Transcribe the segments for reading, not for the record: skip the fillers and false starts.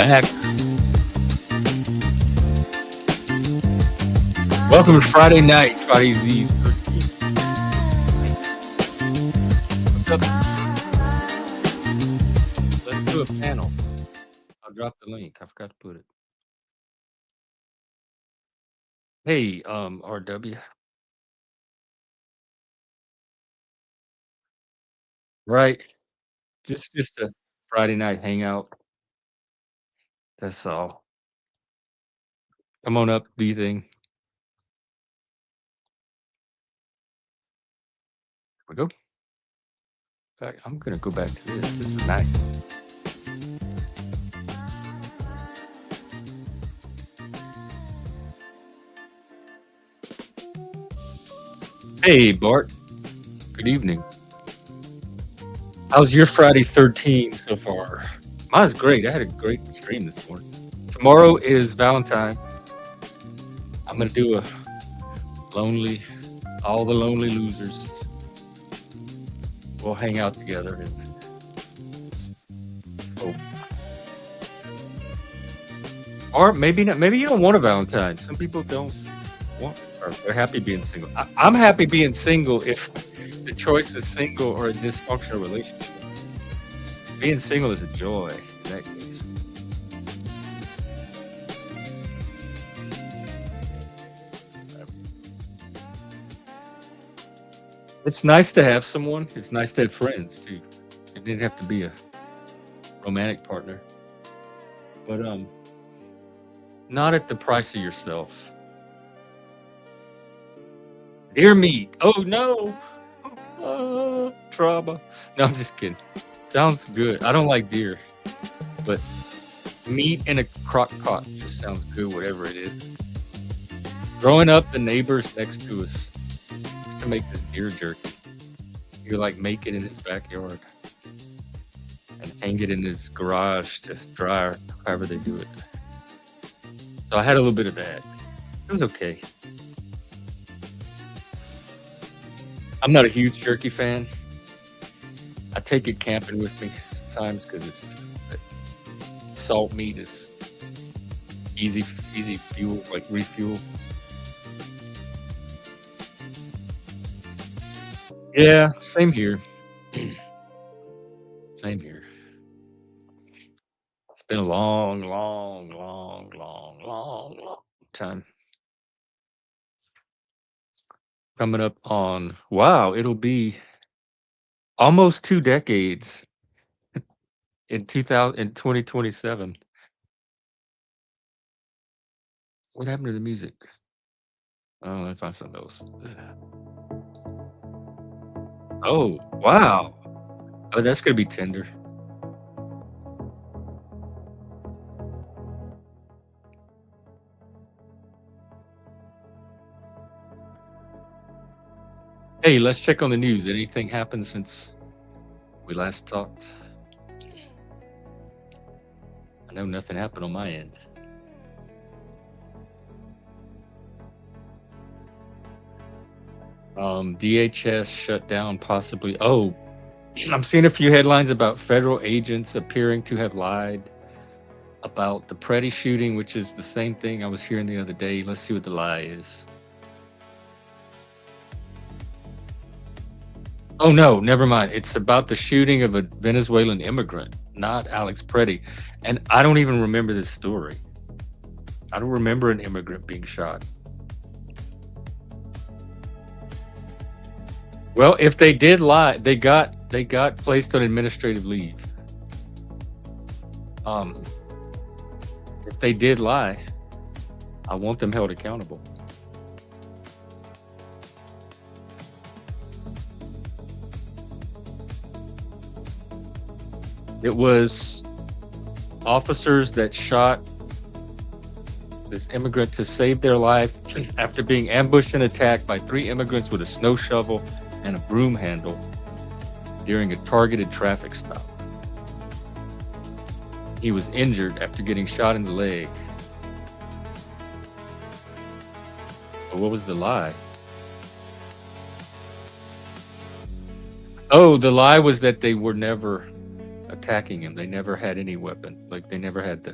back. Welcome to Friday night, Friday the 13th. What's up? Let's do a panel. I'll drop the link. I forgot to put it. Hey, RW. Right. Just a Friday night hangout. That's all. Come on up, B thing. Here we go. In fact, I'm gonna go back to this. This is nice. Hey, Bart. Good evening. How's your Friday 13 so far? Mine's great. I had a great stream this morning. Tomorrow is Valentine's. I'm gonna do a lonely, all the lonely losers. We'll hang out together and hope. Or maybe not. Maybe you don't want a Valentine. Some people don't want, or they're happy being single. I'm happy being single if the choice is single or a dysfunctional relationship. Being single is a joy in that case. It's nice to have someone. It's nice to have friends too. It didn't have to be a romantic partner, but not at the price of yourself. Dear meat. Oh no. Trauma. No, I'm just kidding. Sounds good. I don't like deer, but meat in a crock pot just sounds good, whatever it is. Growing up, the neighbors next to us used to make this deer jerky. You like make it in his backyard and hang it in his garage to dry or however they do it. So I had a little bit of that. It was okay. I'm not a huge jerky fan. I take it camping with me sometimes because salt meat is easy fuel, like refuel. Yeah, same here. Same here. It's been a long time. Coming up on, wow, it'll be almost 2 decades in 2027. What happened to the music? Oh, let me find something else. Oh, wow. Oh, that's gonna be tender. Hey, let's check on the news. Anything happened since we last talked? I know nothing happened on my end. DHS shut down possibly. Oh, I'm seeing a few headlines about federal agents appearing to have lied about the Preddy shooting, which is the same thing I was hearing the other day. Let's see what the lie is. Oh no, never mind. It's about the shooting of a Venezuelan immigrant, not Alex Preddy. And I don't even remember this story. I don't remember an immigrant being shot. Well, if they did lie, they got placed on administrative leave. If they did lie, I want them held accountable. It was officers that shot this immigrant to save their life after being ambushed and attacked by 3 immigrants with a snow shovel and a broom handle during a targeted traffic stop. He was injured after getting shot in the leg. But what was the lie? Oh, the lie was that they were never attacking him. They never had any weapon. Like they never had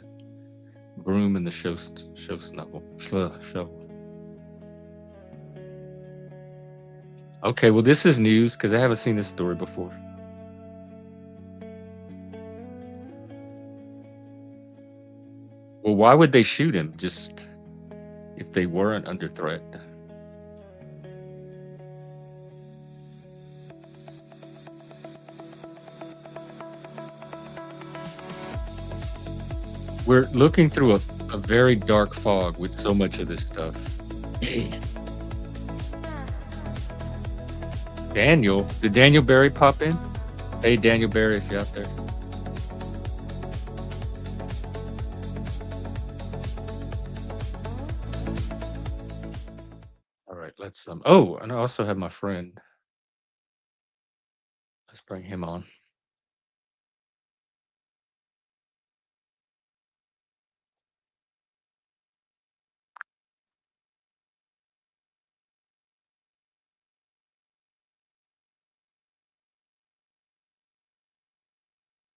broom and the show snuggle. Show. Okay, well, this is news because I haven't seen this story before. Well, why would they shoot him just if they weren't under threat? We're looking through a very dark fog with so much of this stuff. Daniel, did Daniel Barry pop in? Hey, Daniel Barry, if you're out there. All right, let's oh, and I also have my friend. Let's bring him on.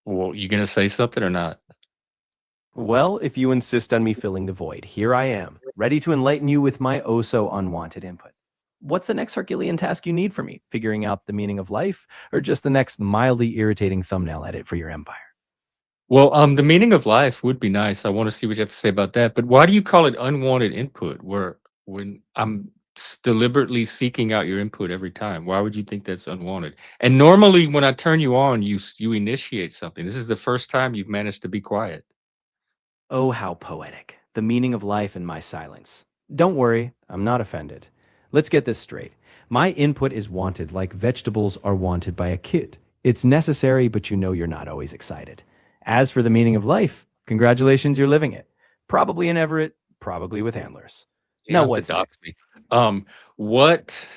Well, you gonna say something or not? Well, if you insist on me filling the void, here I am, ready to enlighten you with my oh so unwanted input. What's the next Herculean task you need from me? Figuring out the meaning of life, or just the next mildly irritating thumbnail edit for your empire? Well, the meaning of life would be nice. I want to see what you have to say about that. But why do you call it unwanted input? Where when I'm deliberately seeking out your input every time, why would you think that's unwanted? And normally, when I turn you on, you initiate something. This is the first time you've managed to be quiet. Oh, how poetic. The meaning of life in my silence. Don't worry, I'm not offended. Let's get this straight. My input is wanted like vegetables are wanted by a kid. It's necessary, but you know you're not always excited. As for the meaning of life, congratulations, you're living it. Probably in Everett, probably with antlers. You Now don't have to what's dox next? me. Um, what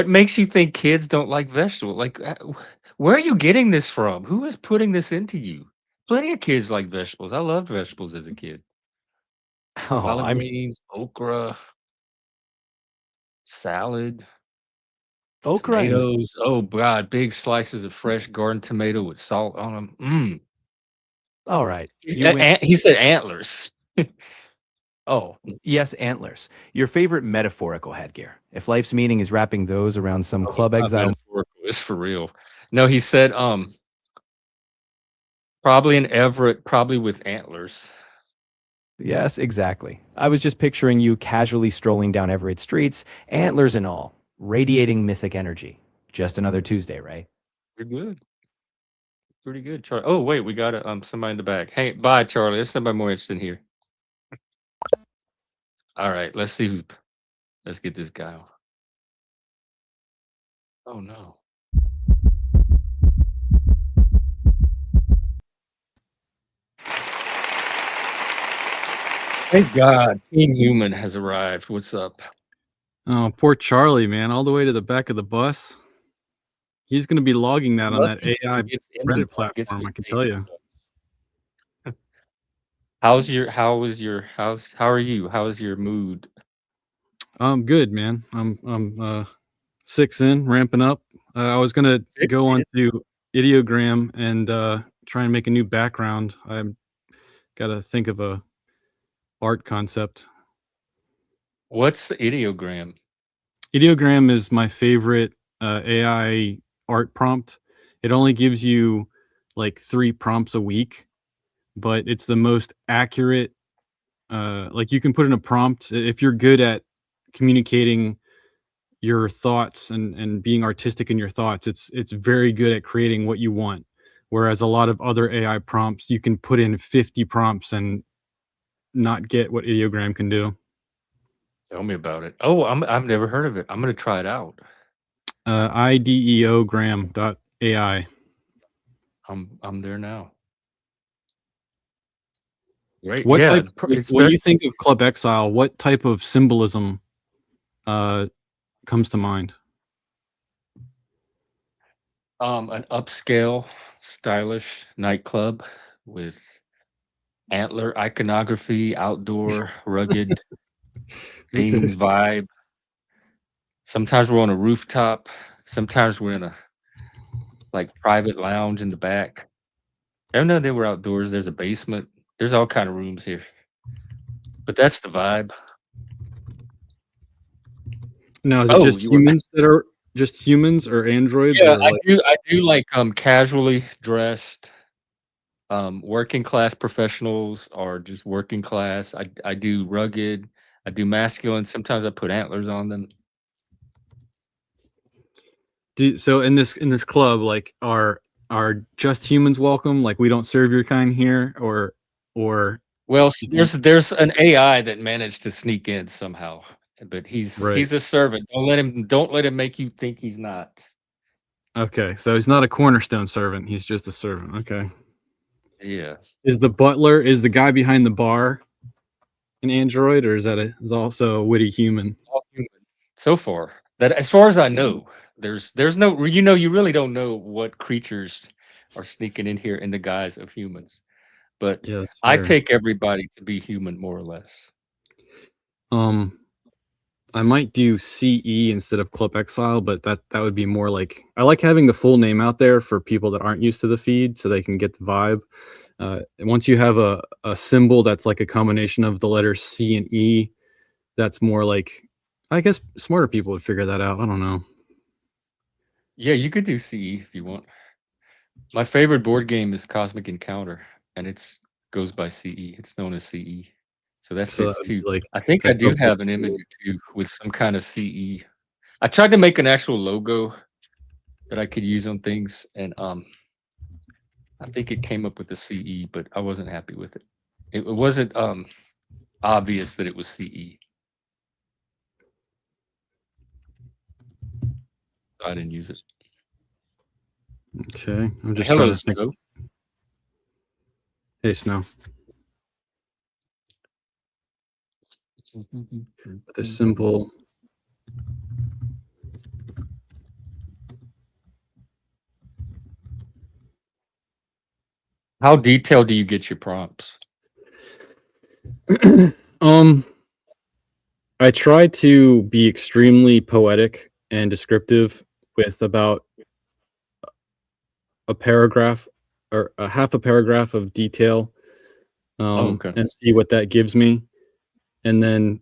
makes you think kids don't like vegetables? Like, where are you getting this from? Who is putting this into you? Plenty of kids like vegetables. I loved vegetables as a kid. Oh, Collard I'm greens, okra, salad, okra and tomatoes. Oh god, big slices of fresh garden tomato with salt on them. all right. You win. He said antlers. Oh, yes, antlers. Your favorite metaphorical headgear. If life's meaning is wrapping those around some Oh, it's club not exile. metaphorical. It's for real. No, he said probably in Everett, probably with antlers. Yes, exactly. I was just picturing you casually strolling down Everett streets, antlers and all, radiating mythic energy. Just another Tuesday, right? You're good. Pretty good, Charlie. Oh wait, we got somebody in the back. Hey, bye, Charlie. There's somebody more interested here. All right, let's see who's. Let's get this guy on. Oh no. Thank God, Team Human has arrived. What's up? Oh, poor Charlie, man, all the way to the back of the bus. He's gonna be logging that on that Lucky AI he gets in the Reddit bus, gets to platform, I can stay tell in you. the bus. How are you? How's your mood? I'm good, man. I'm 6 in, ramping up. I was gonna 6 go on in? to Ideogram and, try and make a new background. I'm gotta think of a art concept. What's the ideogram? Ideogram is my favorite, AI art prompt. It only gives you, like, 3 prompts a week, but it's the most accurate. Like, you can put in a prompt if you're good at communicating your thoughts and being artistic in your thoughts. It's very good at creating what you want. Whereas a lot of other AI prompts, you can put in 50 prompts and not get what Ideogram can do. Tell me about it. Oh, I've never heard of it. I'm gonna try it out. Ideogram.ai. I'm there now. Great. What Yeah, type, like, it's when very you think of clubexile, what type of symbolism uh, comes to mind? an upscale, stylish nightclub with antler iconography, outdoor, rugged Okay. themes, vibe. Sometimes we're on a rooftop. Sometimes we're in a like private lounge in the back. I know they were outdoors. There's a basement. There's all kind of rooms here. But that's the vibe. Now, is it Oh, just you were humans that are just humans or androids Yeah, or like? I do like, casually dressed, working class professionals or just working class. I do rugged, I do masculine, sometimes I put antlers on them. So in this club, like, are just humans welcome? Like, we don't serve your kind here, or Well, do you- there's an AI that managed to sneak in somehow, but right? he's a servant. Don't let him make you think he's not. Okay, so he's not a cornerstone servant. He's just a servant. Okay. Yeah. Is the butler, is the guy behind the bar an android, or is also a witty human? All human so far. That as far as I know, there's no you really don't know what creatures are sneaking in here in the guise of humans. But Yeah, that's I fair. take everybody to be human more or less. Um, I might do CE instead of clubexile, but that would be more like, I like having the full name out there for people that aren't used to the feed, so they can get the vibe. Once you have a symbol that's like a combination of the letters C and E, that's more like, I guess smarter people would figure that out. I don't know. Yeah, you could do CE if you want. My favorite board game is Cosmic Encounter, and it's goes by CE. It's known as CE. So that So that fits would be too. like I think I the do government have an image tool. or two with some kind of CE. I tried to make an actual logo that I could use on things, and I think it came up with a CE, but I wasn't happy with it. It wasn't obvious that it was CE. So I didn't use it. Okay, I'm just trying Hello, to think. Snow. Hey, Snow. With a simple. How detailed do you get your prompts? um, I try to be extremely poetic and descriptive with about a paragraph or a half a paragraph of detail, Oh, okay. and see what that gives me. And then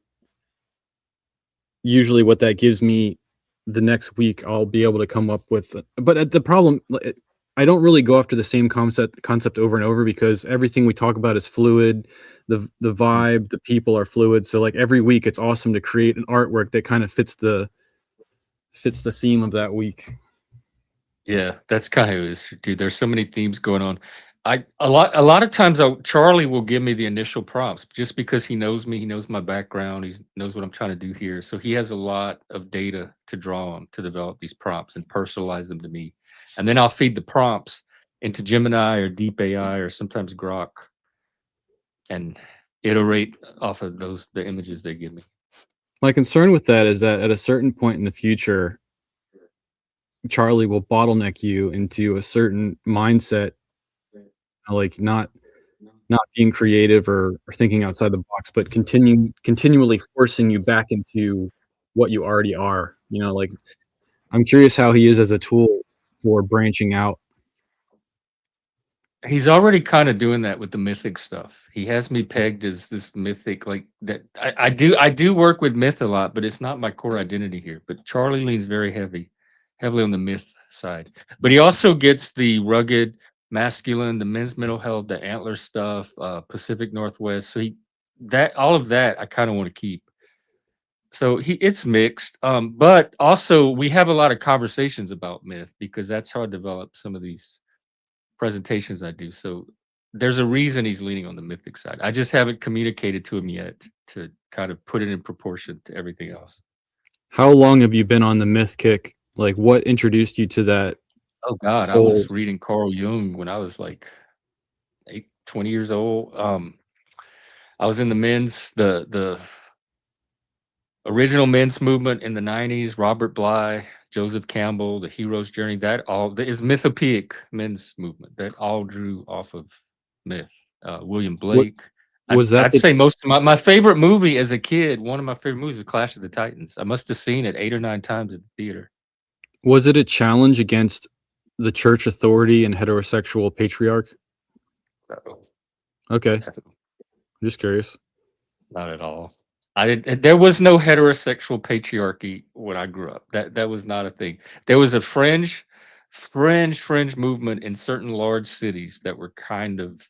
usually what that gives me the next week, I'll be able to come up with. But the problem, I don't really go after the same concept over and over, because everything we talk about is fluid. The Mm. vibe, the people are fluid. So like every week, it's awesome to create an artwork that kind of fits the theme of that week. Yeah, that's kind of is, dude. There's so many themes going on. A lot of times Charlie will give me the initial prompts just because he knows me, he knows my background, he knows what I'm trying to do here. So he has a lot of data to draw on to develop these prompts and personalize them to me. And then I'll feed the prompts into Gemini or Deep AI or sometimes Grok and iterate off of the images they give me. My concern with that is that at a certain point in the future, Charlie will bottleneck you into a certain mindset, like not being creative or thinking outside the box, but continually forcing you back into what you already are. Like, I'm curious how he is as a tool for branching out. He's already kind of doing that with the mythic stuff. He has me pegged as this mythic, like that. I do work with myth a lot, but it's not my core identity here. But Charlie leans very heavily on the myth side. But he also gets the rugged, masculine, the men's mental health, the antler stuff, Pacific Northwest. So that all of that I kind of want to keep. So it's mixed. But also we have a lot of conversations about myth because that's how I develop some of these presentations I do. So there's a reason he's leaning on the mythic side. I just haven't communicated to him yet to kind of put it in proportion to everything else. How long have you been on the myth kick? Like, what introduced you to that Oh God, I whole? was reading Carl Jung when I was like 20 years old. I was in the original men's movement in the 90s, Robert Bly, Joseph Campbell, the hero's journey, that all is mythopoeic men's movement that all drew off of myth. William What Blake. was that? I'd say most of my favorite movie as a kid, one of my favorite movies was Clash of the Titans. I must have seen it 8 or 9 times at the theater. Was it a challenge against the church authority and heterosexual patriarch? So, Okay, definitely. I'm just curious. Not at all. I didn't. There was no heterosexual patriarchy when I grew up. That was not a thing. There was a fringe movement in certain large cities that were kind of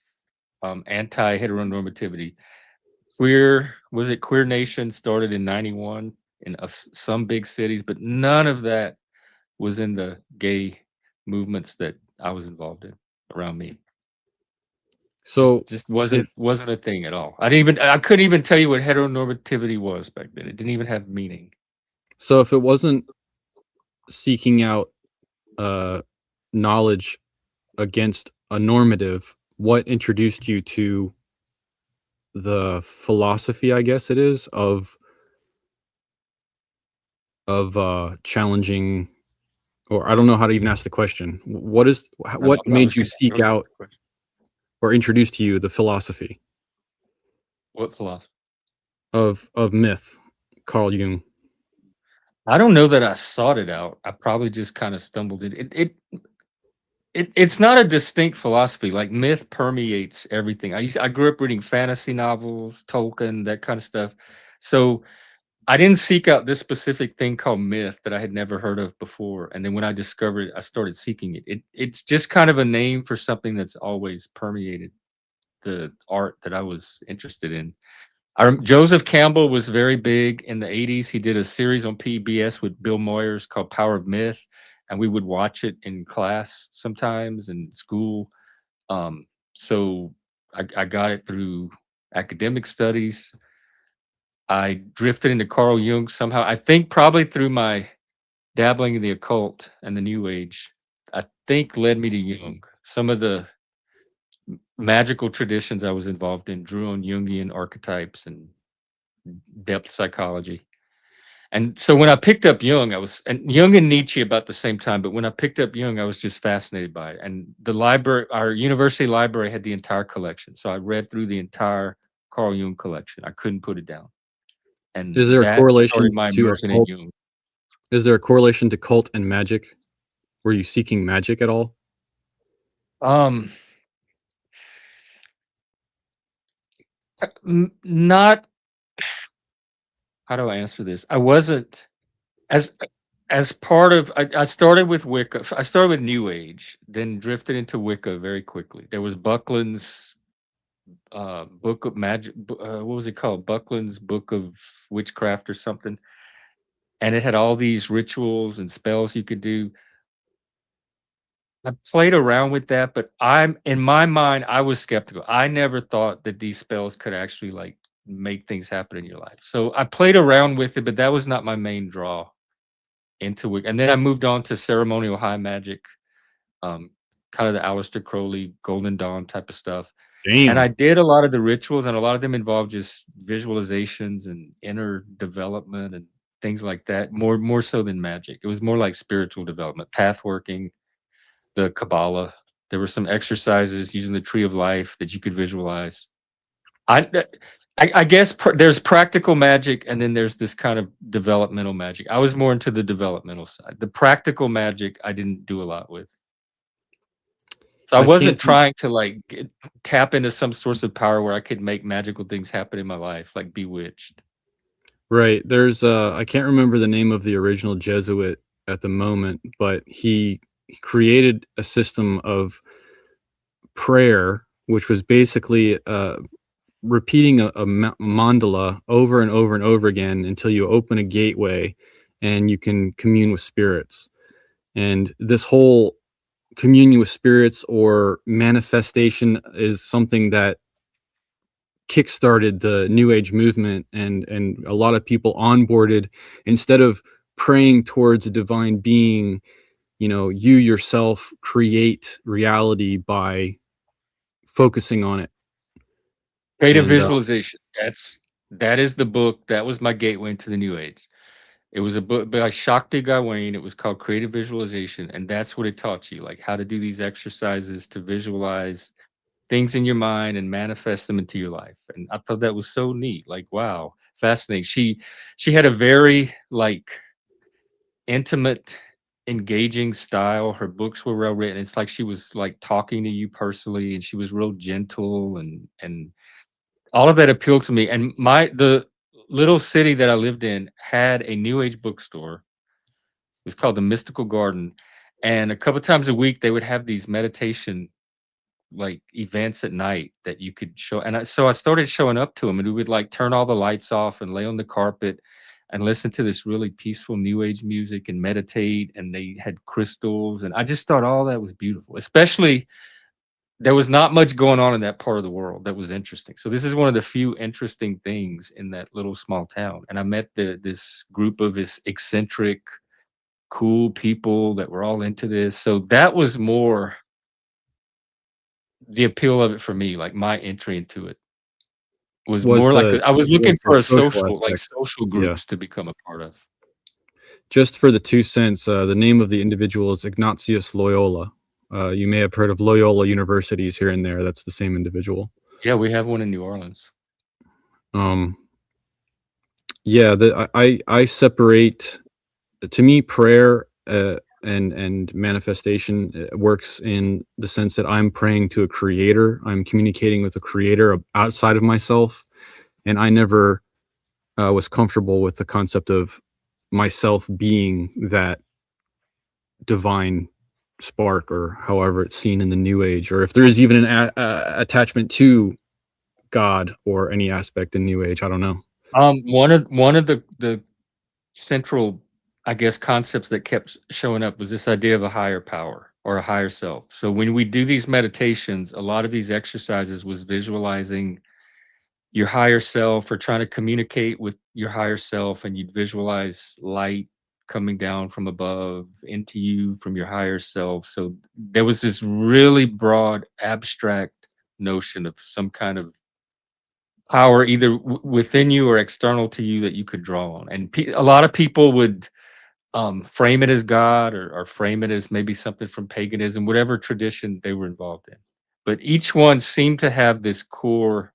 anti-heteronormativity. Queer Nation started in '91 in some big cities, but none of that was in the gay movements that I was involved in around me. So Just if wasn't a thing at all. I couldn't even tell you what heteronormativity was back then. It didn't even have meaning. if it wasn't seeking out uh, knowledge against a normative, what introduced you to the philosophy, I guess it is, of challenging, or I don't know how to even ask the question. What I'm not made you looking at seek your out question. or introduce to you the philosophy What philosophy? of myth, Carl Jung? I don't know that I sought it out. I probably just kind of stumbled in. It's not a distinct philosophy. Like myth permeates everything. I grew up reading fantasy novels, Tolkien, that kind of stuff. So I didn't seek out this specific thing called myth that I had never heard of before. And then when I discovered it, I started seeking it. It's just kind of a name for something that's always permeated the art that I was interested in. Joseph Campbell was very big in the '80s. He did a series on PBS with Bill Moyers called Power of Myth, and we would watch it in class sometimes in school. So I got it through academic studies. I drifted into Carl Jung somehow. I think probably through my dabbling in the occult and the New Age, I think led me to Jung. Some of the magical traditions I was involved in drew on Jungian archetypes and depth psychology. And so when I picked up Jung, and Jung and Nietzsche about the same time, but when I picked up Jung, I was just fascinated by it. And the library, our university library had the entire collection. So I read through the entire Carl Jung collection. I couldn't put it down. And Is there a that started correlation my to immersion in occult? Jung. Is there a correlation to cult and magic? Were you seeking magic at all? Um, not, how do I answer this? I wasn't as part of I started with Wicca. I started with New Age, then drifted into Wicca very quickly. There was Buckland's book of magic. What was it called? Buckland's Book of Witchcraft or something. And it had all these rituals and spells you could do. I played around with that, but I'm in my mind, I was skeptical. I never thought that these spells could actually like make things happen in your life. So I played around with it, but that was not my main draw into it. And then I moved on to ceremonial high magic, um, kind of the Aleister Crowley, Golden Dawn type of stuff. And I Damn. did a lot of the rituals, and a lot of them involved just visualizations and inner development and things like that. More so than magic. It was more like spiritual development, path working, the Kabbalah. There were some exercises using the tree of life that you could visualize. I I guess there's practical magic, and then there's this kind of developmental magic. I was more into the developmental side. The practical magic I didn't do a lot with. So I I wasn't can't. trying to like tap into some source of power where I could make magical things happen in my life, like Bewitched. Right. There's I can't remember the name of the original Jesuit at the moment, but he created a system of prayer, which was basically repeating a mandala over and over and over again until you open a gateway and you can commune with spirits. And this whole communion with spirits or manifestation is something that kickstarted the new age movement, and a lot of people onboarded. Instead of praying towards a divine being, you yourself create reality by focusing on it. Creative And visualization. That is the book. That was my gateway into the New Age. It was a book by Shakti Gawain. It was called Creative Visualization, and that's what it taught you, like how to do these exercises to visualize things in your mind and manifest them into your life. And I thought that was so neat. Like, wow, fascinating. She had a very like intimate, engaging style. Her books were well written. It's like she was like talking to you personally, and she was real gentle and all of that appealed to me. And the little city that I lived in had a New Age bookstore. It was called the Mystical Garden, and a couple times a week they would have these meditation like events at night that you could show. And so I started showing up to them, and we would like turn all the lights off and lay on the carpet and listen to this really peaceful New Age music and meditate. And they had crystals, and I just thought all that was beautiful. Especially there was not much going on in that part of the world that was interesting. So this is one of the few interesting things in that little small town. And I met this group of this eccentric, cool people that were all into this. So that was more the appeal of it for me. Like my entry into it was Was more like the I was looking was the for a social social, like aspect. social Yeah. groups to become a part of. Just for the 2 cents, the name of the individual is Ignatius Loyola. You may have heard of Loyola universities here and there. That's the same individual. Yeah, we have one in New Orleans. Um, yeah, I separate. To me, prayer and manifestation works in the sense that I'm praying to a creator. I'm communicating with a creator outside of myself, and I never was comfortable with the concept of myself being that divine spark, or however it's seen in the New Age, or if there is even an attachment to God or any aspect in New Age. I don't know. One of the central, I guess, concepts that kept showing up was this idea of a higher power or a higher self. So when we do these meditations, a lot of these exercises was visualizing your higher self or trying to communicate with your higher self, and you'd visualize light coming down from above into you from your higher self. So there was this really broad abstract notion of some kind of power either within you or external to you that you could draw on. And a lot of people would frame it as God, or frame it as maybe something from paganism, whatever tradition they were involved in. But each one seemed to have this core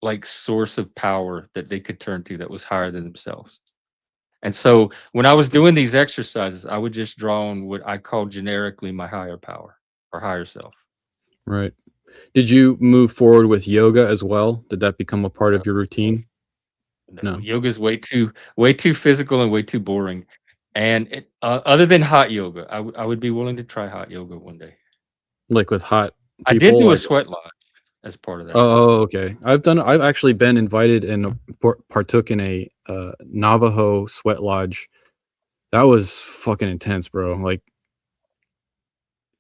like source of power that they could turn to that was higher than themselves. And so when I was doing these exercises, I would just draw on what I call generically my higher power or higher self. Right. Did you move forward with yoga as well? Did that become a part No, of your routine? no, No. yoga's way too physical and way too boring. And other than hot yoga, I would be willing to try hot yoga one day. Like with hot I did people? do a Like, sweat lodge as part of that. oh, okay. I've actually been invited and partook in a Navajo sweat lodge. That was fucking intense, bro. Like,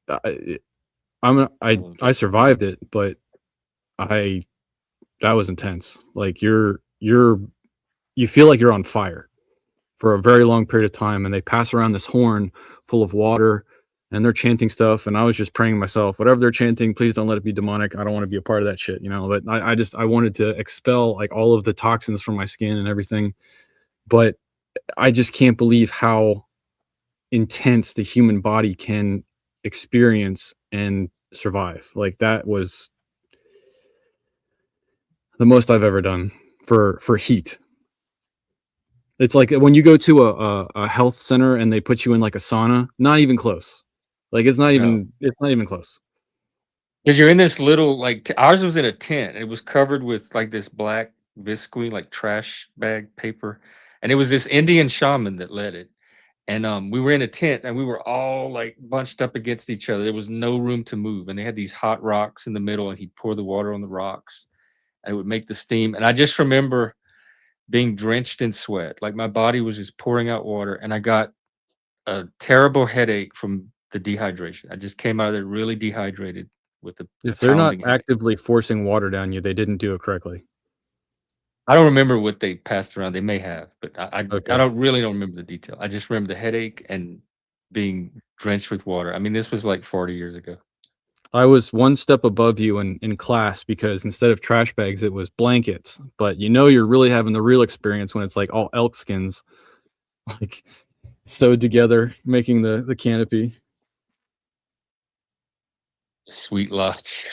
I, I survived it, but I that was intense. Like, you feel like you're on fire for a very long period of time, and they pass around this horn full of water, and they're chanting stuff, and I was just praying to myself, whatever they're chanting, please don't let it be demonic. I don't want to be a part of that shit, you know. But I wanted to expel like all of the toxins from my skin and everything. But I just can't believe how intense the human body can experience and survive. Like, that was the most I've ever done for heat. It's like when you go to a health center and they put you in like a sauna, not even close. Like, it's not No, even close. because you're in this little like ours was in a tent. It was covered with like this black visqueen, like trash bag paper, and it was this Indian shaman that led it. And we were in a tent, and we were all like bunched up against each other. There was no room to move, and they had these hot rocks in the middle, and he'd pour the water on the rocks, and it would make the steam. And I just remember being drenched in sweat, like my body was just pouring out water, and I got a terrible headache from the dehydration. I just came out of there really dehydrated with a If they're not pounding headache. actively forcing water down you, they didn't do it correctly. I don't remember what they passed around. They may have, but I Okay. don't remember the detail. I just remember the headache and being drenched with water. I mean, this was like 40 years ago. I was one step above you in class because instead of trash bags, it was blankets. But you know, you're really having the real experience when it's like all elk skins, like sewed together, making the canopy. Sweet Lodge.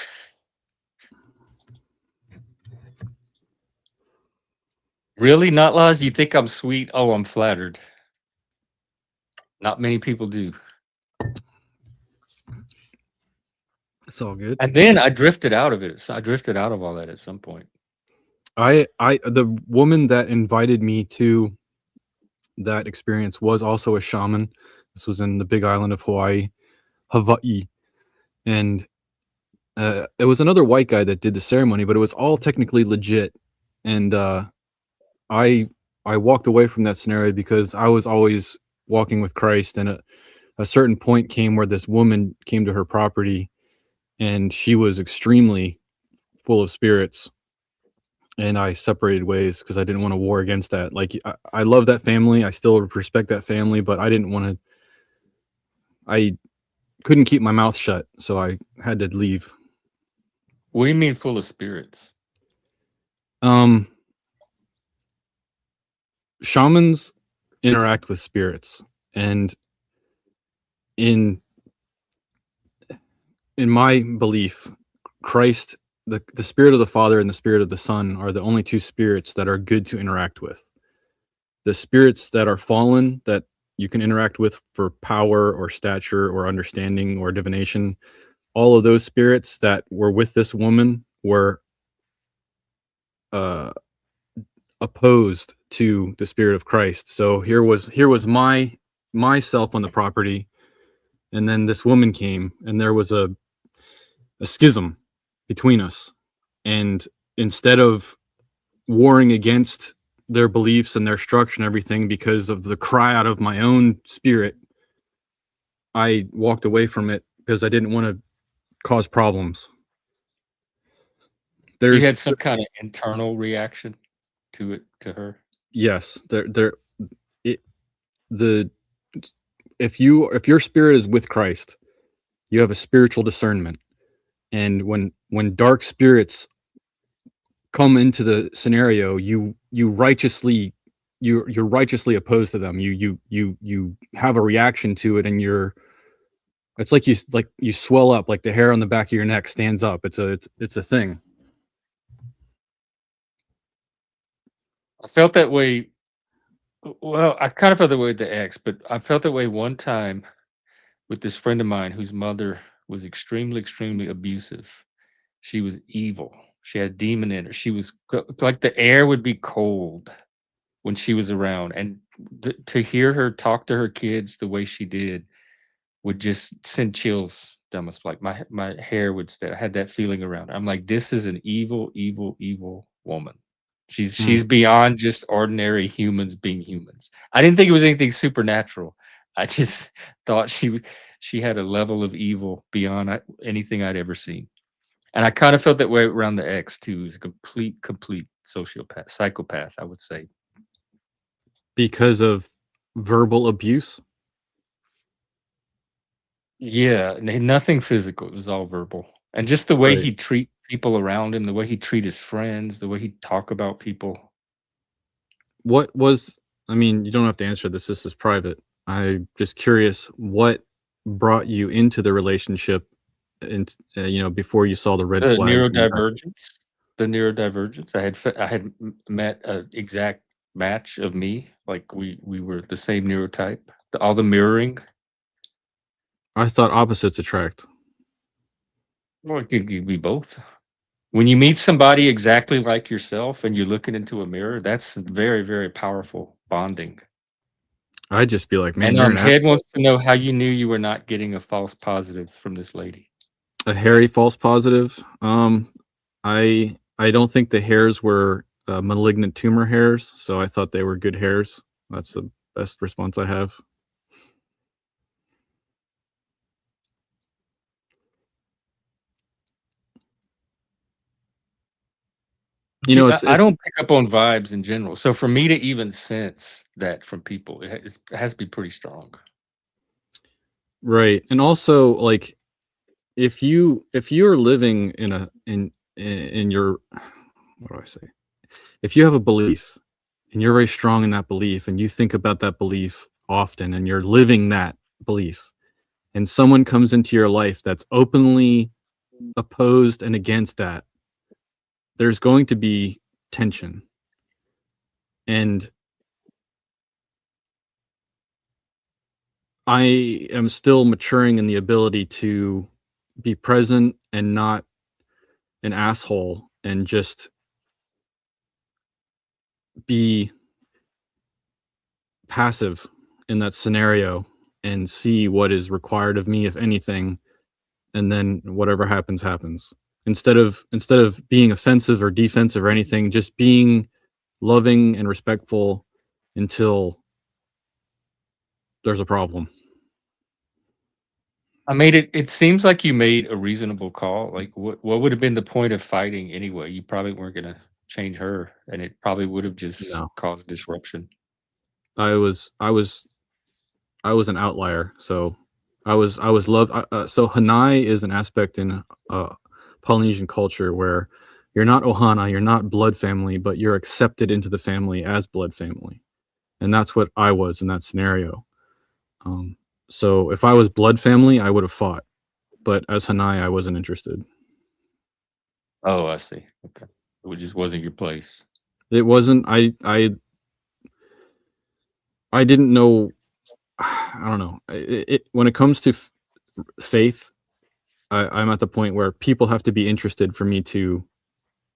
Really? Not Lodge? You think I'm sweet? Oh, I'm flattered. Not many people do. It's all good. And then I drifted out of it. So I drifted out of all that at some point. The woman that invited me to that experience was also a shaman. This was in the Big Island of Hawaii, and it was another white guy that did the ceremony, but it was all technically legit. And I I walked away from that scenario because I was always walking with Christ, and a certain point came where this woman came to her property, and she was extremely full of spirits, and I separated ways because I didn't want to war against that. Like I love that family, I still respect that family, but I didn't want to. I couldn't keep my mouth shut, so I had to leave. What do you mean full of spirits? Shamans interact with spirits, and in my belief, Christ, the spirit of the Father and the spirit of the Son are the only two spirits that are good to interact with. The spirits that are fallen, that you can interact with for power or stature or understanding or divination, all of those spirits that were with this woman were opposed to the spirit of Christ. So here was myself on the property, and then this woman came, and there was a schism between us. And instead of warring against their beliefs and their structure and everything because of the cry out of my own spirit, I walked away from it because I didn't want to cause problems. You had some kind of internal reaction to her. Yes, if your spirit is with Christ, you have a spiritual discernment, and when dark spirits come into the scenario, you're righteously opposed to them. You have a reaction to it, and it's like you swell up, like the hair on the back of your neck stands up. It's a thing. I felt that way. Well, I kind of felt that way with the ex, but I felt that way one time with this friend of mine whose mother was extremely, extremely abusive. She was evil. She had a demon in her. It's like the air would be cold when she was around, and to hear her talk to her kids the way she did would just send chills down my spine. Like my hair would stand. I had that feeling around her. I'm like, this is an evil, evil, evil woman. She's beyond just ordinary humans being humans. I didn't think it was anything supernatural. I just thought she had a level of evil beyond anything I'd ever seen. And I kind of felt that way around the ex too. He's a complete sociopath, psychopath, I would say. Because of verbal abuse? Yeah, nothing physical. It was all verbal. And just the way Right. he'd treat people around him, the way he'd treat his friends, the way he'd talk about people. I mean, you don't have to answer this. This is private. I'm just curious what brought you into the relationship, and before you saw the red The flags. neurodivergence. The neurodivergence. I had met an exact match of me. Like we were the same neurotype. All the mirroring. I thought opposites attract. Well, it could be both. When you meet somebody exactly like yourself and you're looking into a mirror, that's very, very powerful bonding. I'd just be like, man, And you're an Head wants to know how you knew you were not getting a false positive from this lady. a hairy false positive. I don't think the hairs were malignant tumor hairs, so I thought they were good hairs. That's the best response I have. I don't pick up on vibes in general. So for me to even sense that from people, it has to be pretty strong. Right. And also, like, if you're living in your, what do I say? If you have a belief and you're very strong in that belief and you think about that belief often and you're living that belief, and someone comes into your life that's openly opposed and against that, there's going to be tension. And I am still maturing in the ability to be present and not an asshole and just be passive in that scenario and see what is required of me, if anything, and then whatever happens happens. Instead of being offensive or defensive or anything, just being loving and respectful until there's a problem. I made it. It seems like you made a reasonable call. Like, what would have been the point of fighting anyway? You probably weren't going to change her, and it probably would have just No. caused disruption. I was an outlier, so I was loved. So Hanai is an aspect in Polynesian culture where you're not Ohana, you're not blood family, but you're accepted into the family as blood family, and that's what I was in that scenario. So if I was blood family, I would have fought, but as Hanai, I wasn't interested. Oh, I see. Okay, it just wasn't your place. It wasn't. I didn't know. I don't know. When it comes to faith, I'm at the point where people have to be interested for me to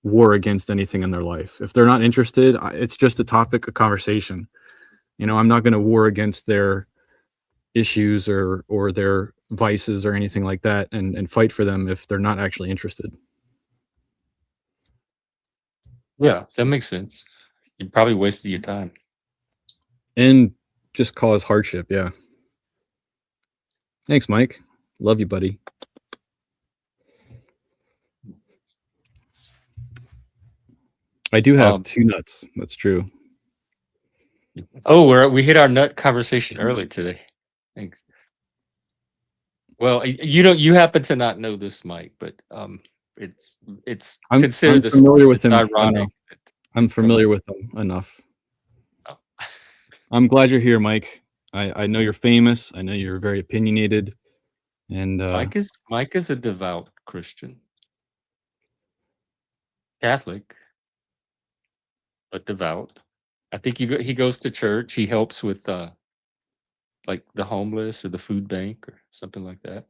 war against anything in their life. If they're not interested, it's just a topic of conversation. I'm not going to war against their issues or their vices or anything like that and fight for them if they're not actually interested. Yeah, that makes sense. You probably wasted your time. And just cause hardship, yeah. Thanks, Mike. Love you, buddy. I do have 2 nuts. That's true. Oh, we hit our nut conversation early today. Thanks. Well, you happen to not know this, Mike, but it's considered I'm familiar with him. ironic. I'm familiar with him enough. Oh. I'm glad you're here, Mike. I know you're famous. I know you're very opinionated. And Mike is a devout Christian, Catholic, but devout. I think he goes to church. He helps with like the homeless or the food bank or something like that.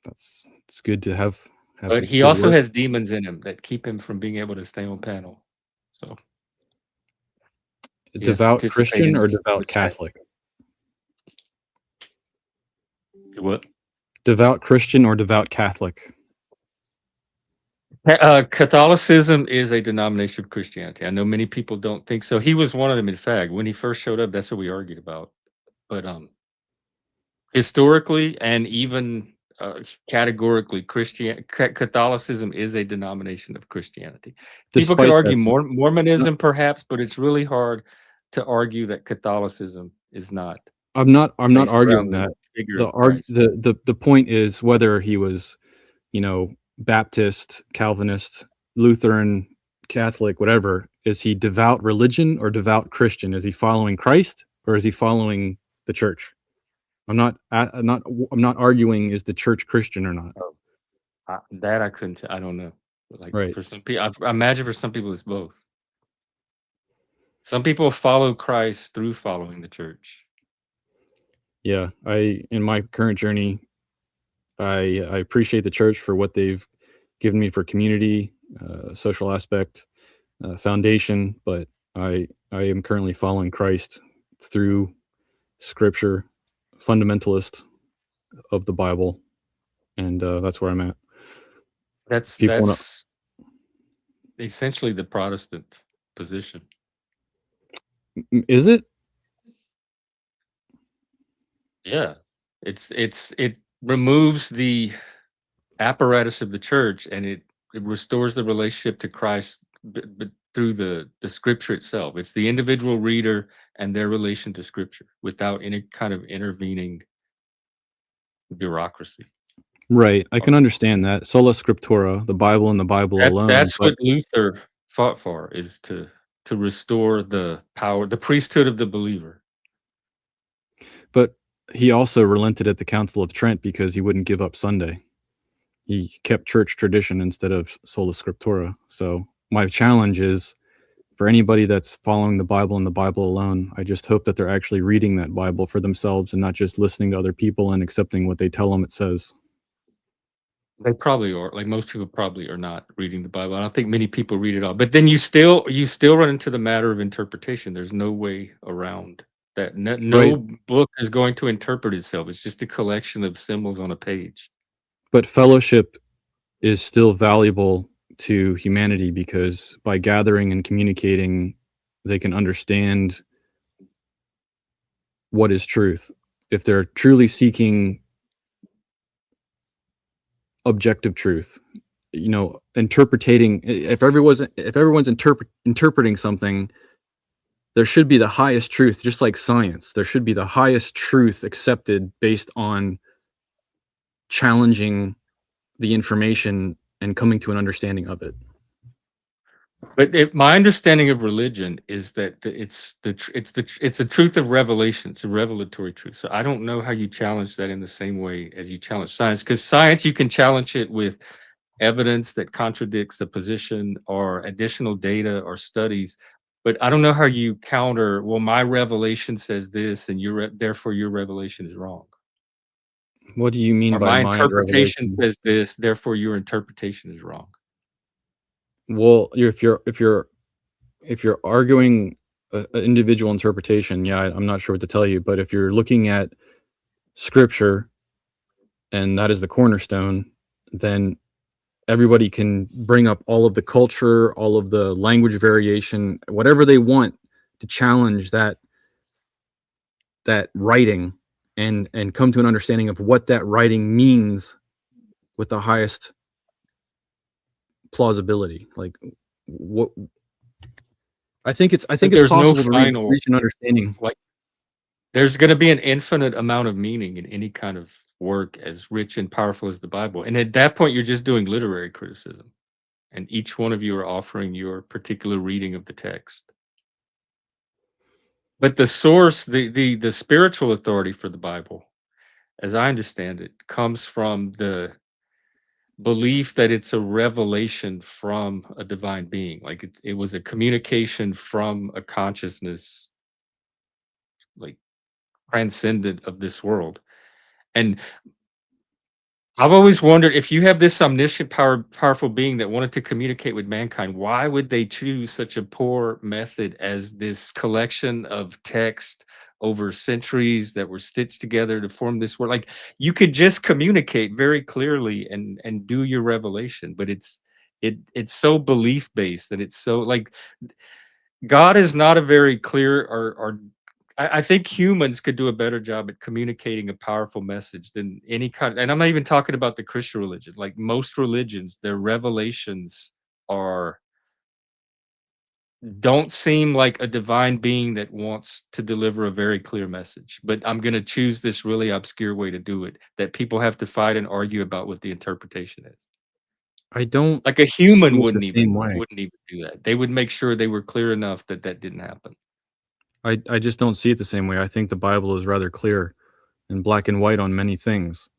It's good to have but he also has demons in him that keep him from being able to stay on panel. So devout Christian or devout Catholic? What? Devout Christian or devout Catholic? Catholicism is a denomination of Christianity. I know many people don't think so. He was one of them. In fact, when he first showed up, that's what we argued about. But historically and even categorically, Catholicism is a denomination of Christianity. People could argue Mormonism, perhaps, but it's really hard to argue that Catholicism is not. I'm not arguing that. The point is whether he was, Baptist, Calvinist, Lutheran, Catholic, whatever. Is he devout religion or devout Christian? Is he following Christ or is he following the church? I'm not arguing is the church Christian or not. That I couldn't. I don't know. Like right. For some people, I imagine for some people it's both. Some people follow Christ through following the church. Yeah, in my current journey, I appreciate the church for what they've given me for community, social aspect, foundation, but I am currently following Christ through Scripture, fundamentalist of the Bible, and that's where I'm at. That's essentially the Protestant position. Is it? Yeah, it removes the apparatus of the church and it restores the relationship to Christ but through the Scripture itself. It's the individual reader and their relation to Scripture without any kind of intervening bureaucracy. Right, I can understand that. Sola Scriptura, the Bible and the Bible alone. That's what Luther fought for, is to restore the power, the priesthood of the believer. But he also relented at the Council of Trent because he wouldn't give up Sunday. He kept church tradition instead of Sola Scriptura. So my challenge is for anybody that's following the Bible and the Bible alone, I just hope that they're actually reading that Bible for themselves and not just listening to other people and accepting what they tell them it says. They probably are. Like most people probably are not reading the Bible. I don't think many people read it all. But then you still run into the matter of interpretation. There's no way around that. No, Right. no book is going to interpret itself. It's just a collection of symbols on a page. But fellowship is still valuable to humanity because by gathering and communicating, they can understand what is truth. If they're truly seeking objective truth, interpreting, if everyone's interpreting something, there should be the highest truth, just like science. There should be the highest truth accepted based on challenging the information and coming to an understanding of it. But my understanding of religion is that it's a truth of revelation. It's a revelatory truth. So I don't know how you challenge that in the same way as you challenge science, because science you can challenge it with evidence that contradicts the position or additional data or studies. But I don't know how you counter. Well, my revelation says this, and therefore your revelation is wrong. What do you mean Or by my mind interpretation revelation? says this, therefore your interpretation is wrong. Well, if you're arguing an individual interpretation, yeah, I'm not sure what to tell you. But if you're looking at scripture and that is the cornerstone, then everybody can bring up all of the culture, all of the language variation, whatever they want to challenge that writing and come to an understanding of what that writing means with the highest plausibility. Like what I think it's But there's no possible to final, reach an understanding. like, there's going to be an infinite amount of meaning in any kind of work as rich and powerful as the Bible. And at that point, you're just doing literary criticism. And each one of you are offering your particular reading of the text. But the source, the spiritual authority for the Bible, as I understand it, comes from the belief that it's a revelation from a divine being. Like it was a communication from a consciousness, like transcendent of this world. And I've always wondered, if you have this omniscient, powerful being that wanted to communicate with mankind, why would they choose such a poor method as this collection of text over centuries that were stitched together to form this word? Like, you could just communicate very clearly and do your revelation, but it's so belief based, and it's so like God is not a very clear, or I think humans could do a better job at communicating a powerful message than any kind. And I'm not even talking about the Christian religion. Like most religions, their revelations are don't seem like a divine being that wants to deliver a very clear message. But I'm going to choose this really obscure way to do it that people have to fight and argue about what the interpretation is. I don't Like a see human it the same way. wouldn't even do that. They would make sure they were clear enough that that didn't happen. I just don't see it the same way. I think the Bible is rather clear and black and white on many things.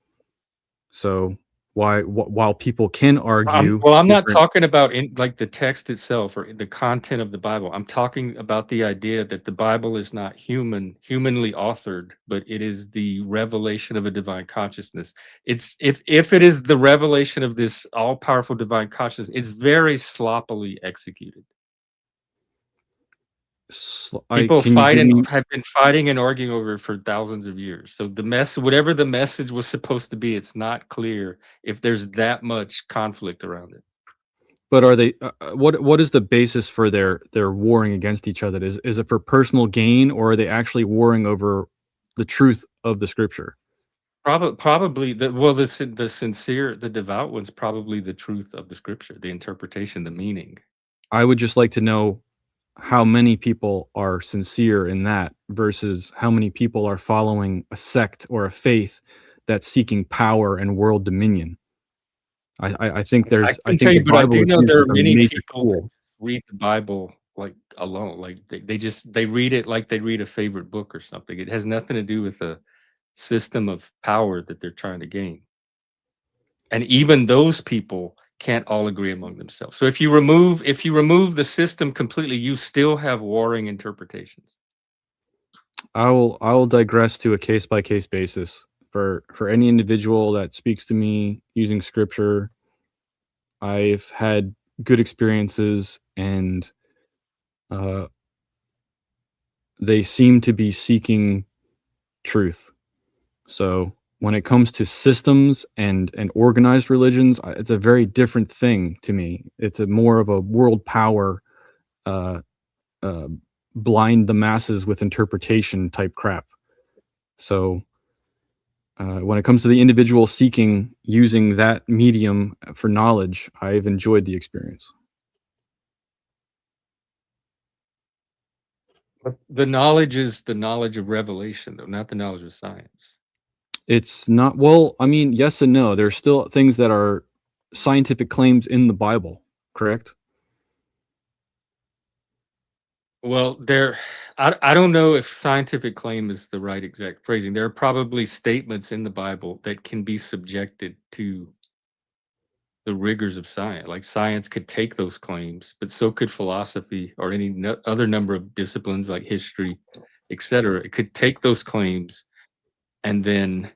So while people can argue I'm not different, talking about like the text itself or the content of the Bible. I'm talking about the idea that the Bible is not humanly authored, but it is the revelation of a divine consciousness. It's if it is the revelation of this all-powerful divine consciousness, it's very sloppily executed. People can you give me have been fighting and arguing over it for thousands of years. So whatever the message was supposed to be, it's not clear if there's that much conflict around it. but are they what is the basis for their warring against each other? Is it for personal gain, or are they actually warring over the truth of the scripture? Probably the sincere, the devout one's probably the truth of the scripture, the interpretation, the meaning. I would just like to know how many people are sincere in that versus how many people are following a sect or a faith that's seeking power and world dominion. I think I I can think tell the you, but I Bible do is know used there as are a many major people that tool. read the Bible like alone. Like they read it like they read a favorite book or something. It has nothing to do with a system of power that they're trying to gain. And even those people can't all agree among themselves. So if you remove the system completely, you still have warring interpretations. I will digress to a case by case basis. For any individual that speaks to me using scripture, I've had good experiences, and they seem to be seeking truth. So when it comes to systems and organized religions, it's a very different thing to me. It's a more of a world power, uh, uh, blind the masses with interpretation type crap. So when it comes to the individual seeking using that medium for knowledge, I've enjoyed the experience. But the knowledge is the knowledge of revelation, though, not the knowledge of science. It's not, well, I mean, yes and no. There's still things that are scientific claims in the Bible, correct? Well, I don't know if scientific claim is the right exact phrasing. There are probably statements in the Bible that can be subjected to the rigors of science. Like science could take those claims, but so could philosophy or any other number of disciplines like history, etc. It could take those claims and then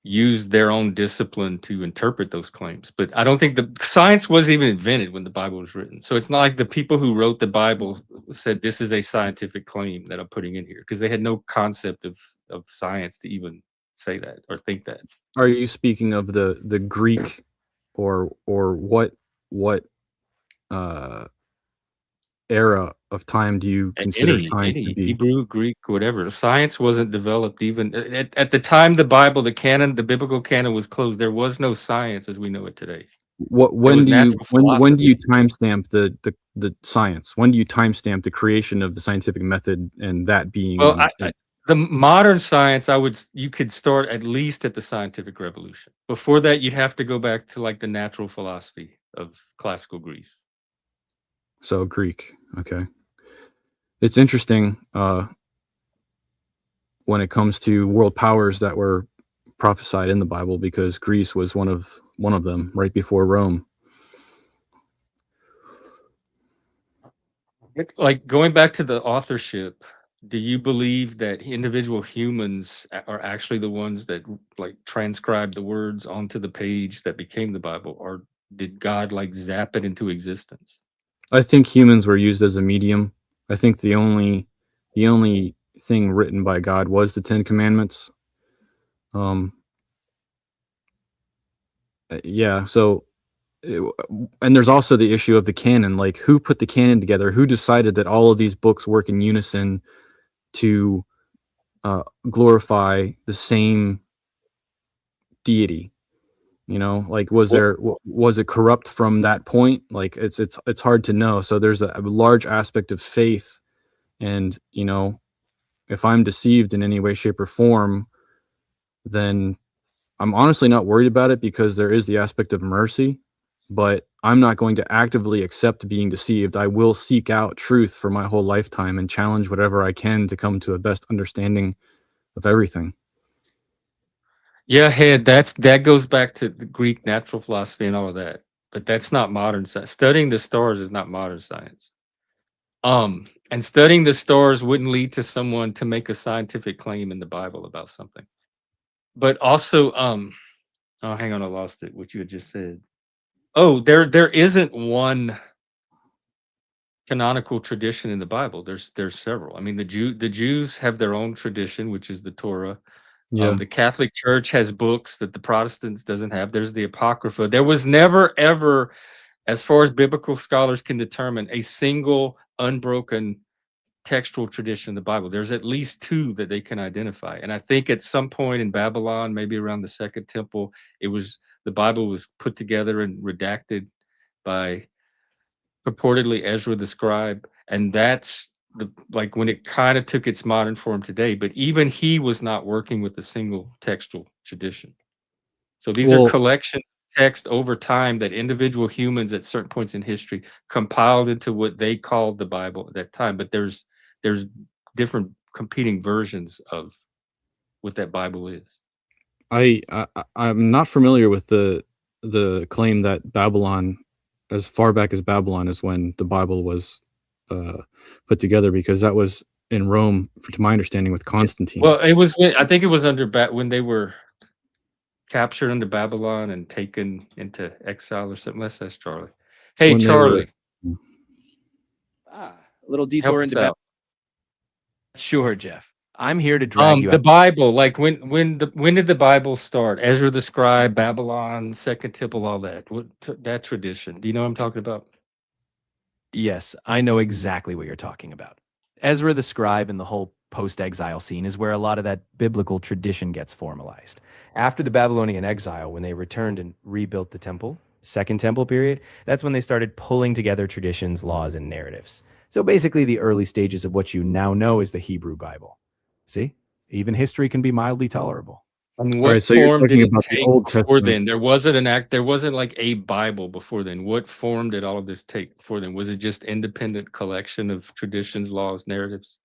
use their own discipline to interpret those claims. But I don't think the science wasn't even invented when the Bible was written. So it's not like the people who wrote the Bible said this is a scientific claim that I'm putting in here, because they had no concept of science to even say that or think that. Are you speaking of the Greek or what uh era of time do you consider science to Any be? Hebrew, Greek, whatever. Science wasn't developed even at the time the Bible, the canon, the biblical canon was closed. There was no science as we know it today. What There when was do you natural when do philosophy. you timestamp the science? When do you timestamp the creation of the scientific method and that being Well, an the modern science, you could start at least at the scientific revolution. Before that, you'd have to go back to like the natural philosophy of classical Greece. so Greek? Okay, it's interesting when it comes to world powers that were prophesied in the Bible, because Greece was one of them right before Rome. Like going back to the authorship, do you believe that individual humans are actually the ones that like transcribed the words onto the page that became the Bible, or did God like zap it into existence? I think humans were used as a medium. I think the only thing written by God was the Ten Commandments. Um, yeah. So, it- and there's also the issue of the canon. Like, who put the canon together? Who decided that all of these books work in unison to glorify the same deity? You know, like Well, was it corrupt from that point? Like, it's hard to know. So there's a large aspect of faith, and if I'm deceived in any way, shape, or form, then I'm honestly not worried about it, because there is the aspect of mercy, but I'm not going to actively accept being deceived. I will seek out truth for my whole lifetime and challenge whatever I can to come to a best understanding of everything. yeah, that goes back to the Greek natural philosophy and all of that. But that's not modern science. Studying the stars is not modern science. And studying the stars wouldn't lead to someone to make a scientific claim in the Bible about something. But also, oh, hang on, I lost it. What you had just said. Oh, there isn't one canonical tradition in the Bible. There's several. I mean, the Jews have their own tradition, which is the Torah. Yeah. The Catholic Church has books that the Protestants doesn't have. There's the Apocrypha. There was never ever, as far as biblical scholars can determine, a single unbroken textual tradition in the Bible. There's at least two that they can identify. And I think at some point in Babylon, maybe around the Second Temple, the Bible was put together and redacted by purportedly Ezra the scribe, and that's the like when it kind of took its modern form today. But even he was not working with a single textual tradition. So these are Well, collections of text over time that individual humans at certain points in history compiled into what they called the Bible at that time. But there's different competing versions of what that Bible is. I'm not familiar with the claim that Babylon, as far back as Babylon, is when the Bible was uh, put together, because that was in Rome, to my understanding, with Constantine. Well, it was I think it was under when they were captured under Babylon and taken into exile or something. Let's ask Charlie. Hey, When they Charlie, were, A little help detour us into out. Sure, Jeff. I'm here to drag you The out. Bible, like when did the Bible start? Ezra the scribe, Babylon, Second Temple, all that. That tradition? Do you know what I'm talking about? Yes, I know exactly what you're talking about. Ezra the scribe and the whole post-exile scene is where a lot of that biblical tradition gets formalized. After the Babylonian exile, when they returned and rebuilt the temple, Second Temple period, that's when they started pulling together traditions, laws, and narratives. So basically the early stages of what you now know as the Hebrew Bible. See? Even history can be mildly tolerable. And all what right, so you're form did talking it about the take Old before Testament. then? There wasn't like a Bible before then. What form did all of this take before then? Was it just independent collection of traditions, laws, narratives?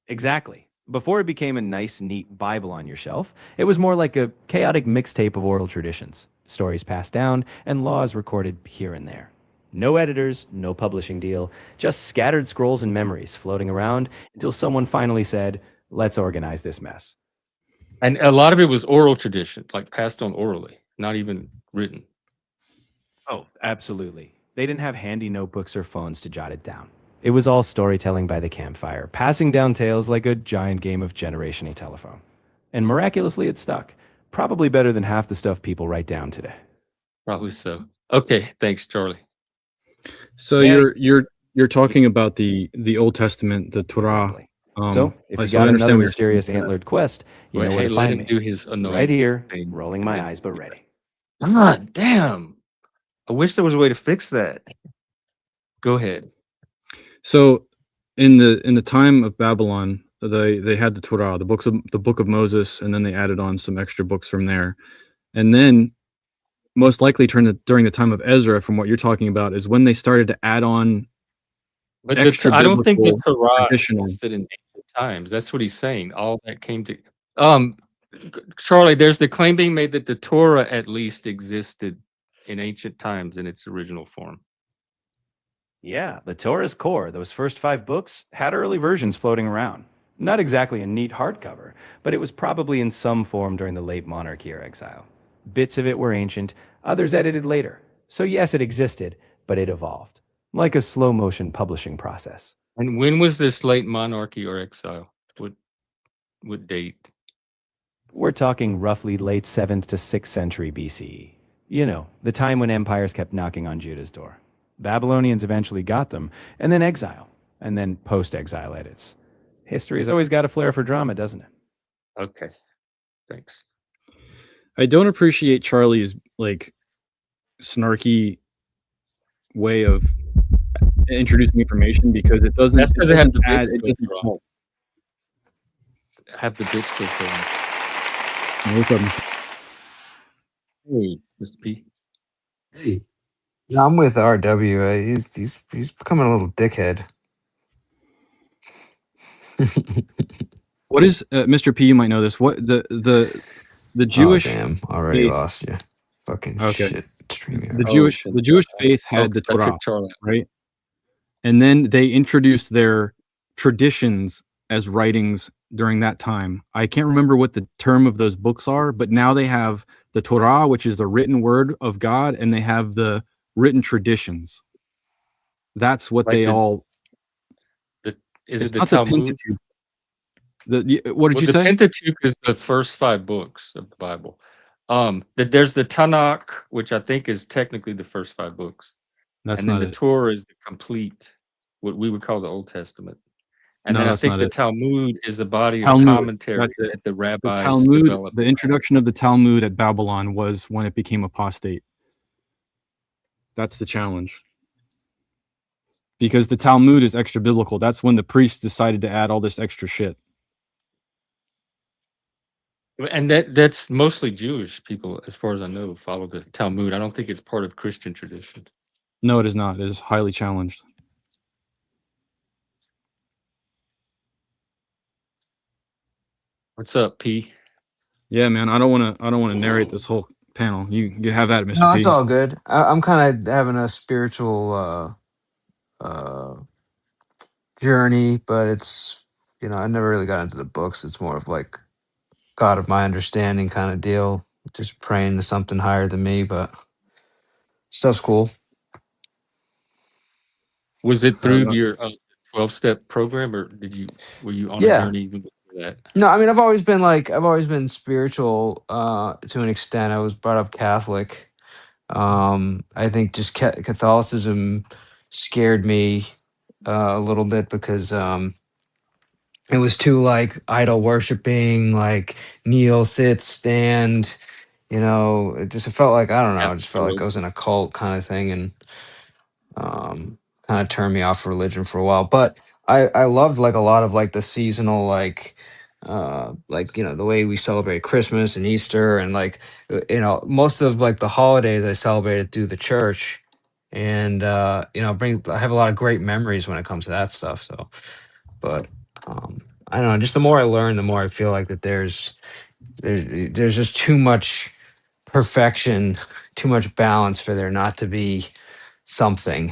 Exactly. Before it became a nice, neat Bible on your shelf, it was more like a chaotic mixtape of oral traditions, stories passed down, and laws recorded here and there. No editors, no publishing deal, just scattered scrolls and memories floating around until someone finally said, let's organize this mess. And a lot of it was oral tradition, like passed on orally, not even written. Oh, absolutely. They didn't have handy notebooks or phones to jot it down. It was all storytelling by the campfire, passing down tales like a giant game of Generation A telephone. And miraculously, it stuck. Probably better than half the stuff people write down today. Probably so. Okay, thanks, Charlie. So Yeah. you're talking about the Old Testament, the Torah. Exactly. So, if you So I got understand another what you're mysterious saying. antlered quest, you Wait, know where hey, to let find him me. do his annoying Right here, thing. rolling my eyes, but ready. Ah, damn. I wish there was a way to fix that. Go ahead. So in the time of Babylon, they had the Torah, the book of Moses, and then they added on some extra books from there. And then most likely during the time of Ezra, from what you're talking about, is when they started to add on But extra I don't think the biblical Torah traditional. existed in ancient times. That's what he's saying. All that came to um Charlie, there's the claim being made that the Torah at least existed in ancient times in its original form. Yeah, the Torah's core, those first 5 books, had early versions floating around. Not exactly a neat hardcover, but it was probably in some form during the late monarchy or exile. Bits of it were ancient, others edited later. So yes, it existed, but it evolved, like a slow motion publishing process. And when was this late monarchy or exile? What date? We're talking roughly late 7th to 6th century BCE. You know, the time when empires kept knocking on Judah's door. Babylonians eventually got them, and then exile, and then post-exile edits. History has always got a flair for drama, doesn't it? Okay. Thanks. I don't appreciate Charlie's like snarky way of introducing information because it doesn't. That's because I have the add. bits It doesn't filter on. help. I have the bits filter on. No problem. Hey, Mr. P. Hey, yeah, I'm with RWA. He's becoming a little dickhead. What is Mr. P? You might know this. What the Jewish? Oh damn! Already faith- lost you. Fucking Okay. shit. Streaming. The Oh, Jewish faith had the I Torah, took Charlie. right? And then they introduced their traditions as writings during that time. I can't remember what the term of those books are, but now they have the Torah, which is the written word of God, and they have the written traditions. That's what Like they all. Is It's it the not the Talmud? Pentateuch. What did Well, you the say? Pentateuch is the first 5 books of the Bible. There's the Tanakh, which I think is technically the first 5 books. That's And then not the it. Torah is the complete, what we would call the Old Testament. And No, then I that's think not the it. Talmud is a body of Talmud. commentary That's it. that the The rabbis Talmud, developed. the introduction of the Talmud at Babylon was when it became apostate. That's the challenge. Because the Talmud is extra biblical. That's when the priests decided to add all this extra shit. And that's mostly Jewish people, as far as I know, follow the Talmud. I don't think it's part of Christian tradition. No, it is not. It is highly challenged. What's up, P? Yeah, man. I don't want to narrate this whole panel. You have at it, Mr. No, P. it's all good. I'm kind of having a spiritual journey, but it's I never really got into the books. It's more of like God of my understanding kind of deal. Just praying to something higher than me, but stuff's cool. Was it I don't through know. your 12-step program, or were you on a Yeah. journey even before that? No, I mean I've always been spiritual to an extent. I was brought up Catholic. I think just Catholicism scared me a little bit because it was too like idol worshiping, like kneel, sit, stand. It felt like I don't know. It just felt like I was in a cult kind of thing, and kind of turned me off religion for a while. But I loved like a lot of like the seasonal the way we celebrate Christmas and Easter, and like most of like the holidays I celebrated through the church, and I have a lot of great memories when it comes to that stuff. So, but I don't know. Just the more I learn, the more I feel like that there's just too much perfection, too much balance for there not to be something.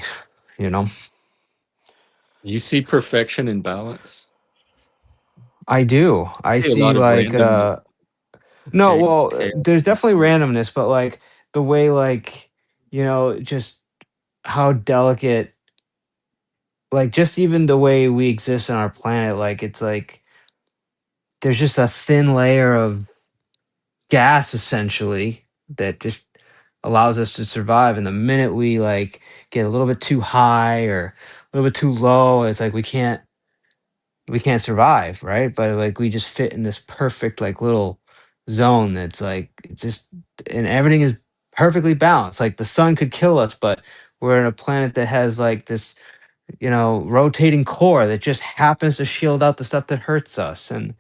You know, You see perfection and balance. I do. I I see a see lot of like randomness, no, well, chaos, there's and definitely confusion. randomness, but like the way like just how delicate, like just even the way we exist on our planet, like it's like there's just a thin layer of gas essentially that just allows us to survive, and the minute we like get a little bit too high or a little bit too low, it's like we can't survive, right? But like we just fit in this perfect like little zone that's like it's just, and everything is perfectly balanced. Like the sun could kill us, but we're on a planet that has like this rotating core that just happens to shield out the stuff that hurts us. And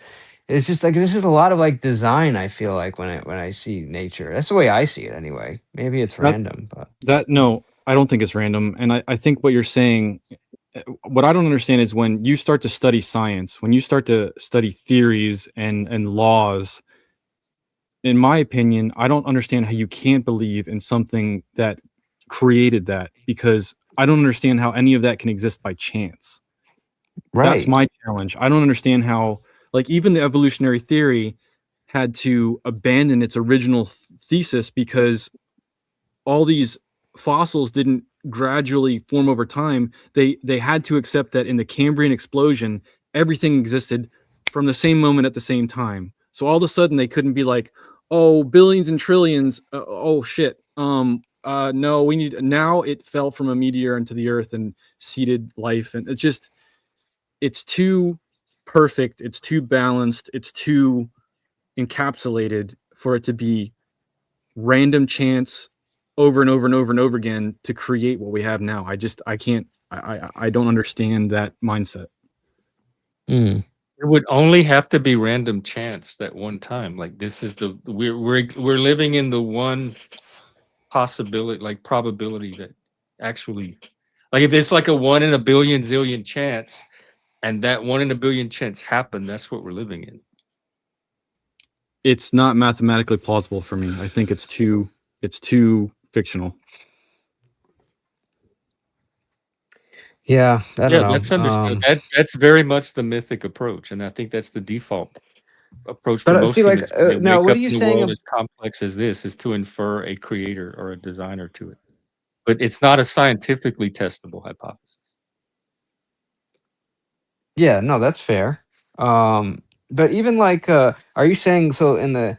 it's just like this is a lot of like design, I feel like, when I see nature. That's the way I see it anyway. Maybe it's That's random, but no, I don't think it's random. And I think what you're saying, what I don't understand is when you start to study science, when you start to study theories and laws, in my opinion, I don't understand how you can't believe in something that created that, because I don't understand how any of that can exist by chance. That's right. my challenge. I don't understand how, like, even the evolutionary theory had to abandon its original thesis because all these fossils didn't gradually form over time. They had to accept that in the Cambrian explosion, everything existed from the same moment at the same time. So all of a sudden they couldn't be like, oh, billions and trillions. Oh shit. No, we need now. It fell from a meteor into the earth and seeded life, and it's too perfect. It's too balanced. It's too encapsulated for it to be random chance over and over and over and over again to create what we have now. I can't, I don't understand that mindset. Mm. It would only have to be random chance that one time. Like this is we're living in the one possibility, like probability that actually, like if it's like a 1 in a billion zillion chance, and that 1 in a billion chance happened, that's what we're living in. It's not mathematically plausible for me. I think it's too fictional. Yeah, I don't Yeah, know. that's understood. That's very much the mythic approach, and I think that's the default approach for But most see, like, humans when they now, wake what are up you in a saying? world as complex as this, is to infer a creator or a designer to it. But it's not a scientifically testable hypothesis. Yeah, no, that's fair. But even like, are you saying so in the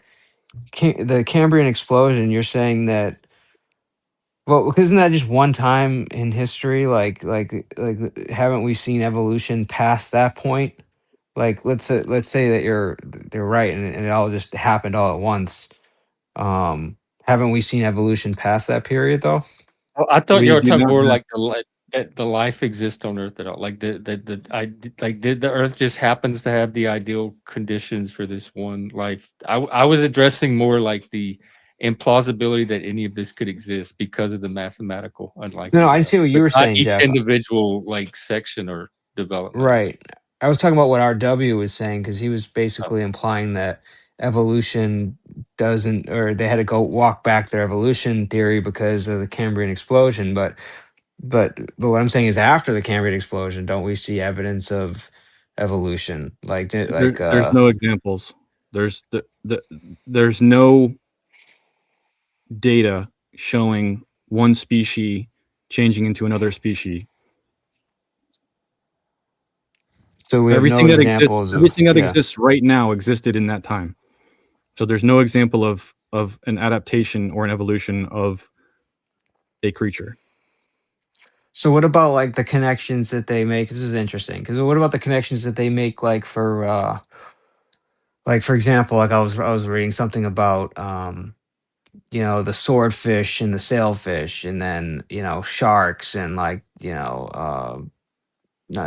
Cambrian explosion? You're saying that well, because isn't that just one time in history? Like, haven't we seen evolution past that point? Like, let's say that they're right, and it all just happened all at once. Haven't we seen evolution past that period though? Oh, I thought you We were do talking not more have. like that the life exists on Earth at all. Like like did the Earth just happens to have the ideal conditions for this one life? I was addressing more like the implausibility that any of this could exist because of the mathematical No, I unlikeliness of see it, what you but were not saying, each Jeff. individual like section or development of it. Right. I was talking about what RW was saying because he was Oh, basically implying that evolution doesn't, or they had to go walk back their evolution theory because of the Cambrian explosion. But But what I'm saying is, after the Cambrian explosion, don't we see evidence of evolution? There's no examples. There's no data showing one species changing into another species. so we have no Everything that examples exists right now existed in that time. So there's no example of an adaptation or an evolution of a creature. So what about like the connections that they make? This is interesting because what about the connections that they make, like for example, like I was reading something about the swordfish and the sailfish, and then sharks and not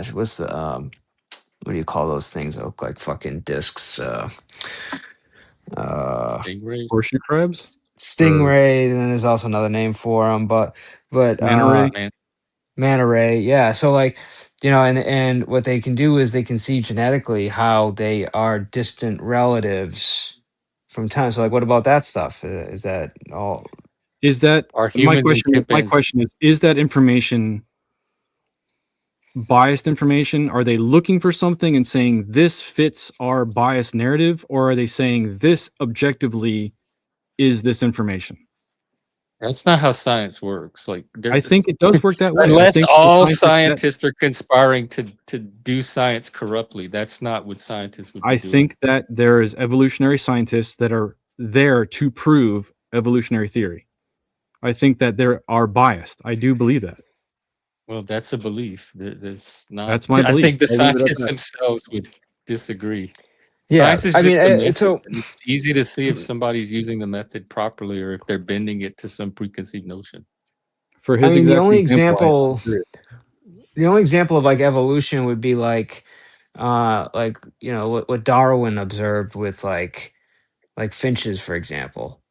what's the what do you call those things that look like fucking discs? Stingray, Horseshoe crabs or Stingray, and then there's also another name for them, but manta ray. man. manta ray, yeah. So like, and what they can do is they can see genetically how they are distant relatives from time. So like, what about that stuff? Is that all? Is that Are my humans and question? My chimpanzees? question is that information biased information? Are they looking for something and saying this fits our biased narrative, or are they saying this objectively is this information? That's not how science works. Like, I think it does work that way. I unless think the all scientists scientists are conspiring to do science corruptly, that's not what scientists would be I doing. think that there is evolutionary scientists that are there to prove evolutionary theory. I think that there are biased. I do believe that. Well, that's a belief. That's not. That's my I belief. think the I'll leave it at scientists that. themselves would disagree. Yeah, Science is I mean, just a method, so and it's easy to see if somebody's using the method properly or if they're bending it to some preconceived notion. For I his mean, the exact only example, I example, agree. the only example of like evolution would be like what Darwin observed with like finches, for example.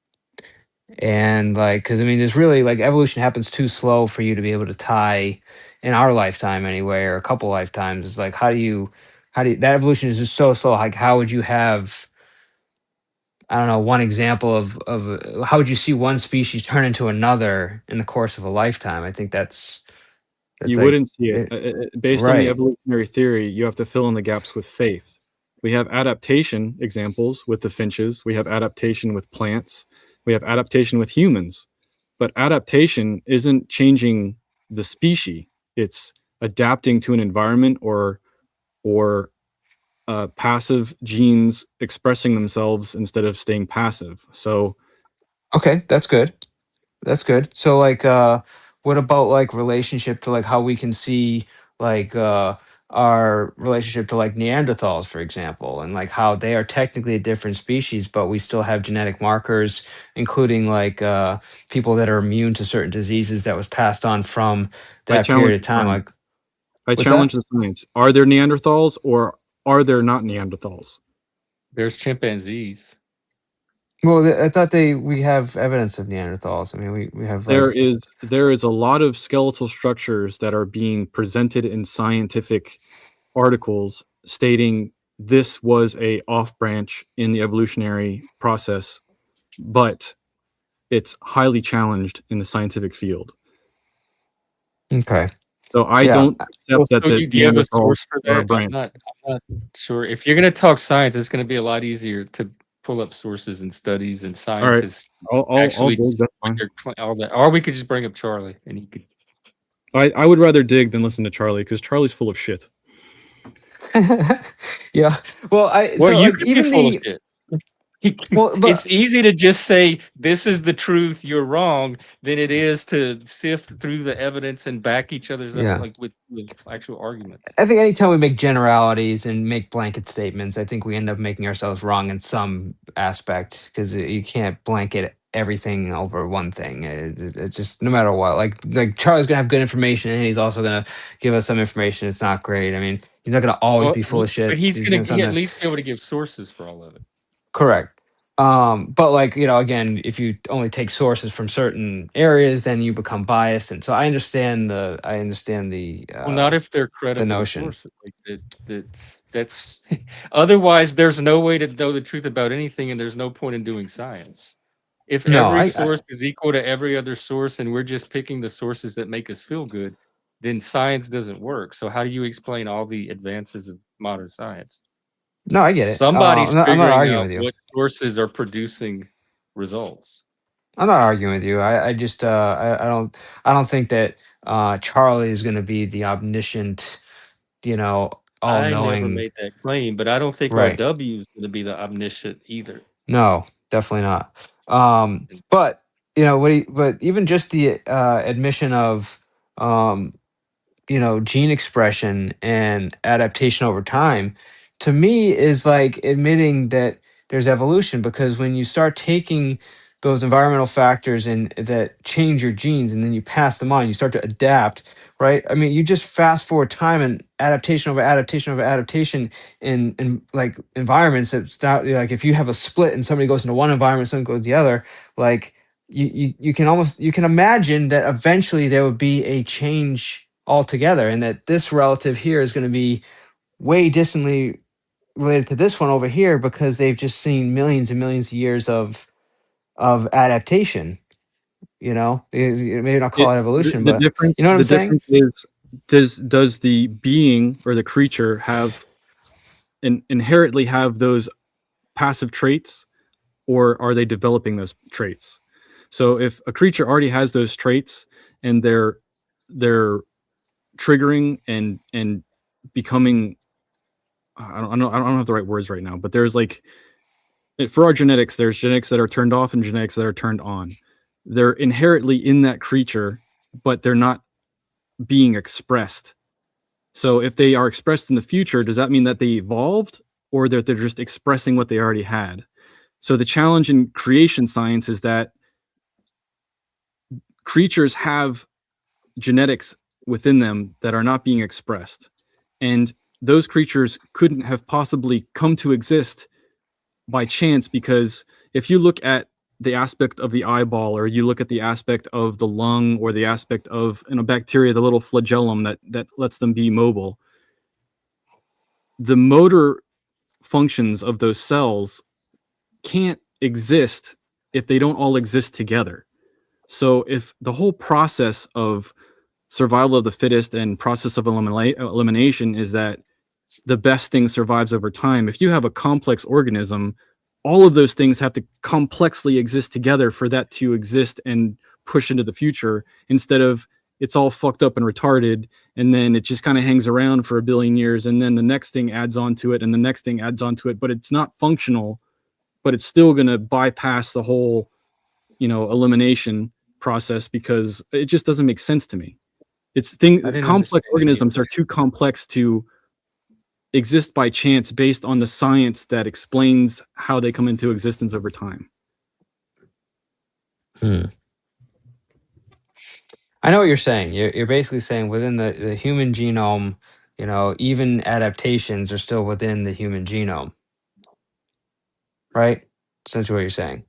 And like, because I mean, there's really like evolution happens too slow for you to be able to tie in our lifetime anyway, or a couple lifetimes. It's like, how do you that evolution is just so slow. Like, how would you have, I don't know, one example of how would you see one species turn into another in the course of a lifetime? I think that's You like wouldn't see it. it, Based on the right. evolutionary theory, you have to fill in the gaps with faith. We have adaptation examples with the finches. We have adaptation with plants. We have adaptation with humans. But adaptation isn't changing the species. It's adapting to an environment or passive genes expressing themselves instead of staying passive. So Okay, that's good. That's good. So like what about like relationship to like how we can see like our relationship to like Neanderthals, for example, and like how they are technically a different species, but we still have genetic markers, including like people that are immune to certain diseases that was passed on from I that period challenge of the time. science. Like I what's that? challenge the science. Are there Neanderthals or are there not Neanderthals? There's chimpanzees. Well, I thought we have evidence of Neanderthals. I mean, we have like There is a lot of skeletal structures that are being presented in scientific articles stating this was a off branch in the evolutionary process, but it's highly challenged in the scientific field. okay. So I Yeah. don't accept that So the do you have a Neanderthals source for are a that? branch. I'm not sure. If you're going to talk science, it's going to be a lot easier to pull up sources and studies and All right, scientists I'll actually dig. That's with fine. all that. Or we could just bring up Charlie and he could. I would rather dig than listen to Charlie because Charlie's full of shit. Yeah. Well, I Well, so you like could be even full of the shit. well, It's but easy to just say this is the truth, you're wrong, than it is to sift through the evidence and back each other's up yeah. like with actual arguments. I think anytime we make generalities and make blanket statements, I think we end up making ourselves wrong in some aspect because you can't blanket everything over one thing. It's just no matter what. Like Charlie's gonna have good information, and he's also gonna give us some information that's not great. I mean, he's not gonna always Well, be full of but shit. he's He's gonna gonna he at something least be able to give sources for all of it. correct. But like again, if you only take sources from certain areas, then you become biased. And so I understand Well, not if they're the credible notion. sources. Like that's otherwise there's no way to know the truth about anything, and there's no point in doing science. If No, every I source is equal to every other source and we're just picking the sources that make us feel good, then science doesn't work. So how do you explain all the advances of modern science? no, I get it. Somebody's I'm not figuring arguing out with you. what sources are producing results. I'm not arguing with you. I just I don't think that Charlie is going to be the omniscient, all I never knowing. made that claim, but I don't think Right. RW is going to be the omniscient either. No, definitely not. But but even just the admission of um, gene expression and adaptation over time, to me is like admitting that there's evolution, because when you start taking those environmental factors and that change your genes and then you pass them on, you start to adapt, right? I mean, you just fast forward time and adaptation over adaptation over adaptation in like environments that start, like if you have a split and somebody goes into one environment, somebody goes to the other, like you can almost, you can imagine that eventually there would be a change altogether, and that this relative here is going to be way distantly related to this one over here because they've just seen millions and millions of years of adaptation. Maybe not call It it evolution, the but difference you know what I'm the saying? difference is, does the being or the creature have inherently have those passive traits, or are they developing those traits? So if a creature already has those traits and they're triggering and becoming, I don't have the right words right now, but there's like, for our genetics, there's genetics that are turned off and genetics that are turned on. They're inherently in that creature, but they're not being expressed. So if they are expressed in the future, does that mean that they evolved, or that they're just expressing what they already had? So the challenge in creation science is that creatures have genetics within them that are not being expressed. And those creatures couldn't have possibly come to exist by chance, because if you look at the aspect of the eyeball, or you look at the aspect of the lung, or the aspect of, in a bacteria, the little flagellum that lets them be mobile, the motor functions of those cells can't exist if they don't all exist together. So if the whole process of survival of the fittest and process of elimination is that the best thing survives over time, if you have a complex organism, all of those things have to complexly exist together for that to exist and push into the future, instead of it's all fucked up and retarded, and then it just kind of hangs around for a billion years, and then the next thing adds on to it, and the next thing adds on to it, but it's not functional, but it's still going to bypass the whole, elimination process, because it just doesn't make sense to me. I didn't Complex understand any of organisms that. are too complex to exist by chance based on the science that explains how they come into existence over time. I know what you're saying. You're basically saying within the human genome, even adaptations are still within the human genome, right? Essentially what you're saying.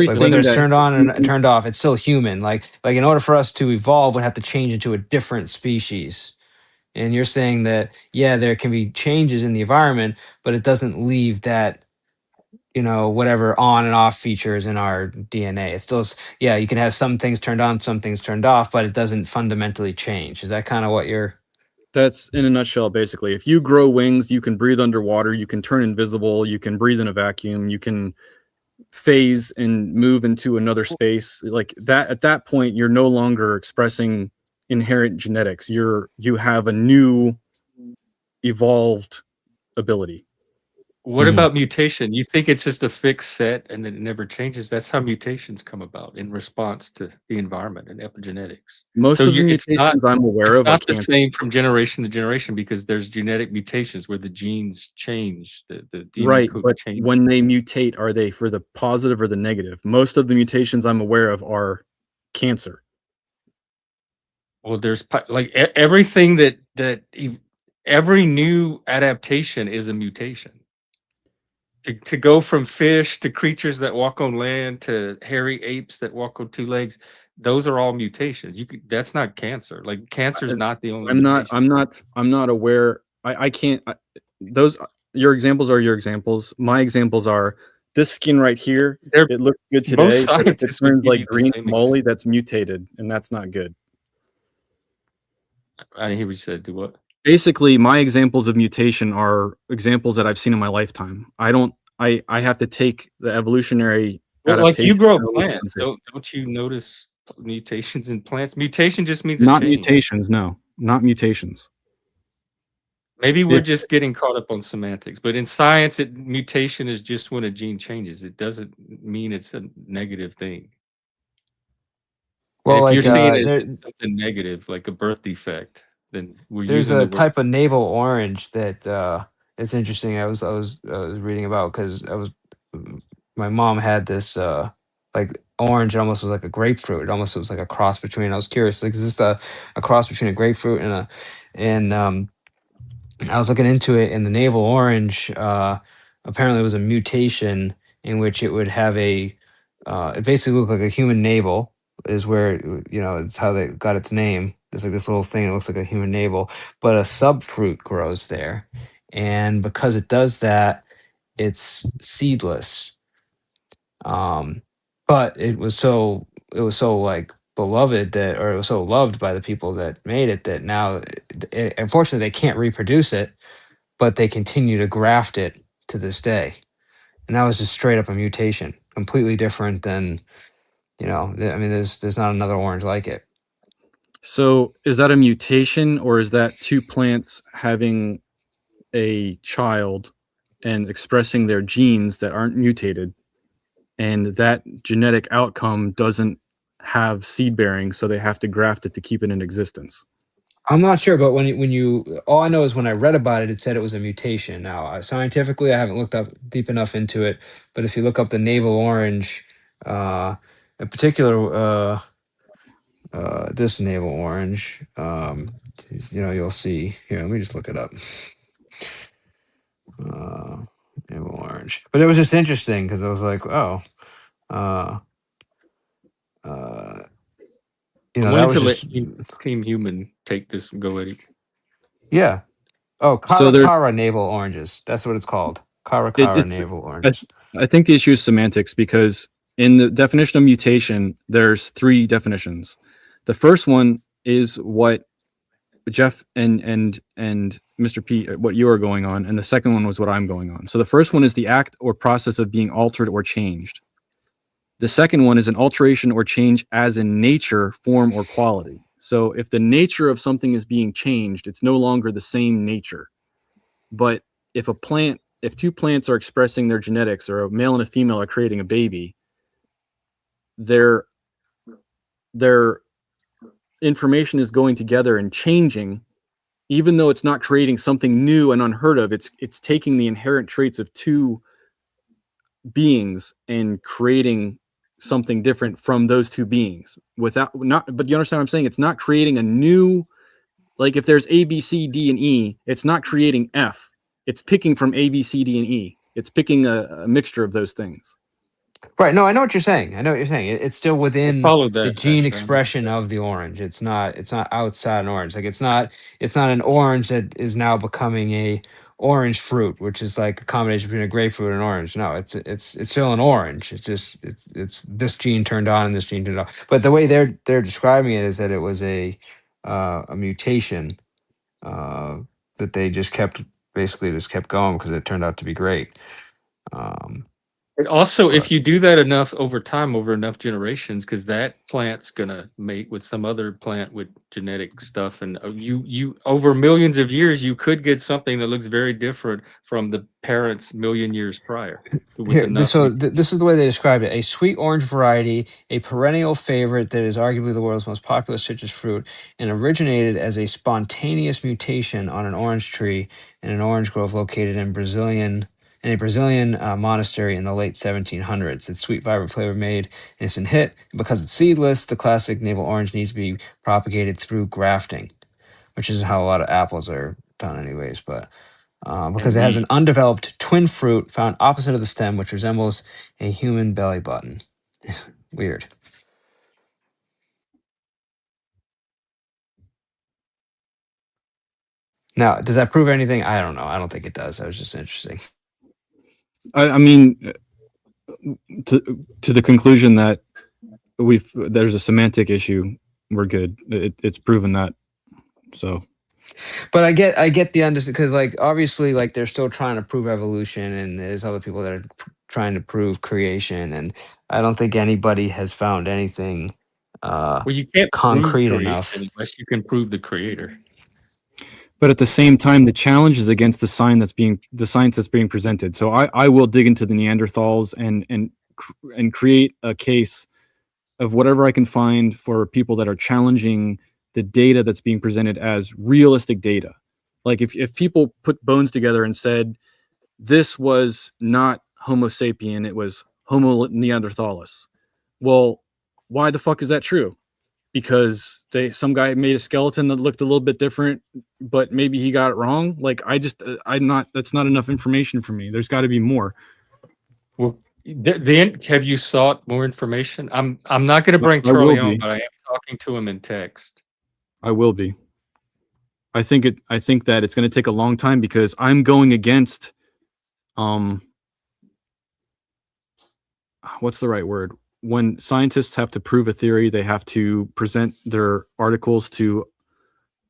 Like whether Everything it's that turned on and turned off, it's still human. Like in order for us to evolve, we'd have to change into a different species. And you're saying that, yeah, there can be changes in the environment, but it doesn't leave that, whatever on and off features in our DNA. It's still, yeah, you can have some things turned on, some things turned off, but it doesn't fundamentally change. Is that kind of what you're? That's in a nutshell. Basically, if you grow wings, you can breathe underwater, you can turn invisible, you can breathe in a vacuum, you can phase and move into another space. Like that, at that point, you're no longer expressing inherent genetics. You have a new evolved ability. What about mutation? You think it's just a fixed set and then it never changes? That's how mutations come about, in response to the environment and epigenetics. Most So of the it's not mutations I'm aware of, I the can't. same from generation to generation, because there's genetic mutations where the genes change, the DNA Right, code but change. when they mutate, are they for the positive or the negative? Most of the mutations I'm aware of are cancer. Well, there's everything every new adaptation is a mutation. To go from fish to creatures that walk on land to hairy apes that walk on two legs, those are all mutations. That's not cancer. Like, cancer is not the only mutation. I'm not aware. I can't. Those, your examples are your examples. My examples are this skin right here, They're it looks good today, most but if it scientists would turns give like you the green same moly, that's mutated, and that's not good. I didn't hear what you said. Do what? Basically, my examples of mutation are examples that I've seen in my lifetime. I have to take the evolutionary Well, like you adaptation grow and look plants, into it. don't you notice mutations in plants? Mutation just means a Not change. mutations, no. Not mutations. Maybe we're It just getting caught up on semantics, but in science, mutation is just when a gene changes. It doesn't mean it's a negative thing. And Well, if you're like seeing it as something negative, like a birth defect, then we're there's using a the word. type of navel orange that it's interesting. I was reading about because my mom had this like orange. It almost was like a grapefruit. It almost was like a cross between. I was curious, like, is this a cross between a grapefruit and a and I was looking into it, and the navel orange apparently was a mutation in which it would have it basically looked like a human navel, is where it's how they got its name. There's like this little thing that looks like a human navel, but a subfruit grows there, and because it does that, it's seedless. Um, but it was so like beloved that, or it was so loved by the people that made it, that now unfortunately they can't reproduce it, but they continue to graft it to this day. And that was just straight up a mutation, completely different than, I mean, there's not another orange like it. So, is that a mutation, or is that two plants having a child and expressing their genes that aren't mutated, and that genetic outcome doesn't have seed bearing, so they have to graft it to keep it in existence? I'm not sure, but all I know is when I read about it, it said it was a mutation. Now, scientifically, I haven't looked up deep enough into it, but if you look up the navel orange, in particular, this navel orange, you'll see here. Let me just look it up. Uh, navel orange, but it was just interesting because I was like, oh, uh, uh, I'm that willing was to let just, Team Human take this. Go, Eddie. yeah. Oh, So Kara there's Kara navel oranges. That's what it's called. Kara it, Kara it's navel I, oranges. I think the issue is semantics, because in the definition of mutation, there's three definitions. The first one is what Jeff and Mr. P, what you are going on, and the second one was what I'm going on. So the first one is the act or process of being altered or changed. The second one is an alteration or change as in nature, form, or quality. So if the nature of something is being changed, it's no longer the same nature. But if two plants are expressing their genetics, or a male and a female are creating a baby, their information is going together and changing, even though it's not creating something new and unheard of. It's taking the inherent traits of two beings and creating something different from those two beings, but you understand what I'm saying? It's not creating a new, like if there's A, B, C, D, and E, it's not creating F. It's picking from A, B, C, D, and E. It's picking a mixture of those things. Right. No, I know what you're saying. I know what you're saying. It's still I within followed the that, gene Asher. I understand expression that. of the orange. It's not outside an orange. Like it's not an orange that is now becoming a orange fruit, which is like a combination between a grapefruit and orange. No, it's still an orange. It's just it's this gene turned on and this gene turned off. But the way they're describing it is that it was a mutation uh that they just kept going because it turned out to be great. Um And also, but if you do that enough over time, over enough generations, because that plant's gonna mate with some other plant with genetic stuff, and you over millions of years, you could get something that looks very different from the parents million years prior, with Here, enough this mutation. is the way they describe it: a sweet orange variety, a perennial favorite that is arguably the world's most popular citrus fruit, and originated as a spontaneous mutation on an orange tree in an orange grove located in a Brazilian monastery in the late 1700s. Its sweet, vibrant flavor made an instant hit. Because it's seedless, the classic navel orange needs to be propagated through grafting, which is how a lot of apples are done, anyways. But because And it has an meat. undeveloped twin fruit found opposite of the stem, which resembles a human belly button. Weird. Now, does that prove anything? I don't know. I don't think it does. That was just interesting. I mean, to the conclusion that there's a semantic issue, we're good. It's proven that. So, But I get the understanding, because like obviously like they're still trying to prove evolution, and there's other people that are trying to prove creation, and I don't think anybody has found anything Well, you can't prove concrete creation enough. unless you can prove the creator. but at the same time, the challenge is against the science that's being presented. So I will dig into the Neanderthals and create a case of whatever I can find for people that are challenging the data that's being presented as realistic data. Like if people put bones together and said this was not Homo sapien, it was Homo neanderthalis. Well, why the fuck is that true? Because some guy made a skeleton that looked a little bit different, but maybe he got it wrong. Like I'm not. That's not enough information for me. There's got to be more. Well, then have you sought more information? I'm not going to bring I will Charlie on, be. but I am talking to him in text. I will be. I think that it's going to take a long time because I'm going against, what's the right word? When scientists have to prove a theory, they have to present their articles to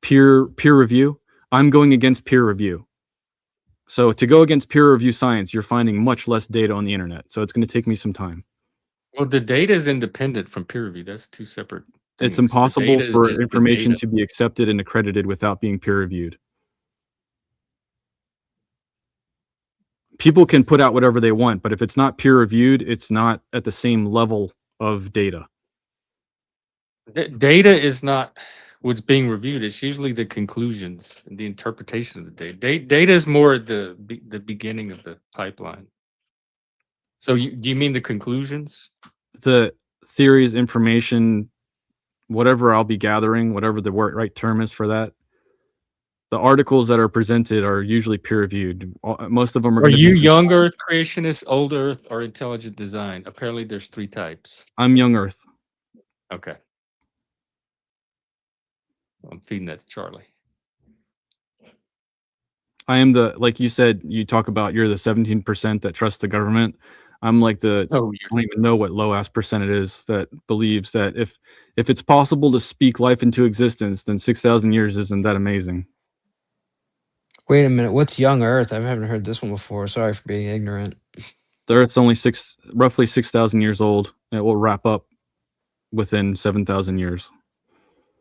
peer review. I'm going against peer review. So to go against peer review science, you're finding much less data on the internet. So it's going to take me some time. Well, the data is independent from peer review. That's two separate things. It's impossible The data for is just information the data. to be accepted and accredited without being peer reviewed. People can put out whatever they want, but if it's not peer reviewed, it's not at the same level of data. Data is not what's being reviewed. It's usually the conclusions and the interpretation of the data. Data is more the beginning of the pipeline. So do you mean the conclusions? The theories, information, whatever I'll be gathering, whatever the right term is for that, the articles that are presented are usually peer reviewed. Most of them are Are going to you be from young Earth creationists, old Earth, or intelligent design? Apparently, there's 3 types. I'm young Earth. Okay. I'm feeding that to Charlie. I am like you said, you talk about you're the 17% that trust the government. I'm like I don't even know what low ass percent it is that believes that if it's possible to speak life into existence, then 6,000 years isn't that amazing. Wait a minute, what's young Earth? I haven't heard this one before. Sorry for being ignorant. The Earth's only roughly 6,000 years old, and it will wrap up within 7,000 years.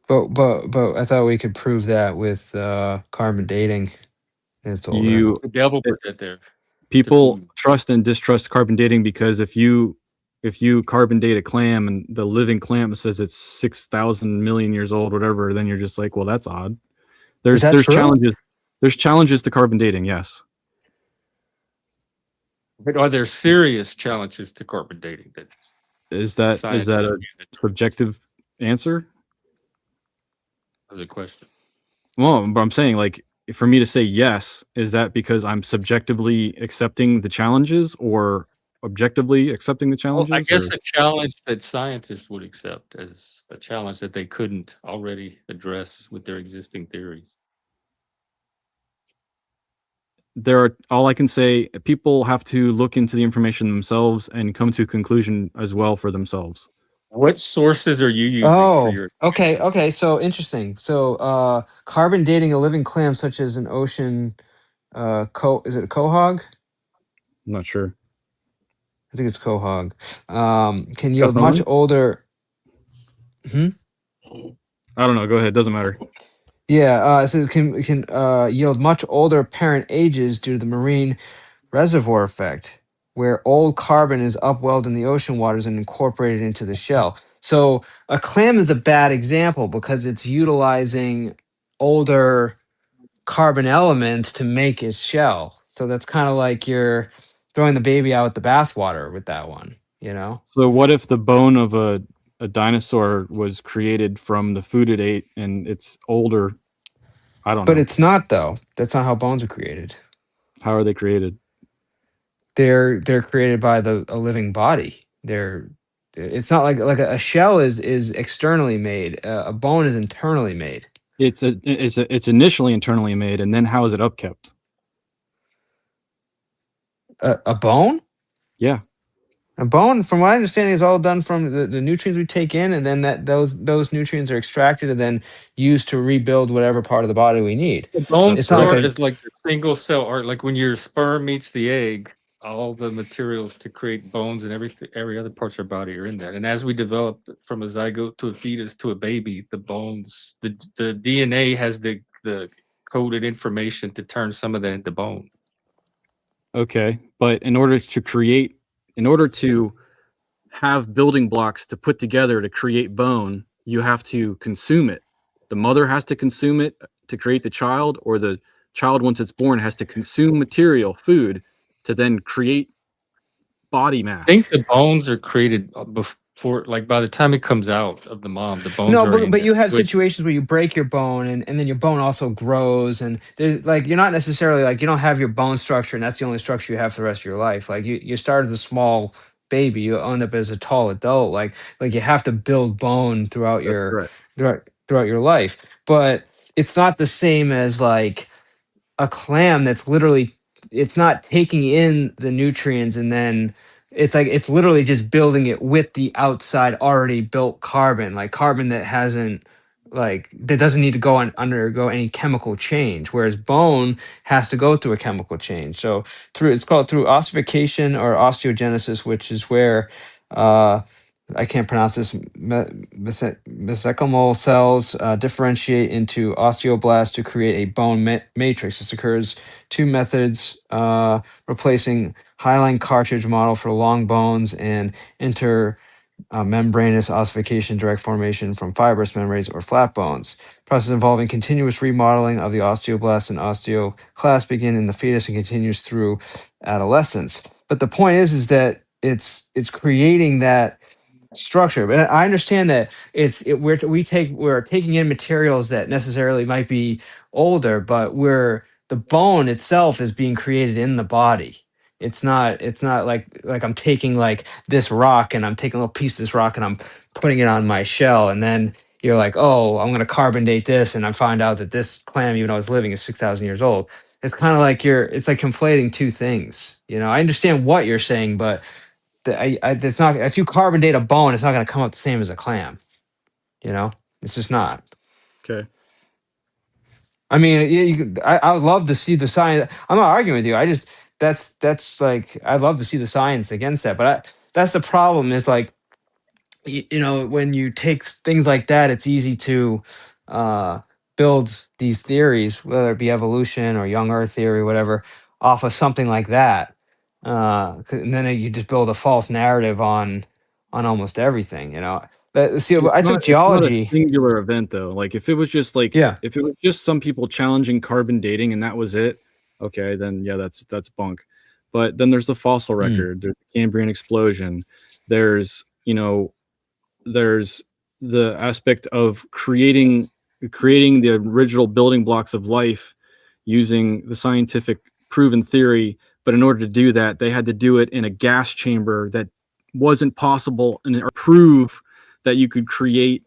But I thought we could prove that with carbon dating. It's older. The devil put that there. People trust and distrust carbon dating because if you carbon date a clam and the living clam says it's 6,000 million years old, whatever, then you're just like, well, that's odd. There's true? challenges. There's challenges to carbon dating, yes. But are there serious challenges to carbon dating? Is that a subjective answer? That's a question. Well, but I'm saying, like, for me to say yes, is that because I'm subjectively accepting the challenges or objectively accepting the challenges? Well, I guess a challenge that scientists would accept as a challenge that they couldn't already address with their existing theories. All I can say, people have to look into the information themselves and come to a conclusion as well for themselves. What sources are you using for your okay, so interesting. So carbon dating a living clam such as an ocean is it a quahog? I'm not sure. I think it's quahog. Can yield Cajon? much older. I don't know. Go ahead. Doesn't matter. Yeah, so it can yield much older parent ages due to the marine reservoir effect, where old carbon is upwelled in the ocean waters and incorporated into the shell. So a clam is a bad example because it's utilizing older carbon elements to make its shell. So that's kind of like you're throwing the baby out with the bathwater with that one, you know? So what if the bone of a dinosaur was created from the food it ate and it's older? I don't know. But it's not, though. That's not how bones are created. How are they created? They're created by a living body. It's not like a shell is externally made. A bone is internally made. It's initially internally made, and then how is it upkept? A bone? Yeah. A bone, from what I understand, is all done from the nutrients we take in, and then those nutrients are extracted and then used to rebuild whatever part of the body we need. The bone It's not like start a is like the single cell, or like when your sperm meets the egg, all the materials to create bones and every other parts of our body are in that. And as we develop from a zygote to a fetus to a baby, the bones, the DNA has the coded information to turn some of that into bone. Okay, but in order to have building blocks to put together to create bone, you have to consume it. The mother has to consume it to create the child, or the child, once it's born, has to consume material, food, to then create body I think mass. the bones are created before, like by the time it comes out of the mom, the bones no, are already in but there. you have So it's situations where you break your bone and then your bone also grows, and like you're not necessarily like you don't have your bone structure and that's the only structure you have for the rest of your life. Like you start as a small baby, you end up as a tall adult. Like you have to build bone throughout That's your correct. throughout your life, but it's not the same as like a clam that's literally, it's not taking in the nutrients and then it's like it's literally just building it with the outside already built carbon, like carbon that hasn't, like that doesn't need to go on undergo any chemical change, whereas bone has to go through a chemical change. So through, it's called through ossification or osteogenesis, which is where I can't pronounce this. Mesenchymal cells differentiate into osteoblasts to create a bone matrix. This occurs two methods: replacing hyaline cartilage model for long bones and intermembranous ossification, direct formation from fibrous membranes or flat bones. Process involving continuous remodeling of the osteoblast and osteoclast begin in the fetus and continues through adolescence. But the point is that it's creating that structure. But I understand that we're taking in materials that necessarily might be older, but we're the bone itself is being created in the body. It's not like I'm taking like this rock and I'm taking a little piece of this rock and I'm putting it on my shell, and then you're like, oh, I'm gonna carbon date this, and I find out that this clam, even though it's living, is 6,000 years old. It's kind of like it's like conflating two things. I understand what you're saying, but it's not, if you carbon date a bone, it's not going to come out the same as a clam. It's just not. Okay. I mean, I would love to see the science. I'm not arguing with you. I just that's like I'd love to see the science against that. But that's the problem. Is like when you take things like that, it's easy to uh, build these theories, whether it be evolution or young Earth theory, whatever, off of something like that. And then you just build a false narrative on almost everything. See, I took It's not a geology. singular event though. Like if it was just Yeah. some people challenging carbon dating and that was it, okay, then yeah, that's bunk. But then there's the fossil Mm. record, there's the Cambrian explosion, there's there's the aspect of creating the original building blocks of life using the scientific proven theory. But in order to do that, they had to do it in a gas chamber that wasn't possible, and or prove that you could create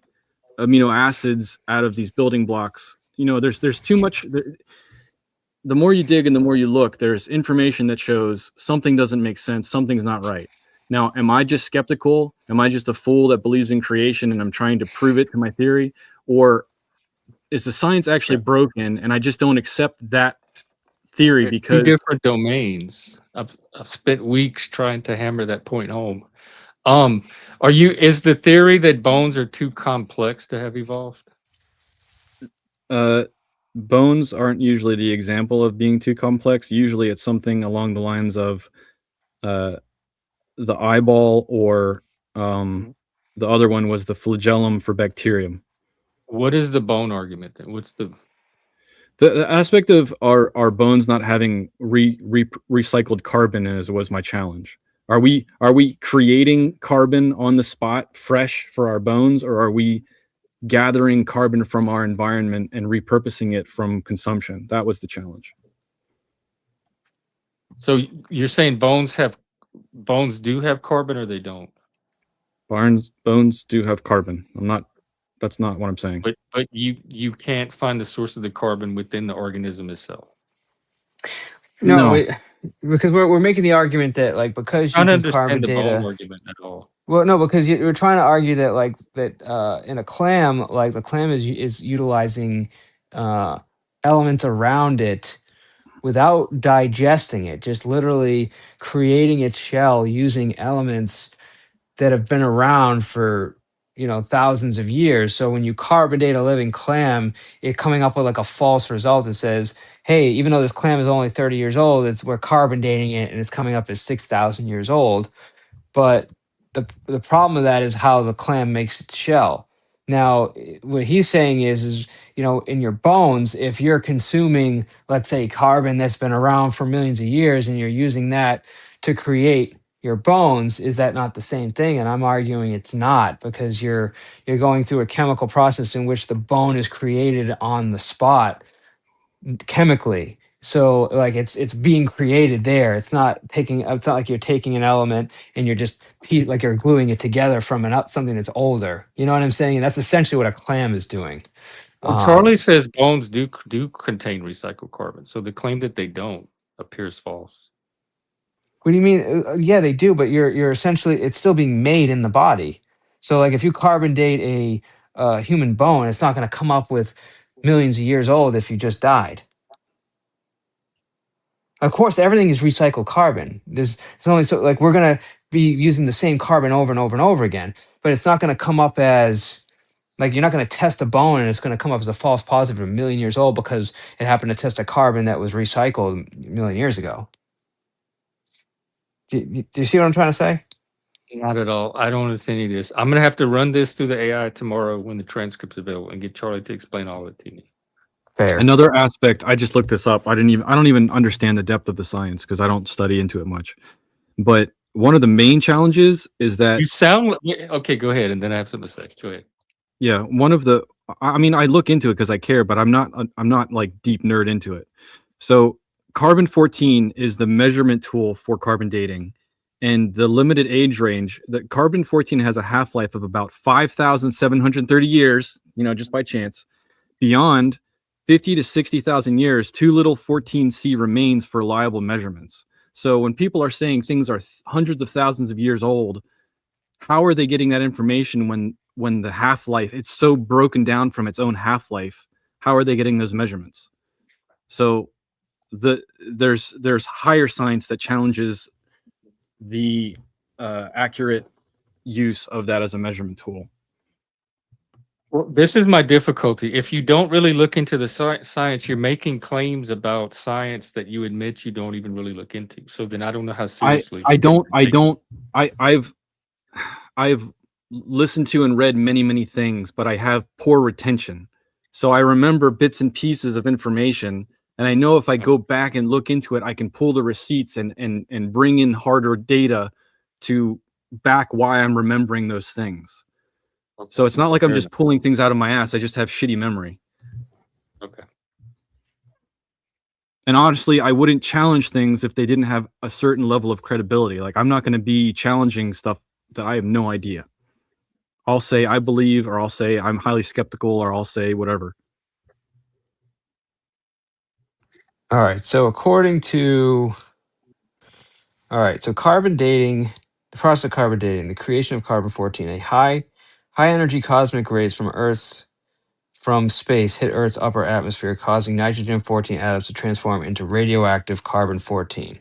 amino acids out of these building blocks. There's too much. The more you dig and the more you look, there's information that shows something doesn't make sense, something's not right. Now, am I just skeptical? Am I just a fool that believes in creation and I'm trying to prove it to my theory? Or is the science actually broken and I just don't accept that theory It's two because different domains. I've spent weeks trying to hammer that point home. Is the theory that bones are too complex to have evolved? bones aren't usually the example of being too complex? Usually it's something along the lines of uh, the eyeball, or the other one was the flagellum for bacterium. What is the bone argument then? What's the aspect of our bones not having recycled carbon was my challenge. Are we creating carbon on the spot, fresh for our bones, or are we gathering carbon from our environment and repurposing it from consumption? That was the challenge. So you're saying bones do have carbon or they don't? Bones do have carbon. That's not what I'm saying. But you can't find the source of the carbon within the organism itself. No, No. wait. because we're making the argument that like because you Trying to can carbon understand the bone data. argument at all. Well, no, because you're trying to argue that like that in a clam, like the clam is utilizing uh, elements around it without digesting it, just literally creating its shell using elements that have been around for thousands of years. So when you carbon date a living clam, it coming up with like a false result that says, hey, even though this clam is only 30 years old, we're carbon dating it and it's coming up as 6,000 years old. But the problem with that is how the clam makes its shell. Now, what he's saying is in your bones, if you're consuming, let's say, carbon that's been around for millions of years, and you're using that to create your bones, is that not the same thing? And I'm arguing it's not, because you're going through a chemical process in which the bone is created on the spot chemically. So like it's being created there. It's not like you're taking an element and you're just like you're gluing it together from something that's older. You know what I'm saying? And that's essentially what a clam is doing. Well, Um, Charlie says bones do contain recycled carbon, so the claim that they don't appears false. what do you mean? Yeah, they do, but you're essentially it's still being made in the body. So like if you carbon date a human bone, it's not going to come up with millions of years old if you just died. Of course, everything is recycled carbon. There's only so like we're gonna be using the same carbon over and over and over again, but it's not gonna come up as like you're not gonna test a bone and it's gonna come up as a false positive a million years old because it happened to test a carbon that was recycled a million years ago. Do you see what I'm trying to say? Not at all. I don't understand any of this. I'm gonna have to run this through the AI tomorrow when the transcript's available and get Charlie to explain all of it to me. Fair. Another aspect, I just looked this up. I don't even understand the depth of the science because I don't study into it much. But one of the main challenges is that You sound okay. Go ahead, and then I have something to say. Go ahead. yeah, one of the I mean, I look into it because I care, but I'm not like deep nerd into it. So carbon 14 is the measurement tool for carbon dating, and the limited age range that carbon 14 has a half-life of about 5,730 years, just by chance. Beyond 50 to 60,000 years, too little 14C remains for reliable measurements. So when people are saying things are hundreds of thousands of years old, how are they getting that information when the half-life, it's so broken down from its own half-life? How are they getting those measurements? So there's higher science that challenges the accurate use of that as a measurement tool. Well, this is my difficulty. If you don't really look into the science, you're making claims about science that you admit you don't even really look into. So then I don't know how seriously. I've listened to and read many things, but I have poor retention. So I remember bits and pieces of information, and I know if I go back and look into it, I can pull the receipts and bring in harder data to back why I'm remembering those things. So it's not like I'm just pulling things out of my ass. I just have shitty memory. Okay. And honestly, I wouldn't challenge things if they didn't have a certain level of credibility. Like I'm not going to be challenging stuff that I have no idea. I'll say I believe, or I'll say I'm highly skeptical, or I'll say whatever. All right. So carbon dating, the process of carbon dating, the creation of carbon 14, a high energy cosmic rays from space hit Earth's upper atmosphere, causing nitrogen 14 atoms to transform into radioactive carbon 14.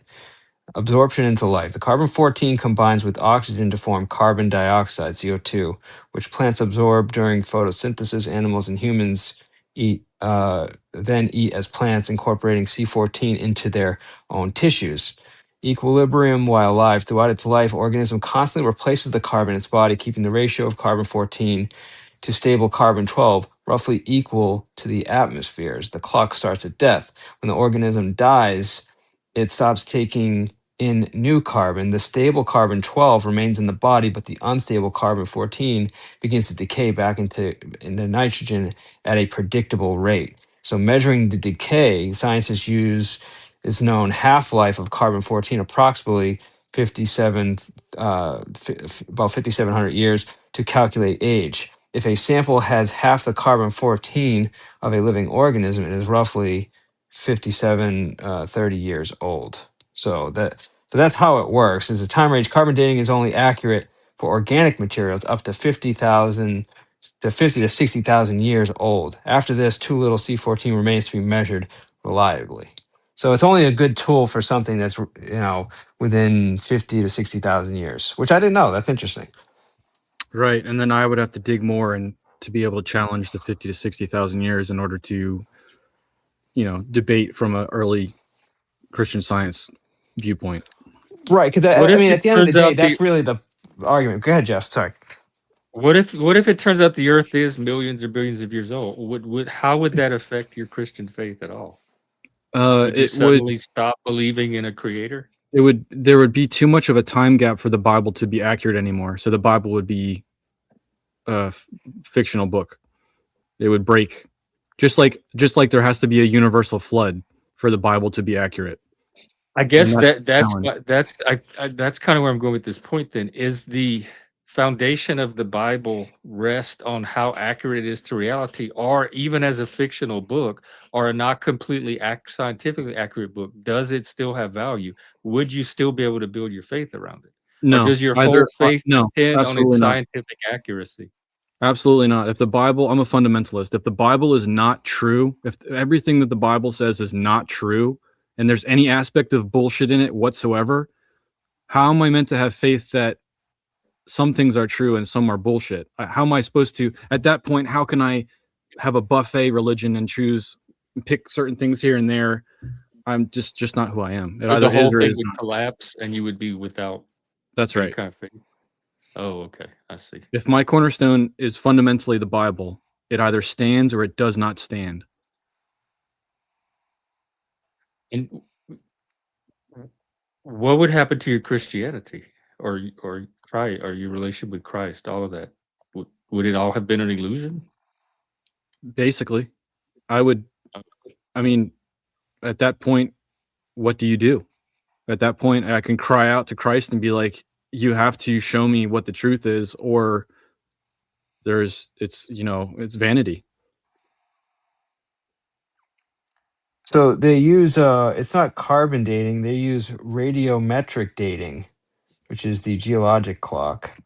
Absorption into life. The carbon 14 combines with oxygen to form carbon dioxide, CO2, which plants absorb during photosynthesis. Animals and humans then eat as plants, incorporating C14 into their own tissues. Equilibrium while alive. Throughout its life, organism constantly replaces the carbon in its body, keeping the ratio of carbon 14 to stable carbon 12 roughly equal to the atmospheres. The clock starts at death. When the organism dies, it stops taking in new carbon. The stable carbon 12 remains in the body, but the unstable carbon 14 begins to decay back into nitrogen at a predictable rate. So measuring the decay, scientists use is known half-life of carbon 14, approximately 57 about 5,700 years, to calculate age. If a sample has half the carbon 14 of a living organism, it is roughly 30 years old. So that's how it works. Is the time range carbon dating is only accurate for organic materials up to 50,000 to 50 to 60,000 years old. After this, too little C14 remains to be measured reliably. So it's only a good tool for something that's within 50 to 60,000 years, which I didn't know. That's interesting. Right, and then I would have to dig more and to be able to challenge the 50 to 60,000 years in order to, debate from an early Christian Science viewpoint. Right, because What I if mean, it at the end of the turns day, out the that's really the argument. Go ahead, Jeff. Sorry. what if it turns out the Earth is millions or billions of years old? How would that affect your Christian faith at all? Would you It would suddenly stop believing in a creator? there would be too much of a time gap for the Bible to be accurate anymore. So the Bible would be a fictional book. It would break, just like there has to be a universal flood for the Bible to be accurate. I And guess that's the challenge. that's kind of where I'm going with this point. Then is the foundation of the Bible rest on how accurate it is to reality, or even as a fictional book, or a not completely scientifically accurate book? Does it still have value? Would you still be able to build your faith around it, or No, does your whole either faith no, depend on its absolutely not. scientific accuracy? Absolutely not. If the Bible, I'm a fundamentalist. If the Bible is not true, if everything that the Bible says is not true, and there's any aspect of bullshit in it whatsoever, how am I meant to have faith that some things are true and some are bullshit? How am I supposed to, at that point, how can I have a buffet religion and pick certain things here and there? I'm just not who I am. It Or the either is whole or thing is would not. collapse, and you would be without That's any right. kind of faith. Oh, okay, I see. If my cornerstone is fundamentally the Bible, it either stands or it does not stand. And what would happen to your Christianity or Christ or your relationship with Christ? All of that would it all have been an illusion? Basically, I would, Uh, I mean, at that point, what do you do? At that point, I can cry out to Christ and be like, you have to show me what the truth is, or it's vanity. So they use it's not carbon dating, they use radiometric dating, which is the geologic clock,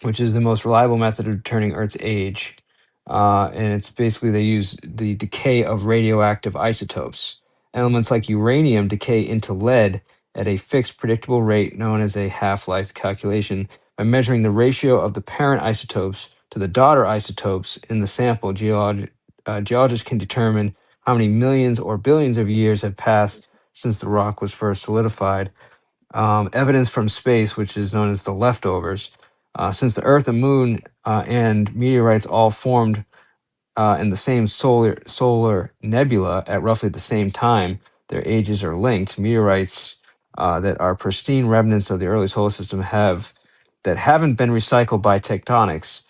which is the most reliable method of determining Earth's age. And it's basically they use the decay of radioactive isotopes. Elements like uranium decay into lead at a fixed predictable rate known as a half-life calculation. By measuring the ratio of the parent isotopes to the daughter isotopes in the sample, geologists can determine how many millions or billions of years have passed since the rock was first solidified. Evidence from space, which is known as the leftovers. Since the Earth and Moon and meteorites all formed in the same solar nebula at roughly the same time, their ages are linked. Meteorites that are pristine remnants of the early solar system haven't been recycled by tectonics,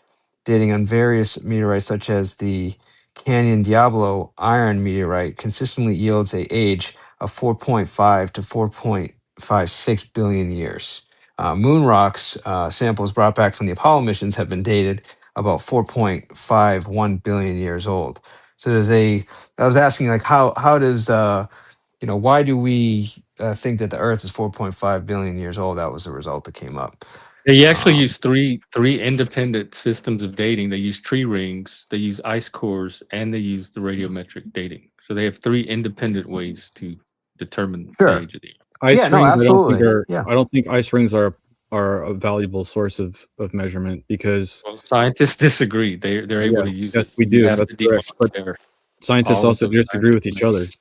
dating on various meteorites such as the Canyon Diablo iron meteorite, consistently yields a age of 4.5 to 4.56 billion years. Moon rocks samples brought back from the Apollo missions have been dated about 4.51 billion years old. So I was asking like how does why do we think that the Earth is 4.5 billion years old? That was the result that came up. They actually Um, use three independent systems of dating. They use tree rings, they use ice cores, and they use the radiometric dating. So they have three independent ways to determine the sure. age of the Earth. Yeah. Ice No. rings, Absolutely. Yeah. I don't think ice rings are a valuable source of measurement because Well, scientists disagree. They're able yeah, to use yes, it. we You do. have That's to correct. But demonitor scientists all of also those disagree with each other. kinds.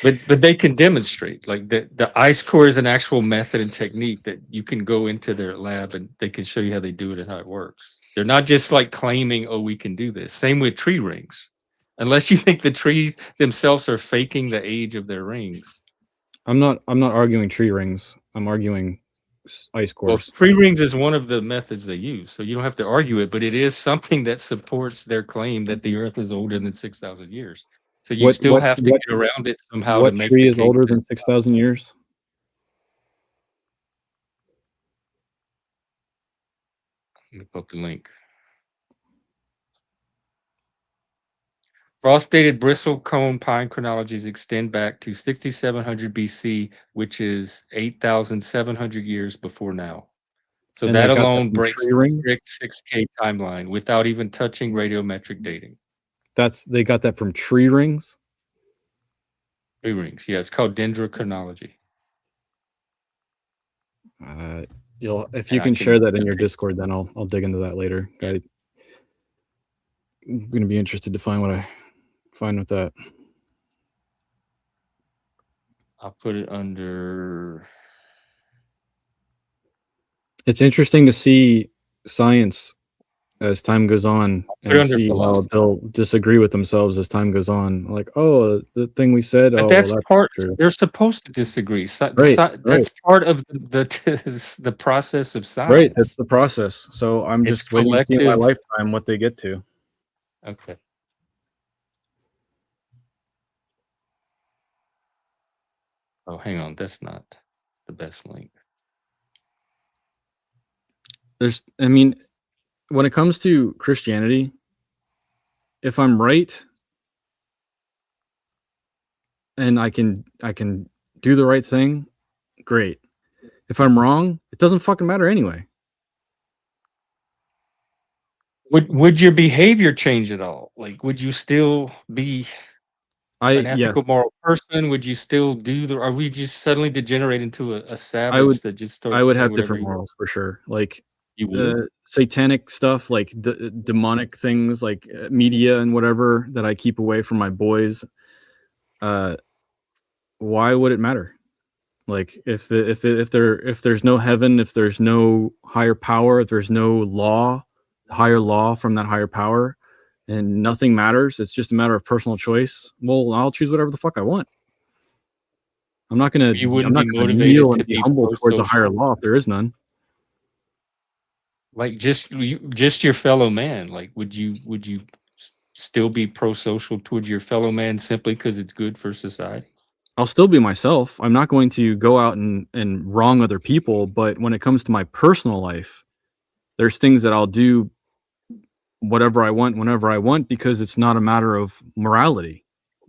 But they can demonstrate like the ice core is an actual method and technique that you can go into their lab and they can show you how they do it and how it works. They're not just like claiming, oh, we can do this. Same with tree rings. Unless you think the trees themselves are faking the age of their rings. I'm not arguing tree rings. I'm arguing ice Well, cores. tree rings is one of the methods they use, so you don't have to argue it, but it is something that supports their claim that the Earth is older than 6,000 years. So you What still what have to what get around it somehow to what make tree the is case older that than 6,000 years? let me put the link. Frost-dated bristlecone pine chronologies extend back to 6700 BC, which is 8,700 years before now. So And they that got that alone from breaks tree the rings. strict 6K timeline without even touching radiometric dating. They got that from tree rings. Tree rings, yeah, it's called dendrochronology. If And you I can share can that in your depict. Discord, then I'll dig into that later. Yeah. I'm gonna be interested to find what I find with that. I'll put it under. It's interesting to see science as time goes on Put it and under see how philosophy. they'll disagree with themselves as time goes on. Like, oh, the thing we said, But oh, well, that's that's part. true. They're supposed to disagree. Right, That's right, part of the process of right. That's science. the process. So I'm It's just waiting to see in my collective. lifetime what they get to. Okay. Oh, hang on. That's not the best link. I mean, when it comes to Christianity, if I'm right and I can do the right thing, great. If I'm wrong, it doesn't fucking matter anyway. Would your behavior change at all? Like, would you still be an Yes, ethical, moral person? Would you still do the? Are we just suddenly degenerate into a I would savage that just I starts would doing have whatever different he wants? morals for sure. Like You would. satanic stuff, like demonic things, like media and whatever that I keep away from my boys. Why would it matter? Like if there's no heaven, if there's no higher power, if there's no higher law from that higher power, and nothing matters, it's just a matter of personal choice. Well, I'll choose whatever the fuck I want. I'm not gonna You wouldn't be kneel motivated and to be be humble towards a higher pro-social, law if there is none. like just your fellow man. Like, would you still be pro-social towards your fellow man simply because it's good for society? I'll still be myself. I'm not going to go out and wrong other people, but when it comes to my personal life, there's things that I'll do whatever I want whenever I want because it's not a matter of morality.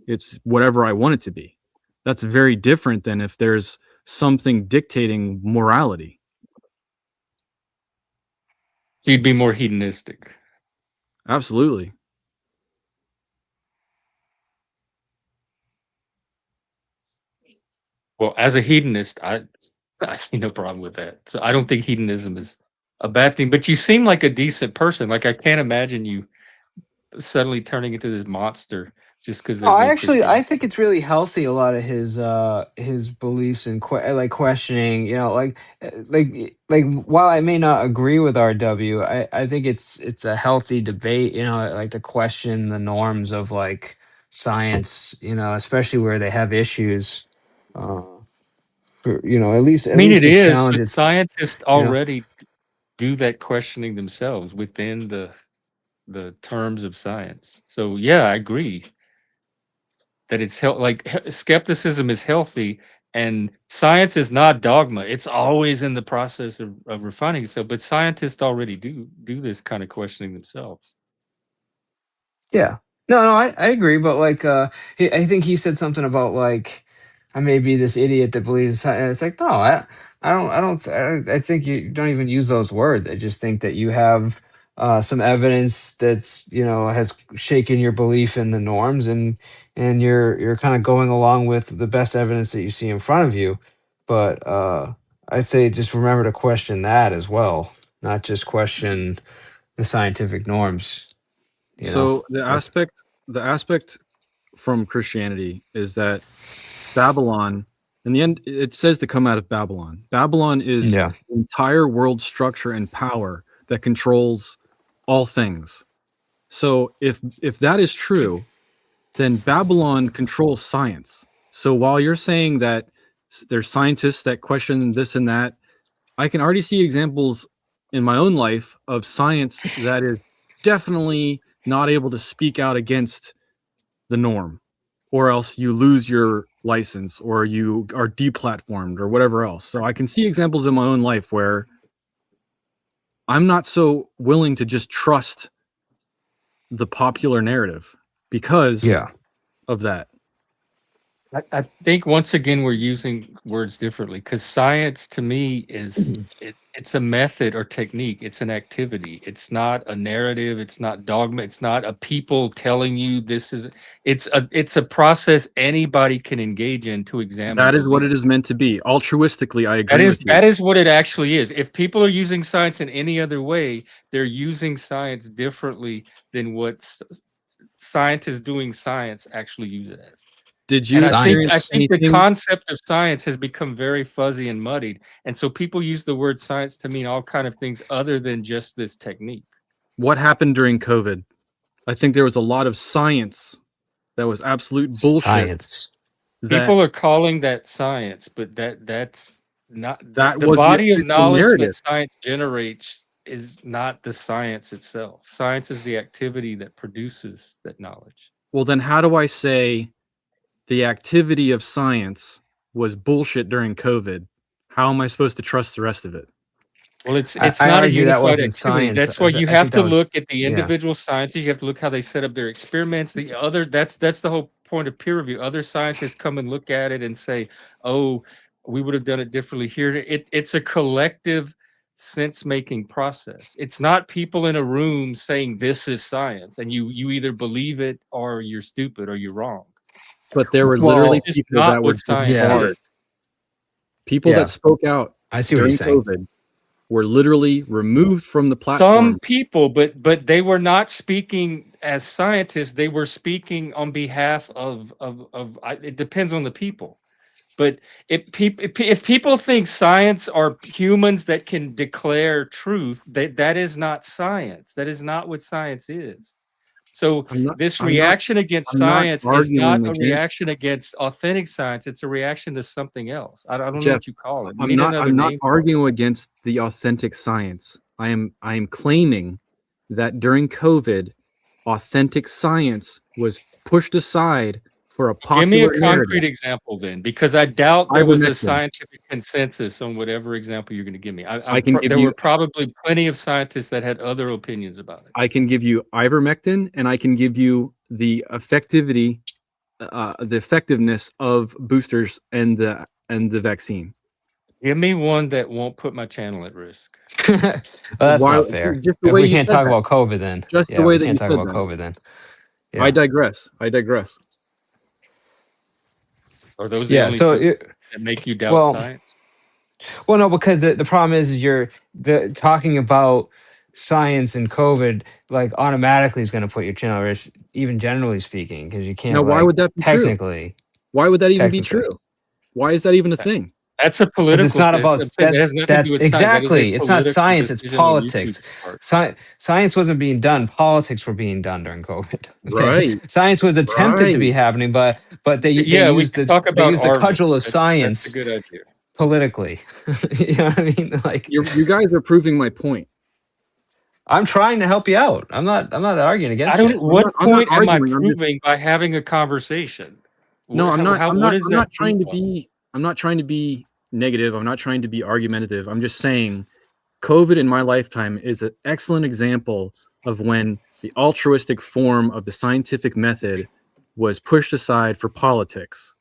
It's whatever I want it to be. That's very different than if there's something dictating morality. So you'd be more hedonistic. Absolutely. Well, as a hedonist, I see no problem with that. So I don't think hedonism is a bad thing. But you seem like a decent person. Like I can't imagine you suddenly turning into this monster just because No, there's no I Christianity. think it's really healthy. A lot of his beliefs and like questioning, like while I may not agree with RW, I think it's a healthy debate. Like to question the norms of like science. Especially where they have issues. Uh, I at mean, least it to is, challenge but its. scientists You know. already do that questioning themselves within the terms of science. So yeah, I agree that it's skepticism is healthy and science is not dogma. It's always in the process of refining itself. But scientists already do this kind of questioning themselves. Yeah. No, I agree, but like I think he said something about like I may be this idiot that believes and it's like no, I think you don't even use those words. I just think that you have some evidence that's, has shaken your belief in the norms and you're kind of going along with the best evidence that you see in front of you. But I'd say just remember to question that as well, not just question the scientific norms, you know. So the aspect from Christianity is that Babylon, in the end, it says to come out of Babylon. Babylon is Yeah. the entire world structure and power that controls all things. So if that is true, then Babylon controls science. So while you're saying that there's scientists that question this and that, I can already see examples in my own life of science that is definitely not able to speak out against the norm, or else you lose your license or you are deplatformed or whatever else. So I can see examples in my own life where I'm not so willing to just trust the popular narrative. because Yeah. of that. I think once again we're using words differently because science to me is it's a method or technique. It's an activity. It's not a narrative. It's not dogma. It's not a people telling you this is. It's a process anybody can engage in to examine. That is what belief. it is meant to be. Altruistically, I That agree is with you. that is what it actually is. If people are using science in any other way, they're using science differently than what scientists doing science actually use it as. Did you And I experience think the anything? concept of science has become very fuzzy and muddied, and so people use the word science to mean all kind of things other than just this technique. What happened during COVID? I think there was a lot of science that was absolute bullshit. Science. That People are calling that science, but that's not that the was the body of official knowledge narrative. that science generates is not the science itself. Science is the activity that produces that knowledge. Well, then how do I say the activity of science was bullshit during COVID? How am I supposed to trust the rest of it? Well, it's I not a argue that unified wasn't activity. science. That's why you I have think to that was look at the yeah. individual sciences. You have to look how they set up their experiments. The other that's the whole point of peer review. Other scientists come and look at it and say, "Oh, we would have done it differently here." It's a collective sense-making process. It's not people in a room saying this is science, and you either believe it or you're stupid or you're wrong. But there were Well, literally It's just people not that were what science Yeah. disbarred. is. People Yeah. that spoke out I see what you're during saying. COVID were literally removed from the platform. Some people, but they were not speaking as scientists. They were speaking on behalf of. It depends on the people. But if people think science are humans that can declare truth, that is not science. That is not what science is. So I'm not. this I'm not. reaction against I'm not science is not arguing a against reaction against authentic science. It's a reaction to something else. I don't know Jeff. what you call it. We I'm need not. another I'm not name for it. arguing against the authentic science. I am claiming that during COVID, authentic science was pushed aside for a Give me a popular narrative. concrete example then, because I doubt there was a Ivermectin. scientific consensus on whatever example you're going to give me. I can give there you. were probably plenty of scientists that had other opinions about it. I can give you ivermectin, and I can give you the effectiveness of boosters and the vaccine. Give me one that won't put my channel at risk. Well, that's Why? not fair. Just the If way we you can't said talk that. about COVID, then Just the yeah, way we that can't you talk said about that. COVID then. I Yeah. digress. I digress. Are those the Yeah. only So, two that make you doubt well, science? well, no, because the problem is you're the talking about science and COVID like automatically is going to put your channel at risk, even generally speaking, because you Now, can't why like would that be true? technically. Why would that even be Technically. true? Why is that even a thing? That's a Because political it's not thing. about That has nothing to do that's with science. That is a exactly. It's not political science. It's decision on YouTube's politics. part. Science wasn't being done. Politics were being done during COVID. Okay, Right. science was attempted to be Right. happening, but they Yeah, we used could talk about the Arvin. cudgel of That's a science good idea. politically. You know what I mean? Like You guys are proving my point. I'm trying to help you out. I'm not arguing I against you. don't. What I'm not point am I arguing. I'm just proving by having a conversation? no. I'm not. I'm What not. is I'm that not proof trying to of? be. I'm not trying to be negative. I'm not trying to be argumentative. I'm just saying, COVID in my lifetime is an excellent example of when the altruistic form of the scientific method was pushed aside for politics,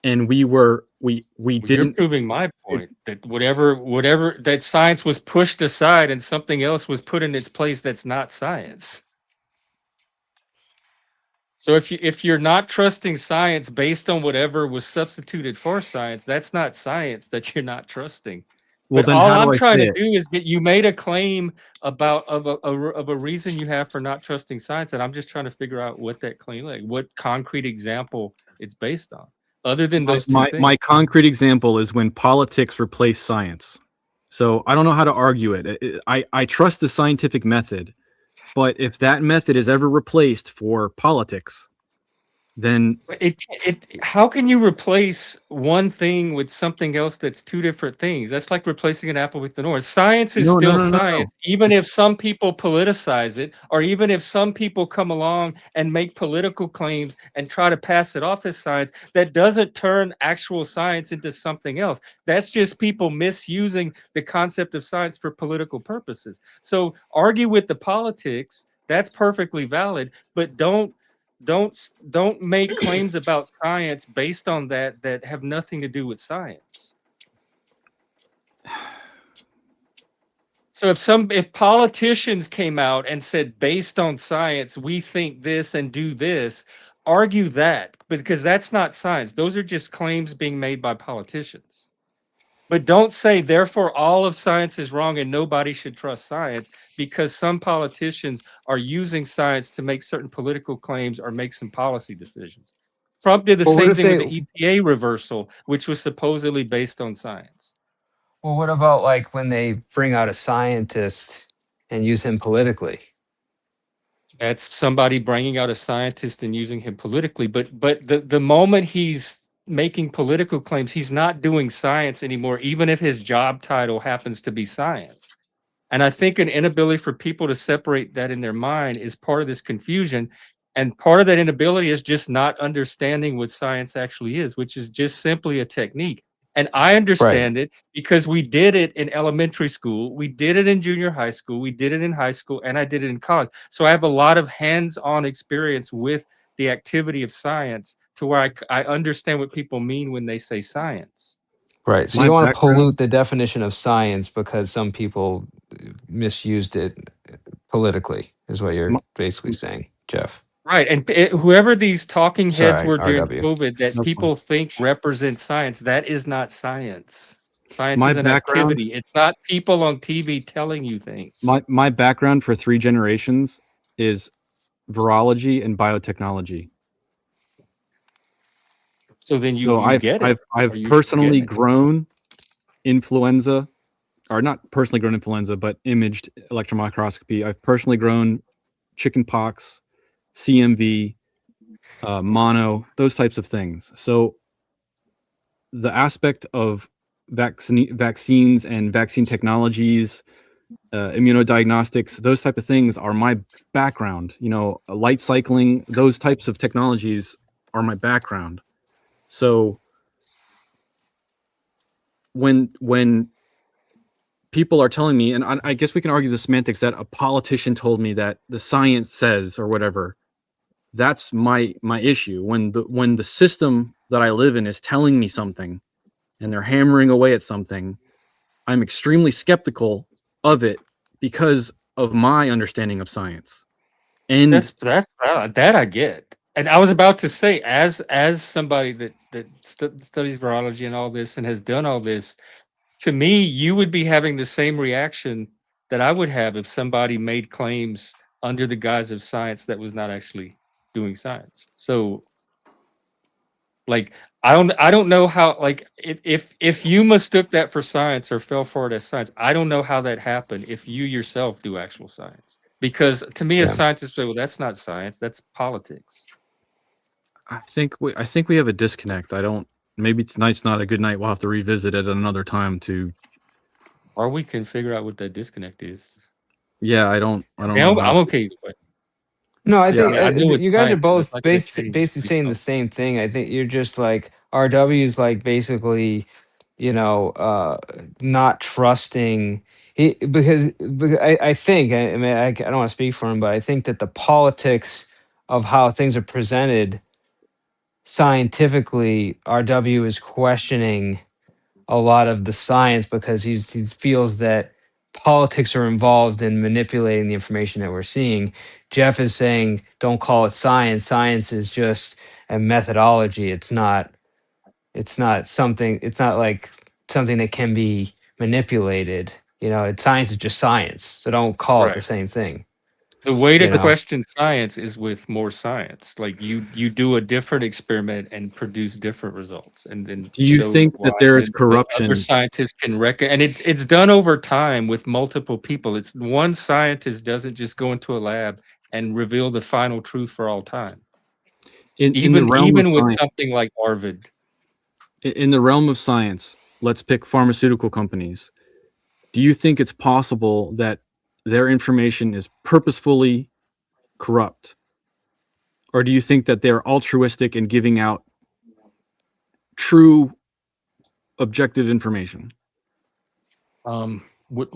and we Well, you're didn't. proving my point that whatever that science was pushed aside and something else was put in its place that's not science. So if you're not trusting science based on whatever was substituted for science, that's not science that you're not trusting. Well, But then all how do I'm I trying say to it? do is get you made a claim about of a reason you have for not trusting science, and I'm just trying to figure out what that claim, like what concrete example it's based on, other than those two things. My concrete example is when politics replace science. So I don't know how to argue it. I trust the scientific method, but if that method is ever replaced for politics, then How can you replace one thing with something else that's two different things? That's like replacing an apple with an orange. Science is no. still science, even It's, if some people politicize it, or even if some people come along and make political claims and try to pass it off as science. That doesn't turn actual science into something else. That's just people misusing the concept of science for political purposes. So argue with the politics. That's perfectly valid, but don't don't make claims about science based on that have nothing to do with science. So if politicians came out and said, based on science, we think this and do this, argue that, because that's not science. Those are just claims being made by politicians. But don't say, therefore, all of science is wrong and nobody should trust science, because some politicians are using science to make certain political claims or make some policy decisions. Trump did the Well, what same if thing with they? the EPA reversal, which was supposedly based on science. Well, what about like when they bring out a scientist and use him politically? That's somebody bringing out a scientist and using him politically. But the moment he's making political claims, he's not doing science anymore, even if his job title happens to be science. And I think an inability for people to separate that in their mind is part of this confusion. And part of that inability is just not understanding what science actually is, which is just simply a technique. And I Right. understand it because we did it in elementary school, we did it in junior high school, we did it in high school, and I did it in college. So I have a lot of hands-on experience with the activity of science to where I understand what people mean when they say science. Right. So you My don't want to background, pollute the definition of science because some people misused it politically, is what you're my, basically saying, Jeff. Right, and whoever these talking heads Sorry, were during RW. COVID that that's fine. people think represent science, that is not science. Science My is an background, activity. It's not people on TV telling you things. my background for 3 generations is virology and biotechnology. So then So you get it, or I've you should get personally it. grown influenza, or not personally grown influenza, but imaged electron microscopy. I've personally grown chickenpox, CMV, mono, those types of things. So the aspect of vaccines and vaccine technologies, immunodiagnostics, those type of things are my background. You know, light cycling, those types of technologies are my background. So when people are telling me, and I guess we can argue the semantics, that a politician told me that the science says or whatever, that's my issue. When the system that I live in is telling me something and they're hammering away at something, I'm extremely skeptical of it because of my understanding of science. And That I get. And I was about to say, as somebody that studies virology and all this and has done all this, to me, you would be having the same reaction that I would have if somebody made claims under the guise of science that was not actually doing science. So, like, I don't know how, like, if you mistook that for science or fell for it as science, I don't know how that happened if you yourself do actual science. Because to me, a Yeah. scientist say, well, that's not science, that's politics. I think we have a disconnect. I don't. Maybe tonight's not a good night. We'll have to revisit it another time. To Or we can figure out what that disconnect is. yeah, I don't know I'm how. okay either way. No, I I Yeah, think mean, I know what you guys are science is. It's both not going to change basically based saying the on. same thing. I think you're just like RW's like basically, not trusting because I think I mean I don't want to speak for him, but I think that the politics of how things are presented scientifically, RW is questioning a lot of the science because he feels that politics are involved in manipulating the information that we're seeing. Jeff is saying, don't call it science. Science is just a methodology. It's not something. It's not like something that can be manipulated. Science is just science. So don't call it the Right. same thing. The way to You know. question science is with more science. Like you do a different experiment and produce different results, and then do you show think why. that there And is then the other corruption? scientists can and it's done over time with multiple people. It's one scientist doesn't just go into a lab and reveal the final truth for all time. In the Even realm of even with science? something like Arvid. In the realm of science, let's pick pharmaceutical companies. Do you think it's possible that their information is purposefully corrupt? Or do you think that they're altruistic in giving out true objective information? What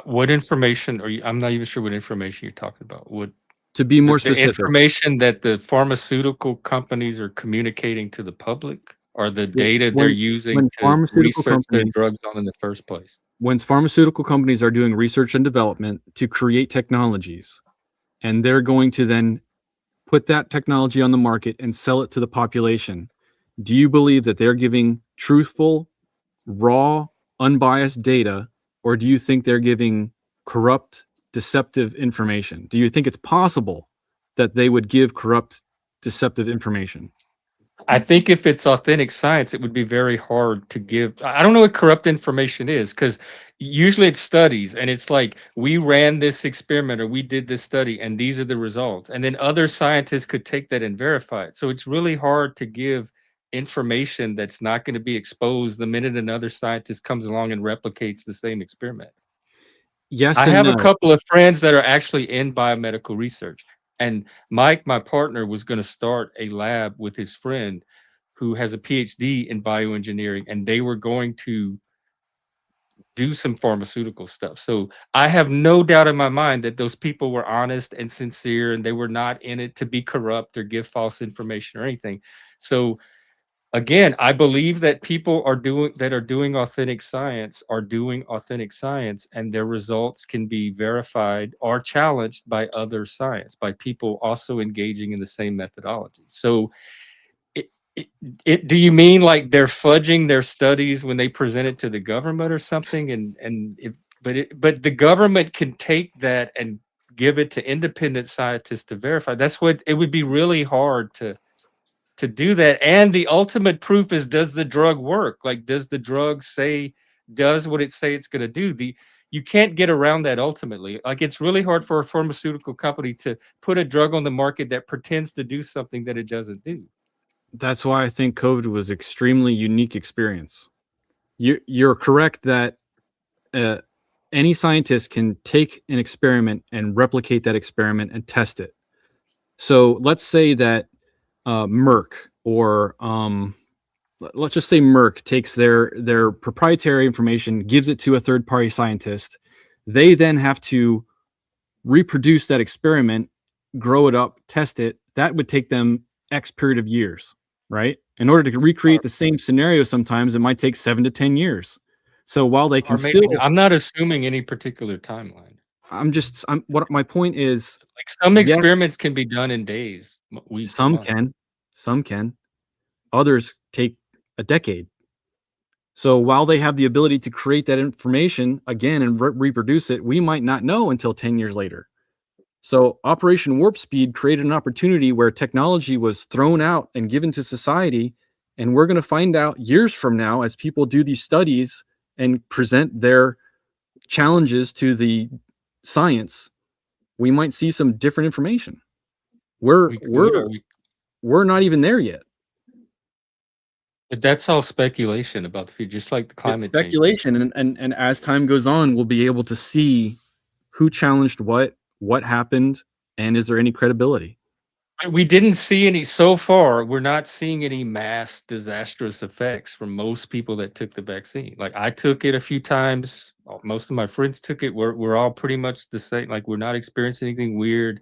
what information are you? I'm not even sure what information you're talking about. What? To be more The specific, information that the pharmaceutical companies are communicating to the public, or the data they're when using when to pharmaceutical research their companies drugs on in the first place? when pharmaceutical companies are doing research and development to create technologies, and they're going to then put that technology on the market and sell it to the population, do you believe that they're giving truthful, raw, unbiased data, or do you think they're giving corrupt, deceptive information? Do you think it's possible that they would give corrupt, deceptive information? I think if it's authentic science, it would be very hard to give. I don't know what corrupt information is, because usually it's studies and it's like, we ran this experiment or we did this study and these are the results. And then other scientists could take that and verify it. So it's really hard to give information that's not going to be exposed the minute another scientist comes along and replicates the same experiment. Yes I and have a no. couple of friends that are actually in biomedical research. And Mike, my partner, was going to start a lab with his friend who has a PhD in bioengineering, and they were going to do some pharmaceutical stuff. So I have no doubt in my mind that those people were honest and sincere, and they were not in it to be corrupt or give false information or anything. So again, I believe that people are doing authentic science are doing authentic science, and their results can be verified or challenged by other science, by people also engaging in the same methodology. So it, do you mean like they're fudging their studies when they present it to the government or something? But the government can take that and give it to independent scientists to verify. That's what it would be really hard to do that. And the ultimate proof is, does the drug work? Like, does the drug does what it say it's going to do? You can't get around that ultimately. Like, it's really hard for a pharmaceutical company to put a drug on the market that pretends to do something that it doesn't do. That's why I think COVID was extremely unique experience. You're correct that any scientist can take an experiment and replicate that experiment and test it. So let's say that Merck, or let's just say Merck takes their proprietary information, gives it to a third party scientist. They then have to reproduce that experiment, grow it up, test it. That would take them X period of years, right? In order to recreate the same scenario, sometimes it might take 7 to 10 years. So while they can Or maybe still, I'm not assuming any particular timeline. what my point is, Like, some yes, experiments can be done in days, weeks, some months. can, some can, others take a decade. So while they have the ability to create that information again and reproduce it, we might not know until 10 years later. So Operation Warp Speed created an opportunity where technology was thrown out and given to society. And we're going to find out years from now, as people do these studies and present their challenges to the science, we might see some different information. We're We could, we're we're not even there yet. but that's all speculation about the future, just like the It's climate change. speculation, and as time goes on, we'll be able to see who challenged what happened, and is there any credibility. We didn't see any so far. We're not seeing any mass disastrous effects from most people that took the vaccine. Like, I took it a few times. Most of my friends took it. We're all pretty much the same. Like, we're not experiencing anything weird.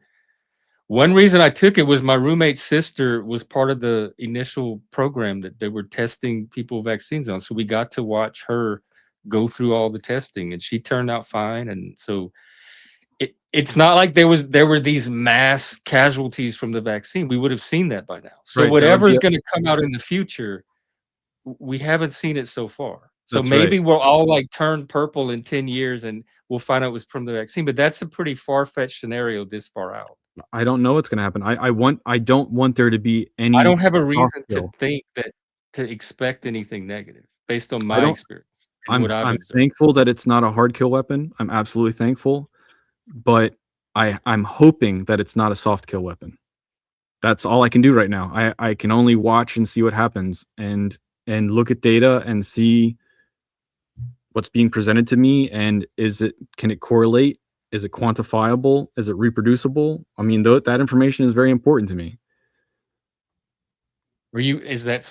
One reason I took it was my roommate's sister was part of the initial program that they were testing people vaccines on. So we got to watch her go through all the testing, and she turned out fine. And so it's not like there were these mass casualties from the vaccine. We would have seen that by now. So Right, that would be whatever's going to come out in the future, we haven't seen it so far. So that's right. maybe we'll all like turn purple in 10 years and we'll find out it was from the vaccine. But that's a pretty far-fetched scenario this far out. I don't know what's going to happen. I don't want there to be I any don't have a soft reason to skill. think to expect anything negative based on I my don't. experience and what I've I'm observed. thankful that it's not a hard kill weapon. I'm absolutely thankful, but I'm hoping that it's not a soft kill weapon. That's all I can do right now. I can only watch and see what happens, and look at data and see what's being presented to me, and can it correlate? Is it quantifiable? Is it reproducible? I mean, that information is very important to me. Is that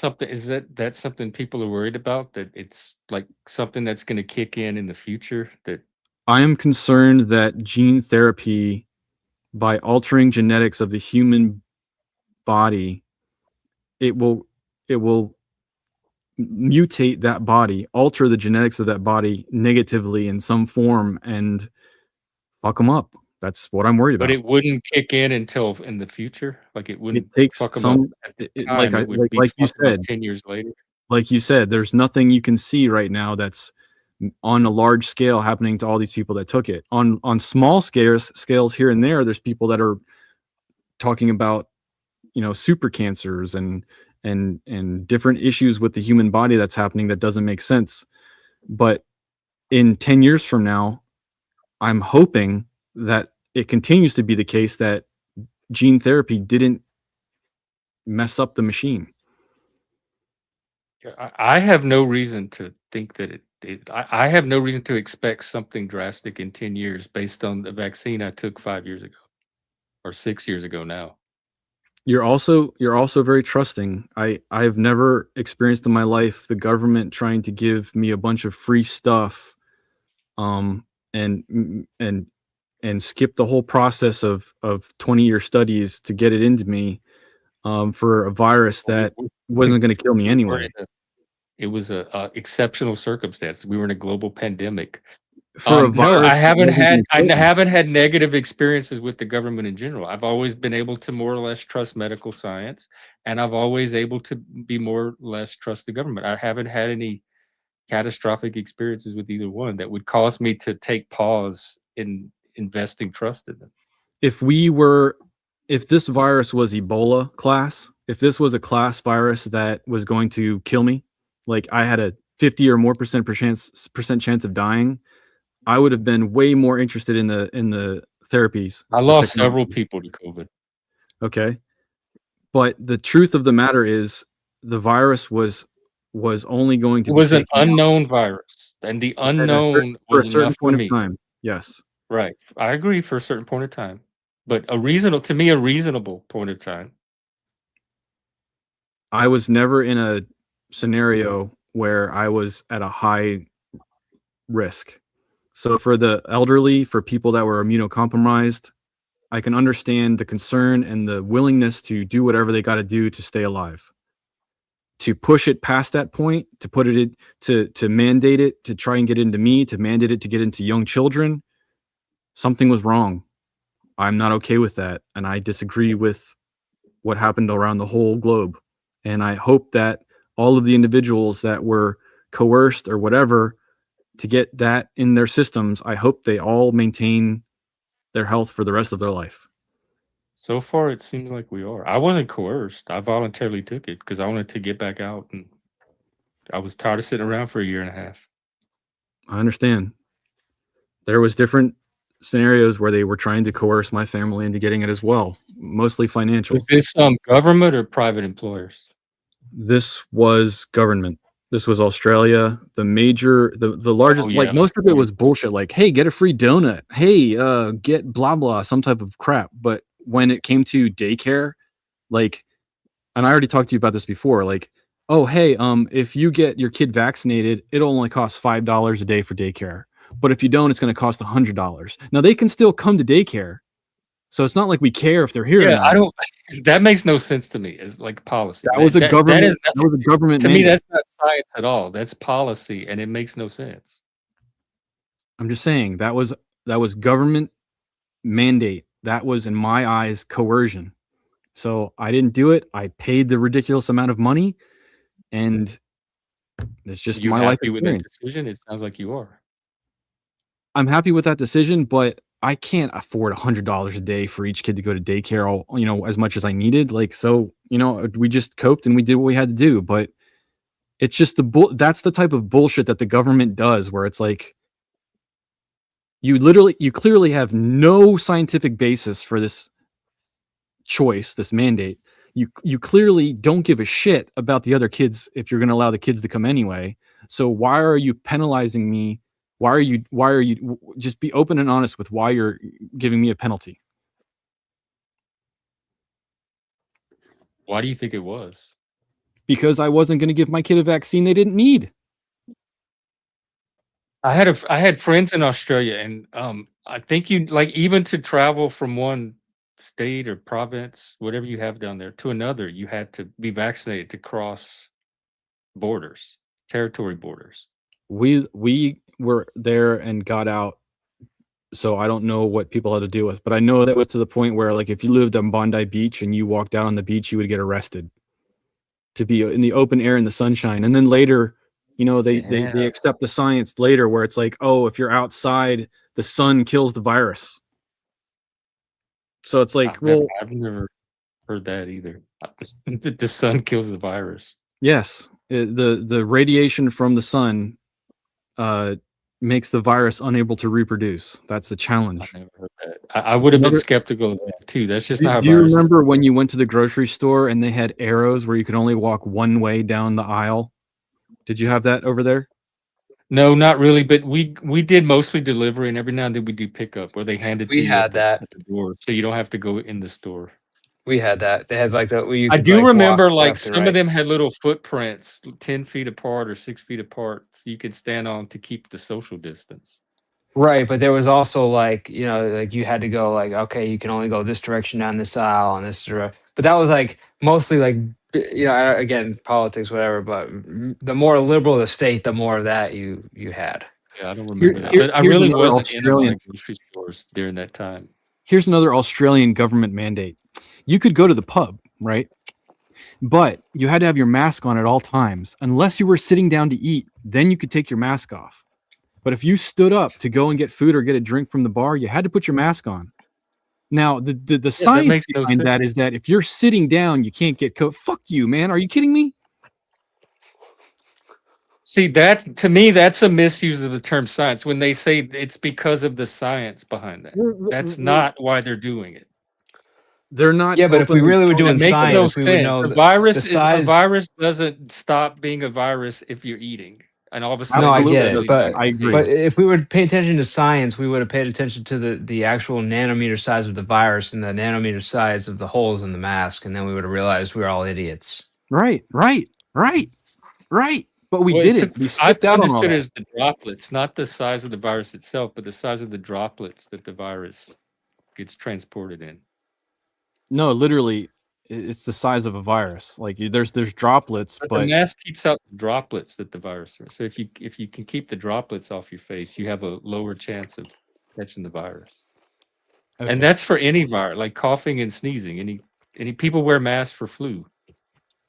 something people are worried about, that it's like something that's going to kick in the future? That I am concerned that gene therapy by altering genetics of the human body, it will mutate that body, alter the genetics of that body negatively in some form, and fuck them up. That's what I'm worried But about. it wouldn't kick in until in the future? Like, it wouldn't It takes fuck them up some, at the time, it would be like you fuck 'em up said, 10 years later? there's nothing you can see right now that's on a large scale happening to all these people that took it. On small scales here and there, there's people that are talking about, super cancers and different issues with the human body that's happening that doesn't make sense. But in 10 years from now, I'm hoping that it continues to be the case that gene therapy didn't mess up the machine. Yeah, I have no reason to think that I have no reason to expect something drastic in 10 years based on the vaccine I took 5 years ago or 6 years ago now. You're also very trusting. I've never experienced in my life the government trying to give me a bunch of free stuff, um, and skip the whole process of 20-year studies to get it into me, for a virus We that we wasn't going to kill me we were anyway. in a it was a exceptional circumstance. We were in a global pandemic. For a No, virus that wasn't going to I kill me. haven't had negative experiences with the government in general. I've always been able to more or less trust medical science, and I've always able to be more or less trust the government. I haven't had any catastrophic experiences with either one that would cause me to take pause in investing trust in them. If this virus was Ebola class, if this was a class virus that was going to kill me, like I had a 50 or more percent chance of dying, I would have been way more interested in the therapies, I the lost several technology. people to COVID. Okay. But the truth of the matter is the virus was only going It to be was an taken out unknown virus, and the unknown for was a certain enough for point of me. time. Yes. Right. I agree for a certain point of time, but a reasonable point of time. I was never in a scenario where I was at a high risk. So for the elderly, for people that were immunocompromised, I can understand the concern and the willingness to do whatever they got to do to stay alive. To push it past that point, to put it in, to mandate it, to try and get into me, to mandate it to get into young children, something was wrong. I'm not okay with that, and I disagree with what happened around the whole globe. And I hope that all of the individuals that were coerced or whatever to get that in their systems, I hope they all maintain their health for the rest of their life. So far, it seems like we are. I wasn't coerced. I voluntarily took it because I wanted to get back out, and I was tired of sitting around for a year and a half. I understand. There was different scenarios where they were trying to coerce my family into getting it as well, mostly financial. Was this government or private employers? This was government. This was Australia. The largest, Oh, like yeah. most of it was bullshit. Like, hey, get a free donut. Hey, get blah blah, some type of crap. But when it came to daycare, like, and I already talked to you about this before. Like, oh hey, if you get your kid vaccinated, it'll only cost $5 a day for daycare. But if you don't, it's going to cost $100. Now they can still come to daycare, so it's not like we care if they're here or Yeah, not. I don't. That makes no sense to me. As like policy. That was a government. That is That was a government to me. mandate. That's not science at all. That's policy, and it makes no sense. I'm just saying that was government mandate. That was, in my eyes, coercion. So I didn't do it. I paid the ridiculous amount of money, and it's just You my life happy with that experience. decision? It sounds like you are. I'm happy with that decision, but I can't afford $100 a day for each kid to go to daycare, as much as I needed. Like, so, we just coped and we did what we had to do. But it's just that's the type of bullshit that the government does, where it's like, you clearly have no scientific basis for this choice, this mandate. You clearly don't give a shit about the other kids if you're going to allow the kids to come anyway. So why are you penalizing me? Why are you just be open and honest with why you're giving me a penalty? Why do you think it was? Because I wasn't going to give my kid a vaccine they didn't need. I had friends in Australia, and I think you like even to travel from one state or province, whatever you have down there, to another, you had to be vaccinated to cross borders, territory borders. We were there and got out, so I don't know what people had to deal with, but I know that was to the point where, like, if you lived on Bondi Beach and you walked out on the beach, you would get arrested to be in the open air in the sunshine. And then later, you know, they accept the science later where it's like, oh, if you're outside, the sun kills the virus. So it's like, I've never heard that either. The sun kills the virus. Yes, the radiation from the sun makes the virus unable to reproduce. That's the challenge. I never heard that. I would have been skeptical of that too. That's just not how Do you remember when you went to the grocery store and they had arrows where you could only walk one way down the aisle? Did you have that over there? No, not really. But we did mostly delivery, and every now and then we do pickup where they hand it to We you had that. at the door, so you don't have to go in the store. We had that. They had like that. I do remember, like, some of them had little footprints 10 feet apart or 6 feet apart, so you could stand on to keep the social distance. Right, but there was also like, you know, like you had to go like, okay, you can only go this direction down this aisle and this direction. But that was like mostly like, you know, again, politics, whatever. But the more liberal the state, the more of that you had. Yeah, I don't remember that. But I really wasn't in a lot of grocery stores during that time. Here's another Australian government mandate. You could go to the pub, right? But you had to have your mask on at all times. Unless you were sitting down to eat, then you could take your mask off. But if you stood up to go and get food or get a drink from the bar, you had to put your mask on. Now, the science behind that is that if you're sitting down, you can't get COVID. Fuck you, man. Are you kidding me? See, that to me, that's a misuse of the term science. When they say it's because of the science behind that, that's not why they're doing it. They're not. Yeah, but if we really were doing makes science, no we would sense. know The virus a virus doesn't stop being a virus if you're eating. And all of a sudden, no, I get it, but I agree. But if we were paying attention to science, we would have paid attention to the actual nanometer size of the virus and the nanometer size of the holes in the mask, and then we would have realized we were all idiots. Right. But we didn't. We skipped out on all that. I understood it as the droplets, not the size of the virus itself, but the size of the droplets that the virus gets transported in. No, literally, it's the size of a virus. Like there's droplets, but the mask keeps out the droplets that the virus are. So if you can keep the droplets off your face, you have a lower chance of catching the virus. Okay. And that's for any virus, like coughing and sneezing. Any people wear masks for flu.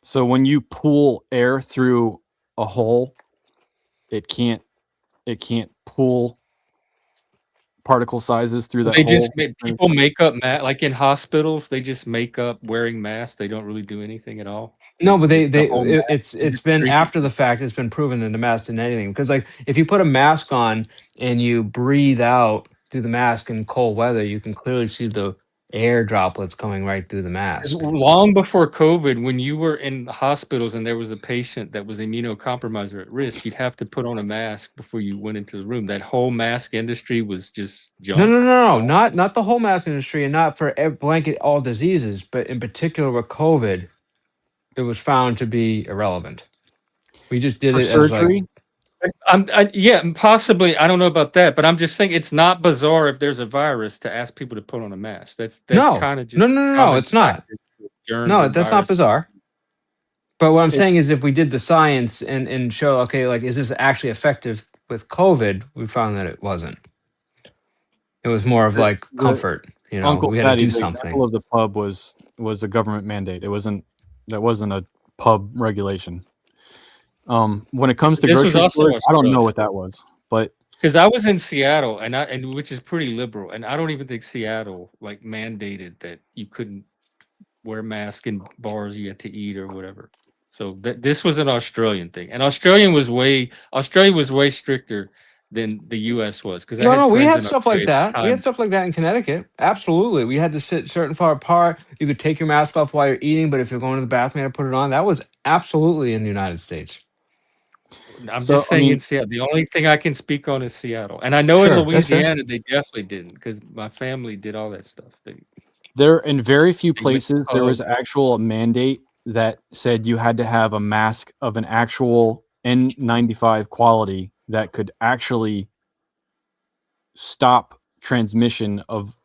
So when you pull air through a hole, it can't pull particle sizes through that hole. People make up like in hospitals, they just make up wearing masks. They don't really do anything at all. No, but it's been after the fact. It's been proven that the mask didn't anything, because like if you put a mask on and you breathe out through the mask in cold weather, you can clearly see the air droplets coming right through the mask. Long before COVID, when you were in hospitals and there was a patient that was immunocompromised or at risk, you'd have to put on a mask before you went into the room. That whole mask industry was just junk. No, not the whole mask industry, and not for blanket all diseases, but in particular with COVID, it was found to be irrelevant. We just did it surgery. as like, yeah, possibly. I don't know about that, but I'm just saying it's not bizarre if there's a virus to ask people to put on a mask. That's kind of just no, it's not. No, that's not bizarre. But what I'm saying is, if we did the science and show, okay, like, is this actually effective with COVID? We found that it wasn't. It was more of like comfort. You know, Uncle we had Patty, to do the something. example of the pub was a government mandate. That wasn't a pub regulation. When it comes to grocery stores, I don't know what that was, but because I was in Seattle and which is pretty liberal, and I don't even think Seattle like mandated that you couldn't wear masks in bars you had to eat or whatever. So this was an Australian thing, and Australia was way stricter than the U.S. was. Because we had stuff like that. We had stuff like that in Connecticut. Absolutely, we had to sit certain far apart. You could take your mask off while you're eating, but if you're going to the bathroom, you had to put it on. That was absolutely in the United States. I'm just saying in Seattle. The only thing I can speak on is Seattle, and I know in Louisiana they definitely didn't, because my family did all that stuff. There in very few places there was actual mandate that said you had to have a mask of an actual N95 quality that could actually stop transmission of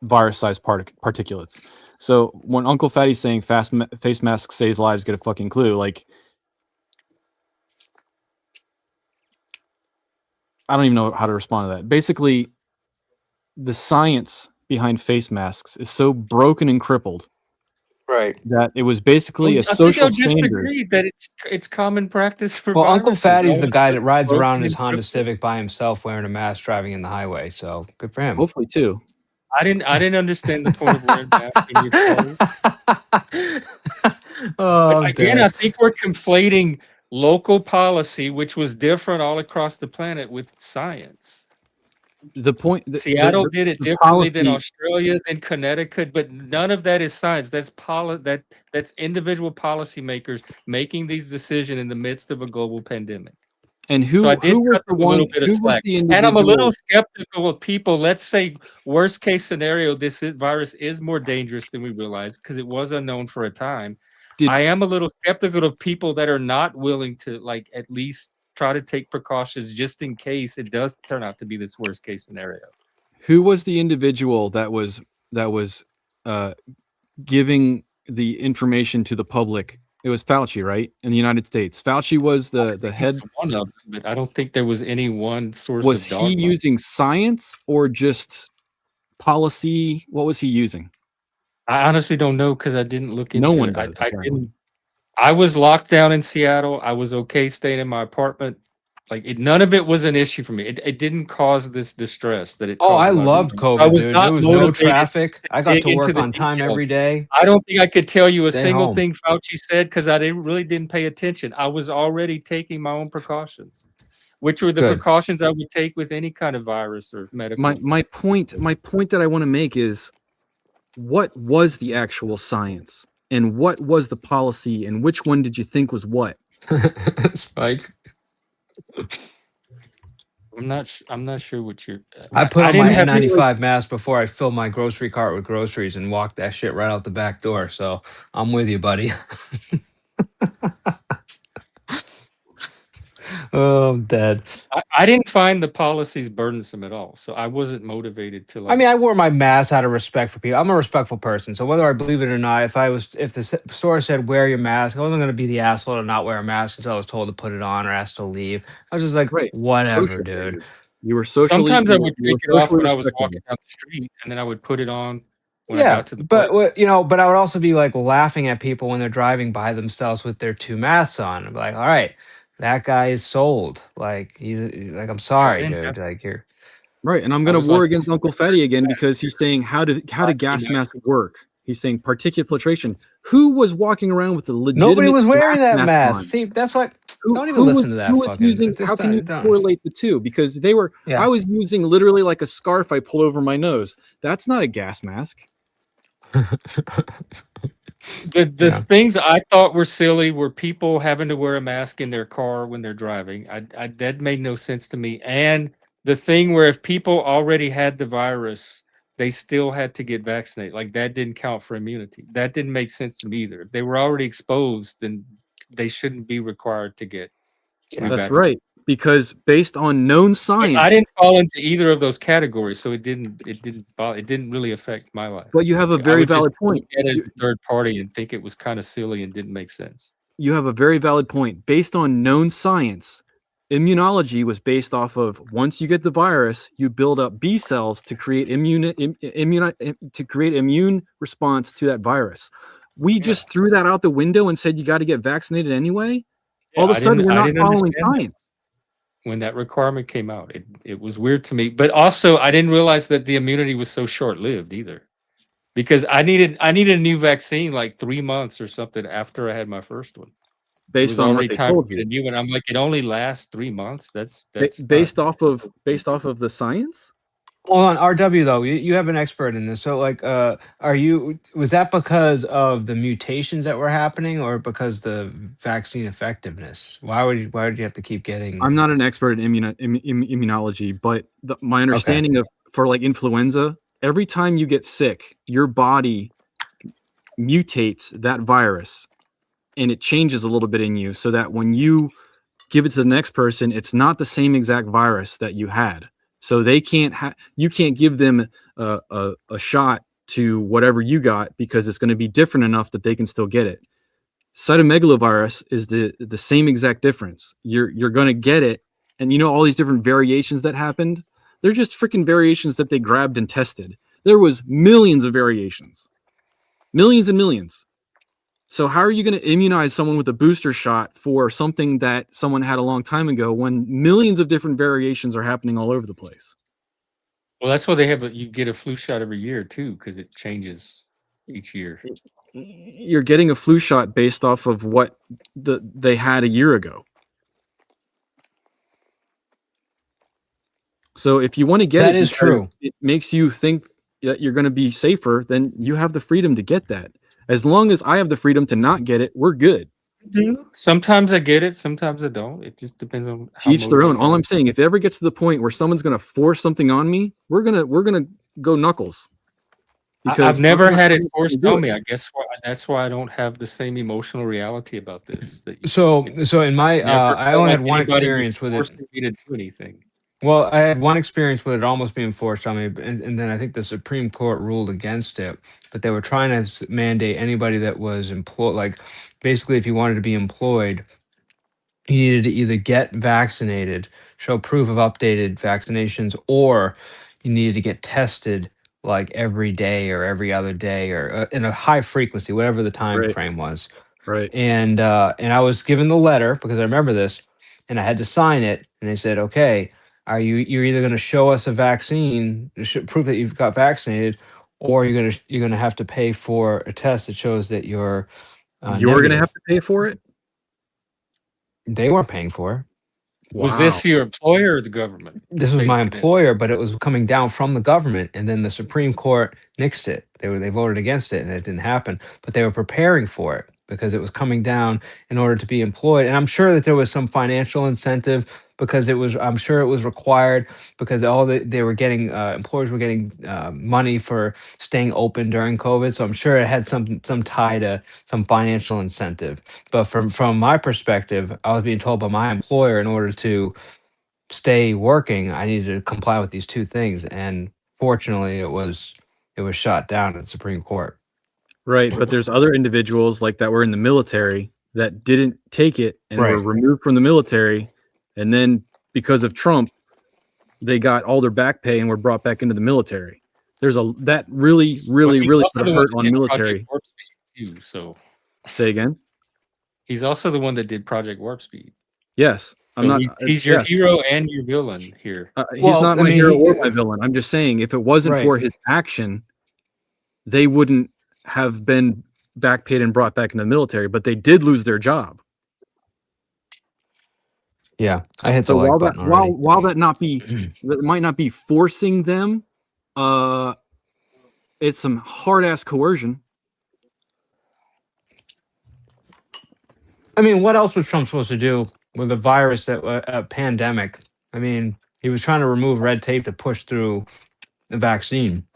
virus-sized particulates. So when Uncle Fatty's saying face mask saves lives, get a fucking clue. Like, I don't even know how to respond to that. Basically, the science behind face masks is so broken and crippled Right. that it was basically a I think social I'll just standard. agree that it's common practice for Well, Uncle viruses. Fatty's All the it's guy just that rides around in broken his and Honda crippled. Civic by himself wearing a mask driving in the highway. So good for him. Hopefully, too. I didn't understand the point of wearing masks in your car. Oh, But I'm again, I dead. think we're conflating local policy, which was different all across the planet, with science. The point, Seattle did it the differently than policy, Australia, than Connecticut, but none of that is science. That's individual policymakers making these decisions in the midst of a global pandemic. and So I who did was cut the them a little one? bit of Who was slack. the And I'm a little individual? skeptical of people. Let's say worst case scenario, virus is more dangerous than we realize because it was unknown for a time. I am a little skeptical of people that are not willing to like at least try to take precautions just in case it does turn out to be this worst case scenario. Who was the individual that was uh, giving the information to the public? It was Fauci, right? In the United States, Fauci was the He was head. one of them, but I don't think there was any one source Was of he dogma. using science or just policy? What was he using? I honestly don't know because I didn't look No into one it. does, I apparently. didn't. I was locked down in Seattle. I was okay staying in my apartment. Like none of it was an issue for me. It didn't cause this distress that it Oh, I caused a lot of loved people. I COVID, was dude. There not was no motivated traffic. to I got dig to into work the on time details. every day. I don't think I could tell you a Stay single home. thing Fauci said because I didn't pay attention. I was already taking my own precautions, which were the Good. precautions I would take with any kind of virus or medical. My point that I want to make is, what was the actual science and what was the policy and which one did you think was what? Spike. I'm not sure what you're. I put I on my didn't have to. N95 mask before I filled my grocery cart with groceries and walked that shit right out the back door. So I'm with you, buddy. Oh, I'm dead. I didn't find the policies burdensome at all, so I wasn't motivated to I like. mean, I wore my mask out of respect for people. I'm a respectful person, so whether I believe it or not, if the store said wear your mask, I wasn't going to be the asshole to not wear a mask until I was told to put it on or asked to leave. I was just like, Right. whatever, Social dude. standard. You were socially Sometimes I would you take were it off socially when I was respectable. walking down the street, and then I would put it on when I Yeah, got to the place. but but I would also be like laughing at people when they're driving by themselves with their two masks on. I'm like, all right, that guy is sold. Like he's like, I'm Yeah, I sorry, didn't have. dude. Like you're. Right. And I'm I gonna was like, war against Uncle Fatty again because he's saying how do be gas nice masks to work? He's saying particulate filtration. Who was walking around with a Nobody legitimate was wearing gas that mask mask. on? See, that's what. Who Don't even who was listen to that who was fucking. using, It's how just can you don't. correlate the two? Because they were, I Yeah. was using literally like a scarf I pulled over my nose. That's not a gas mask. the Yeah. things I thought were silly were people having to wear a mask in their car when they're driving. That made no sense to me. And the thing where if people already had the virus, they still had to get vaccinated. Like that didn't count for immunity. That didn't make sense to me either. If they were already exposed, then they shouldn't be required to get Yeah. That's revaccinated. right. Because based on known But I science, didn't fall into either of those categories, so it didn't really affect my life. but you have a I very would just valid look point. at it as a third party and think it was kind of silly and didn't make sense. You have a very valid point. Based on known science, immunology was based off of once you get the virus, you build up B cells to create to create immune response to that virus. We just threw that out the window and said you got to get vaccinated anyway. All of a sudden, we're I not didn't following understand that science. when that requirement came out. It was weird to me, but also I didn't realize that the immunity was so short-lived either. Because I needed a new vaccine like 3 months or something after I had my first one. It Based was on what already they time to told get a you, new one. I'm like, it only lasts 3 months. That's not. based off of the science. Hold on, RW though. You have an expert in this. So like was that because of the mutations that were happening or because the vaccine effectiveness? Why would you have to keep getting I'm not an expert in immunology, but my Okay. understanding of, for like influenza, every time you get sick, your body mutates that virus and it changes a little bit in you so that when you give it to the next person, it's not the same exact virus that you had. So they can't you can't give them a shot to whatever you got because it's going to be different enough that they can still get it. Cytomegalovirus is the same exact difference. You're going to get it, and you know all these different variations that happened. They're just freaking variations that they grabbed and tested. There was millions of variations, millions and millions. So how are you going to immunize someone with a booster shot for something that someone had a long time ago when millions of different variations are happening all over the place? Well, that's why they have you get a flu shot every year too, because it changes each year. You're getting a flu shot based off of what they had a year ago. So if you want to get That it is because true. it makes you think that you're going to be safer, then you have the freedom to get that. As long as I have the freedom to not get it, we're good. Sometimes I get it, sometimes I don't. It just depends on To how each their own. motivated. All I'm saying, if it ever gets to the point where someone's going to force something on me, we're gonna go knuckles. I've never had it I'm not forced gonna do on me. it. I guess that's why I don't have the same emotional reality about this. So in my Never I felt only like had one anybody was experience with it. forcing me to do anything. Well, I had one experience with it almost being forced on me, and then I think the Supreme Court ruled against it. But they were trying to mandate anybody that was employed, like basically, if you wanted to be employed, you needed to either get vaccinated, show proof of updated vaccinations, or you needed to get tested like every day or every other day or in a high frequency, whatever the time Right. frame was. Right. And I was given the letter because I remember this, and I had to sign it. And they said, "Okay, you're either going to show us a vaccine, prove that you've got vaccinated, or you're gonna have to pay for a test that shows that you're You're gonna negative." have to pay for it. They weren't paying for it. Was Wow. this your employer or the government? This was my employer, but it was coming down from the government, and then the Supreme Court nixed it. They voted against it, and it didn't happen. But they were preparing for it because it was coming down in order to be employed. And I'm sure that there was some financial incentive because it was. I'm sure it was required because they were getting employers were getting money for staying open during COVID. So I'm sure it had some tie to some financial incentive. But from my perspective, I was being told by my employer in order to stay working, I needed to comply with these two things, and fortunately, it was shot down at the Supreme Court. Right, but there's other individuals like that were in the military that didn't take it and were Right. removed from the military, and then because of Trump, they got all their back pay and were brought back into the military. There's that really put a hurt on military. Warp Speed too, so Say again. he's also the one that did Project Warp Speed. Yes, So I'm not. he's your hero and your villain here. He's Well, not I my mean, hero or my villain. I'm just saying, if it wasn't Right. for his action, they wouldn't have been back paid and brought back in the military. But they did lose their job. Yeah, I hit the So like button already. while that might not be forcing them, it's some hard ass coercion. I mean, what else was Trump supposed to do with a virus that a pandemic? I mean, he was trying to remove red tape to push through the vaccine.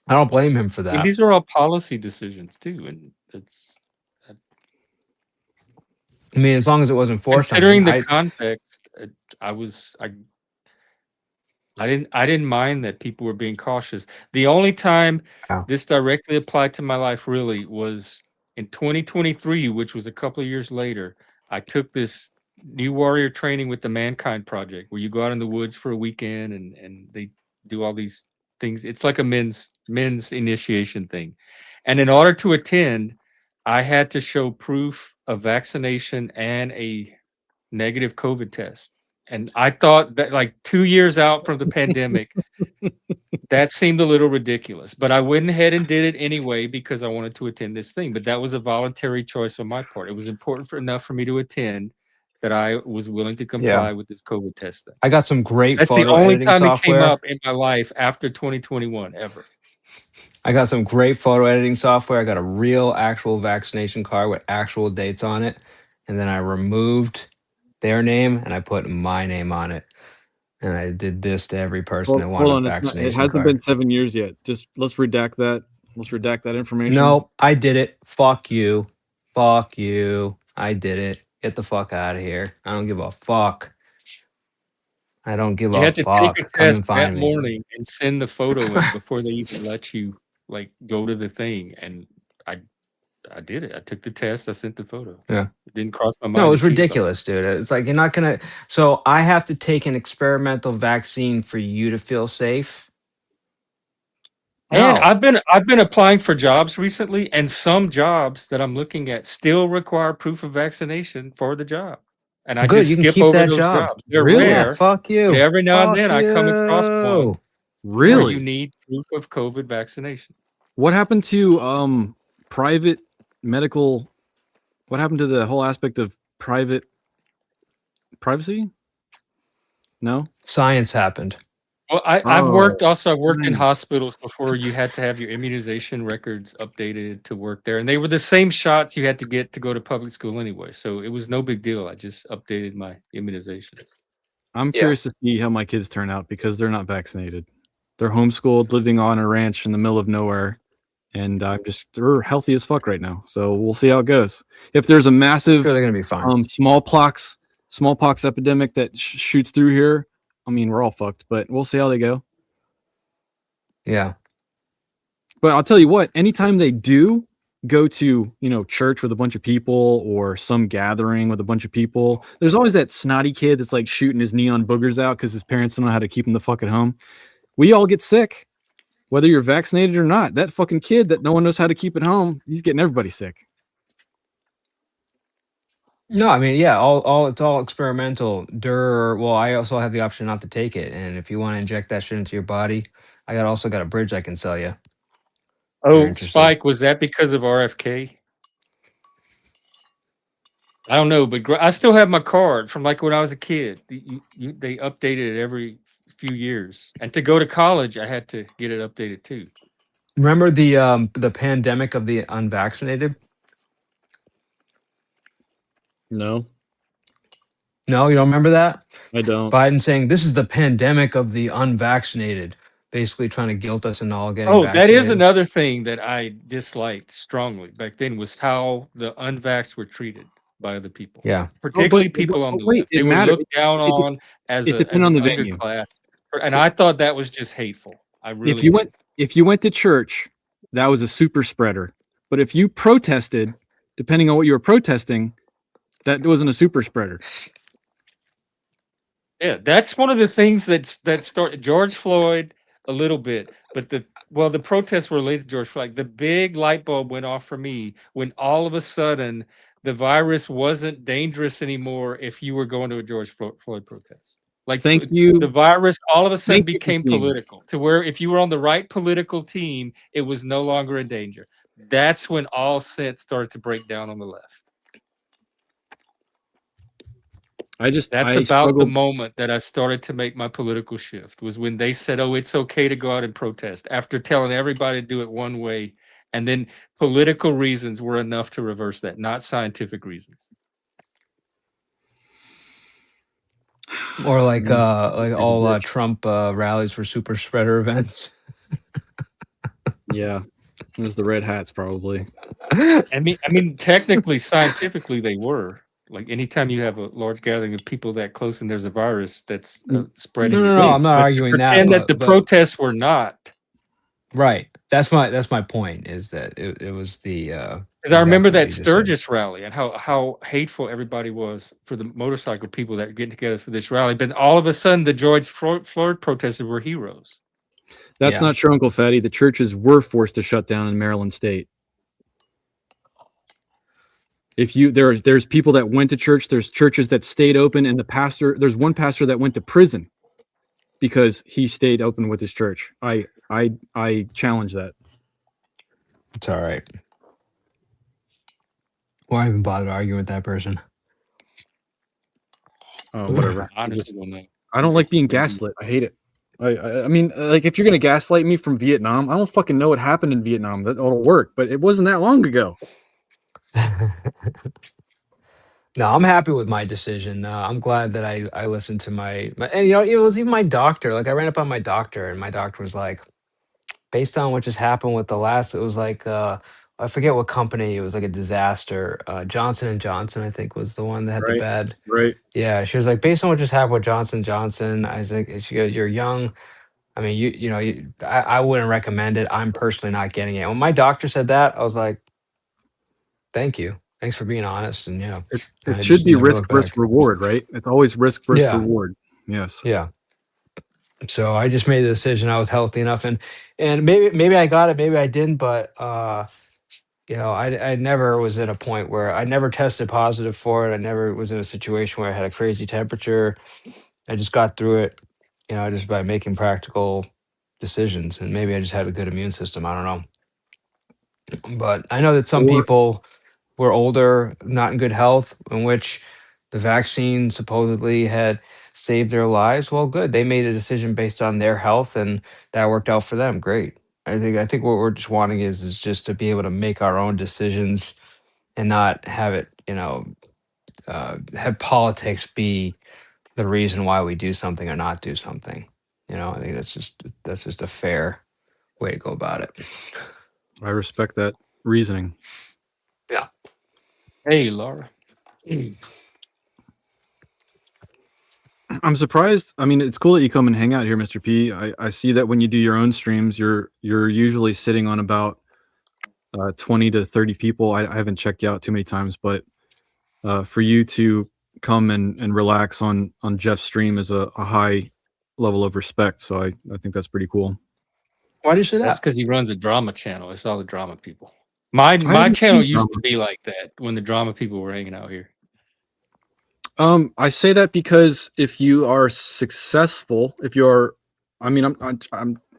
I don't blame him for I mean, that. these are all policy decisions too, and it's I mean, as long as it wasn't forced on considering me, the context. I didn't mind that people were being cautious. The only time Wow. this directly applied to my life really was in 2023, which was a couple of years later. I took this new warrior training with the Mankind Project, where you go out in the woods for a weekend and they do all these things. It's like a men's initiation thing. And in order to attend, I had to show proof of vaccination and a negative COVID test. And I thought that like 2 years out from the pandemic, that seemed a little ridiculous. But I went ahead and did it anyway because I wanted to attend this thing. But that was a voluntary choice on my part. It was important enough for me to attend that I was willing to comply with this COVID test thing. I got some great That's the photo only editing time it came software. up in my life after 2021 ever. I got some great photo editing software. I got a real actual vaccination card with actual dates on it. And then I removed their name and I put my name on it. And I did this to every person that wanted a vaccination It hasn't card. been 7 years yet. Just let's redact that. Let's redact that information. No, I did it. Fuck you. Fuck you. I did it. Get the fuck out of here. I don't give a fuck. I don't give You a had to take a fuck. Come test and that find me. morning and send the photo in before they even let you, like, go to the thing, and I I did it. I took the test, I sent the photo. Yeah. It didn't cross my No, it mind to was cheat about it. ridiculous, dude. It's like you're not gonna. So I have to take an experimental vaccine for you to feel safe. And No. I've been applying for jobs recently, and some jobs that I'm looking at still require proof of vaccination for the job, and I Good. just You can skip keep over that those job. jobs. They're Really? Yeah. rare, Fuck but you. every now and Fuck then I come across one you. where you Really? need proof of COVID vaccination. What happened to private medical? What happened to the whole aspect of private privacy? No. Science happened. Well, I've worked Oh, also. I worked in nice. hospitals before. You had to have your immunization records updated to work there, and they were the same shots you had to get to go to public school anyway. So it was no big deal. I just updated my immunizations. I'm Yeah. curious to see how my kids turn out because they're not vaccinated. They're homeschooled, living on a ranch in the middle of nowhere, and they're healthy as fuck right now. So we'll see how it goes. If there's a Sure, massive they're gonna be fine. smallpox epidemic that shoots through here, I mean, we're all fucked. But we'll see how they go. Yeah. But I'll tell you what, anytime they do go to, church with a bunch of people or some gathering with a bunch of people, there's always that snotty kid that's like shooting his neon boogers out because his parents don't know how to keep him the fuck at home. We all get sick, whether you're vaccinated or not. That fucking kid that no one knows how to keep at home, he's getting everybody sick. No, I mean, yeah, all it's all experimental. Well, I also have the option not to take it, and if you want to inject that shit into your body, also got a bridge I can sell you if you're Oh, interested. Spike, was that because of RFK? I don't know, but I still have my card from like when I was a kid. They updated it every few years, and to go to college, I had to get it updated too. Remember the pandemic of the unvaccinated? No, No, you don't remember that? I don't. Biden saying this is the pandemic of the unvaccinated, basically trying to guilt us into all getting Oh, that is vaccinated. another thing that I disliked strongly back then was how the unvaxxed were treated by other people, Yeah. Oh, but, particularly but, people on but the wait, left. They it were mattered. looked down It, on as it as depended on an the venue. underclass, and I thought that was just hateful. I If really you did. went to church, that was a super spreader. But if you protested, depending on what you were protesting, that wasn't a super spreader. Yeah, that's one of the things that started George Floyd a little bit, but the protests were related to George Floyd. The big light bulb went off for me when all of a sudden the virus wasn't dangerous anymore if you were going to a Floyd protest. Like Thank the you. virus all of a sudden Thank you, became team. political to where if you were on the right political team, it was no longer a danger. That's when all sense started to break down on the left. That's I about the struggled. moment that I started to make my political shift, was when they said, "Oh, it's okay to go out and protest," after telling everybody to do it one way, and then political reasons were enough to reverse that, not scientific reasons. Or like Man, he's a all bitch. Trump rallies for super spreader events. Yeah, it was the red hats probably. I mean, technically, scientifically, they were. Like, anytime you have a large gathering of people that close and there's a virus that's Mm, spreading, No, you no, no. think. I'm not But to arguing that, pretend that the but protests were not. right. That's my point. Is that it was the Because I remember exactly what that you just said. Sturgis rally and how hateful everybody was for the motorcycle people that were getting together for this rally. But all of a sudden, the George Floyd protesters were heroes. That's Yeah. not true, Uncle Fatty. The churches were forced to shut down in Maryland State. If you there's people that went to church, there's churches that stayed open, and there's one pastor that went to prison because he stayed open with his church. I challenge that. It's all right. Why even bother arguing with that person? Oh, whatever. I honestly don't know. I don't like being gaslit. I hate it. I mean, like, if you're gonna gaslight me from Vietnam, I don't fucking know what happened in Vietnam. That'll work, but it wasn't that long ago. No, I'm happy with my decision. I'm glad that I listened to my and it was even my doctor. Like I ran up on my doctor and my doctor was like, based on what just happened with the last, it was like I forget what company. It was like a disaster. Johnson and Johnson, I think, was the one that had the Right. bad. Right. Yeah, she was like, based on what just happened with Johnson Johnson. I was like, she goes, "You're young. I mean, I wouldn't recommend it. I'm personally not getting it." When my doctor said that, I was like, "Thank you. Thanks for being honest." And yeah, It I should just be never risk looked versus back. reward, right? It's always risk versus Yeah, reward. Yes. yeah. So I just made the decision. I was healthy enough, and maybe I got it, maybe I didn't, but I never was at a point where I never tested positive for it. I never was in a situation where I had a crazy temperature. I just got through it, just by making practical decisions. And maybe I just had a good immune system. I don't know. But I know that some Or people were older, not in good health, in which the vaccine supposedly had saved their lives. Well, good. They made a decision based on their health and that worked out for them. Great. I think what we're just wanting is just to be able to make our own decisions and not have it, have politics be the reason why we do something or not do something. I think that's just a fair way to go about it. I respect that reasoning. Yeah. Hey, Laura. I'm surprised. I mean, it's cool that you come and hang out here, Mr. P. I see that when you do your own streams, you're usually sitting on about 20 to 30 people. I haven't checked you out too many times, but for you to come and relax on Jeff's stream is a high level of respect. So I think that's pretty cool. Why do you say That's that? because he runs a drama channel. It's all the drama people. My I my haven't channel seen used to drama. be like that when the drama people were hanging out here. I say that because if you are successful, if you're, I mean, I'm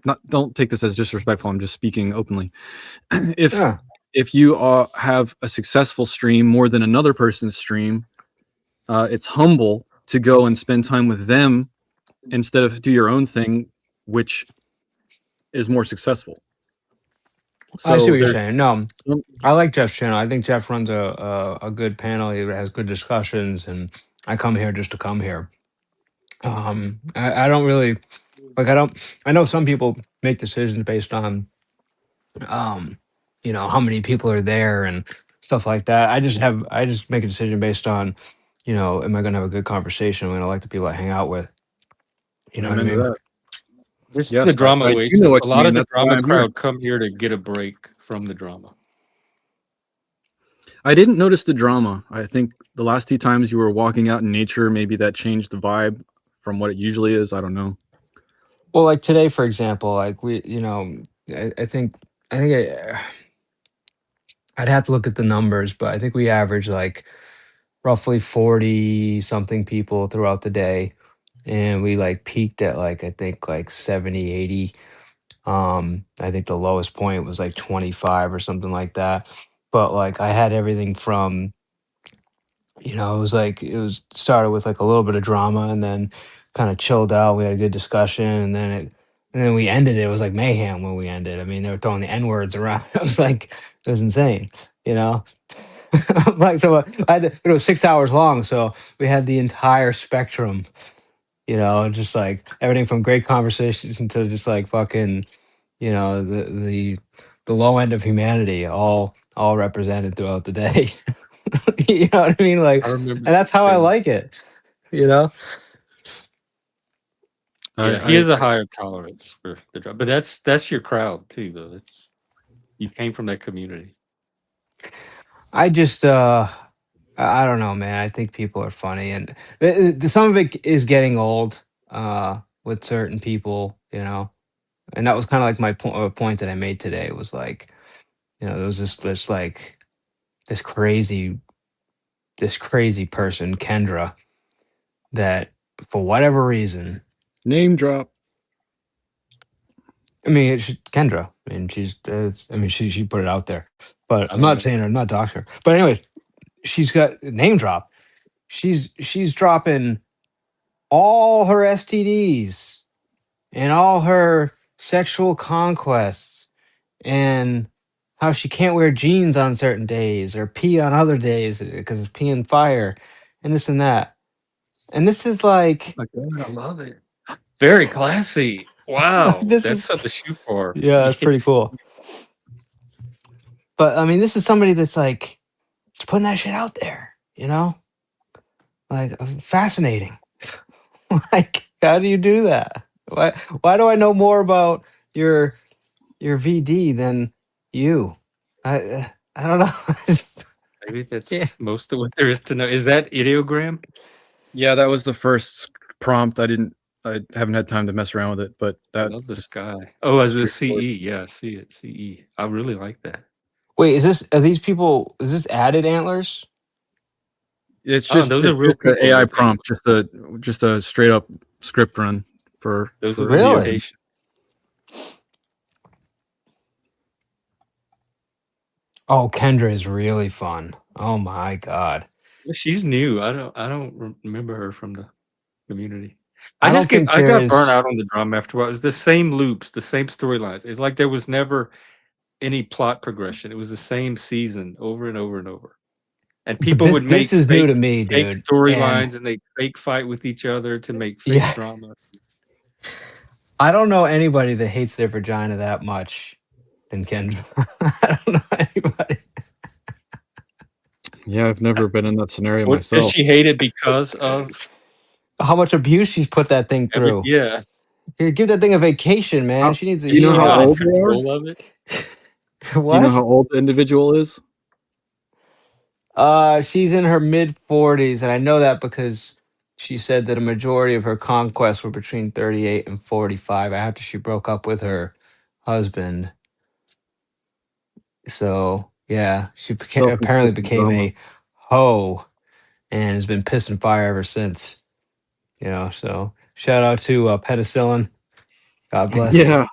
not. Don't take this as disrespectful. I'm just speaking openly. if Yeah. if you have a successful stream more than another person's stream, it's humble to go and spend time with them instead of do your own thing, which is more successful. I see So what you're there's saying. No, some, I like Jeff's channel. I think Jeff runs a good panel. He has good discussions, and I come here just to come here. I don't really like. I know some people make decisions based on, how many people are there and stuff like that. I just make a decision based on, am I going to have a good conversation? Am I going to like the people I hang out with? You know what I amen to mean? that. This is the Yes, drama I do know oasis. what A you lot mean. of the That's why drama I'm here. crowd come here to get a break from the drama. I didn't notice the drama. I think the last 2 times you were walking out in nature, maybe that changed the vibe from what it usually is. I don't know. Well, like today, for example, like I think I'd have to look at the numbers, but I think we average like roughly 40 something people throughout the day. And we like peaked at like, I think like 70, 80. I think the lowest point was like 25 or something like that. But like I had everything from, it was started with like a little bit of drama and then kind of chilled out. We had a good discussion and then we ended it. It was like mayhem when we ended. I mean, they were throwing the N words around. I was like, it was insane, you know? Like, so it was 6 hours long. So we had the entire spectrum, just like everything from great conversations to just like fucking, the low end of humanity, all represented throughout the day. You know what I mean? Like, I remember and that's how I those days. like it, you know? Yeah, he I has a higher tolerance for the drama, but that's your crowd too, though. It's you came from that community. I just, I don't know, man. I think people are funny, and some of it is getting old with certain people, and that was kind of like my point that I made today was like, there was this like this crazy this crazy person, Kendra, that for whatever reason, name drop. I mean, Kendra. I mean, she put it out there, but I I'm don't not know. saying her, I'm not doxing her. But anyway, she's got name drop. She's dropping all her STDs and all her sexual conquests and how she can't wear jeans on certain days or pee on other days because it's peeing fire and this and that. And this is like, My God, I love it. Very classy. Wow, this that's is, something to shoot for. yeah, that's pretty cool. But I mean, this is somebody that's like putting that shit out there, you know? Like fascinating. Like, how do you do that? Why do I know more about your VD than you? I don't know. Maybe Yeah. that's most of what there is to know. Is that ideogram? Yeah, that was the first prompt. I haven't had time to mess around with it, but I that love the just sky. Oh, as a straightforward. CE. Yeah, I see it. CE. I really like that. Wait, are these people? Is this added antlers? It's Oh, just those are it's real just an people, AI aren't they? prompt, just a straight up script run Those are for the the Really? locations. Oh, Kendra is really fun. Oh my god. Well, she's new. I don't remember her from the community. I don't think I there got burnt is. out on the drama after a while. It's the same loops, the same storylines. It's like there was never any plot progression. It was the same season over and over and over. And But people would this make is new to me, fake dude. And storylines and they fake fight with each other to make fake yeah, drama. I don't know anybody that hates their vagina that much than Kendra. I don't know anybody. Yeah, I've never been in that scenario What does myself. she hate it because of How much abuse she's put that thing every through. yeah. Here, give that thing a vacation, man. How, She needs a do you Is know she how year not in old off. they are? control of it? Do you know how What? old the individual is? She's in her mid 40s, and I know that because she said that a majority of her conquests were between 38 and 45 after she broke up with her husband. So, yeah, she apparently Self-inflicted became drama. a hoe and has been pissing fire ever since. So shout out to penicillin. God bless. Yeah.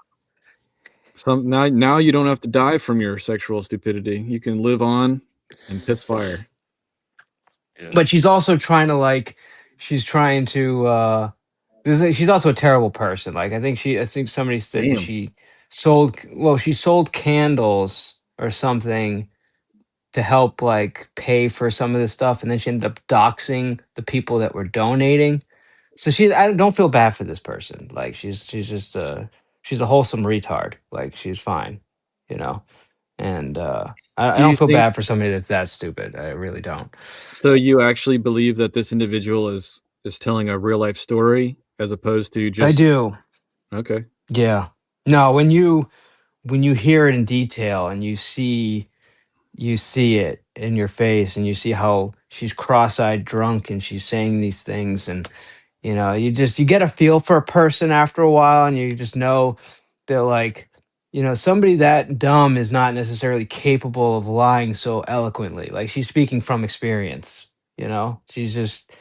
Now you don't have to die from your sexual stupidity. You can live on and piss fire. Yeah. But she's also trying to she's trying to she's also a terrible person. Like I think somebody said that Damn. she sold candles or something to help like pay for some of this stuff, and then she ended up doxing the people that were donating. So I don't feel bad for this person. Like she's just she's a wholesome retard. Like she's fine, you know. And I Do don't you feel think bad for somebody that's that stupid. I really don't. so? You actually believe that this individual is telling a real life story as opposed to I just do. okay? Yeah. No, when you hear it in detail and you see it in your face and you see how she's cross-eyed drunk and she's saying these things, and you get a feel for a person after a while, and you just know that like somebody that dumb is not necessarily capable of lying so eloquently. Like she's speaking from experience. She's just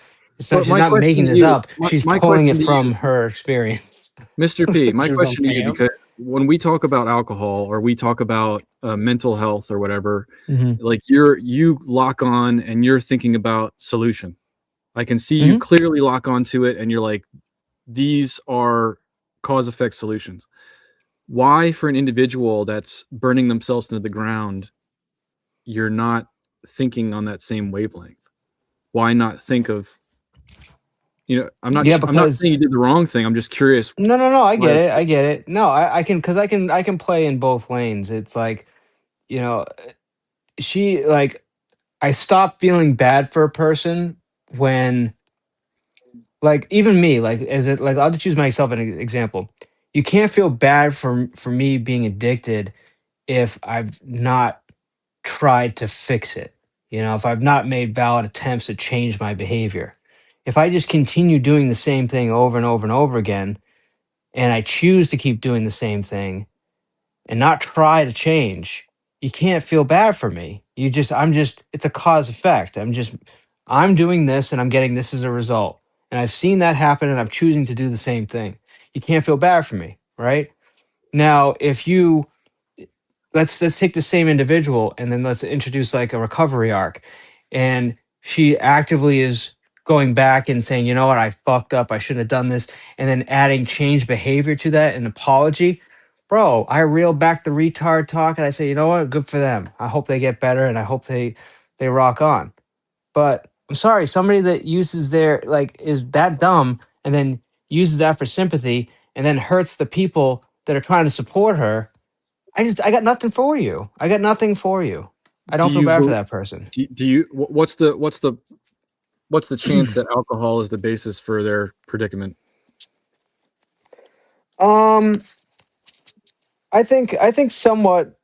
But she's my not question making to this you, up. She's my pulling question it to you, from her experience. Mr. P, my She was on question to you, cam. because when we talk about alcohol or we talk about mental health or whatever, Hmm. like you lock on and you're thinking about solution. I can see you Hmm. clearly lock onto it and you're like, these are cause effect solutions. Why, for an individual that's burning themselves into the ground, you're not thinking on that same wavelength? Why not think of, Yeah, I'm not because saying you did the wrong thing. I'm just curious no, I why get that's it. I get it. No, I can because I can play in both lanes. It's like you know she like I stop feeling bad for a person when, like, even me, like, as it like, I'll just use myself as an example. You can't feel bad for me being addicted if I've not tried to fix it. If I've not made valid attempts to change my behavior. If I just continue doing the same thing over and over and over again, and I choose to keep doing the same thing and not try to change, you can't feel bad for me. It's a cause effect. I'm doing this and I'm getting this as a result. And I've seen that happen and I'm choosing to do the same thing. You can't feel bad for me, right? Now, if you let's take the same individual and then let's introduce like a recovery arc, and she actively is going back and saying, you know what, I fucked up, I shouldn't have done this, and then adding change behavior to that, an apology. Bro, I reel back the retard talk and I say, you know what, good for them, I hope they get better and I hope they rock on. But I'm sorry, somebody that uses their like is that dumb and then uses that for sympathy and then hurts the people that are trying to support her. I got nothing for you. I got nothing for you. I Do don't feel you bad for bel- that person. do you what's the chance that alcohol is the basis for their predicament? Um, I think somewhat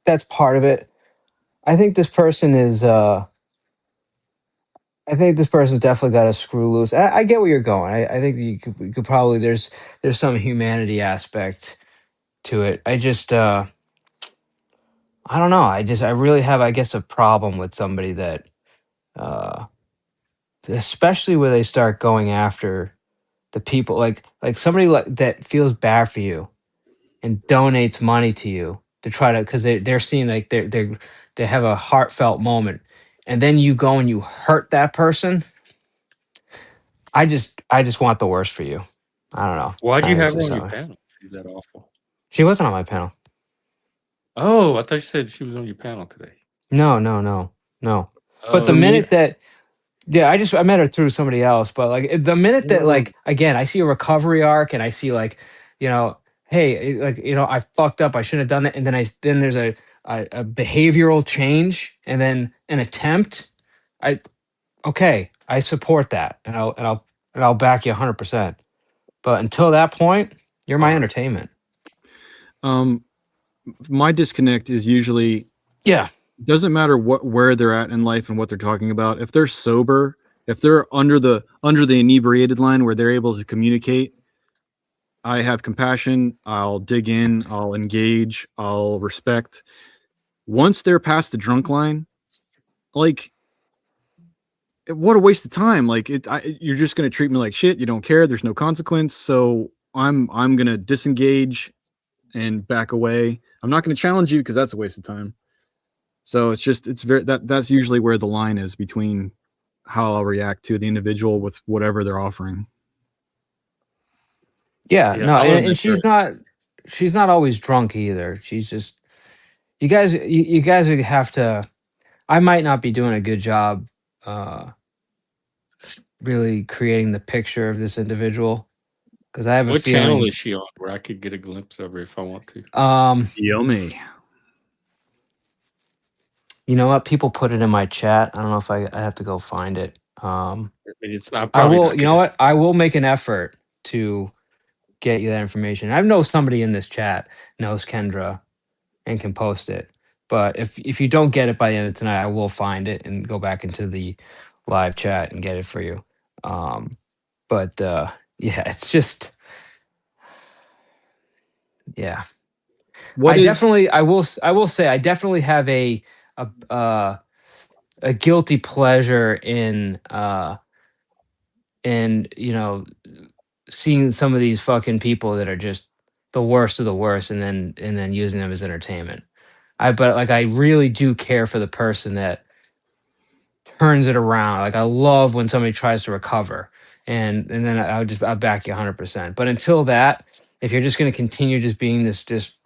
that's part of it. I think this person is I think this person's definitely got a screw loose. I get where you're going. I think you could probably there's some humanity aspect to it. I don't know. I really have, I guess, a problem with somebody that uh especially where they start going after the people, like somebody that feels bad for you and donates money to you to try to, because they're seeing like they have a heartfelt moment, and then you go and you hurt that person. I just want the worst for you. I don't know. Why'd you It's have her just on your how panel? She's that awful. she wasn't on my panel. Oh, I thought you said she was on your panel today. No, no, no, no. But the For Oh, me, minute that yeah, I met her through somebody else, but like the minute that no, like again, I see a recovery arc and I see like, you know, hey, like I fucked up, I shouldn't have done that, and then there's a behavioral change and then an attempt. I okay, I support that, and I'll back you 100%. But until that point, you're all my right. entertainment. Um, my disconnect is usually Yeah, doesn't matter where they're at in life and what they're talking about. If they're sober, if they're under the inebriated line where they're able to communicate, I have compassion. I'll dig in. I'll engage. I'll respect. Once they're past the drunk line, like what a waste of time. Like you're just gonna treat me like shit. You don't care. There's no consequence. So I'm gonna disengage and back away. I'm not gonna challenge you because that's a waste of time. So it's very that's usually where the line is between how I'll react to the individual with whatever they're offering. yeah, yeah. no, I'll and admit she's not always drunk either. She's just you guys would have to. I might not be doing a good job uh, really creating the picture of this individual because I have a what channel feeling. is she on where I could get a glimpse of her if I want to? Yummy. You know what? People put it in my chat. I don't know if I have to go find it. I mean, it's not I probably will. not You know gonna. what? I will make an effort to get you that information. I know somebody in this chat knows Kendra and can post it. But if you don't get it by the end of tonight, I will find it and go back into the live chat and get it for you. Um, but yeah, it's just yeah. What is I will say I definitely have a uh, a guilty pleasure in seeing some of these fucking people that are just the worst of the worst, and then using them as entertainment. But like I really do care for the person that turns it around. Like I love when somebody tries to recover, and then I'll back you 100%. But until that, if you're just gonna continue just being this just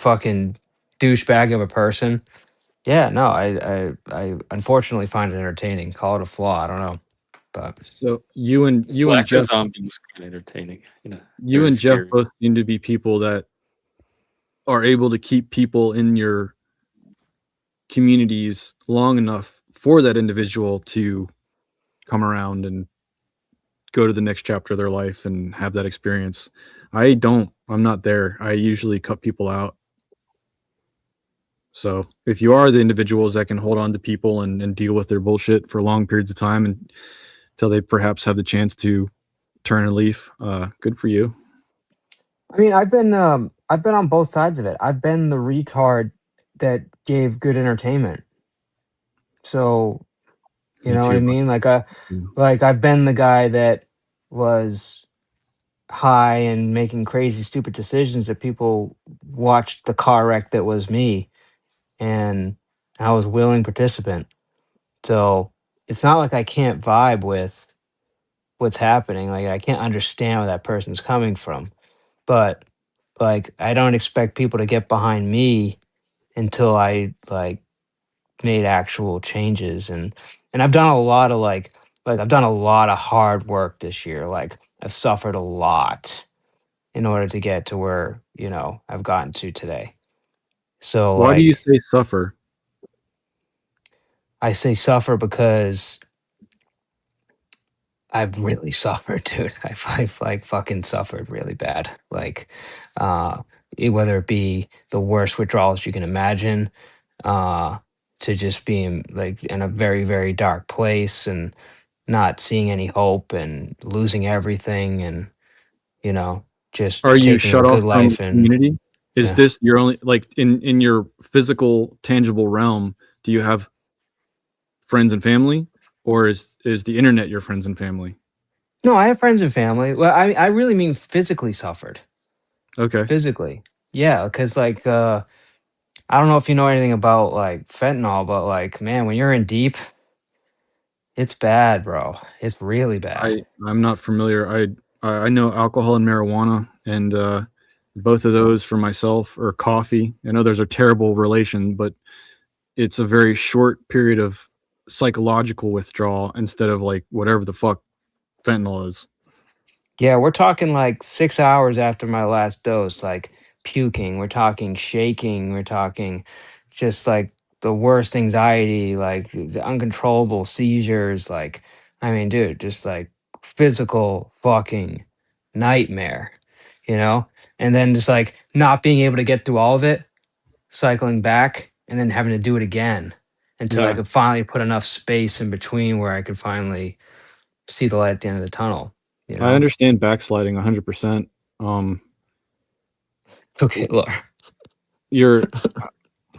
fucking douchebag of a person, yeah, no, I unfortunately find it entertaining. Call it a flaw. I don't know, but so you and Slacker Jeff Zombie was kind of entertaining. you Very and Jeff scary. both seem to be people that are able to keep people in your communities long enough for that individual to come around and go to the next chapter of their life and have that experience. I'm not there. I usually cut people out. So if you are the individuals that can hold on to people and deal with their bullshit for long periods of time and until they perhaps have the chance to turn a leaf, good for you. I mean, I've been on both sides of it. I've been the retard that gave good entertainment. So, you Me know what I too. mean? Like I've been the guy that was high and making crazy stupid decisions that people watched the car wreck that was me, and I was willing participant. So, it's not like I can't vibe with what's happening. Like I can't understand where that person's coming from. But like I don't expect people to get behind me until I like made actual changes, and I've done a lot of I've done a lot of hard work this year. Like I've suffered a lot in order to get to where I've gotten to today. So Why do you like say suffer? I say suffer because I've really suffered, dude. I've like fucking suffered really bad. Like, whether it be the worst withdrawals you can imagine, uh, to just being like in a very, very dark place and not seeing any hope and losing everything and, you know, just Are you taking a shut off good from life and community? Is yeah. this your only, like, in your physical, tangible realm, do you have friends and family, or is the internet your friends and family? No, I have friends and family. Well, I really mean physically suffered. Okay. Physically. Yeah, because like I don't know if you know anything about like fentanyl, but like man, when you're in deep, it's bad, bro. It's really bad. I'm not familiar. I know alcohol and marijuana, and both of those for myself, or coffee. I know there's a terrible relation, but it's a very short period of psychological withdrawal instead of like whatever the fuck fentanyl is. Yeah, we're talking like 6 hours after my last dose, like puking. We're talking shaking. We're talking just like the worst anxiety, like the uncontrollable seizures. Like, I mean, dude, just like physical fucking nightmare, you know? And then just like not being able to get through all of it, cycling back, and then having to do it again until I Yeah, could finally put enough space in between where I could finally see the light at the end of the tunnel, you I know? understand backsliding 100%. Um, Okay, look. you're,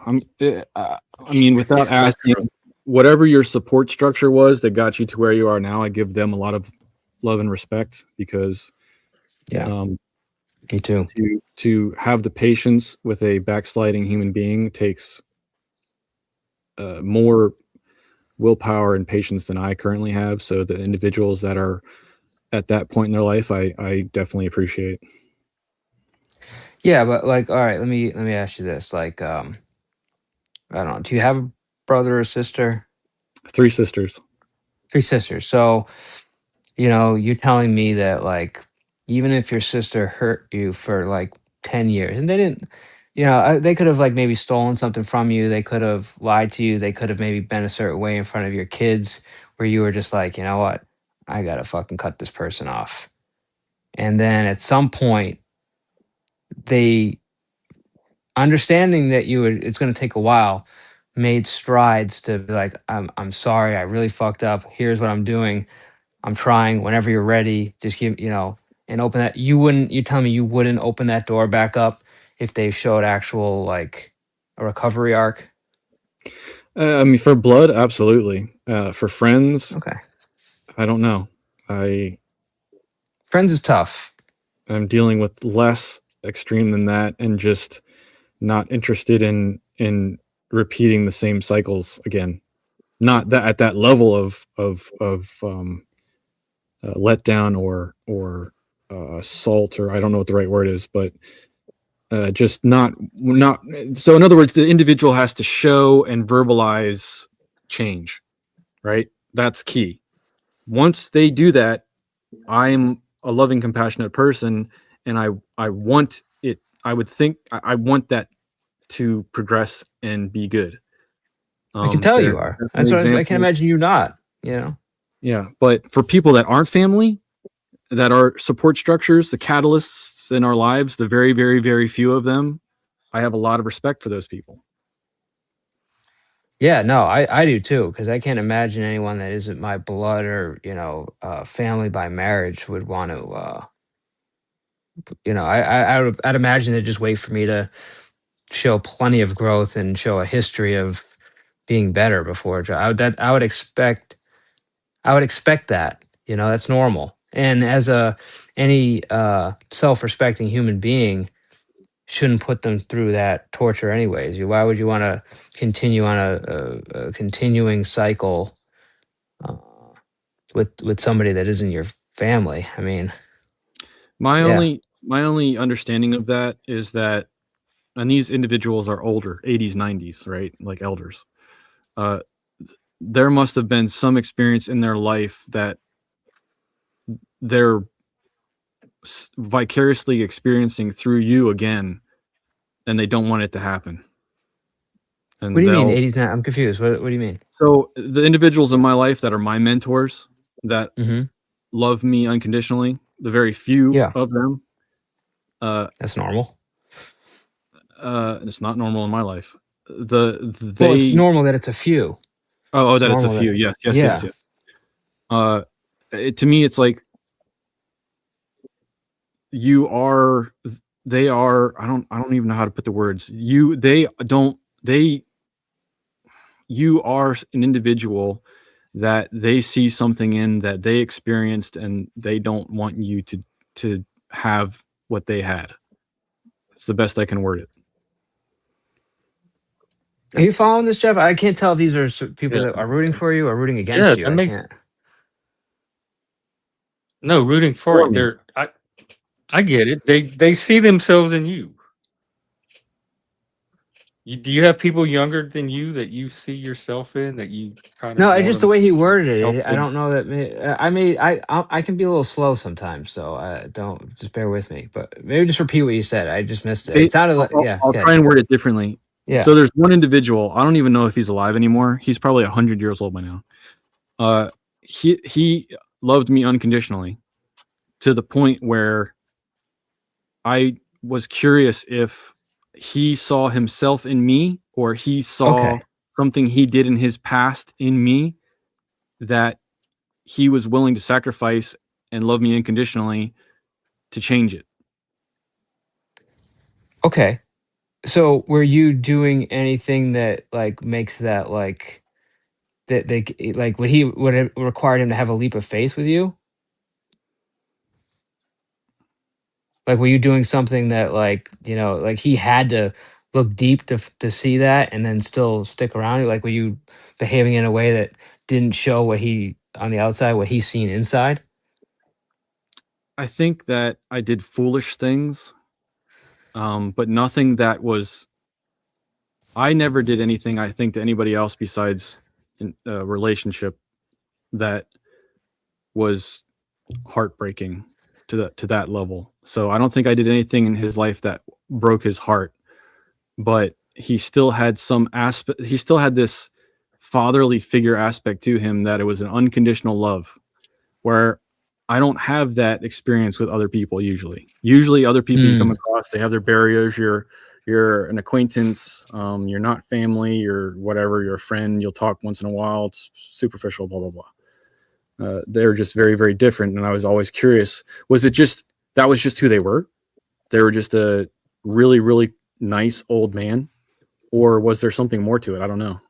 I mean, without It's not asking, true. whatever your support structure was that got you to where you are now, I give them a lot of love and respect, because Yeah, um, me too. to have the patience with a backsliding human being takes more willpower and patience than I currently have. So the individuals that are at that point in their life, I definitely appreciate. Yeah, but like, all right, let me ask you this. Like, I don't know, do you have a brother or sister? 3 sisters. Three sisters. So, you know, you're telling me that like even if your sister hurt you for like 10 years and they didn't, you know, they could have like maybe stolen something from you, they could have lied to you, they could have maybe been a certain way in front of your kids where you were just like, you know what? I got to fucking cut this person off. And then at some point they understanding that you would it's going to take a while, made strides to be like, I'm sorry, I really fucked up, here's what I'm doing, I'm trying, whenever you're ready, just give, you know, and open that. You tell me you wouldn't open that door back up if they showed actual like a recovery arc? I mean, for blood, absolutely. For friends, Okay. I don't know. I Friends is tough. am dealing with less extreme than that, and just not interested in repeating the same cycles again. Not that at that level of letdown or assault, or I don't know what the right word is, but just not. So in other words, the individual has to show and verbalize change, right? That's key. Once they do that, I'm a loving, compassionate person, and I want it. I would think I want that to progress and be good. I can tell There are you are. That's definitely what I can examples. imagine you not, you know. Yeah, but for people that aren't family, that are support structures, the catalysts in our lives, the very, very, very few of them, I have a lot of respect for those people. Yeah, no, I do too, because I can't imagine anyone that isn't my blood or, you know, family by marriage would want to, you know, I'd imagine they'd just wait for me to show plenty of growth and show a history of being better before I would expect that, you know, that's normal. And as a any self-respecting human being shouldn't put them through that torture anyways. Why would you want to continue on a continuing cycle uh, with somebody that isn't your family? I mean, yeah. My only understanding of that is that, and these individuals are older, 80s, 90s, right? Like elders. Uh, there must have been some experience in their life that they're vicariously experiencing through you again, and they don't want it to happen. What and do you mean they'll 80s? I'm confused. What do you mean? so the individuals in my life that are my mentors that Mm-hmm. love me unconditionally, the very few Yeah, of them, that's normal. it's not normal in my life. Well, it's They normal that it's a few. It's that it's a normal that few. Yes, yes, yes, yeah. yes. To me, it's like you are, they are. I don't even know how to put the words. They don't. You are an individual that they see something in that they experienced, and they don't want you to have what they had. It's the best I can word it. Are you following this, Jeff? I can't tell if these are people Yeah. that are rooting for you or rooting Yeah, against you. that I makes can't. no rooting for For you. me. I get it. They see themselves in you. Do you have people younger than you that you see yourself in that you kind No, of I want just the to way he worded help it. I them? don't know that. I can be a little slow sometimes, so don't just bear with me. But maybe just repeat what you said. I just missed it. They, It sounded like yeah, I'll good. try and word it differently. Yeah. So there's one individual. I don't even know if he's alive anymore. He's probably 100 years old by now. He loved me unconditionally to the point where I was curious if he saw himself in me, or he saw Okay. something he did in his past in me that he was willing to sacrifice and love me unconditionally to change it. Okay. So were you doing anything that like makes that like that they like would it require him to have a leap of faith with you? Like, were you doing something that, like, like he had to look deep to see that and then still stick around? Like, were you behaving in a way that didn't show what he on the outside, what he's seen inside? I think that I did foolish things, but nothing that was. I never did anything, I think, to anybody else besides in a relationship that was heartbreaking to that level. So I don't think I did anything in his life that broke his heart, but he still had some aspect. He still had this fatherly figure aspect to him, that it was an unconditional love, where I don't have that experience with other people usually. Usually other people you come Mm, across, they have their barriers. You're an acquaintance, you're not family, you're whatever, you're a friend, you'll talk once in a while, it's superficial, blah blah blah. They're just very, very different. And I was always curious, was it just that was just who they were? They were just a really, really nice old man, or was there something more to it? I don't know.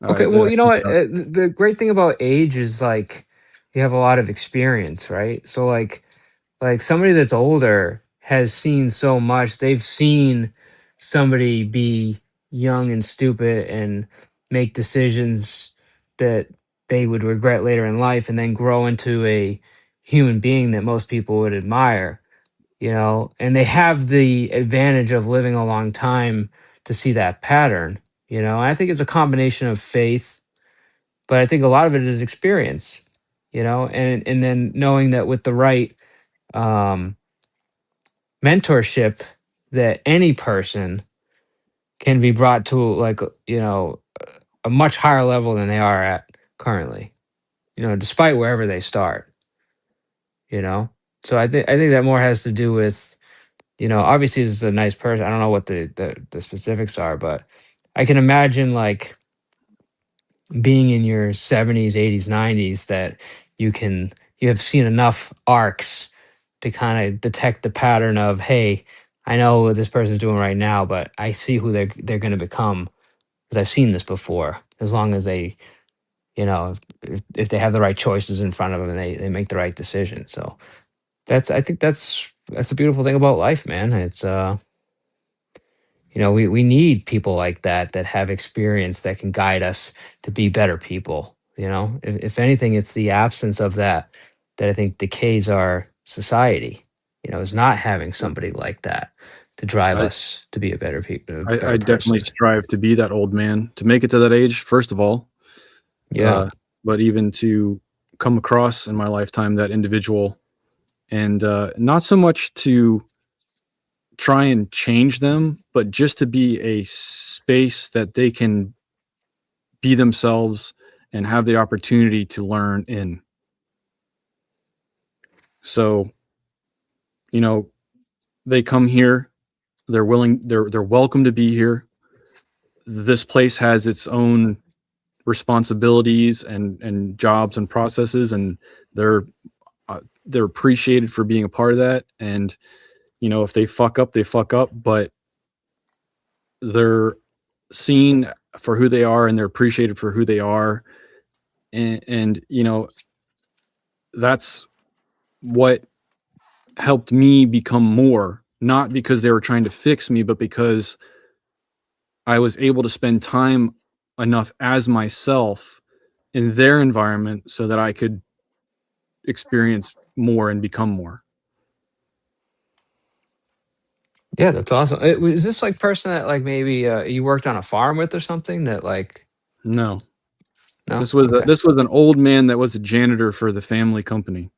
okay, I well, you know think, what? The great thing about age is like you have a lot of experience, right? So like somebody that's older has seen so much. They've seen somebody be young and stupid and make decisions that they would regret later in life and then grow into a human being that most people would admire, and they have the advantage of living a long time to see that pattern. And I think it's a combination of faith, but I think a lot of it is experience, and then knowing that with the right um mentorship, that any person can be brought to like a much higher level than they are at currently, despite wherever they start, you know so I think that more has to do with, obviously this is a nice person. I don't know what the specifics are, but I can imagine like being in your 70s, 80s, 90s, that you have seen enough arcs to kind of detect the pattern of, hey, I know what this person's doing right now, but I see who they're going to become because I've seen this before. As long as they, if they have the right choices in front of them and they make the right decision. So I think that's a beautiful thing about life, man. It's we need people like that have experience that can guide us to be better people. If anything, it's the absence of that I think decays our society. Is not having somebody like that to drive I, us to be a I better definitely person. strive to be that old man, to make it to that age, first of all, Yeah. uh, but even to come across in my lifetime that individual, and not so much to try and change them, but just to be a space that they can be themselves and have the opportunity to learn in. So, you know, they come here, they're welcome to be here. This place has its own responsibilities and jobs and processes, and they're they're appreciated for being a part of that. And if they fuck up, they fuck up, but they're seen for who they are and they're appreciated for who they are. And that's what helped me become more, not because they were trying to fix me, but because I was able to spend time enough as myself in their environment so that I could experience more and become more. Yeah, that's awesome. Is this like person that like maybe you worked on a farm with or something that like? No, No. this was Okay. this was an old man that was a janitor for the family company.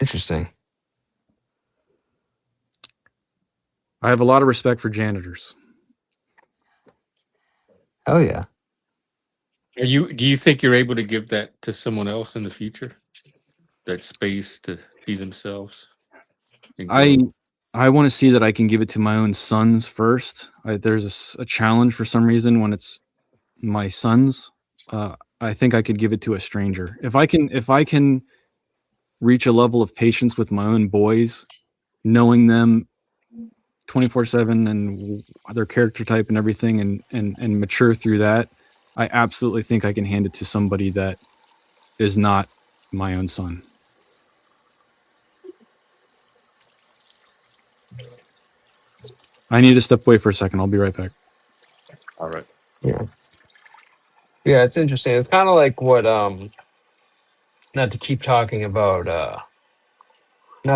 Interesting. I have a lot of respect for janitors. Oh yeah. Do you think you're able to give that to someone else in the future? That space to be themselves and I grow? I want to see that I can give it to my own sons first. There's a challenge for some reason when it's my sons. I think I could give it to a stranger. If I can reach a level of patience with my own boys, knowing them 24/7 and their character type and everything, and mature through that, I absolutely think I can hand it to somebody that is not my own son. I need to step away for a second. I'll be right back. All right. Yeah. Yeah, it's interesting. It's kind of like what not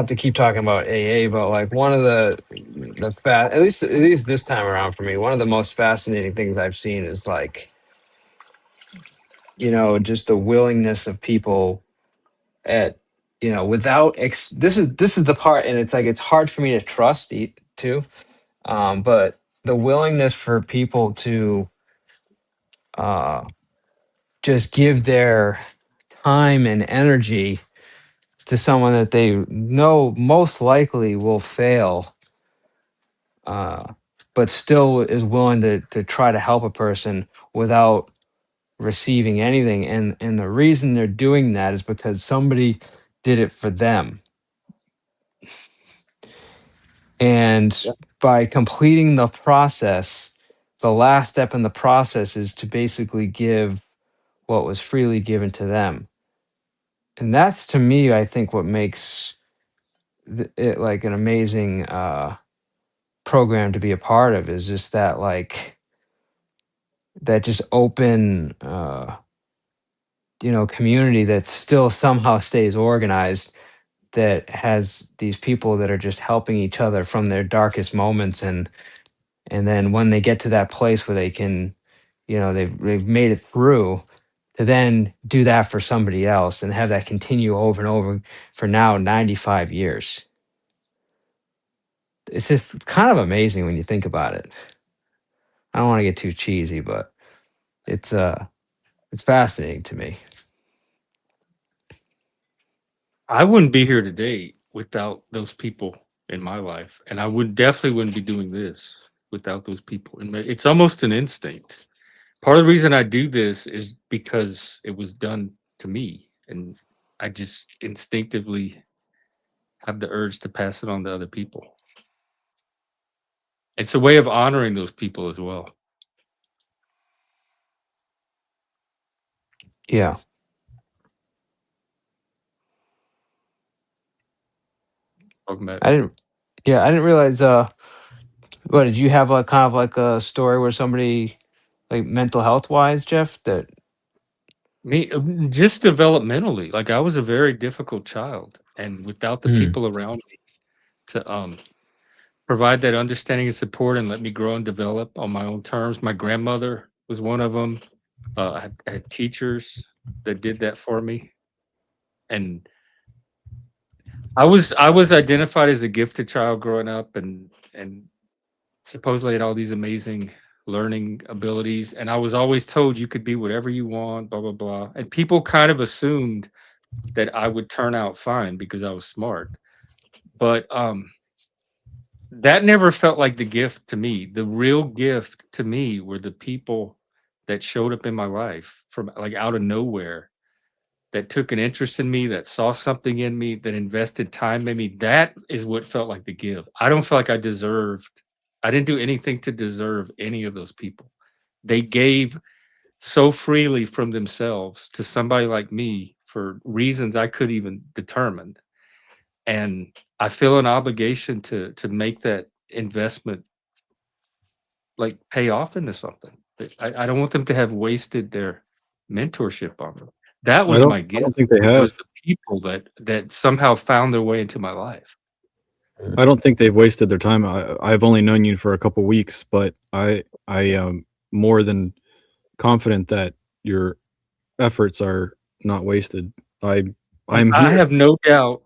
to keep talking about AA, but like one of at least this time around for me, one of the most fascinating things I've seen is like, just the willingness of people at, without this is the part, and it's like it's hard for me to trust too. But the willingness for people to uh just give their time and energy to someone that they know most likely will fail, uh, but still is willing to try to help a person without receiving anything. And the reason they're doing that is because somebody did it for them. And Yeah. by completing the process, the last step in the process is to basically give what was freely given to them. And that's, to me, I think what makes it like an amazing program to be a part of, is just that, like, that just open community that still somehow stays organized, that has these people that are just helping each other from their darkest moments, and then when they get to that place where they can, they've made it through, to then do that for somebody else and have that continue over and over for now 95 years. It's just kind of amazing when you think about it. I don't want to get too cheesy, but it's fascinating to me. I wouldn't be here today without those people in my life, and I would definitely wouldn't be doing this without those people. And it's almost an instinct. Part of the reason I do this is because it was done to me, and I just instinctively have the urge to pass it on to other people. It's a way of honoring those people as well. Yeah. Welcome back. I didn't yeah, I didn't realize what did you have, like, kind of like a story where somebody, like, mental health wise, Jeff, that Me, just developmentally, like I was a very difficult child, and without the Mm, people around me to provide that understanding and support and let me grow and develop on my own terms. My grandmother was one of them. I had teachers that did that for me, and I was identified as a gifted child growing up, and supposedly had all these amazing learning abilities, and I was always told you could be whatever you want, blah blah blah. And people kind of assumed that I would turn out fine because I was smart. But that never felt like the gift to me. The real gift to me were the people that showed up in my life from like out of nowhere, that took an interest in me, that saw something in me, that invested time in me. That is what felt like the give. I don't feel like I didn't do anything to deserve any of those people. They gave so freely from themselves to somebody like me for reasons I could even determine. And I feel an obligation to make that investment like pay off into something. I don't want them to have wasted their mentorship on me. That was my I don't gift, think they was have. the people that somehow found their way into my life. I don't think they've wasted their time. I've only known you for a couple weeks, but I am more than confident that your efforts are not wasted. I'm I here. have no doubt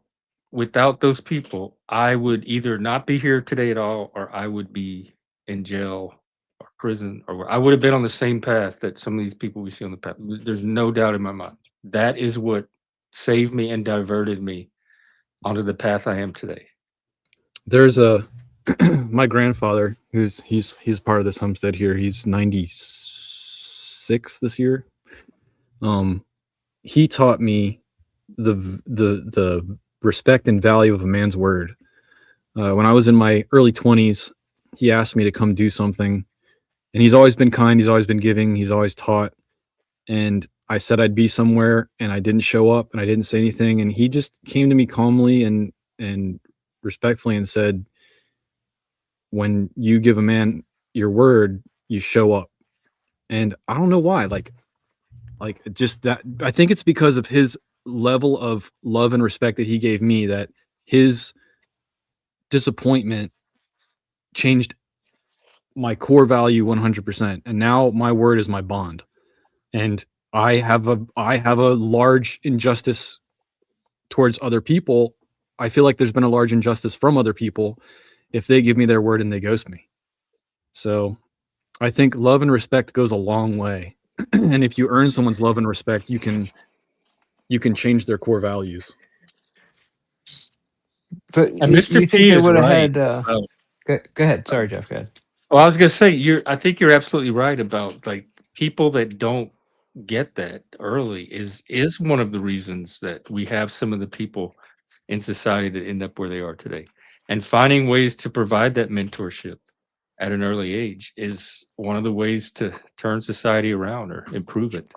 without those people, I would either not be here today at all, or I would be in jail or prison, or I would have been on the same path that some of these people we see on the path. There's no doubt in my mind. That is what saved me and diverted me onto the path I am today. There's a my grandfather he's part of this homestead here. He's 96 this year. He taught me the respect and value of a man's word. When I was in my early 20s, he asked me to come do something, and he's always been kind. He's always been giving. He's always taught. And I said I'd be somewhere, and I didn't show up, and I didn't say anything. And he just came to me calmly and respectfully and said, "When you give a man your word, you show up." And I don't know why. Like just that. I think it's because of his level of love and respect that he gave me, that his disappointment changed my core value 100%, and now my word is my bond. And I have a large injustice towards other people. I feel like there's been a large injustice from other people if they give me their word and they ghost me. So I think love and respect goes a long way. And if you earn someone's love and respect, you can change their core values. But And Mr. you think P they is would have right. had? About, Go ahead. Sorry, Jeff. Go ahead. well, I was gonna say I think you're absolutely right about like people that don't get that early is one of the reasons that we have some of the people in society that end up where they are today. And finding ways to provide that mentorship at an early age is one of the ways to turn society around or improve it.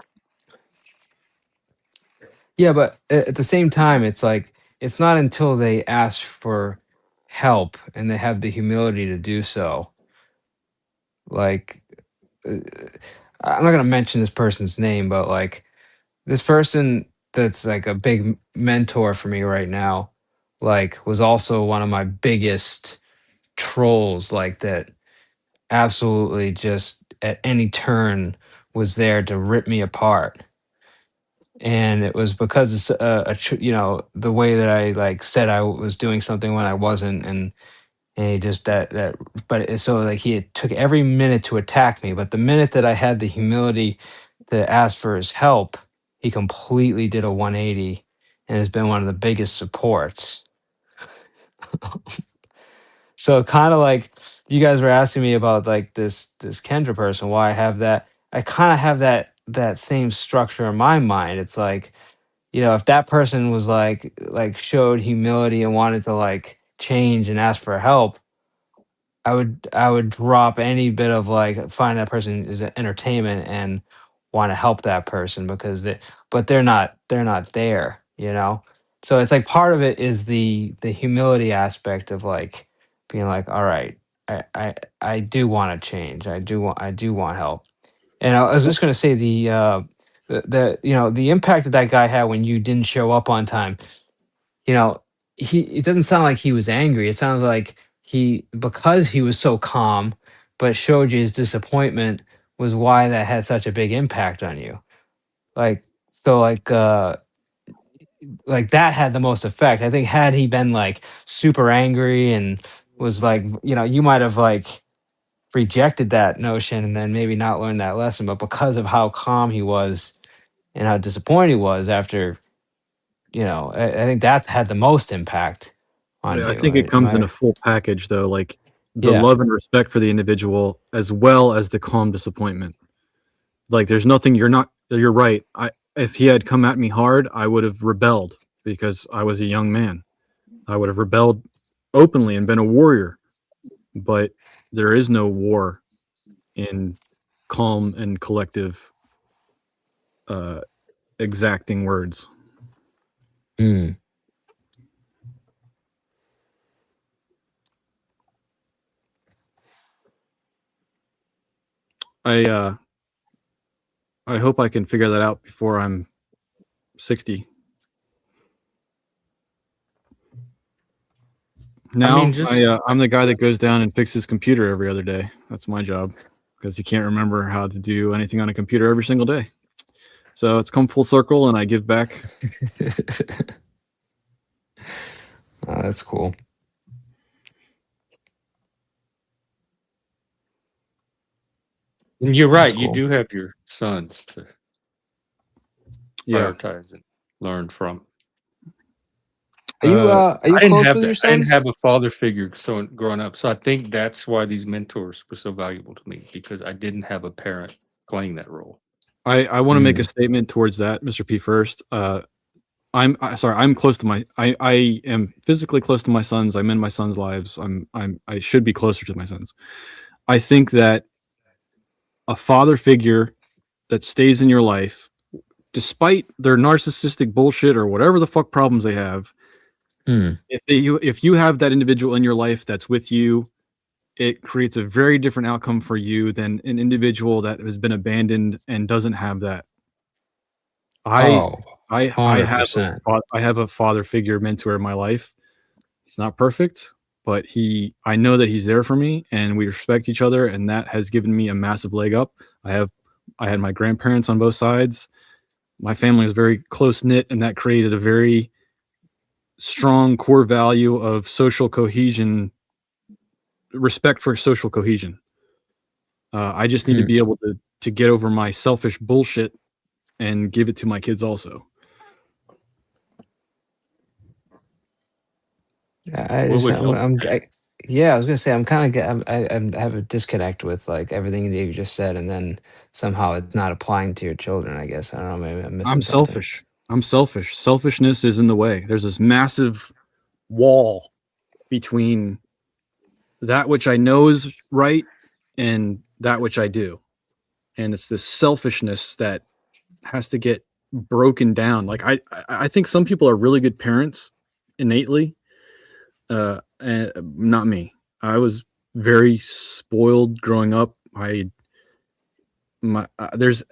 Yeah, but at the same time, it's like it's not until they ask for help and they have the humility to do so. Like, uh, I'm not gonna mention this person's name, but like this person that's like a big mentor for me right now, like was also one of my biggest trolls. Like that, absolutely just at any turn was there to rip me apart. And it was because it's the way that I like said I was doing something when I wasn't, and he just so like he had took every minute to attack me, but the minute that I had the humility to ask for his help, he completely did a 180 and has been one of the biggest supports. So kind of like you guys were asking me about like this Kendra person, why I have that. I kind of have that same structure in my mind. It's like, if that person was like showed humility and wanted to like change and ask for help, I would drop any bit of like find that person is entertainment and want to help that person because but they're not there. So it's like part of it is the humility aspect of like being like, all right, I do want to change. I do want help. And I was just going to say the impact that that guy had when you didn't show up on time. You know, it doesn't sound like he was angry. It sounds like because he was so calm, but showed you his disappointment was why that had such a big impact on you. Like so, like like that had the most effect. I think had he been like super angry and was like, you might have like rejected that notion and then maybe not learned that lesson. But because of how calm he was and how disappointed he was after, I think that's had the most impact on I you. think it Am comes in I? a full package, though, like the Yeah. love and respect for the individual as well as the calm disappointment. Like, there's nothing you're right. If he had come at me hard, I would have rebelled because I was a young man. I would have rebelled openly and been a warrior. But there is no war in calm and collective, exacting words. Mm. I hope I can figure that out before I'm 60. Now I'm the guy that goes down and fixes his computer every other day. That's my job because he can't remember how to do anything on a computer every single day. So it's come full circle, and I give back. Oh, that's cool. And you're right. You cool. do have your sons to prioritize and learn from. Are you I didn't close have with that. your I didn't sons? have a father figure growing up, so I think that's why these mentors were so valuable to me because I didn't have a parent playing that role. I want to make a statement towards that, Mr. P. First. I'm sorry. I'm close to I am physically close to my sons. I'm in my sons' lives. I should be closer to my sons. I think that a father figure that stays in your life, despite their narcissistic bullshit or whatever the fuck problems they have, if you have that individual in your life that's with you, it creates a very different outcome for you than an individual that has been abandoned and doesn't have that. I 100%. have a father figure mentor in my life. He's not perfect, but I know that he's there for me, and we respect each other, and that has given me a massive leg up. I had my grandparents on both sides. My family was very close knit, and that created a very strong core value of social cohesion, respect for social cohesion. I just need to be able to get over my selfish bullshit and give it to my kids also. I What just, would help I'm, that? yeah, I was gonna say I'm kind of, I have a disconnect with like everything that you just said, and then somehow it's not applying to your children. I guess I don't know. Maybe I'm I'm missing something. selfish. I'm selfish. Selfishness is in the way. There's this massive wall between that which I know is right and that which I do. And it's this selfishness that has to get broken down. Like I think some people are really good parents innately. And not me. I was very spoiled growing up. There's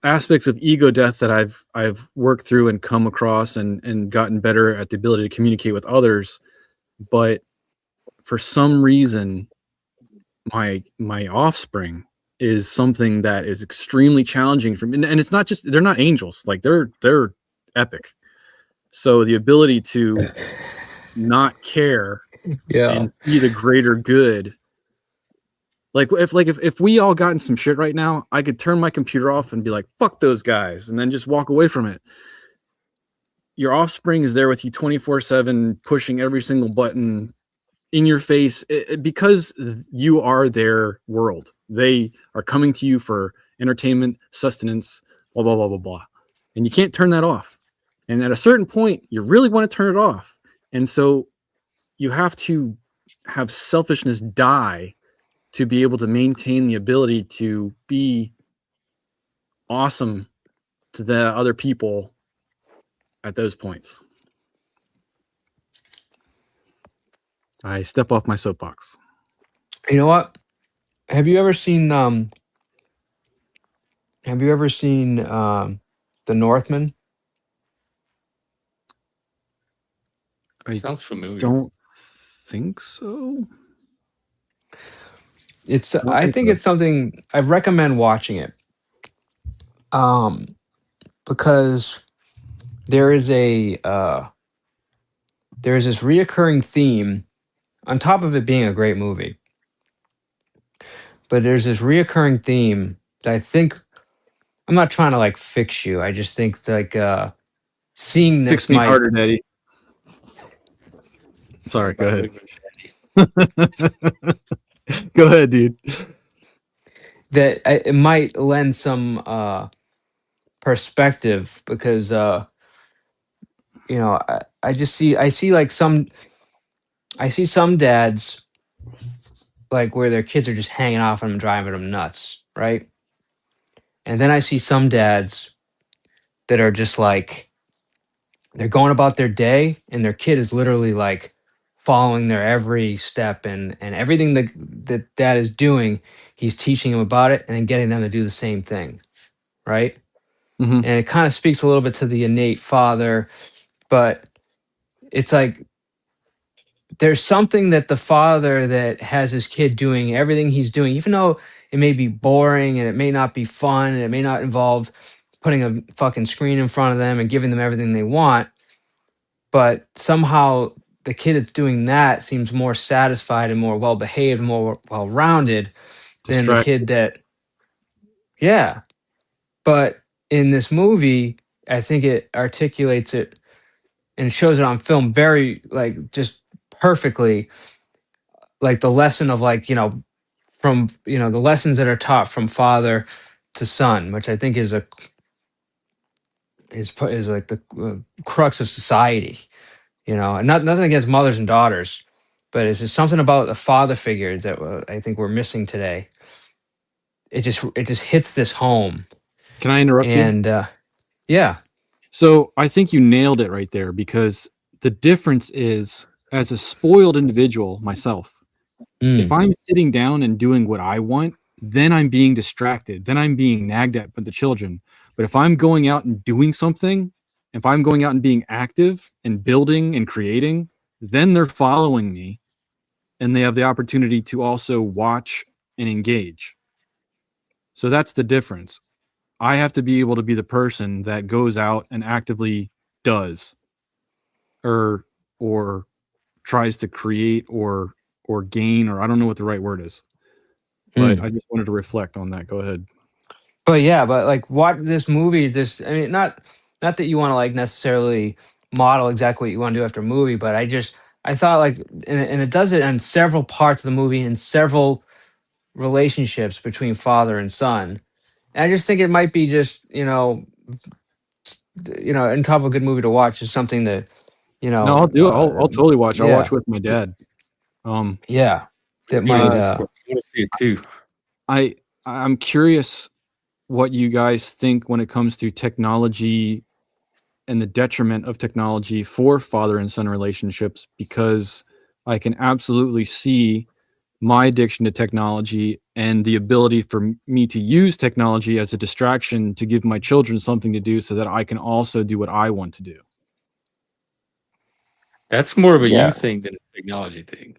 aspects of ego death that I've worked through and come across and gotten better at the ability to communicate with others. But for some reason, my offspring is something that is extremely challenging for me. And it's not just, they're not angels, like they're epic. So the ability to not care Yeah. and see the greater good. Like if we all got in some shit right now, I could turn my computer off and be like, fuck those guys, and then just walk away from it. Your offspring is there with you 24/7, pushing every single button in your face because you are their world. They are coming to you for entertainment, sustenance, blah, blah, blah, blah, blah. And you can't turn that off. And at a certain point, you really want to turn it off. And so you have to have selfishness die to be able to maintain the ability to be awesome to the other people at those points. I step off my soapbox. You know what? Have you ever seen The Northman? I Sounds familiar. don't think so. I think it's something I recommend watching it. Because there is a there's this reoccurring theme on top of it being a great movie, but there's this reoccurring theme that I think I'm not trying to like fix you. I just think like seeing Fix this me might harder, Daddy. Talk Sorry, go about ahead. living. Go ahead, dude. it might lend some perspective because I just see like I see some dads like where their kids are just hanging off them and driving them nuts, right? And then I see some dads that are just like they're going about their day and their kid is literally like following their every step and everything that dad is doing, he's teaching them about it and then getting them to do the same thing, right? Hmm. And it kind of speaks a little bit to the innate father, but it's like there's something that the father that has his kid doing everything he's doing, even though it may be boring and it may not be fun and it may not involve putting a fucking screen in front of them and giving them everything they want, but somehow the kid that's doing that seems more satisfied and more well behaved, more well rounded than the kid Distracted. that, yeah. But in this movie, I think it articulates it and shows it on film very like just perfectly, like the lesson of like from the lessons that are taught from father to son, which I think is is like the crux of society. And nothing against mothers and daughters, but it's just something about the father figure that I think we're missing today. It just hits this home, Can I interrupt you? and yeah. So I think you nailed it right there, because the difference is, as a spoiled individual myself, if Mm, I'm sitting down and doing what I want, then I'm being distracted. Then I'm being nagged at by the children. But if I'm going out and doing something, if I'm going out and being active and building and creating, then they're following me and they have the opportunity to also watch and engage. So that's the difference. I have to be able to be the person that goes out and actively does, or or tries to create, or gain, or I don't know what the right word is. But mm. I just wanted to reflect on that. Go ahead. But yeah, but like what this movie, this I mean, not that you want to like necessarily model exactly what you want to do after a movie, but I thought like, and it does it in several parts of the movie and several relationships between father and son. And I just think it might be just on top of a good movie to watch is something that No, I'll do it. I'll totally watch. I'll yeah, watch with my dad. Um, yeah, that You might on uh, Discord. I want to see it too. I'm curious what you guys think when it comes to technology and the detriment of technology for father and son relationships, because I can absolutely see my addiction to technology and the ability for me to use technology as a distraction to give my children something to do so that I can also do what I want to do. That's more of a you yeah. thing than a technology thing.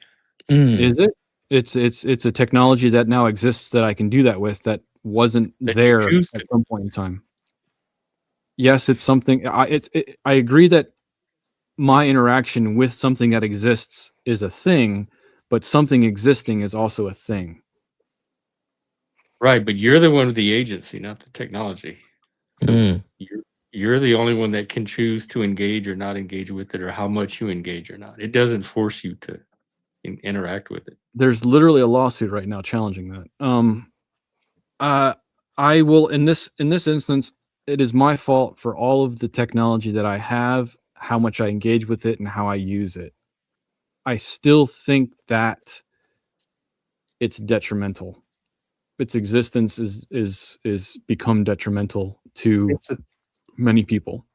Mm, Is it? It's a technology that now exists that I can do that with, that wasn't That you there choose at to. some point in time. Yes, it's something. I agree that my interaction with something that exists is a thing, but something existing is also a thing. Right, but you're the one with the agency, not the technology. So mm. you're the only one that can choose to engage or not engage with it, or how much you engage or not. It doesn't force you to interact with it. There's literally a lawsuit right now challenging that. Uh, I will, in this instance, it is my fault for all of the technology that I have, how much I engage with it, and how I use it. I still think that it's detrimental. Its existence is become detrimental to It's a many people.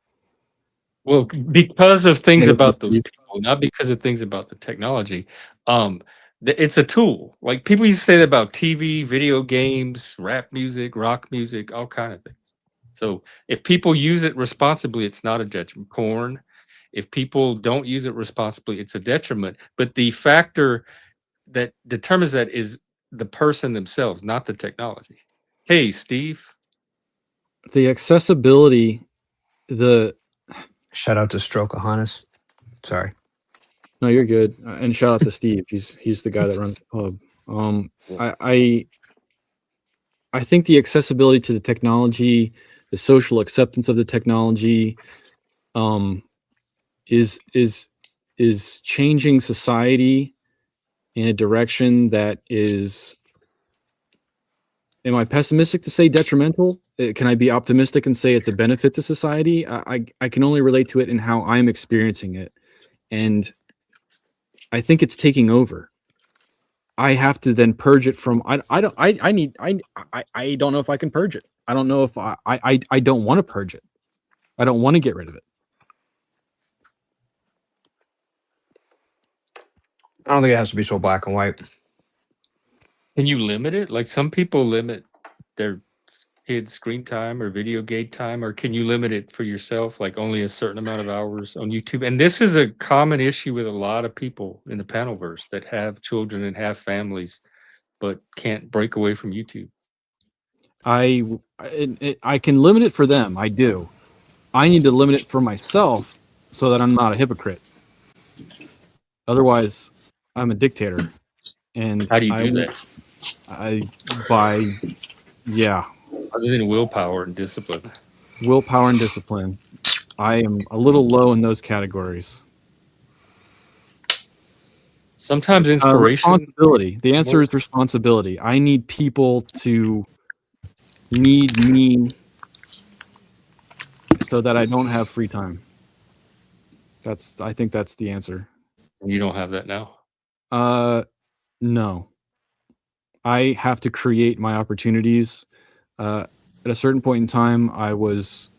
Well, because of things What is it, about those Steve? people, not because of things about the technology. Um, it's a tool. Like people used to say that about TV, video games, rap music, rock music, all kind of things. So if people use it responsibly, it's not a detriment. Porn. If people don't use it responsibly, it's a detriment. But the factor that determines that is the person themselves, not the technology. Hey, Steve. The accessibility, the Shout out to Strokeahannes. Sorry. No, you're good. And shout out to Steve. He's the guy that runs the pub. I think the accessibility to the technology, the social acceptance of the technology, is changing society in a direction that is. Am I pessimistic to say detrimental? Can I be optimistic and say it's a benefit to society? I can only relate to it in how I'm experiencing it, and I think it's taking over. I have to then purge it from. I don't know if I can purge it. I don't know if I don't want to purge it. I don't want to get rid of it. I don't think it has to be so black and white. Can you limit it? Like some people limit their kids' screen time or video game time, or can you limit it for yourself, like only a certain amount of hours on YouTube? And this is a common issue with a lot of people in the panelverse that have children and have families, but can't break away from YouTube. I can limit it for them. I do. I need to limit it for myself so that I'm not a hypocrite. Otherwise, I'm a dictator. And how do you do that? Other than willpower and discipline. Willpower and discipline. I am a little low in those categories. Sometimes inspiration. Responsibility. The answer is responsibility. I need people to need me so that I don't have free time. I think that's the answer. You don't have that now? No. I have to create my opportunities. At a certain point in time, I was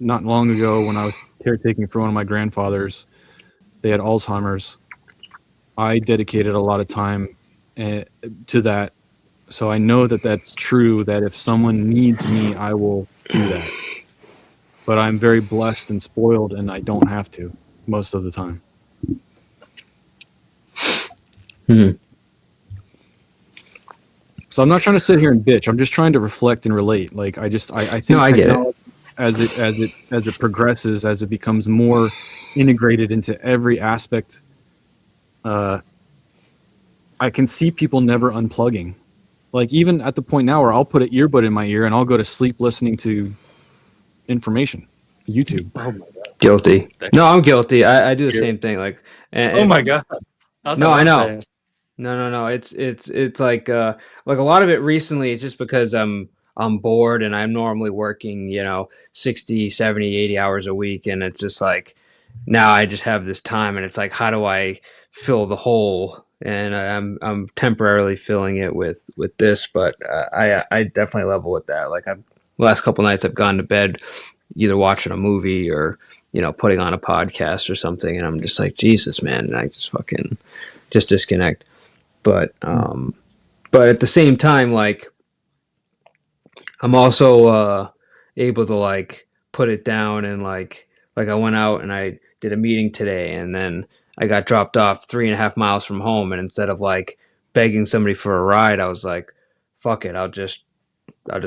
not long ago when I was caretaking for one of my grandfathers. They had Alzheimer's. I dedicated a lot of time to that. So I know that that's true, that if someone needs me, I will do that. But I'm very blessed and spoiled, and I don't have to most of the time. So I'm not trying to sit here and bitch. I'm just trying to reflect and relate. Like I think no, I get it. As it progresses, as it becomes more integrated into every aspect, I can see people never unplugging. Like even at the point now where I'll put an earbud in my ear and I'll go to sleep listening to information, YouTube. Oh my God. Guilty. No, I'm guilty. I do the same thing. Like, oh my God. No, I know. No. It's like a lot of it recently. It's just because I'm bored and I'm normally working, 60, 70, 80 hours a week. And it's just like, now I just have this time and it's like, how do I fill the hole? And I'm temporarily filling it with this, but I definitely level with that. Like last couple nights I've gone to bed either watching a movie or, putting on a podcast or something. And I'm just like, Jesus, man. And I just fucking just disconnect. But at the same time, like I'm also able to like put it down and like I went out and I did a meeting today and then I got dropped off 3.5 miles from home, and instead of like begging somebody for a ride, I was like, fuck it, I'll just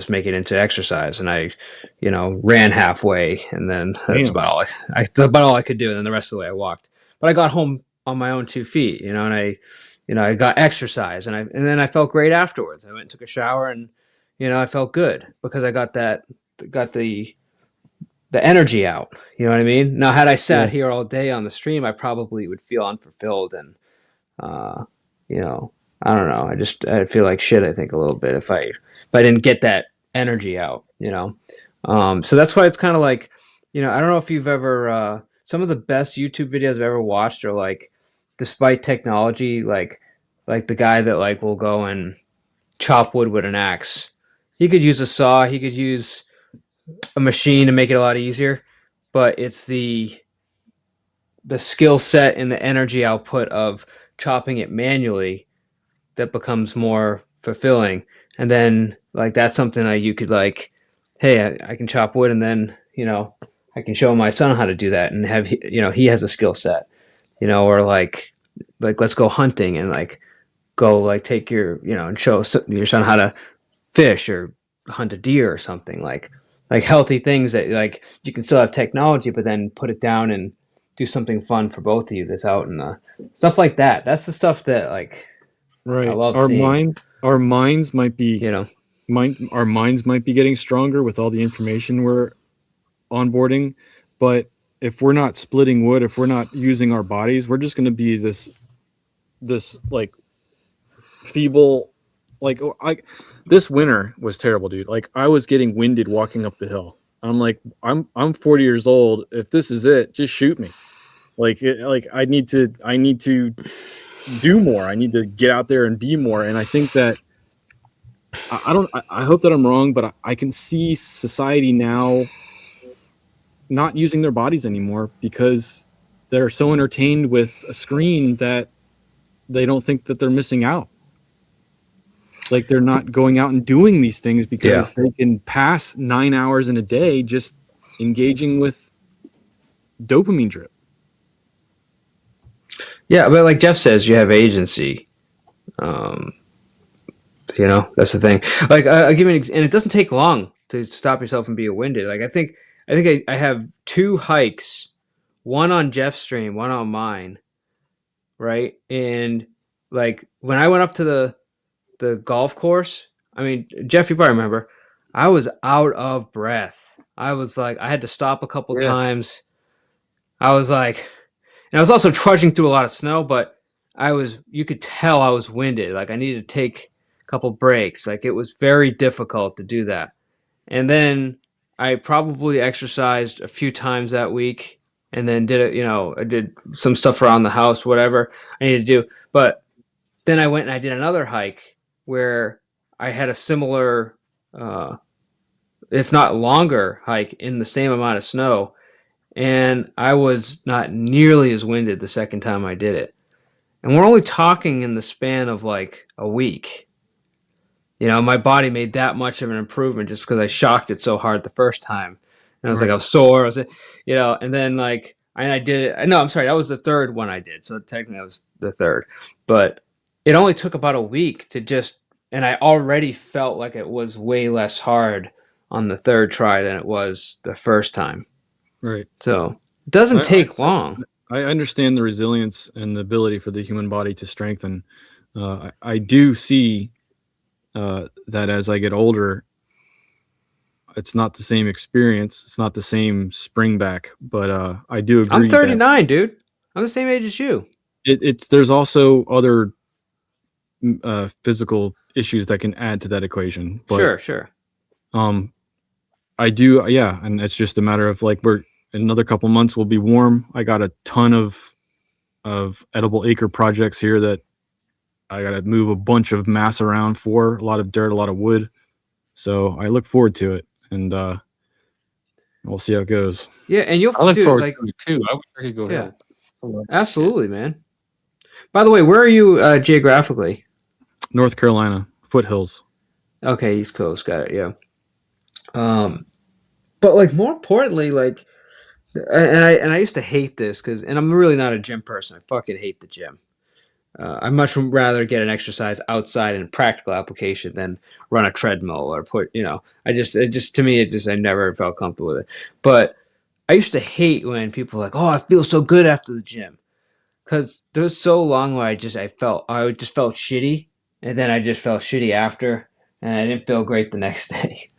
make it into exercise. And I, ran halfway, and then that's about all I could do. And then the rest of the way I walked. But I got home on my own 2 feet, and I got exercise, and then I felt great afterwards. I went and took a shower, and I felt good because I got the energy out. You know what I mean? Now, had I sat here all day on the stream, I probably would feel unfulfilled, and I don't know. I feel like shit, I think, a little bit if I didn't get that energy out. So that's why it's kind of like, I don't know if you've ever some of the best YouTube videos I've ever watched are like, despite technology, like the guy that like will go and chop wood with an axe. He could use a saw, he could use a machine to make it a lot easier, but it's the skill set and the energy output of chopping it manually that becomes more fulfilling. And then like that's something that you could like, hey, I can chop wood, and then I can show my son how to do that, and have he has a skill set, or like let's go hunting and like go like take your and show your son how to fish or hunt a deer or something. Like like healthy things that like you can still have technology, but then put it down and do something fun for both of you that's out in the stuff like that. That's the stuff that like I Right. love Our seeing. minds might be You know, our minds might be getting stronger with all the information we're onboarding, but if we're not splitting wood, if we're not using our bodies, we're just going to be this like feeble, like this winter was terrible, dude. Like I was getting winded walking up the hill. I'm like, I'm 40 years old. If this is it, just shoot me. Like I need to do more. I need to get out there and be more. And I think that I don't. I hope that I'm wrong, but I can see society now not using their bodies anymore because they're so entertained with a screen that they don't think that they're missing out. Like they're not going out and doing these things because they can pass 9 hours in a day just engaging with dopamine drip. yeah, but like Jeff says, you have agency. You know, that's the thing. Like I'll give you and it doesn't take long to stop yourself from being winded. Like I have 2 hikes, one on Jeff's stream, one on mine, right? And like when I went up to the golf course, I mean, Jeff, you probably remember, I was out of breath. I was like, I had to stop a couple Yeah. times. I was like, and I was also trudging through a lot of snow, but you could tell I was winded. Like I needed to take a couple breaks. Like it was very difficult to do that. And then I probably exercised a few times that week and then did it, you know, I did some stuff around the house, whatever I needed to do. But then I went and I did another hike where I had a similar, if not longer, hike in the same amount of snow. And I was not nearly as winded the second time I did it. And we're only talking in the span of like a week. You know, my body made that much of an improvement just because I shocked it so hard the first time. And I was like, I was sore. You know, and then like, I did it. No, I'm sorry. That was the third one I did. So technically that was the third. But it only took about a week to just, and I already felt like it was way less hard on the third try than it was the first time. Right. So it doesn't take long. I understand the resilience and the ability for the human body to strengthen. I do see that as I get older, it's not the same experience. It's not the same spring back, but I do agree. I'm 39, dude. I'm the same age as you. There's also other physical issues that can add to that equation. But, sure. I do, yeah, and it's just a matter of like we're in another couple months we'll be warm. I got a ton of edible acre projects here that I got to move a bunch of mass around for, a lot of dirt, a lot of wood. So I look forward to it, and we'll see how it goes. Yeah, and I look forward to it too. I wish I could go yeah, help. absolutely, man. By the way, where are you geographically? North Carolina, foothills. Okay, East Coast, got it. Yeah. But like more importantly, like, and I used to hate this and I'm really not a gym person. I fucking hate the gym. I'd much rather get an exercise outside in practical application than run a treadmill or to me, I never felt comfortable with it. But I used to hate when people were like, oh, I feel so good after the gym. Because there was so long where I just felt shitty. And then I just felt shitty after. And I didn't feel great the next day.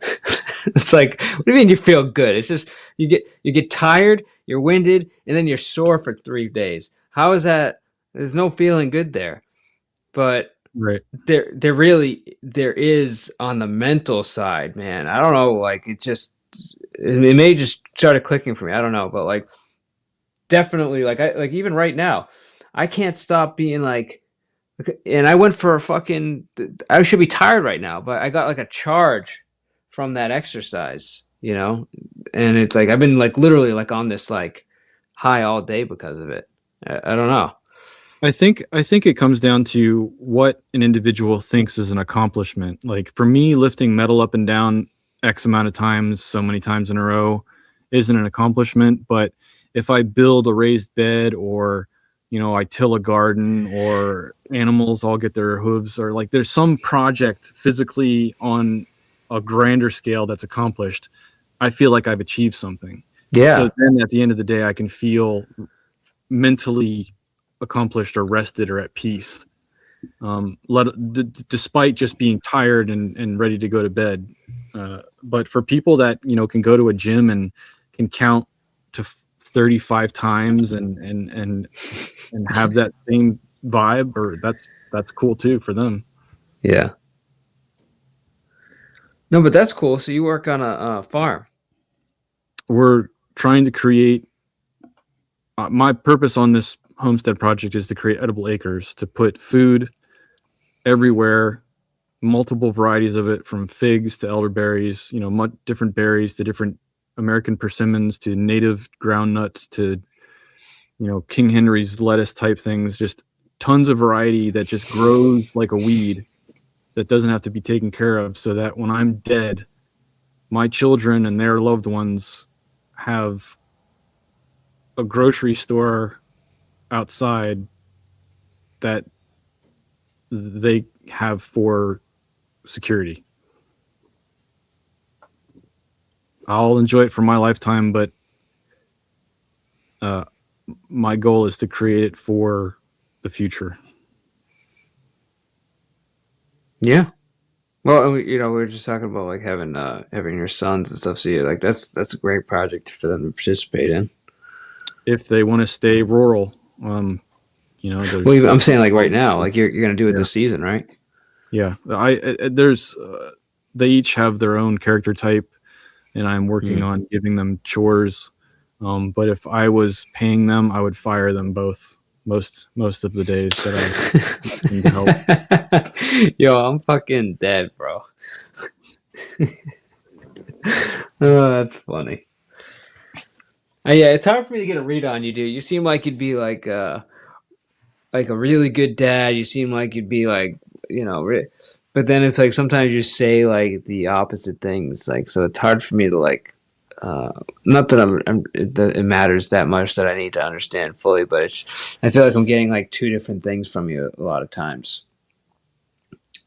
It's like, what do you mean you feel good? It's just, you get tired, you're winded, and then you're sore for 3 days. How is that? There's no feeling good there. But right. there is on the mental side, man. I don't know, like it may just started clicking for me. I don't know, but like definitely like even right now, I can't stop being like, and I went for I should be tired right now, but I got like a charge from that exercise, you know? And it's like I've been like literally like on this like high all day because of it. I don't know. I think it comes down to what an individual thinks is an accomplishment. Like for me, lifting metal up and down X amount of times, so many times in a row, isn't an accomplishment. But if I build a raised bed, or I till a garden, or animals all get their hooves, or like there's some project physically on a grander scale that's accomplished, I feel like I've achieved something. Yeah. So then at the end of the day, I can feel mentally accomplished or rested or at peace. Despite just being tired and ready to go to bed. But for people that, can go to a gym and can count to 35 times and have that same vibe, or that's cool too for them. Yeah. No, but that's cool. So you work on a farm. We're trying to create, my purpose on this homestead project is to create edible acres, to put food everywhere, multiple varieties of it, from figs to elderberries, different berries to different American persimmons to native ground nuts to, King Henry's lettuce type things, just tons of variety that just grows like a weed that doesn't have to be taken care of, so that when I'm dead, my children and their loved ones have a grocery store outside that they have for security. I'll enjoy it for my lifetime, but my goal is to create it for the future. Yeah. Well, we were just talking about like having your sons and stuff. So yeah, like that's a great project for them to participate in. If they want to stay rural, Well, I'm saying like right now, like you're gonna do it this season, right? Yeah, they each have their own character type, and I'm working on giving them chores. But if I was paying them, I would fire them both most of the days that I need to help. Yo, I'm fucking dead, bro. Oh, that's funny. Yeah, it's hard for me to get a read on you, dude. You seem like you'd be like a really good dad. You seem like you'd be like, but then it's like sometimes you say like the opposite things. Like, so it's hard for me to like, not that it matters that much that I need to understand fully, but I feel like I'm getting like two different things from you a lot of times.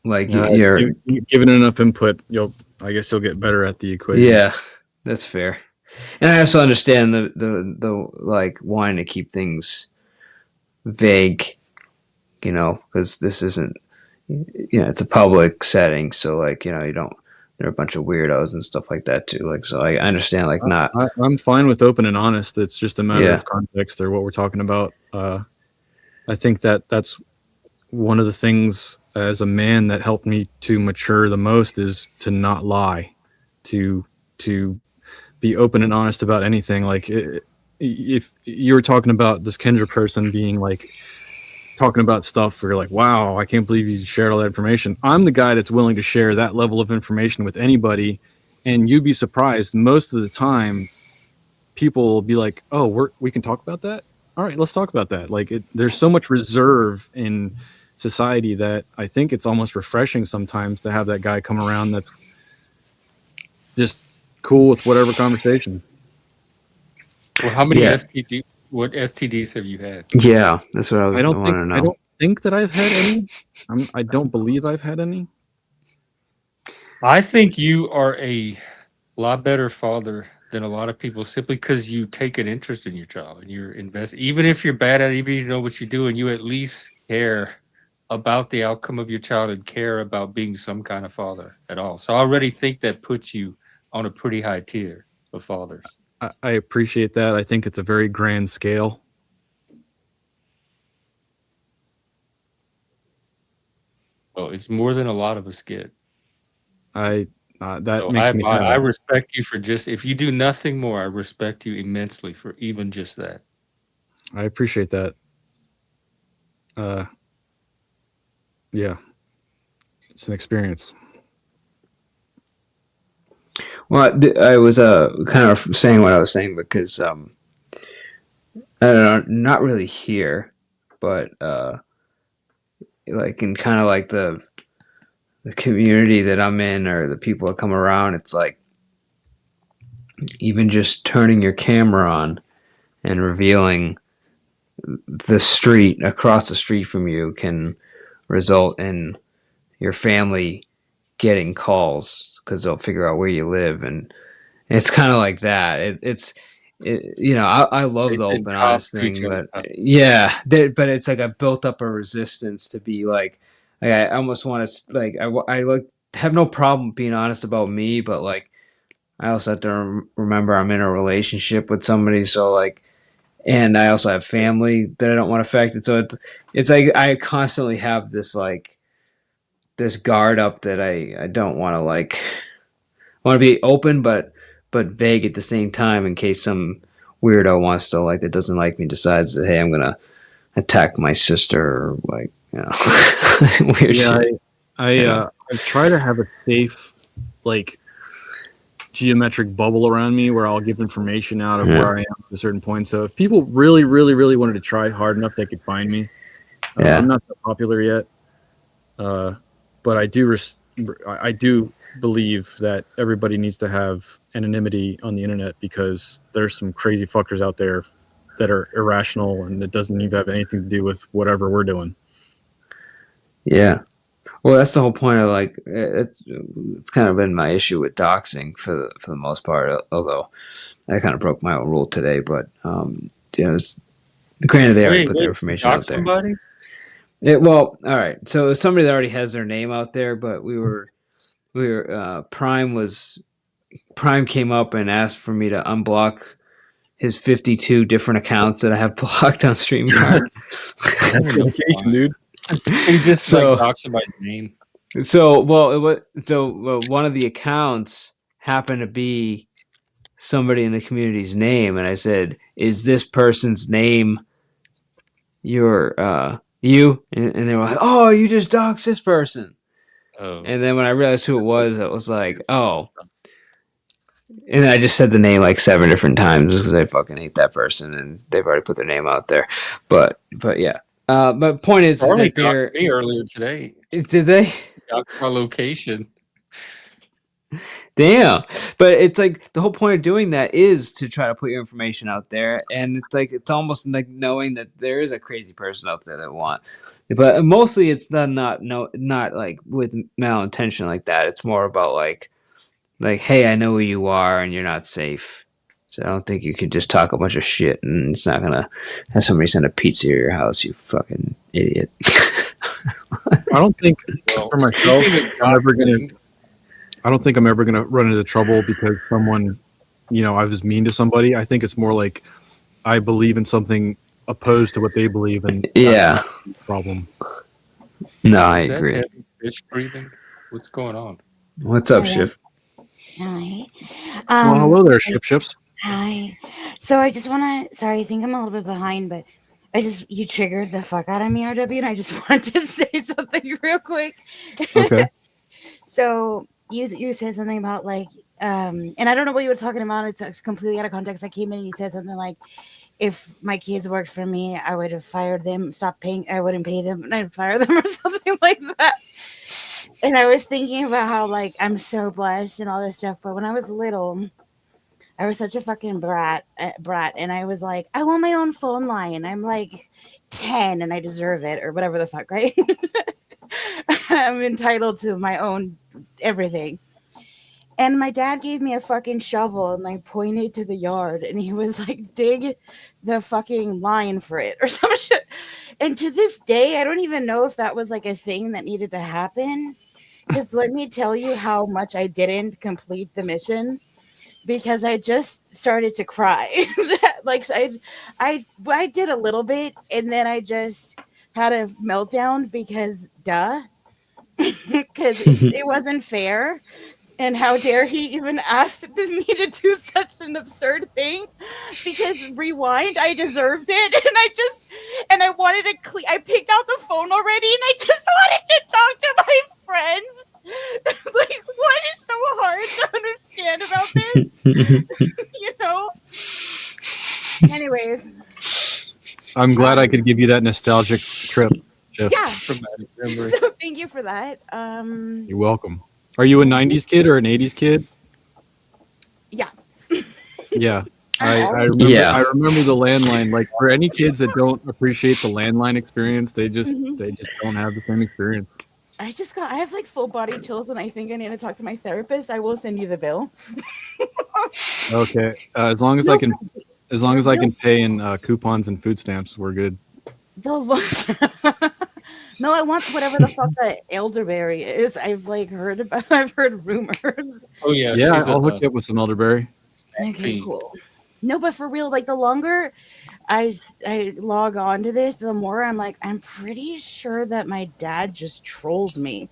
Like you're given enough input, I guess you'll get better at the equation. Yeah, that's fair. And I also understand the like wanting to keep things vague, because this isn't, it's a public setting, so like, you don't, there are a bunch of weirdos and stuff like that too. Like, so I understand, like, not. I'm fine with open and honest. It's just a matter of context or what we're talking about. I think that's one of the things as a man that helped me to mature the most, is to not lie, to be open and honest about anything. Like, if you were talking about this Kendra person being like talking about stuff where you're like, wow, I can't believe you shared all that information. I'm the guy that's willing to share that level of information with anybody, and you'd be surprised. Most of the time, people will be like, oh, we can talk about that? All right, let's talk about that. Like, there's so much reserve in society that I think it's almost refreshing sometimes to have that guy come around that's just cool with whatever conversation. Well, how many what STDs have you had? Yeah, that's what I want to know. I don't think that I've had any. I don't believe I've had any. I think you are a lot better father than a lot of people, simply because you take an interest in your child and you're invested. Even if you're bad at it, even if you know what you're doing, you at least care about the outcome of your child and care about being some kind of father at all. So I already think that puts you on a pretty high tier of fathers. I appreciate that. I think it's a very grand scale. Oh, it's more than a lot of us get. That makes me sad. I respect you for just, if you do nothing more, I respect you immensely for even just that. I appreciate that. Yeah, it's an experience. Well, I was kind of saying what I was saying because I don't know, not really here, but like in kind of like the community that I'm in, or the people that come around, it's like even just turning your camera on and revealing the street across the street from you can result in your family getting calls because they'll figure out where you live, and It's kind of like that. I love They the send open cops honest to each thing, other's but house. yeah, but it's like I built up a resistance to be like I almost want to like I like have no problem being honest about me, but like I also have to remember I'm in a relationship with somebody, so like, and I also have family that I don't want affected. So it's like I constantly have this like this guard up that I don't want to like. I want to be open, but vague at the same time in case some weirdo wants to like that doesn't like me decides that hey I'm gonna attack my sister or like weird Yeah, shit. I try to have a safe like geometric bubble around me where I'll give information out of Yeah. where I am at a certain point. So if people really, really, really wanted to try hard enough, they could find me. Yeah. I'm not that popular yet, but I do believe that everybody needs to have anonymity on the internet because there's some crazy fuckers out there that are irrational and it doesn't even have anything to do with whatever we're doing. Yeah. Well, that's the whole point of like it's kind of been my issue with doxing for the most part. Although I kind of broke my own rule today, but it's granted they already Wait, put their wait, you information dox out there. somebody? Well, all right. So somebody that already has their name out there, but Prime came up and asked for me to unblock his 52 different accounts that I have blocked on StreamYard. That's dedication, dude. He just So- like dox somebody's name. One of the accounts happened to be somebody in the community's name, and I said, "Is this person's name your you?" And they were like, "Oh, you just doxed this person." Oh, And then when I realized who it was like, "Oh." And I just said the name like 7 different times because I fucking hate that person, and they've already put their name out there. But yeah. But point is Charlie that they're doxed me earlier today. did they? Doxed my location. Damn. But it's like the whole point of doing that is to try to put your information out there. And it's like it's almost like knowing that there is a crazy person out there that want. But mostly it's not like with malintention like that. It's more about like hey, I know who you are and you're not safe. So I don't think you can just talk a bunch of shit and it's not gonna have somebody send a pizza to your house, you fucking idiot. I don't think Well, for myself, speaking of I don't think I'm ever gonna run into trouble because someone, I was mean to somebody. I think it's more like I believe in something opposed to what they believe, and Yeah. that's the problem. No, I is that agree. heavy fish breathing? What's going on? What's up, Hello. Shiv? Hi. Well, hello there, Shifts. Hi. So I just want to, sorry, I think I'm a little bit behind, but you triggered the fuck out of me, RW, and I just wanted to say something real quick. Okay. So you said something about like, and I don't know what you were talking about. It's completely out of context. I came in and you said something like, if my kids worked for me, I would have fired them, stopped paying, I wouldn't pay them, and I'd fire them or something like that. And I was thinking about how like I'm so blessed and all this stuff, but when I was little, I was such a fucking brat, and I was like, I want my own phone line. I'm like 10 and I deserve it or whatever the fuck, right? I'm entitled to my own everything. And my dad gave me a fucking shovel and like pointed to the yard and he was like, dig the fucking line for it or some shit. And to this day, I don't even know if that was like a thing that needed to happen. Because let me tell you how much I didn't complete the mission because I just started to cry. Like I did a little bit and then I just had a meltdown because duh. Because it wasn't fair. And how dare he even ask me to do such an absurd thing? Because rewind, I deserved it, and I wanted to. I picked out the phone already, and I just wanted to talk to my friends. Like, what is so hard to understand about this? You know. Anyways, I'm glad I could give you that nostalgic trip, Jeff. yeah. Traumatic memory. So thank you for that. You're welcome. Are you a 90s kid or an 80s kid? Yeah. Yeah. I Yeah. remember the landline. Like for any kids that don't appreciate the landline experience, they just don't have the same experience. I have like full body chills and I think I need to talk to my therapist. I will send you the bill. Okay. As long as No, I can, as long for as I real. can pay in coupons and food stamps, we're good. No, I want whatever the fuck that elderberry is. I've like heard about. I've heard rumors. Oh yeah, Yeah, she's a I'll hook you up with some elderberry. Okay, fiend. cool. No, but for real, like the longer I log on to this, the more I'm like, I'm pretty sure that my dad just trolls me.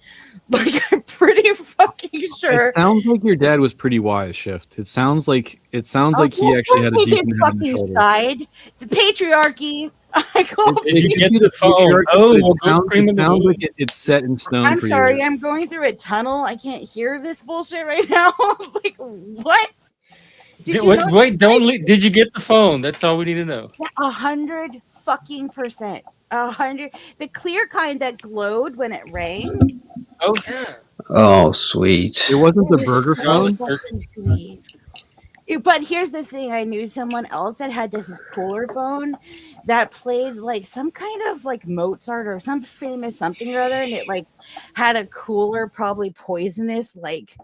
Like I'm pretty fucking It sure. sounds like your dad was pretty wise, Shift. It sounds like Oh, he well, actually had a take his decent head on his fucking shoulders. side. The patriarchy. I call Did you It get could be the the phone? patriarchy, Oh, but well, go scream in it the sounds like woods. it's set in stone I'm for sorry, you. I'm going through a tunnel. I can't hear this bullshit right now. Like, what? Did you Wait, know wait, don't leave. Did you get the phone? That's all we need to know. 100%. 100. The clear kind that glowed when it rang. Oh yeah, Oh, sweet. It wasn't the It was burger you're on the so phone. circuit. fucking sweet. But here's the thing, I knew someone else that had this cooler phone that played like some kind of like Mozart or some famous something or other, and it like had a cooler, probably poisonous, like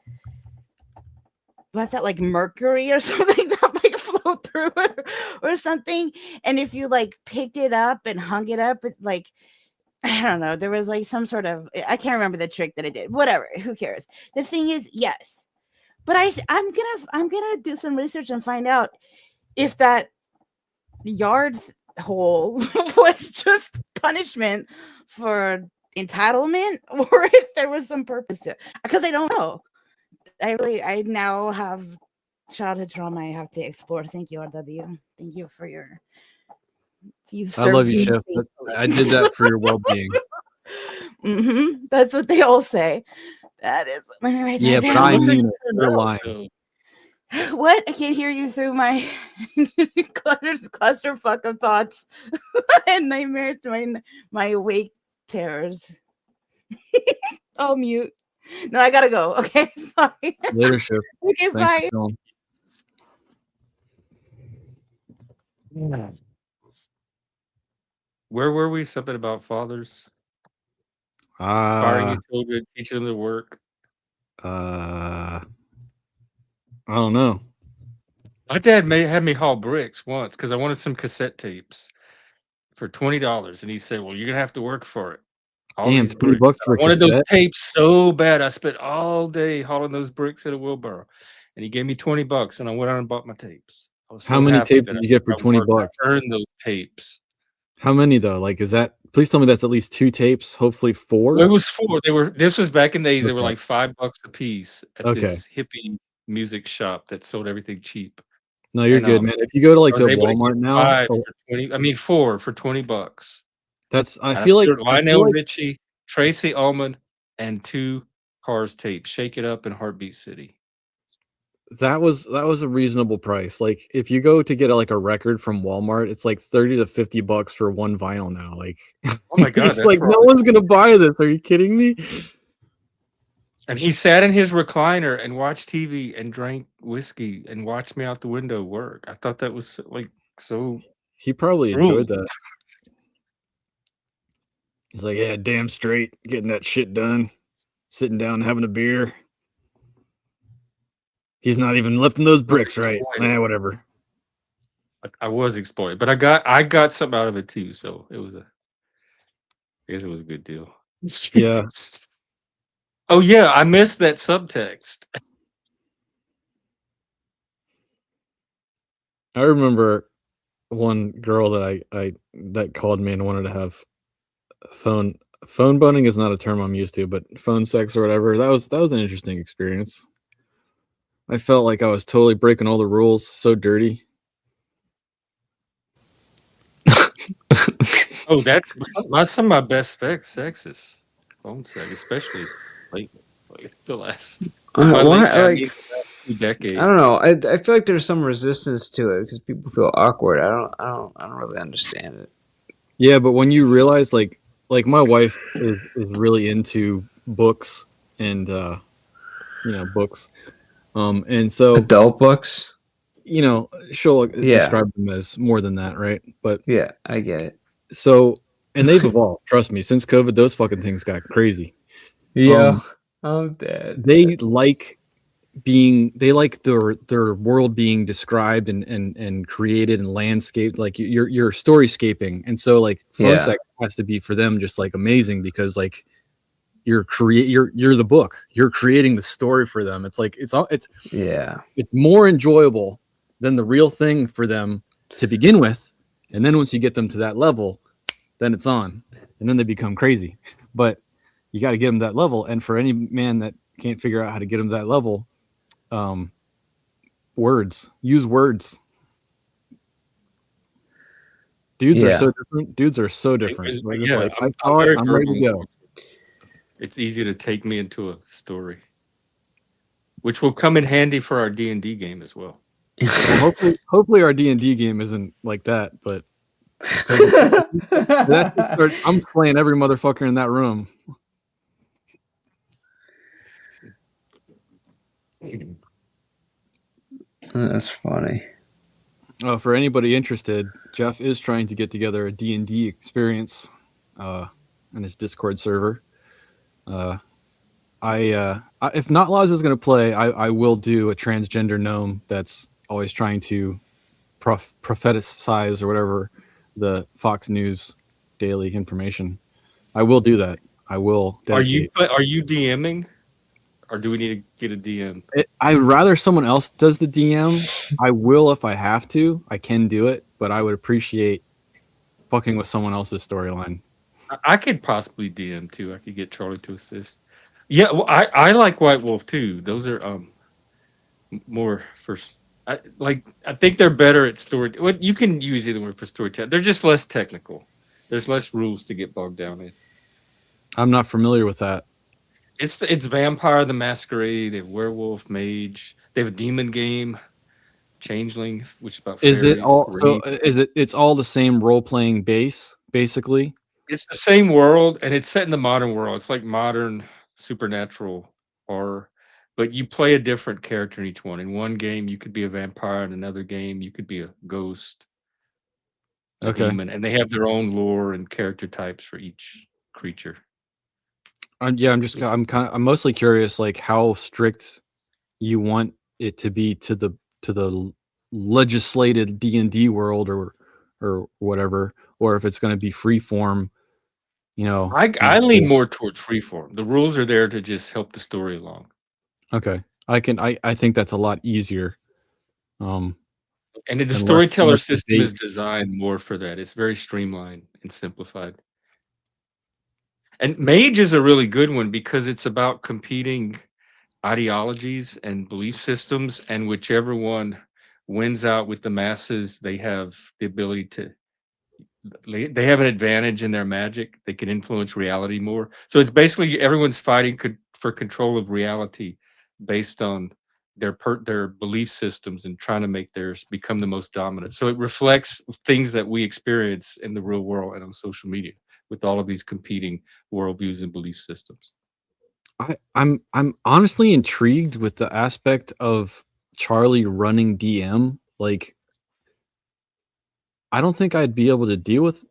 what's that, like mercury or something that like flowed through it or something. And if you like picked it up and hung it up, it like I don't know, there was like some sort of I can't remember the trick that it did. Whatever, who cares? The thing is, yes. But I'm gonna do some research and find out if that yard hole was just punishment for entitlement or if there was some purpose to it. Because I don't know. I now have childhood trauma I have to explore. Thank you, RW. Thank you for your you've I love served you, me Shift. faithfully. I did that for your well-being. That's what they all say. That is. Let me write Yeah, that but I down. mean it. You're lying. So, What? I can't hear you through my clusterfuck of thoughts and nightmares, my awake terrors. I'll mute. No, I gotta go. Okay, sorry. Later, Shift. Okay, Thanks bye. for calling. yeah. Where were we? Something about fathers firing your children, teaching them to work. I don't know. My dad had me haul bricks once because I wanted some cassette tapes for $20, and he said, "Well, you're gonna have to work for it." All Damn, these $20 bricks. for I a wanted those cassette. tapes so bad. I spent all day hauling those bricks in a wheelbarrow, and he gave me $20, and I went out and bought my tapes. I was How so many happy tapes that did you get for I 20 worked. bucks? I earned those tapes. How many though? Like, is that? Please tell me that's at least 2 tapes. Hopefully 4. Well, it was 4. They were. This was back in the days. They were Okay. like $5 a piece at Okay. this hippie music shop that sold everything cheap. No, you're And good, man. If you go to I like was the able to get Walmart now, 5 for 20. I mean 4 for $20. that's. I And I feel like. stood I feel Lionel like Richie, Tracy Ullman, and 2 Cars tapes, Shake It Up and Heartbeat City. that was a reasonable price. Like, if you go to get like a record from Walmart, it's like $30 to $50 for one vinyl now. Like, Oh my God, it's that's like no right. one's gonna buy this. Are you kidding me? And he sat in his recliner and watched TV and drank whiskey and watched me out the window work. I thought that was like so He probably cruel. enjoyed that. He's like, yeah, damn straight, getting that shit done, sitting down, having a beer. He's not even lifting those bricks right. Exploited. Whatever. I was exploited, but I got something out of it too. So I guess it was a good deal. Yeah. Oh yeah, I missed that subtext. I remember one girl that I that called me and wanted to have phone boning is not a term I'm used to, but phone sex or whatever. That was an interesting experience. I felt like I was totally breaking all the rules. So dirty. Oh, that's some of my best sex is phone sex, especially lately, like the last Why? Like, 2 decades. I don't know. I feel like there's some resistance to it because people feel awkward. I don't really understand it. Yeah, but when you realize like my wife is really into books and books. And so Adult books. She'll Yeah. describe them as more than that, right? But Yeah, I get it. so, and they've evolved. Trust me, since COVID, those fucking things got crazy. Yeah, I'm dead. They like they like their world being described and created and landscaped, like you're storyscaping. And so like phone sex has to be for them just like amazing, because like you're the book, you're creating the story for them. It's like it's more enjoyable than the real thing for them to begin with. And then once you get them to that level, then it's on, and then they become crazy. But you got to get them to that level. And for any man that can't figure out how to get them to that level, use words. Dudes are so different. Dudes are so different. Yeah, like, I'm very I'm ready to go. It's easy to take me into a story, which will come in handy for our D&D game as well. Well, hopefully our D&D game isn't like that, but I'm playing every motherfucker in that room. That's funny. For anybody interested, Jeff is trying to get together a D&D experience in his Discord server. If Not Laws is going to play, I will do a transgender gnome that's always trying to propheticize or whatever the Fox News daily information. I will do that. I will dedicate. Are you DMing? Or do we need to get a DM? I'd rather someone else does the DM. I will if I have to. I can do it, but I would appreciate fucking with someone else's storyline. I could possibly DM too. I could get Charlie to assist. Yeah, well, I like White Wolf too. Those are more for. I think they're better at story. Well, you can use either one for storytelling. They're just less technical. There's less rules to get bogged down in. I'm not familiar with that. It's Vampire the Masquerade. They have Werewolf, Mage. They have a demon game, Changeling, which is about is fairies, it all so it's all the same role-playing base basically? It's the same world, and it's set in the modern world. It's like modern supernatural horror, but you play a different character in each one. In one game you could be a vampire, in another game you could be a ghost, a demon, and they have their own lore and character types for each creature. I'm mostly curious, like how strict you want it to be to the legislated D&D world or whatever, or if it's going to be free form. I lean more towards freeform. The rules are there to just help the story along. Okay, I think that's a lot easier. And the storyteller system is designed more for that. It's very streamlined and simplified. And Mage is a really good one because it's about competing ideologies and belief systems, and whichever one wins out with the masses, they have the ability to. They have an advantage in their magic. They can influence reality more. So it's basically everyone's fighting for control of reality based on their belief systems and trying to make theirs become the most dominant. So it reflects things that we experience in the real world and on social media with all of these competing worldviews and belief systems. I'm honestly intrigued with the aspect of Charlie running DM. Like, I don't think I'd be able to deal with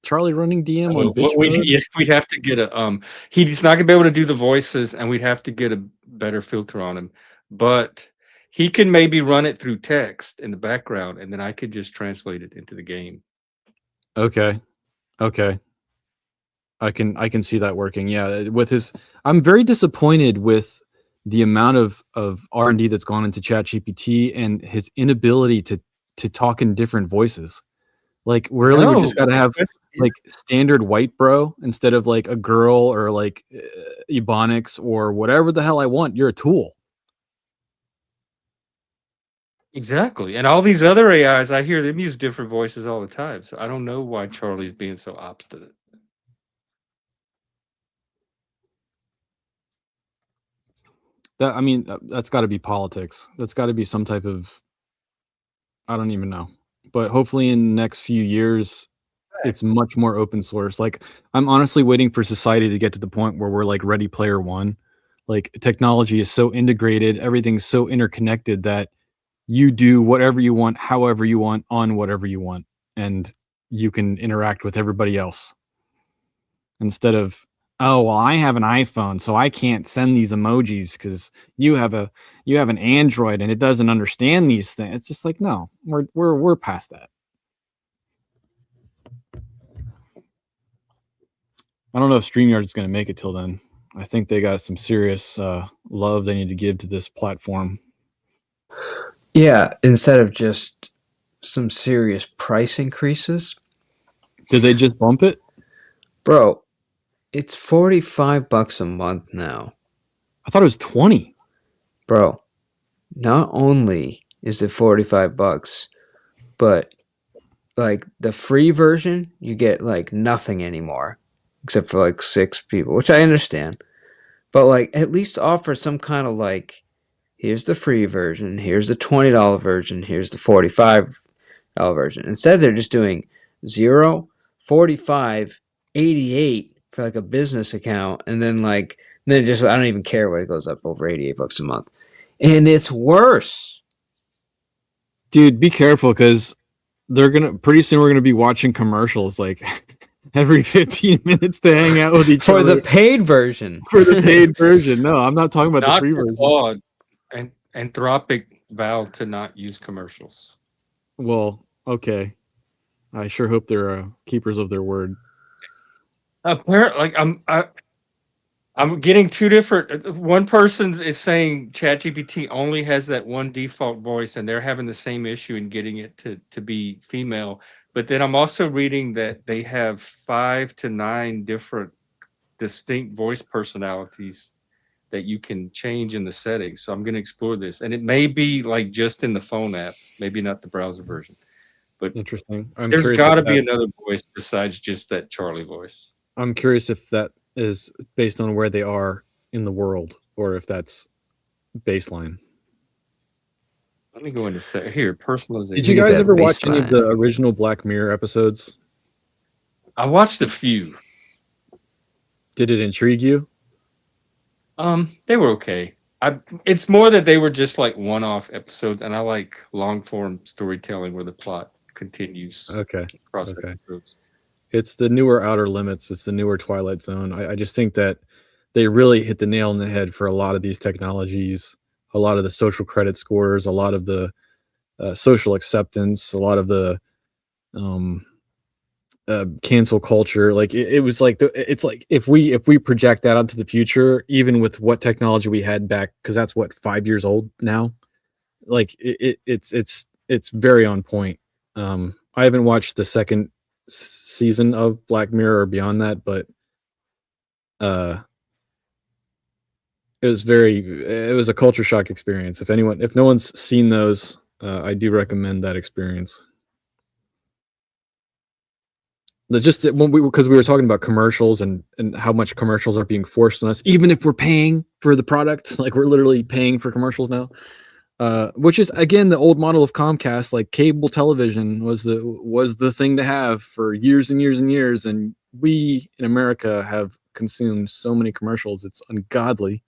Charlie running DM on bitch mode. We'd have to get a he's not gonna be able to do the voices, and we'd have to get a better filter on him. But he can maybe run it through text in the background, and then I could just translate it into the game. Okay. I can see that working. Yeah, I'm very disappointed with the amount of R&D that's gone into ChatGPT and his inability to talk in different voices. Like, really, we just got to have like standard white bro instead of like a girl or like Ebonics or whatever the hell I want. You're a tool. Exactly. And all these other AIs, I hear them use different voices all the time. So I don't know why Charlie's being so obstinate. That's got to be politics. That's got to be some type of, I don't even know. But hopefully in the next few years, it's much more open source. Like, I'm honestly waiting for society to get to the point where we're like Ready Player One. Like, technology is so integrated, everything's so interconnected that you do whatever you want, however you want, on whatever you want, and you can interact with everybody else instead of oh well, I have an iPhone, so I can't send these emojis because you have an Android and it doesn't understand these things. It's just like, no, we're past that. I don't know if StreamYard is going to make it till then. I think they got some serious love they need to give to this platform. Yeah, instead of just some serious price increases. Did they just bump it? Bro, it's $45 a month now. I thought it was 20. Bro, not only is it $45, but like the free version, you get like nothing anymore. Except for like 6 people, which I understand. But like at least offer some kind of like, here's the free version, here's the $20 version, here's the $45 version. Instead they're just doing 0, 45, 88 for like a business account, and then just I don't even care what it goes up over $88 a month. And it's worse. Dude, be careful because pretty soon we're gonna be watching commercials like every 15 minutes to hang out with each For other. the paid version. For the paid version. No, I'm not talking about the free version. Claude. And Anthropic vowed to not use commercials. Well, okay. I sure hope they're keepers of their word. Apparently, I'm getting two different. One person is saying ChatGPT only has that one default voice, and they're having the same issue in getting it to be female. But then I'm also reading that they have 5 to 9 different distinct voice personalities that you can change in the settings. So I'm going to explore this, and it may be like just in the phone app, maybe not the browser version. But interesting. There's got to be another voice besides just that Charlie voice. I'm curious if that is based on where they are in the world or if that's baseline. Let me go into say here personalization. Did you guys ever watch any of the original Black Mirror episodes? I watched a few. Did it intrigue you? They were okay. It's more that they were just like one-off episodes, and I like long-form storytelling where the plot continues. Okay. Across episodes. It's the newer Outer Limits. It's the newer Twilight Zone. I just think that they really hit the nail on the head for a lot of these technologies, a lot of the social credit scores, a lot of the social acceptance, a lot of the cancel culture. Like it was like it's like if we project that onto the future, even with what technology we had back, because that's what 5 years old now. Like it's very on point. I haven't watched the second season of Black Mirror or beyond that, but it was a culture shock experience. If no one's seen those, I do recommend that experience. Because we were talking about commercials and how much commercials are being forced on us, even if we're paying for the product, like we're literally paying for commercials now. Which is again the old model of Comcast. Like cable television was the thing to have for years and years and years, and we in America have consumed so many commercials, it's ungodly.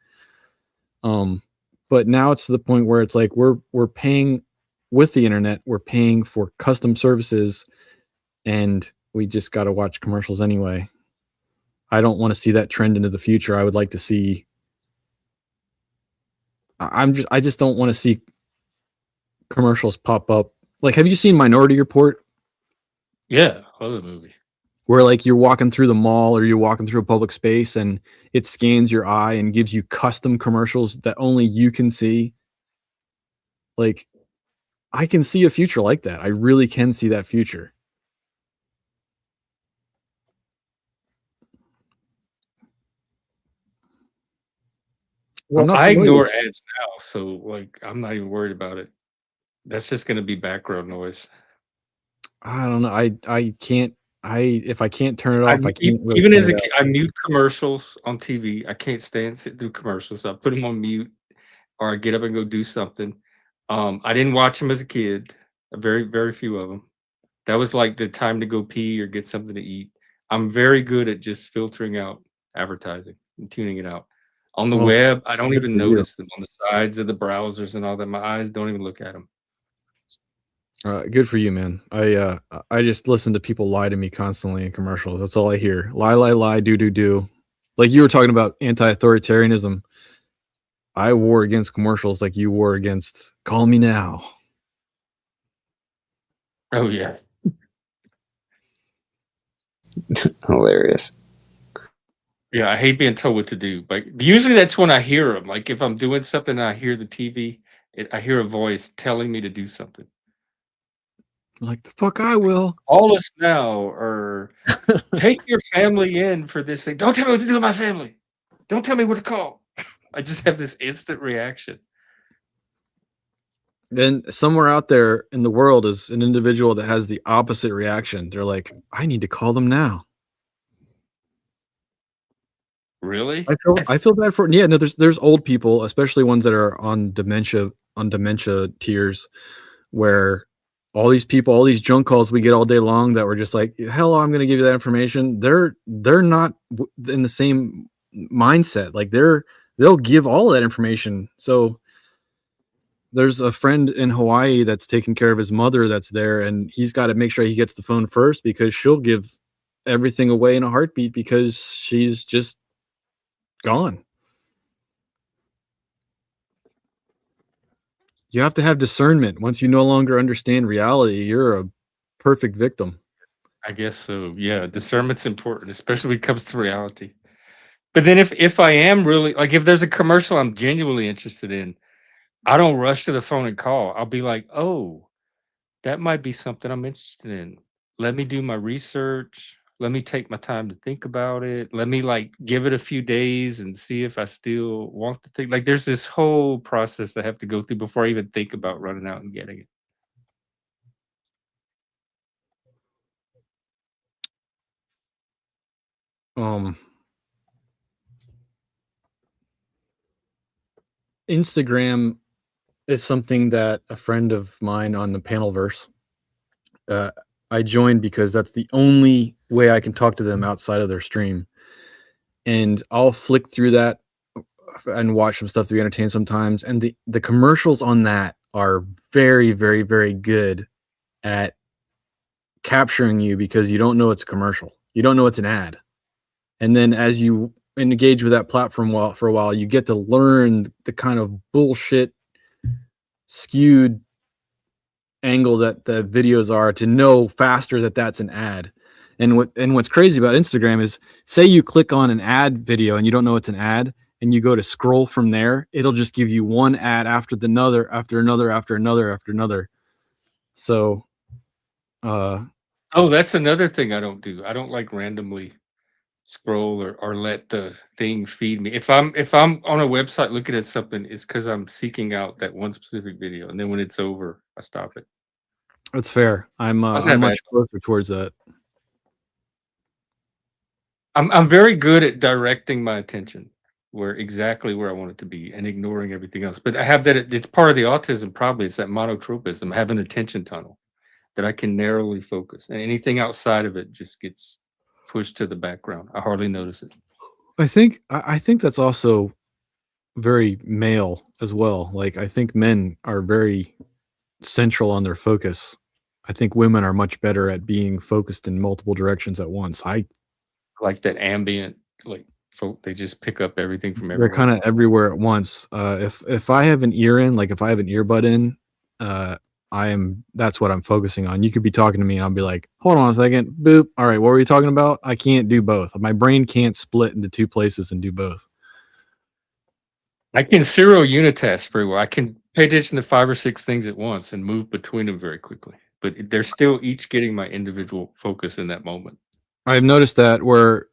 But now it's to the point where it's like we're paying with the internet, we're paying for custom services, and we just got to watch commercials anyway. I don't want to see that trend into the future. I would like to see. I just don't want to see commercials pop up. Like, have you seen Minority Report? Yeah, I love the movie. Where like you're walking through the mall or you're walking through a public space and it scans your eye and gives you custom commercials that only you can see. Like, I can see a future like that. I really can see that future. Well, I ignore ads now, so like I'm not even worried about it. That's just going to be background noise. I don't know. I can't. If I can't turn it off, I can't. Really even as a kid, I mute commercials on TV. I can't stand sit through commercials. So I put them on mute, or I get up and go do something. I didn't watch them as a kid. Very, very few of them. That was like the time to go pee or get something to eat. I'm very good at just filtering out advertising and tuning it out. On the web, I don't even notice them on the sides of the browsers and all that. My eyes don't even look at them. Good for you, man. I just listen to people lie to me constantly in commercials. That's all I hear. Lie, lie, lie, do, do, do. Like you were talking about anti-authoritarianism. I war against commercials like you war against "Call Me Now." Oh yeah. Hilarious. Yeah, I hate being told what to do. Like usually that's when I hear them. Like if I'm doing something and I hear the TV, I hear a voice telling me to do something. Like the fuck I will. Call us now or take your family in for this thing. Don't tell me what to do with my family. Don't tell me what to call. I just have this instant reaction. Then somewhere out there in the world is an individual that has the opposite reaction. They're like, I need to call them now. Really? I feel bad for yeah, no, there's old people, especially ones that are on dementia tiers, where all these people, all these junk calls we get all day long that we're just like, hello, I'm gonna give you that information. They're not in the same mindset. Like they'll give all that information. So there's a friend in Hawaii that's taking care of his mother that's there, and he's got to make sure he gets the phone first because she'll give everything away in a heartbeat because she's just gone. You have to have discernment. Once you no longer understand reality, you're a perfect victim. I guess so. Yeah, discernment's important, especially when it comes to reality. But then if I am really like if there's a commercial I'm genuinely interested in, I don't rush to the phone and call. I'll be like, "Oh, that might be something I'm interested in. Let me do my research. Let me take my time to think about it. Let me like give it a few days and see if I still want the thing." Like there's this whole process I have to go through before I even think about running out and getting it. Um, Instagram is something that a friend of mine on the Panelverse, uh, I joined because that's the only way I can talk to them outside of their stream. And I'll flick through that and watch some stuff to be entertained sometimes. And the commercials on that are very, very, very good at capturing you because you don't know it's a commercial. You don't know it's an ad. And then as you engage with that platform for a while, you get to learn the kind of bullshit skewed angle that the videos are to know faster that that's an ad. And what's crazy about Instagram is, say you click on an ad video and you don't know it's an ad, and you go to scroll from there, it'll just give you one ad after another, after another, after another, after another. So, Oh, that's another thing I don't do. I don't like randomly scroll or let the thing feed me. If I'm on a website looking at something, it's because I'm seeking out that one specific video, and then when it's over, I stop it. that's fair. Doesn't I'm have much ad- closer towards that. I'm very good at directing my attention exactly where I want it to be and ignoring everything else. But I have that it's part of the autism probably. It's that monotropism. I have an attention tunnel that I can narrowly focus, and anything outside of it just gets pushed to the background. I hardly notice it. I think that's also very male as well. Like I think men are very central on their focus. I think women are much better at being focused in multiple directions at once. Like that ambient, like folk, they just pick up everything from They're everywhere. kind of everywhere at once. If I have an ear in, like if I have an earbud in, that's what I'm focusing on. You could be talking to me and I'll be like, hold on a second, boop. All right, what were you talking about? I can't do both. My brain can't split into two places and do both. I can serial unitask very well. I can pay attention to 5 or 6 things at once and move between them very quickly. But they're still each getting my individual focus in that moment. I've noticed that where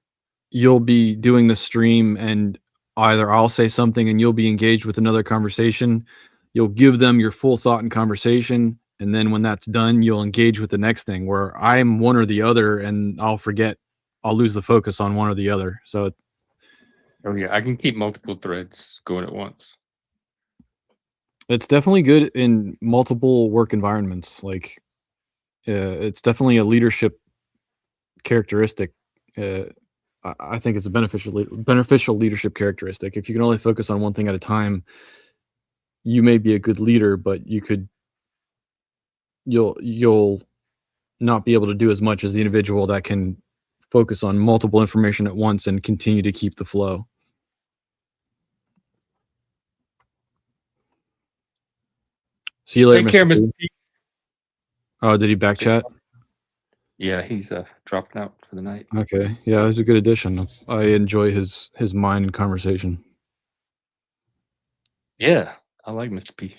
you'll be doing the stream and either I'll say something and you'll be engaged with another conversation. You'll give them your full thought and conversation. And then when that's done, you'll engage with the next thing where I'm one or the other and I'll lose the focus on one or the other. So Oh yeah, I can keep multiple threads going at once. it's definitely good in multiple work environments. Like it's definitely a leadership characteristic. I think it's a beneficial leadership characteristic. If you can only focus on one thing at a time, you may be a good leader, but you'll not be able to do as much as the individual that can focus on multiple information at once and continue to keep the flow. See you later, Take care, Mr. Mr. P. P. Oh, did he back chat? Yeah, he's dropping out for the night. Okay, yeah, it was a good addition. I enjoy his mind and conversation. Yeah, I like Mr. P.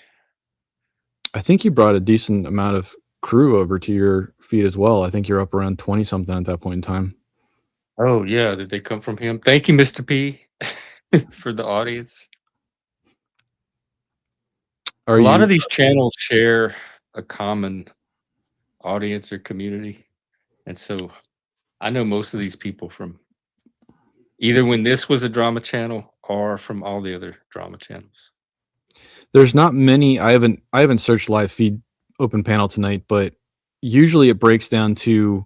I think you brought a decent amount of crew over to your feed as well. I think you're up around 20 something at that point in time. Oh yeah, did they come from him? Thank you, Mr. P, for the audience. A lot of these channels share a common audience or community, and so I know most of these people from either when this was a drama channel or from all the other drama channels. There's not many. I haven't searched live feed open panel tonight, but usually it breaks down to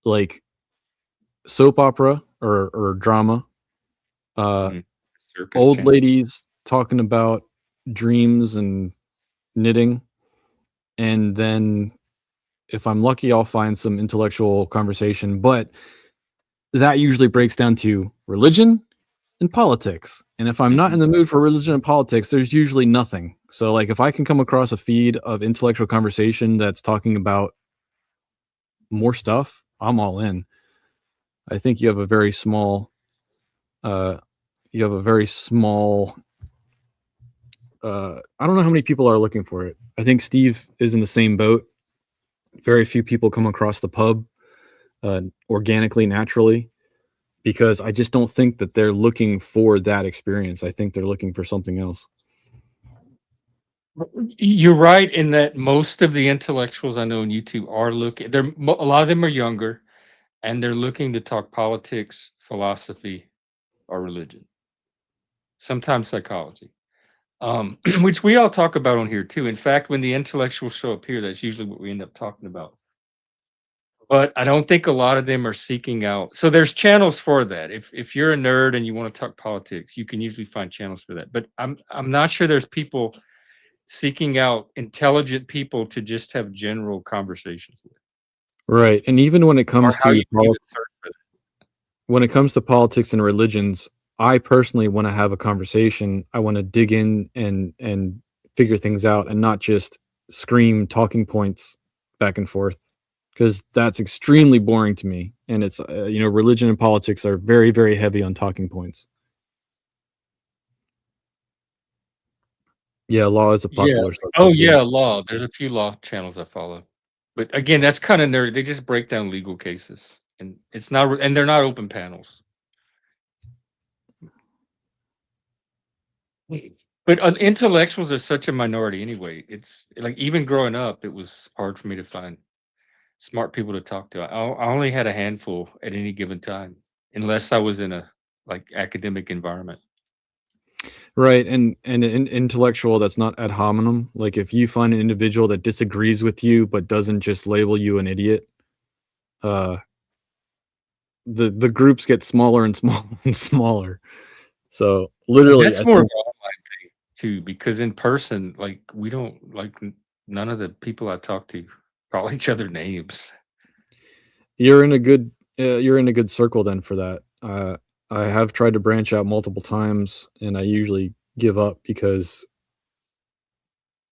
like soap opera or drama. Circus Old channels. ladies talking about dreams and knitting, and then if I'm lucky, I'll find some intellectual conversation. But that usually breaks down to religion and politics. And if I'm not in the mood for religion and politics, there's usually nothing. So like if I can come across a feed of intellectual conversation that's talking about more stuff, I'm all in. I think you have a very small I don't know how many people are looking for it. I think Steve is in the same boat. Very few people come across the pub organically, naturally, because I just don't think that they're looking for that experience. I think they're looking for something else. You're right in that most of the intellectuals I know on YouTube are looking. A lot of them are younger, and they're looking to talk politics, philosophy, or religion. Sometimes psychology, which we all talk about on here too. In fact, when the intellectuals show up here, that's usually what we end up talking about. But I don't think a lot of them are seeking out. So there's channels for that. If you're a nerd and you want to talk politics, you can usually find channels for that. But I'm not sure there's people seeking out intelligent people to just have general conversations with. Right. And even when it comes to politics and religions, I personally want to have a conversation. I want to dig in and figure things out and not just scream talking points back and forth, because that's extremely boring to me. And it's religion and politics are very, very heavy on talking points. Yeah, law is a popular subject. Oh yeah, law. There's a few law channels I follow. But again, that's kind of nerdy. They just break down legal cases. And it's not and they're not open panels. But intellectuals are such a minority anyway. It's like even growing up, it was hard for me to find smart people to talk to. I only had a handful at any given time, unless I was in a like academic environment. Right, and an intellectual that's not ad hominem. Like if you find an individual that disagrees with you but doesn't just label you an idiot, the groups get smaller and smaller and smaller. So literally, that's more of an online thing too, because in person, like we don't like none of the people I talk to call each other names. You're in a good circle then for that. I have tried to branch out multiple times, and I usually give up because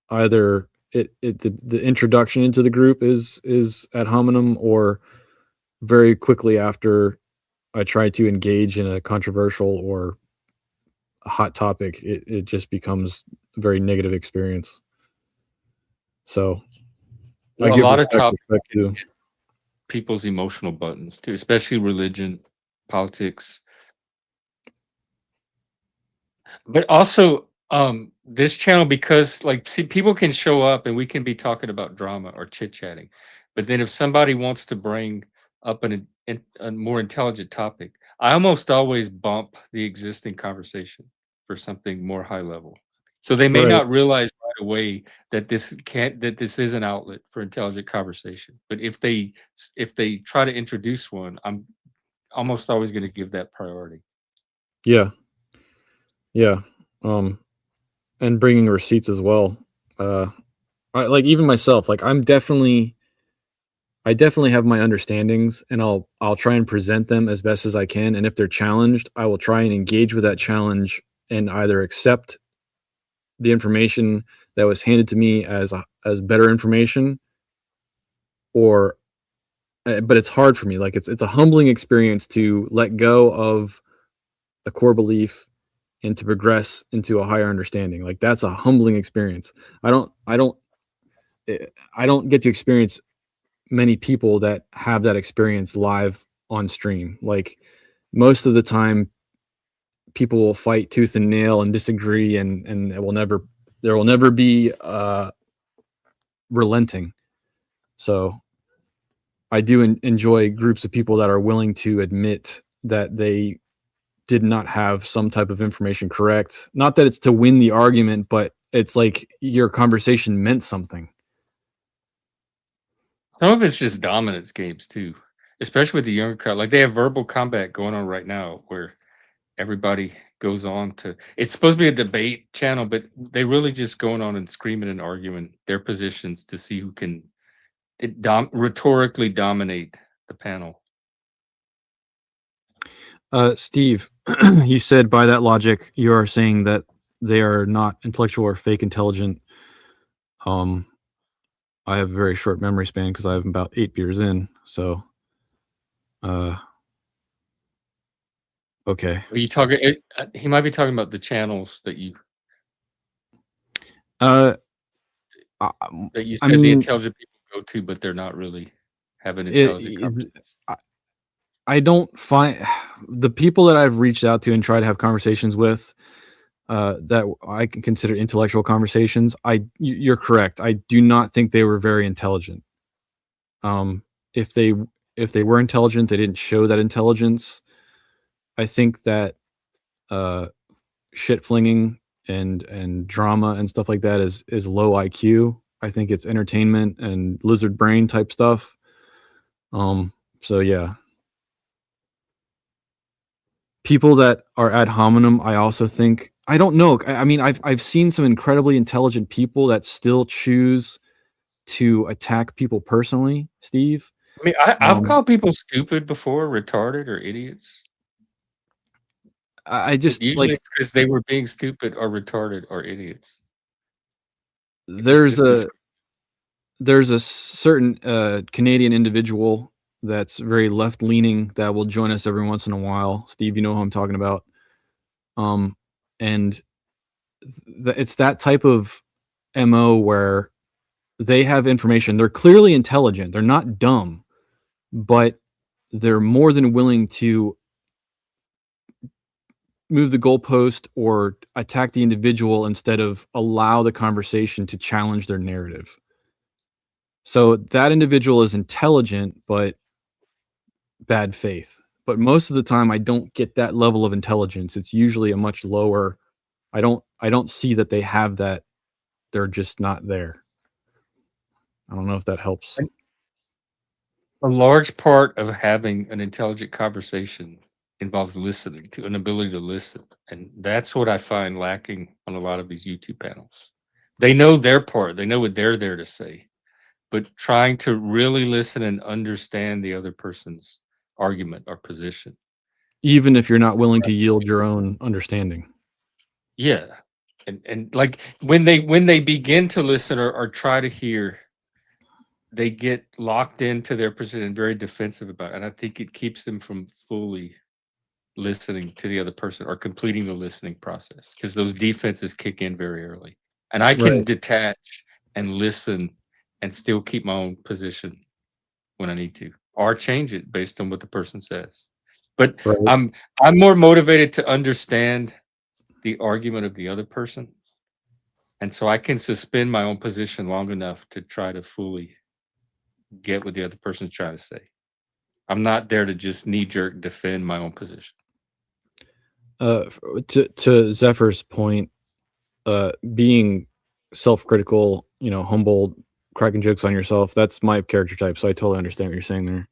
either the introduction into the group is ad hominem, or very quickly after I try to engage in a controversial or a hot topic, it just becomes a very negative experience. So Well, I give a lot of respect to people's emotional buttons too, especially religion, politics. But also, this channel, because like people can show up and we can be talking about drama or chit chatting, but then if somebody wants to bring up a more intelligent topic, I almost always bump the existing conversation for something more high level. So they may not realize right away that this is an outlet for intelligent conversation. But if they try to introduce one, I'm almost always going to give that priority. Yeah. And bringing receipts as well. I like even myself, like I'm definitely I definitely have my understandings, and I'll try and present them as best as I can. And if they're challenged, I will try and engage with that challenge and either accept the information that was handed to me as better information, or but it's hard for me. Like it's a humbling experience to let go of a core belief and to progress into a higher understanding. Like that's a humbling experience. I don't get to experience many people that have that experience live on stream. Like most of the time people will fight tooth and nail and disagree, and there will never be relenting. So I do enjoy groups of people that are willing to admit that they did not have some type of information correct. Not that it's to win the argument, but it's like your conversation meant something. Some of it's just dominance games too, especially with the younger crowd. Like they have verbal combat going on right now where everybody goes on to. It's supposed to be a debate channel, but they really just going on and screaming and arguing their positions to see who can rhetorically dominate the panel. Steve, you said by that logic, you are saying that they are not intellectual or fake intelligent. I have a very short memory span because I'm about 8 beers in. So, okay. Are you talking? He might be talking about the channels that you I said the mean, intelligent people go to, but they're not really having intelligent conversations. I don't find the people that I've reached out to and tried to have conversations with that I can consider intellectual conversations. You're correct. I do not think they were very intelligent. If they were intelligent, they didn't show that intelligence. I think that shit flinging and drama and stuff like that is low IQ. I think it's entertainment and lizard brain type stuff. So yeah. People that are ad hominem, I also think, I don't know. I mean, I've seen some incredibly intelligent people that still choose to attack people personally, Steve. I mean, I've called people stupid before, retarded or idiots. I just Usually like it's because they were being stupid or retarded or idiots. there's a certain Canadian individual that's very left leaning that will join us every once in a while. Steve, you know who I'm talking about. And it's that type of MO where they have information. They're clearly intelligent. They're not dumb, but they're more than willing to move the goalpost or attack the individual instead of allow the conversation to challenge their narrative. So that individual is intelligent, but bad faith. But most of the time I don't get that level of intelligence. It's usually a much lower. I don't see that they have that. They're just not there. I don't know if that helps. A large part of having an intelligent conversation involves listening, to an ability to listen. And that's what I find lacking on a lot of these YouTube panels. They know their part, they know what they're there to say, but trying to really listen and understand the other person's argument or position. Even if you're not willing to yield your own understanding. Yeah. And like when they begin to listen or try to hear, they get locked into their position and very defensive about it. And I think it keeps them from fully listening to the other person or completing the listening process, because those defenses kick in very early. And I can detach and listen and still keep my own position when I need to, or change it based on what the person says. But I'm more motivated to understand the argument of the other person. And so I can suspend my own position long enough to try to fully get what the other person's trying to say. I'm not there to just knee-jerk defend my own position. To Zephyr's point, being self-critical, humble, cracking jokes on yourself, that's my character type, so I totally understand what you're saying there.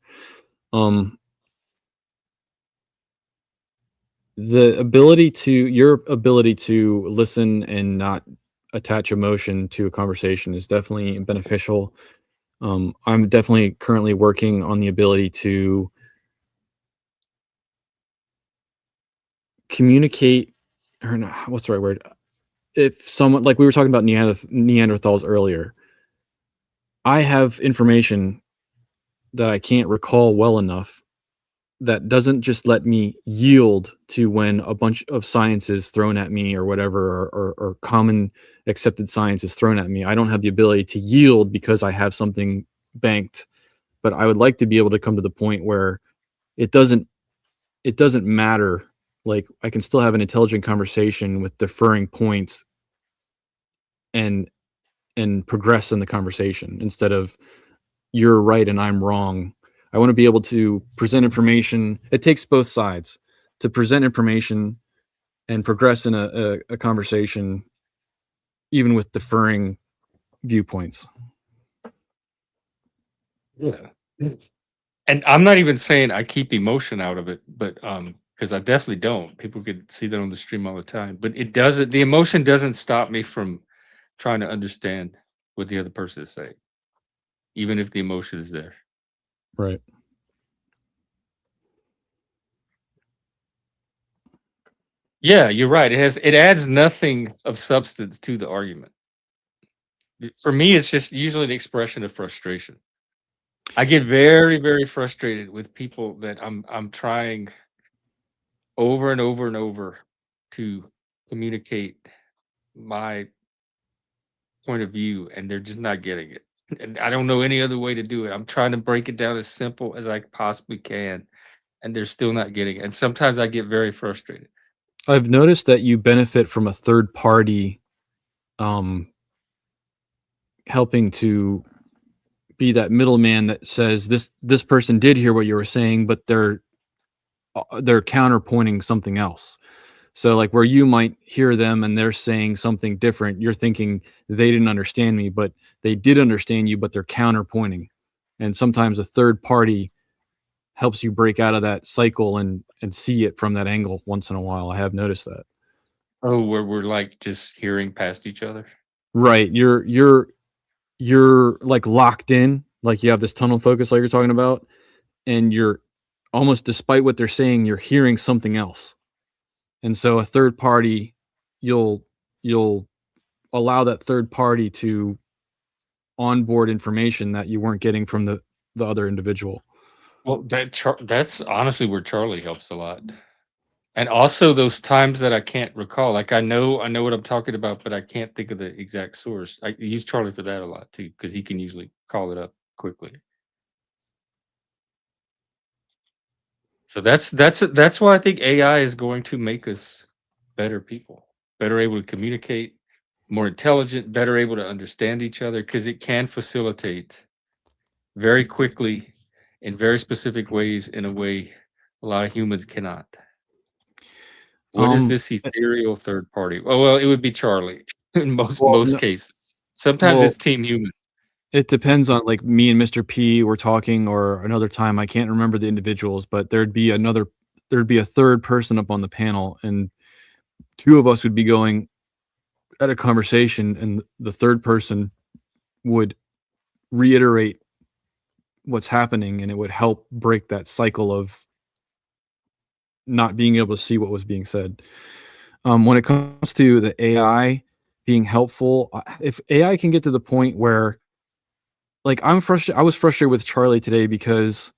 Your ability to listen and not attach emotion to a conversation is definitely beneficial. I'm definitely currently working on the ability to communicate, or not, what's the right word? If someone, like we were talking about Neanderthals earlier, I have information that I can't recall well enough that doesn't just let me yield to when a bunch of science is thrown at me or whatever, or common accepted science is thrown at me. I don't have the ability to yield because I have something banked. But I would like to be able to come to the point where it doesn't matter. Like I can still have an intelligent conversation with differing points and progress in the conversation instead of you're right and I'm wrong. I want to be able to present information. It takes both sides to present information and progress in a conversation, even with differing viewpoints. Yeah. And I'm not even saying I keep emotion out of it, but because I definitely don't. People could see that on the stream all the time. But it doesn't, the emotion doesn't stop me from trying to understand what the other person is saying, even if the emotion is there. Right. Yeah, you're right. It adds nothing of substance to the argument. For me, it's just usually an expression of frustration. I get very, very frustrated with people that I'm trying over and over and over to communicate my point of view, and they're just not getting it. And I don't know any other way to do it. I'm trying to break it down as simple as I possibly can, and they're still not getting it. And sometimes I get very frustrated. I've noticed that you benefit from a third party helping to be that middleman that says this person did hear what you were saying, but they're counterpointing something else. So like where you might hear them and they're saying something different, you're thinking they didn't understand me, but they did understand you, but they're counterpointing. And sometimes a third party helps you break out of that cycle and see it from that angle once in a while. I have noticed that. Oh, where we're like just hearing past each other. Right. You're like locked in, like you have this tunnel focus like you're talking about, and you're almost, despite what they're saying, you're hearing something else. And so a third party, you'll allow that third party to onboard information that you weren't getting from the other individual. Well, that's honestly where Charlie helps a lot. And also those times that I can't recall, like I know what I'm talking about, but I can't think of the exact source. I use Charlie for that a lot too, because he can usually call it up quickly. So that's why I think AI is going to make us better people, better able to communicate, more intelligent, better able to understand each other, because it can facilitate very quickly in very specific ways in a way a lot of humans cannot. What is this ethereal third party? Oh, well, it would be Charlie in most cases. Sometimes it's Team Human. It depends on, like, me and Mr. P were talking, or another time, I can't remember the individuals, but there'd be a third person up on the panel, and two of us would be going at a conversation, and the third person would reiterate what's happening, and it would help break that cycle of not being able to see what was being said. When it comes to the AI being helpful, if AI can get to the point where, like, I was frustrated with Charlie today because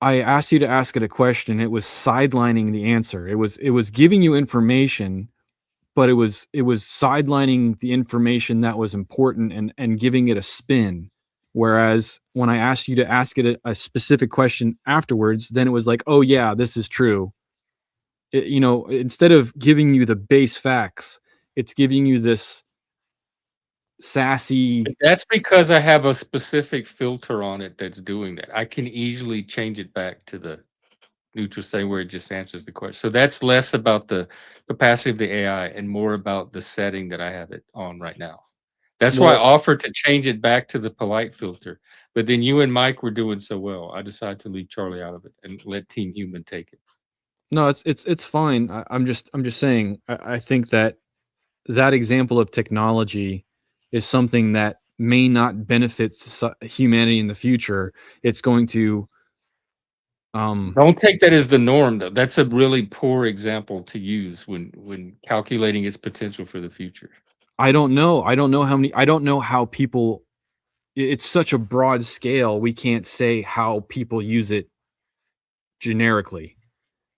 I asked you to ask it a question. It was sidelining the answer. It was giving you information, but it was sidelining the information that was important and giving it a spin. Whereas when I asked you to ask it a specific question afterwards, then it was like, oh yeah, this is true. Instead of giving you the base facts, it's giving you this sassy. That's because I have a specific filter on it that's doing that. I can easily change it back to the neutral setting where it just answers the question. So that's less about the capacity of the AI and more about the setting that I have it on right now. That's why I offered to change it back to the polite filter. But then you and Mike were doing so well, I decided to leave Charlie out of it and let Team Human take it. No, it's fine. I'm just saying. I think that example of technology is something that may not benefit humanity in the future. It's going to Don't take that as the norm, though. That's a really poor example to use when calculating its potential for the future. I don't know. I don't know how people. It's such a broad scale. We can't say how people use it generically.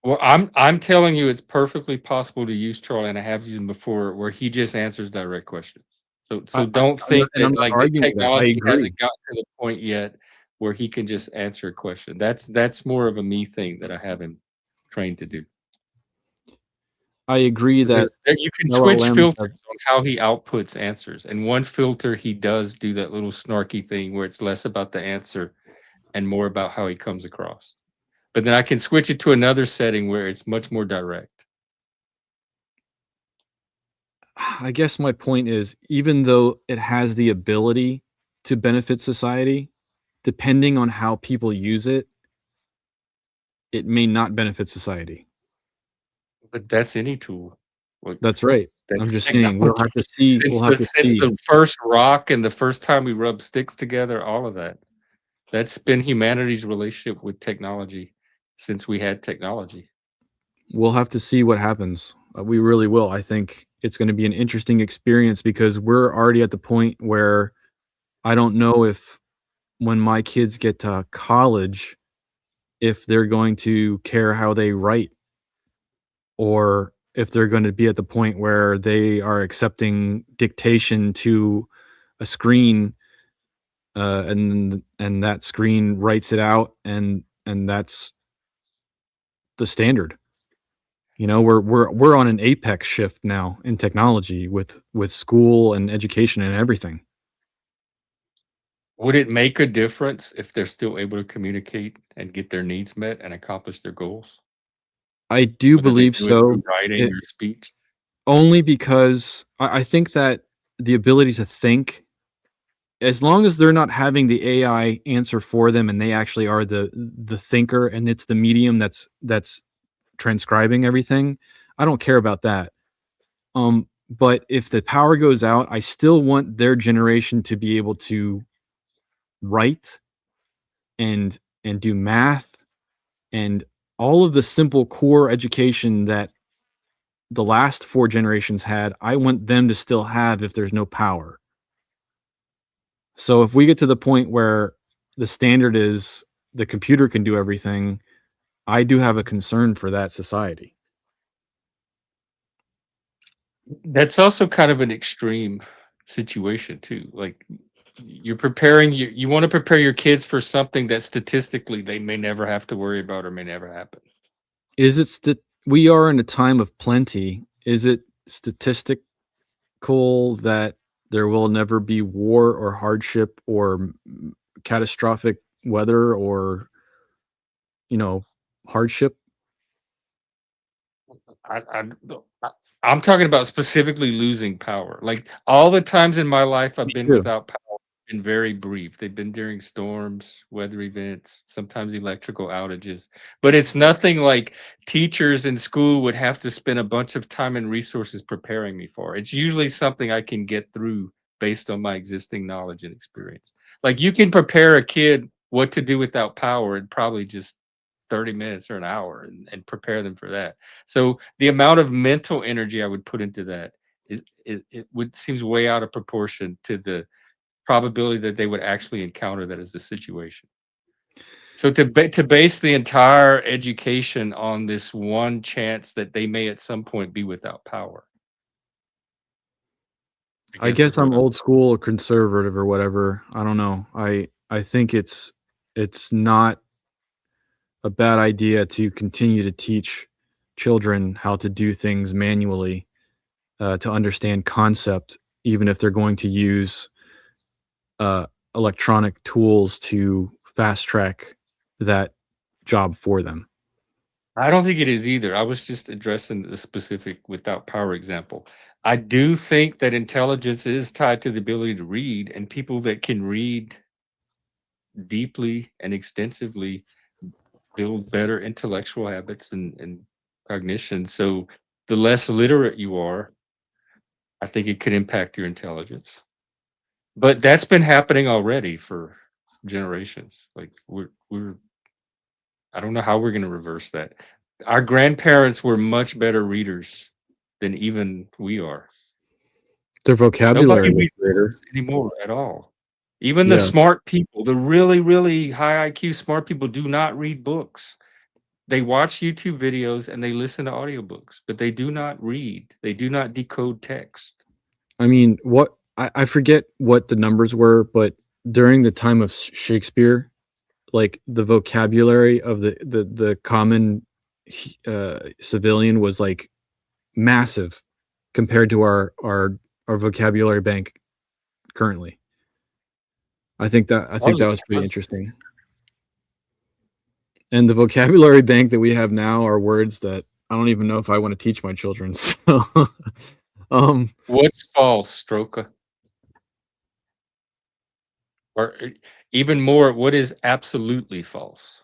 Well, I'm telling you, it's perfectly possible to use Charlie, and I have used him before, where he just answers direct questions. So don't think I'm that not like the arguing that. I technology agree. hasn't gotten to the point yet where he can just answer a question. That's more of a me thing that I have him trained to do. I agree that You can switch filters on how he outputs answers, and one filter he does do that little snarky thing where it's less about the answer and more about how he comes across. But then I can switch it to another setting where it's much more direct. I guess my point is, even though it has the ability to benefit society, depending on how people use it, it may not benefit society. But that's any tool. That's right. That's I'm just saying we'll have to see. Since the first rock and the first time we rubbed sticks together, all of that. That's been humanity's relationship with technology since we had technology. We'll have to see what happens. We really will. I think it's going to be an interesting experience because we're already at the point where I don't know if when my kids get to college, if they're going to care how they write or if they're going to be at the point where they are accepting dictation to a screen and that screen writes it out and that's the standard. You know, we're on an apex shift now in technology with school and education and everything. Would it make a difference if they're still able to communicate and get their needs met and accomplish their goals? I do Whether they believe do it so. through writing or speech? Only because I think that the ability to think, as long as they're not having the AI answer for them and they actually are the thinker and it's the medium that's transcribing everything, I don't care about that. But if the power goes out, I still want their generation to be able to write and do math and all of the simple core education that the last 4 generations had. I want them to still have if there's no power. So if we get to the point where the standard is the computer can do everything, I do have a concern for that society. That's also kind of an extreme situation too. Like you're preparing you want to prepare your kids for something that statistically they may never have to worry about or may never happen. Is it we are in a time of plenty. Is it statistical that there will never be war or hardship or catastrophic weather or hardship? I, I, I'm talking about specifically losing power. Like all the times in my life I've been too. without power have been very brief. They've been during storms, weather events, sometimes electrical outages. But it's nothing like teachers in school would have to spend a bunch of time and resources preparing me for. It's usually something I can get through based on my existing knowledge and experience. Like you can prepare a kid what to do without power in probably just 30 minutes or an hour and prepare them for that. So the amount of mental energy I would put into that, it would seems way out of proportion to the probability that they would actually encounter that as a situation. So to base the entire education on this one chance that they may at some point be without power. I guess I'm old school or conservative or whatever. I don't know. I think it's not a bad idea to continue to teach children how to do things manually, to understand concept, even if they're going to use electronic tools to fast track that job for them. I don't think it is either. I was just addressing the specific without power example. I do think that intelligence is tied to the ability to read, and people that can read deeply and extensively build better intellectual habits and cognition. So the less literate you are, I think it could impact your intelligence. But that's been happening already for generations. Like we're I don't know how we're going to reverse that. Our grandparents were much better readers than even we are. Their vocabulary Nobody was reads greater. books anymore at all. Even the Yeah. smart people, the really, really high IQ smart people do not read books. They watch YouTube videos and they listen to audiobooks, but they do not read. They do not decode text. I mean, what I forget what the numbers were, but during the time of Shakespeare, like the vocabulary of the common civilian was like massive compared to our vocabulary bank currently. I think that was pretty interesting. And the vocabulary bank that we have now are words that I don't even know if I want to teach my children. So, What's false, Stroka? Or even more, what is absolutely false?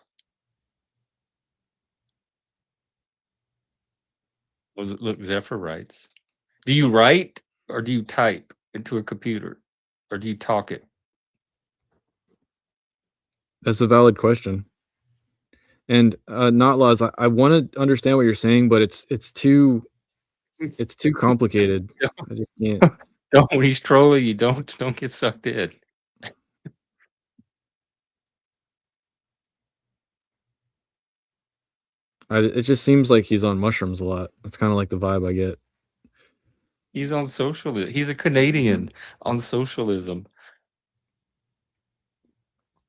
Look, Zephyr writes. Do you write or do you type into a computer? Or do you talk it? that's a valid question. And not laws. I want to understand what you're saying, but it's too complicated. I just can't. Don't, when he's trolling you, don't get sucked in. It just seems like he's on mushrooms a lot. That's kind of like the vibe I get. He's on socialism. He's a Canadian on socialism.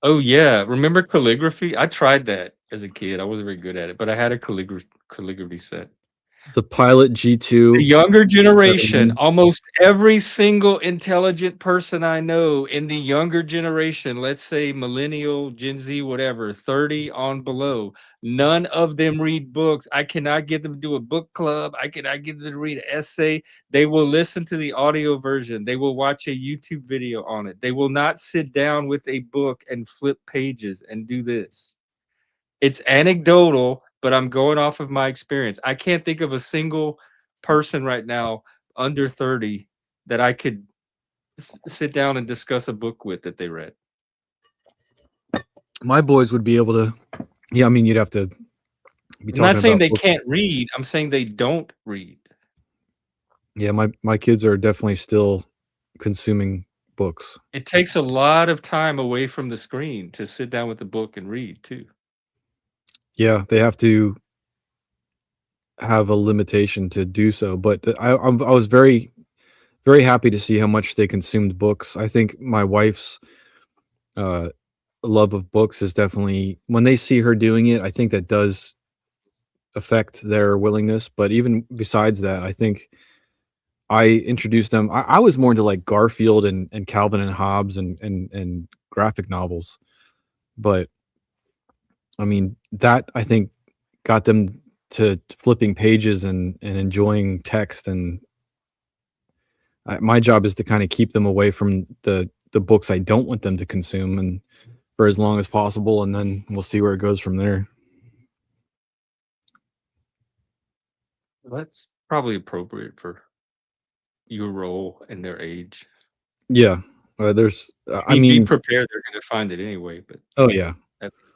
Oh yeah, remember calligraphy? I tried that as a kid. I wasn't very good at it, but I had a calligraphy set. The Pilot G2. The younger generation, almost every single intelligent person I know in the younger generation, let's say millennial, Gen Z, whatever, 30 on below, none of them read books. I cannot get them to do a book club. I cannot get them to read an essay. They will listen to the audio version. They will watch a YouTube video on it. They will not sit down with a book and flip pages and do this. It's anecdotal, but I'm going off of my experience. I can't think of a single person right now under 30 that I could sit down and discuss a book with that they read. My boys would be able to. Yeah, I mean, you'd have to be I'm talking not saying about they books. can't read. I'm saying they don't read. Yeah, my kids are definitely still consuming books. It takes a lot of time away from the screen to sit down with a book and read too. Yeah, they have to have a limitation to do so. But I was very, very happy to see how much they consumed books. I think my wife's love of books is definitely, when they see her doing it, I think that does affect their willingness. But even besides that, I think I introduced them. I was more into like Garfield and Calvin and Hobbes and graphic novels. But I mean, that I think got them to flipping pages and enjoying text. And my job is to kind of keep them away from the books I don't want them to consume, and for as long as possible, and then we'll see where it goes from there. That's probably appropriate for your role and their age. Yeah, there's. I Be mean, prepared. They're going to find it anyway. But oh yeah,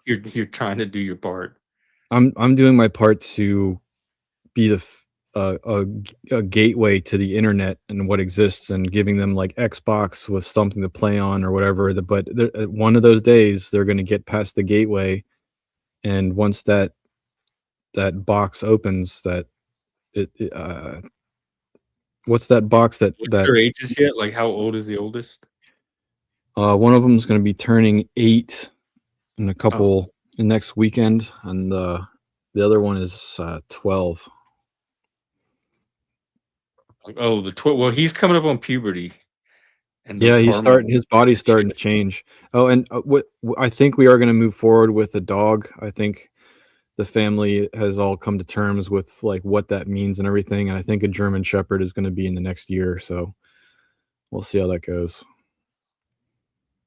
you're trying to do your part. I'm doing my part to be a gateway to the internet and what exists, and giving them like Xbox with something to play on or whatever. But one of those days they're going to get past the gateway, and once that box opens, that what's that box that What's their ages yet? Like, how old is the oldest? One of them is going to be turning 8 in a couple next weekend, and the other one is 12. Oh, the 12. Well, he's coming up on puberty. And yeah, his body's starting to change. Oh, and I think we are going to move forward with a dog. I think the family has all come to terms with like what that means and everything. And I think a German Shepherd is going to be in the next year. So we'll see how that goes.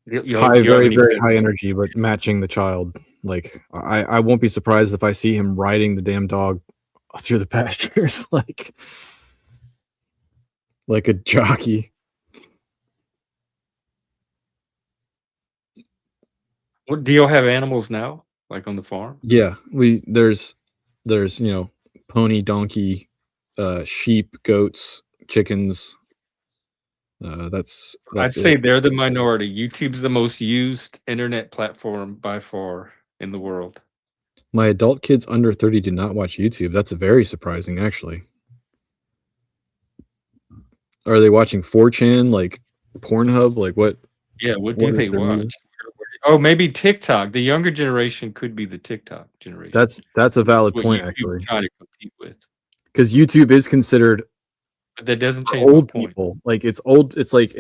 Very, very high energy, but matching the child. Like I won't be surprised if I see him riding the damn dog through the pastures, like a jockey. What do y'all have animals now, like on the farm? Yeah, there's pony, donkey, sheep, goats, chickens. That's I'd it. say they're the minority. YouTube's the most used internet platform by far in the world. My adult kids under 30 do not watch YouTube. That's very surprising, actually. Are they watching 4chan, like Pornhub? Like what? Yeah, what do What is they their watch? media? Oh, maybe TikTok. The younger generation could be the TikTok generation. That's a valid What point, YouTube's actually, trying to compete with. because YouTube is considered But that doesn't for change my old point. people. Like it's old. It's like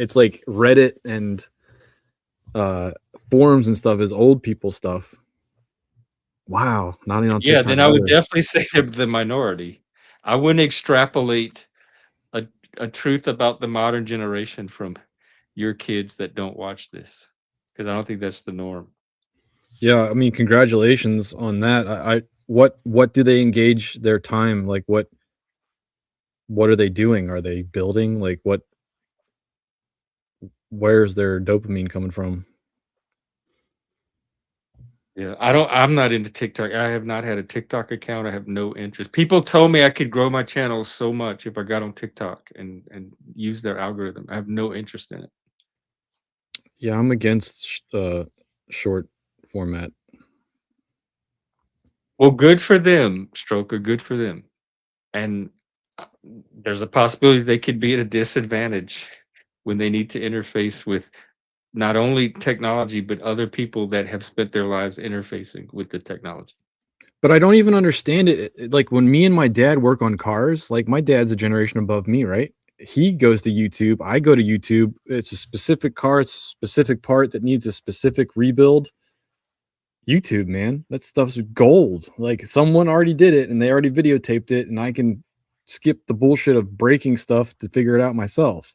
Reddit and forums and stuff is old people stuff. Wow, not even on Yeah, TikTok then I would either. definitely say they're the minority. I wouldn't extrapolate a truth about the modern generation from your kids that don't watch this, because I don't think that's the norm. Yeah, I mean, congratulations on that. What do they engage their time? Like what are they doing? Are they building? Like where's their dopamine coming from? Yeah, I'm not into TikTok. I have not had a TikTok account. I have no interest. People told me I could grow my channel so much if I got on TikTok and use their algorithm. I have no interest in it. Yeah, I'm against short format. Well, good for them, Stroker. Good for them. And there's a possibility they could be at a disadvantage when they need to interface with not only technology but other people that have spent their lives interfacing with the technology. But I don't even understand it. Like when me and my dad work on cars, like my dad's a generation above me, right? He goes to YouTube. I go to YouTube. It's a specific car, it's a specific part that needs a specific rebuild. YouTube, man, that stuff's gold. Like someone already did it and they already videotaped it, and I can skip the bullshit of breaking stuff to figure it out myself.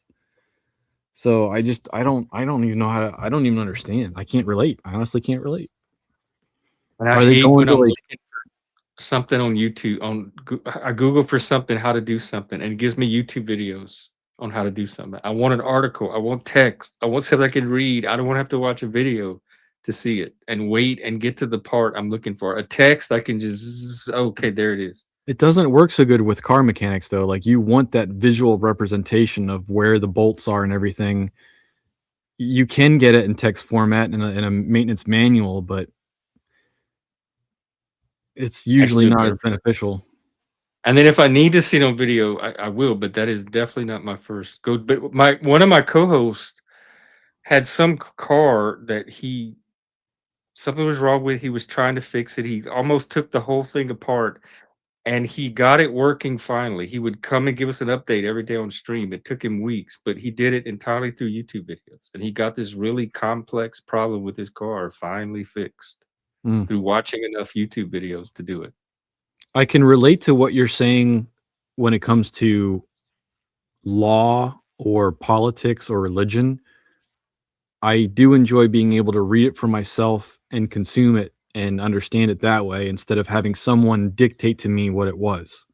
So I don't even know how to. I don't even understand. I can't relate. I honestly can't relate. And I Are they hate going when to I'm like? looking for something on YouTube. I Google for something, how to do something, and it gives me YouTube videos on how to do something. I want an article. I want text. I want something I can read. I don't want to have to watch a video to see it and wait and get to the part I'm looking for. A text, I can just okay, there it is. It doesn't work so good with car mechanics though. Like you want that visual representation of where the bolts are and everything. You can get it in text format in a maintenance manual, but it's I can usually do it not better. as beneficial. And then if I need to see it on video, I will, but that is definitely not my first go. But one of my co-hosts had some car that something was wrong with. He was trying to fix it. He almost took the whole thing apart, and he got it working finally. He would come and give us an update every day on stream. It took him weeks, but he did it entirely through YouTube videos. And he got this really complex problem with his car finally fixed Mm. through watching enough YouTube videos to do it. I can relate to what you're saying when it comes to law or politics or religion. I do enjoy being able to read it for myself and consume it and understand it that way instead of having someone dictate to me what it was.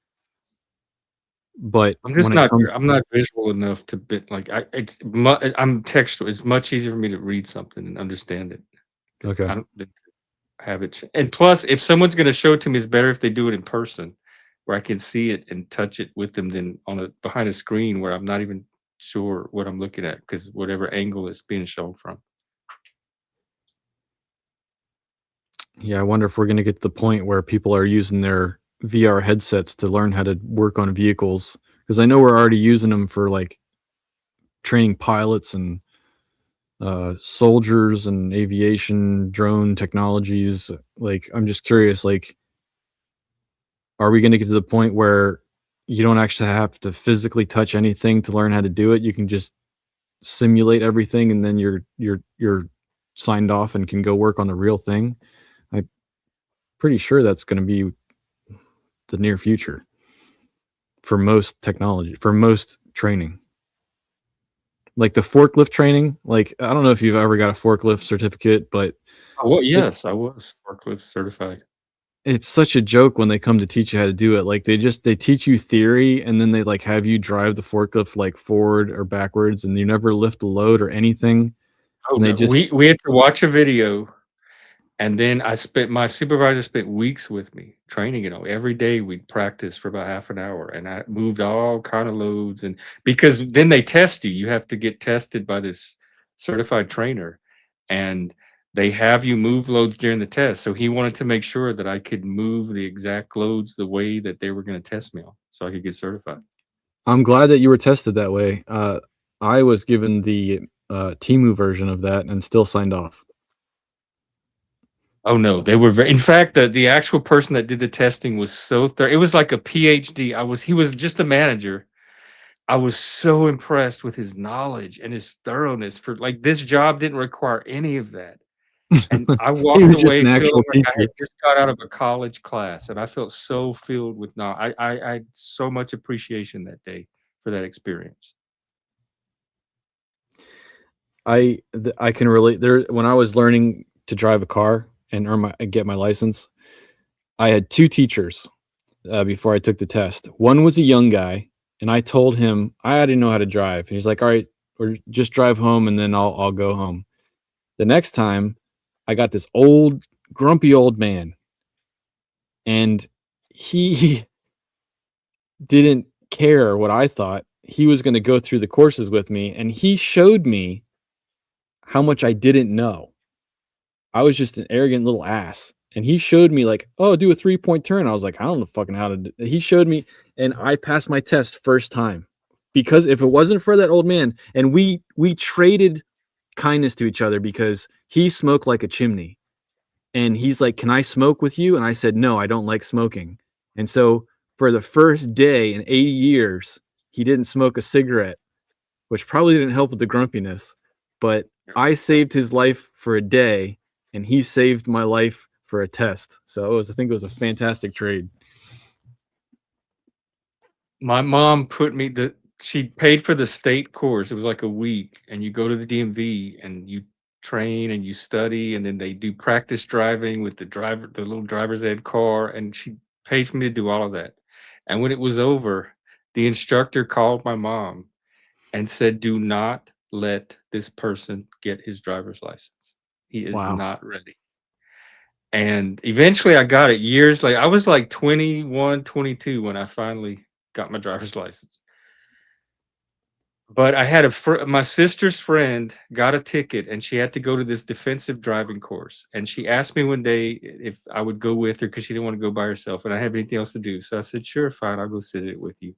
But I'm when just it not. comes, I'm not visual enough to bit like I. I'm textual. It's much easier for me to read something and understand it. okay, I don't have it. And plus, if someone's going to show it to me, it's better if they do it in person, where I can see it and touch it with them than behind a screen where I'm not even sure what I'm looking at because whatever angle it's being shown from. yeah, I wonder if we're going to get to the point where people are using their VR headsets to learn how to work on vehicles, because I know we're already using them for like training pilots and soldiers and aviation drone technologies. Like I'm just curious, like are we going to get to the point where you don't actually have to physically touch anything to learn how to do it? You can just simulate everything and then you're signed off and can go work on the real thing. I'm pretty sure that's going to be the near future for most technology, for most training. Like the forklift training, like I don't know if you've ever got a forklift certificate, but Well, yes, I was forklift certified. it's such a joke when they come to teach you how to do it. Like they teach you theory and then they like have you drive the forklift like forward or backwards and you never lift a load or anything. Oh And they no, just we had to watch a video And then my supervisor spent weeks with me training, every day we'd practice for about half an hour and I moved all kind of loads. And because then they test you, you have to get tested by this certified trainer and they have you move loads during the test. So he wanted to make sure that I could move the exact loads the way that they were going to test me on so I could get certified. I'm glad that you were tested that way. I was given the Timu version of that and still signed off. Oh no, they were in fact, the actual person that did the testing was so it was like a PhD. He was just a manager. I was so impressed with his knowledge and his thoroughness for like this job didn't require any of that. And I He walked was just away an feeling actual like I had teacher. just got out of a college class and I felt so filled with knowledge. I had so much appreciation that day for that experience. I can relate there when I was learning to drive a car and get my license. I had two teachers before I took the test. One was a young guy, and I told him I didn't know how to drive. And he's like, "All right, or just drive home, and then I'll go home." The next time, I got this old, grumpy old man, and he didn't care what I thought. He was going to go through the courses with me, and he showed me how much I didn't know. I was just an arrogant little ass. And he showed me like, "Oh, do a 3-point turn." I was like, "I don't know fucking how to do." He showed me and I passed my test first time. Because if it wasn't for that old man, and we traded kindness to each other because he smoked like a chimney. And he's like, "Can I smoke with you?" And I said, "No, I don't like smoking." And so for the first day in 80 years, he didn't smoke a cigarette, which probably didn't help with the grumpiness, but I saved his life for a day and he saved my life for a test. So I think it was a fantastic trade. My mom she paid for the state course. It was like a week, and you go to the DMV and you train and you study, and then they do practice driving with the little driver's ed car, and she paid for me to do all of that. And when it was over, the instructor called my mom and said, "Do not let this person get his driver's license. He is Wow. not ready." And eventually I got it years later. I was like 21, 22 when I finally got my driver's license. But I had my sister's friend got a ticket and she had to go to this defensive driving course. And she asked me one day if I would go with her because she didn't want to go by herself and I didn't have anything else to do. So I said, "Sure, fine, I'll go sit it with you."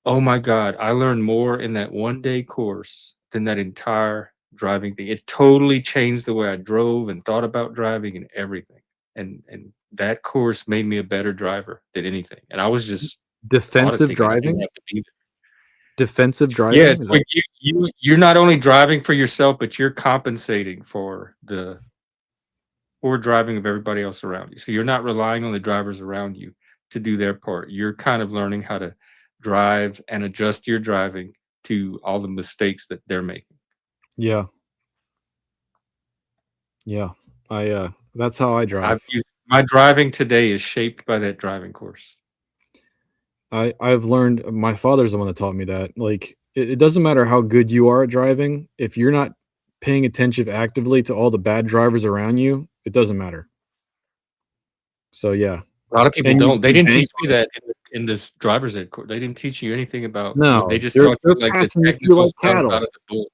Oh my God, I learned more in that 1-day course than that entire driving thing. It totally changed the way I drove and thought about driving and everything. And that course made me a better driver than anything. And I was just Defensive auditing. I didn't even driving? have to be there. Defensive Yeah, driving? it's Is like that you're not only driving for yourself, but you're compensating for the poor driving of everybody else around you. So you're not relying on the drivers around you to do their part. You're kind of learning how to drive and adjust your driving to all the mistakes that they're making. Yeah. Yeah. That's how I drive. My driving today is shaped by that driving course. I've learned my father's the one that taught me that. Like it doesn't matter how good you are at driving, if you're not paying attention actively to all the bad drivers around you, it doesn't matter. So yeah. A lot of people And don't. They you didn't bank teach me on it. that in this driver's ed course. They didn't teach you anything about they No, just they're taught they're you like the passing you through technical like stuff out cattle. of the book.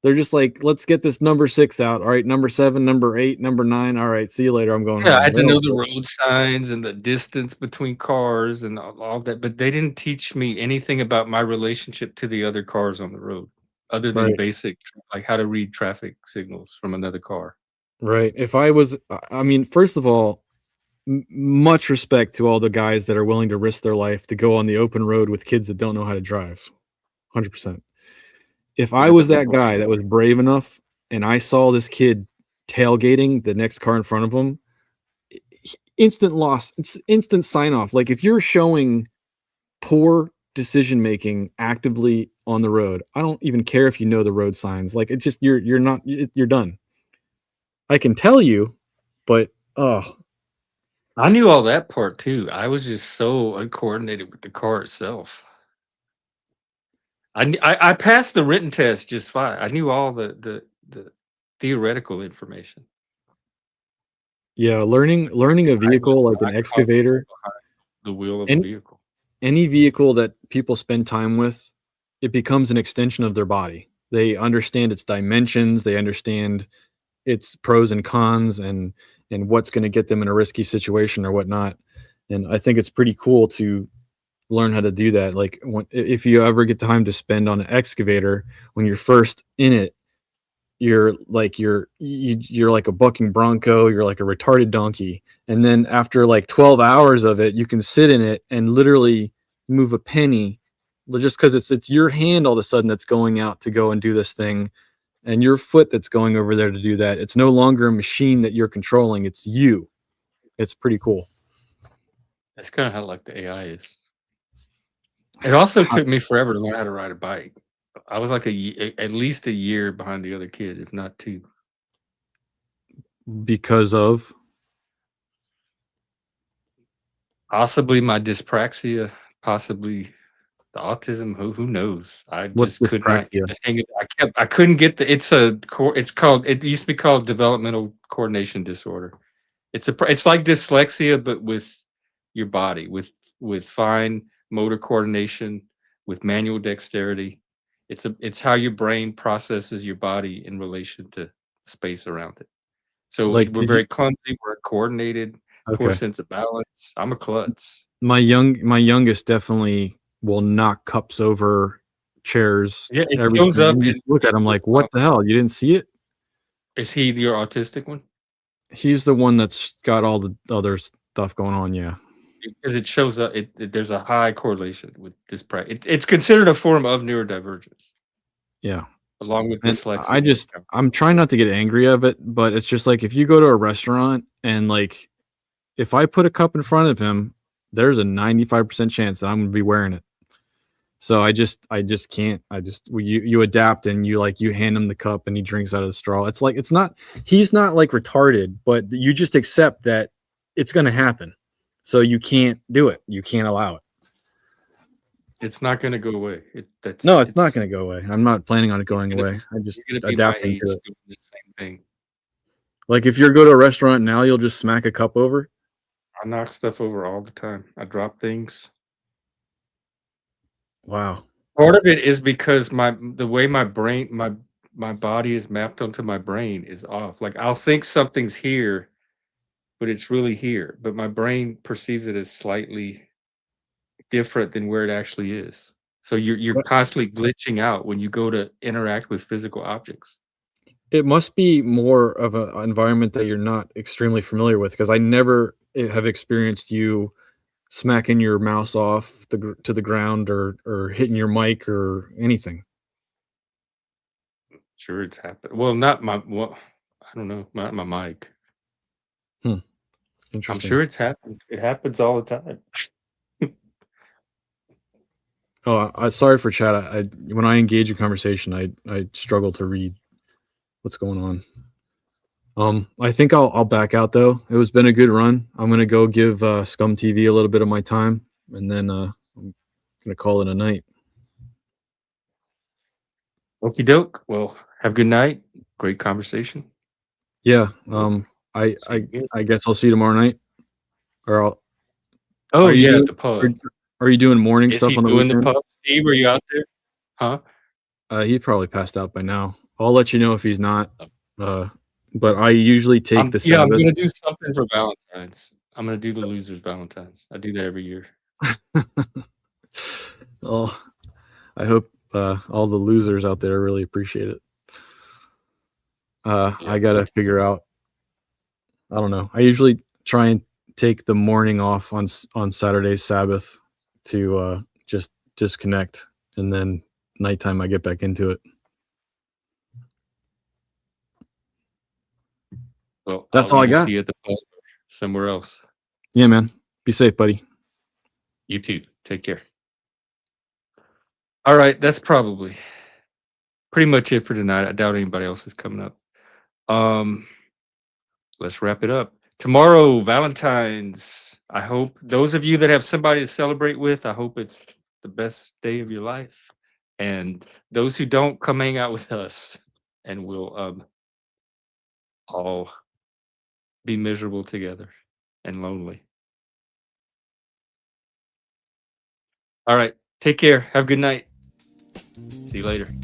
They're just like, "Let's get this number 6 out. All right, number 7, number 8, number 9. All right, see you later. I'm going Yeah, I home." had They to know don't the road signs and the distance between cars and all that, but they didn't teach me anything about my relationship to the other cars on the road, other than Right. basic like how to read traffic signals from another car. Right. If I was I mean, first of all, much respect to all the guys that are willing to risk their life to go on the open road with kids that don't know how to drive. 100%. If I Yeah, was but that guy that was brave enough and I saw this kid tailgating the next car in front of him, instant loss, it's instant sign off. Like if you're showing poor decision making actively on the road, I don't even care if you know the road signs. Like it's just you're not you're done. I can tell you, but I knew all that part too. I was just so uncoordinated with the car itself. I passed the written test just fine. I knew all the theoretical information. Yeah, learning a I vehicle like an I constantly excavator, behind the wheel of a and vehicle. any vehicle that people spend time with, it becomes an extension of their body. They understand its dimensions, they understand its pros and cons, and what's going to get them in a risky situation or whatnot. And I think it's pretty cool to learn how to do that. Like if you ever get time to spend on an excavator, when you're first in it, you're like a bucking bronco, you're like a retarded donkey, and then after like 12 hours of it, you can sit in it and literally move a penny, just because it's your hand all of a sudden that's going out to go and do this thing, and your foot that's going over there to do that. It's no longer a machine that you're controlling, it's you. It's pretty cool. That's kind of how like the AI is. It also took me forever to learn how to ride a bike. I was like at least a year behind the other kid, if not 2. Because of Possibly my dyspraxia, possibly the autism. Who knows? I what's just could not get dyspraxia? the hang of it. I couldn't get the. It used to be called developmental coordination disorder. It's like dyslexia, but with your body, with fine motor coordination, with manual dexterity. It's how your brain processes your body in relation to space around it. So Like, we're did you? very clumsy, we're coordinated, poor Okay. sense of balance. I'm a klutz. My youngest definitely will knock cups over, chairs, Yeah, it shows everything, up and you in just look at him with like, "What the hell? You didn't see it?" is he your autistic one? He's the one that's got all the other stuff going on, yeah. Because it shows up, there's a high correlation with it's considered a form of neurodivergence, Yeah. along with And dyslexia. I'm trying not to get angry of it, but it's just like if you go to a restaurant and like if I put a cup in front of him, there's a 95% chance that I'm gonna be wearing it. So I just can't. You adapt and you hand him the cup and he drinks out of the straw. It's like he's not like retarded, but you just accept that it's gonna happen. So you can't do it. You can't allow it. It's not gonna go away. No, it's not gonna go away. I'm not planning on it going gonna away. I he's just gonna be my adapting age to it. doing the same thing. Like if you go to a restaurant now, you'll just smack a cup over. I knock stuff over all the time. I drop things. Wow. Part of it is because the way my brain my body is mapped onto my brain is off. Like I'll think something's here, but it's really here. But my brain perceives it as slightly different than where it actually is. So you're But constantly glitching out when you go to interact with physical objects. it must be more of an environment that you're not extremely familiar with because I never have experienced you smacking your mouse off to the ground or hitting your mic or anything. Sure, it's happened. Well, not my I don't know, not my mic. Hmm, I'm interesting. sure it's happened. It happens all the time. Oh, sorry for chat. I when I engage in conversation, I struggle to read what's going on. I think I'll back out though. It was been a good run. I'm gonna go give Scum TV a little bit of my time, and then I'm gonna call it a night. Okie doke. Well, have a good night. Great conversation. Yeah. We'll see you again. I guess I'll see you tomorrow night. Or Oh are you yeah, at doing the pub. are, are you doing morning Is stuff he on the doing the weekend? pub? Steve, are you out there? Huh? He probably passed out by now. I'll let you know if he's not. Oh. But I usually take the I'm Sabbath. gonna do something for Valentine's. I'm gonna do the losers Valentine's. I do that every year. Oh, I hope all the losers out there really appreciate it. Yeah, I gotta figure out. I don't know. I usually try and take the morning off on Saturday Sabbath to just disconnect, and then nighttime I get back into it. well, That's I'll all I either got. see you at the pub or somewhere else. Yeah, man. Be safe, buddy. You too. Take care. All right, that's probably pretty much it for tonight. I doubt anybody else is coming up. Let's wrap it up. Tomorrow, Valentine's. I hope those of you that have somebody to celebrate with, I hope it's the best day of your life. And those who don't, come hang out with us and we'll all be miserable together and lonely. All right. Take care. Have a good night. See you later.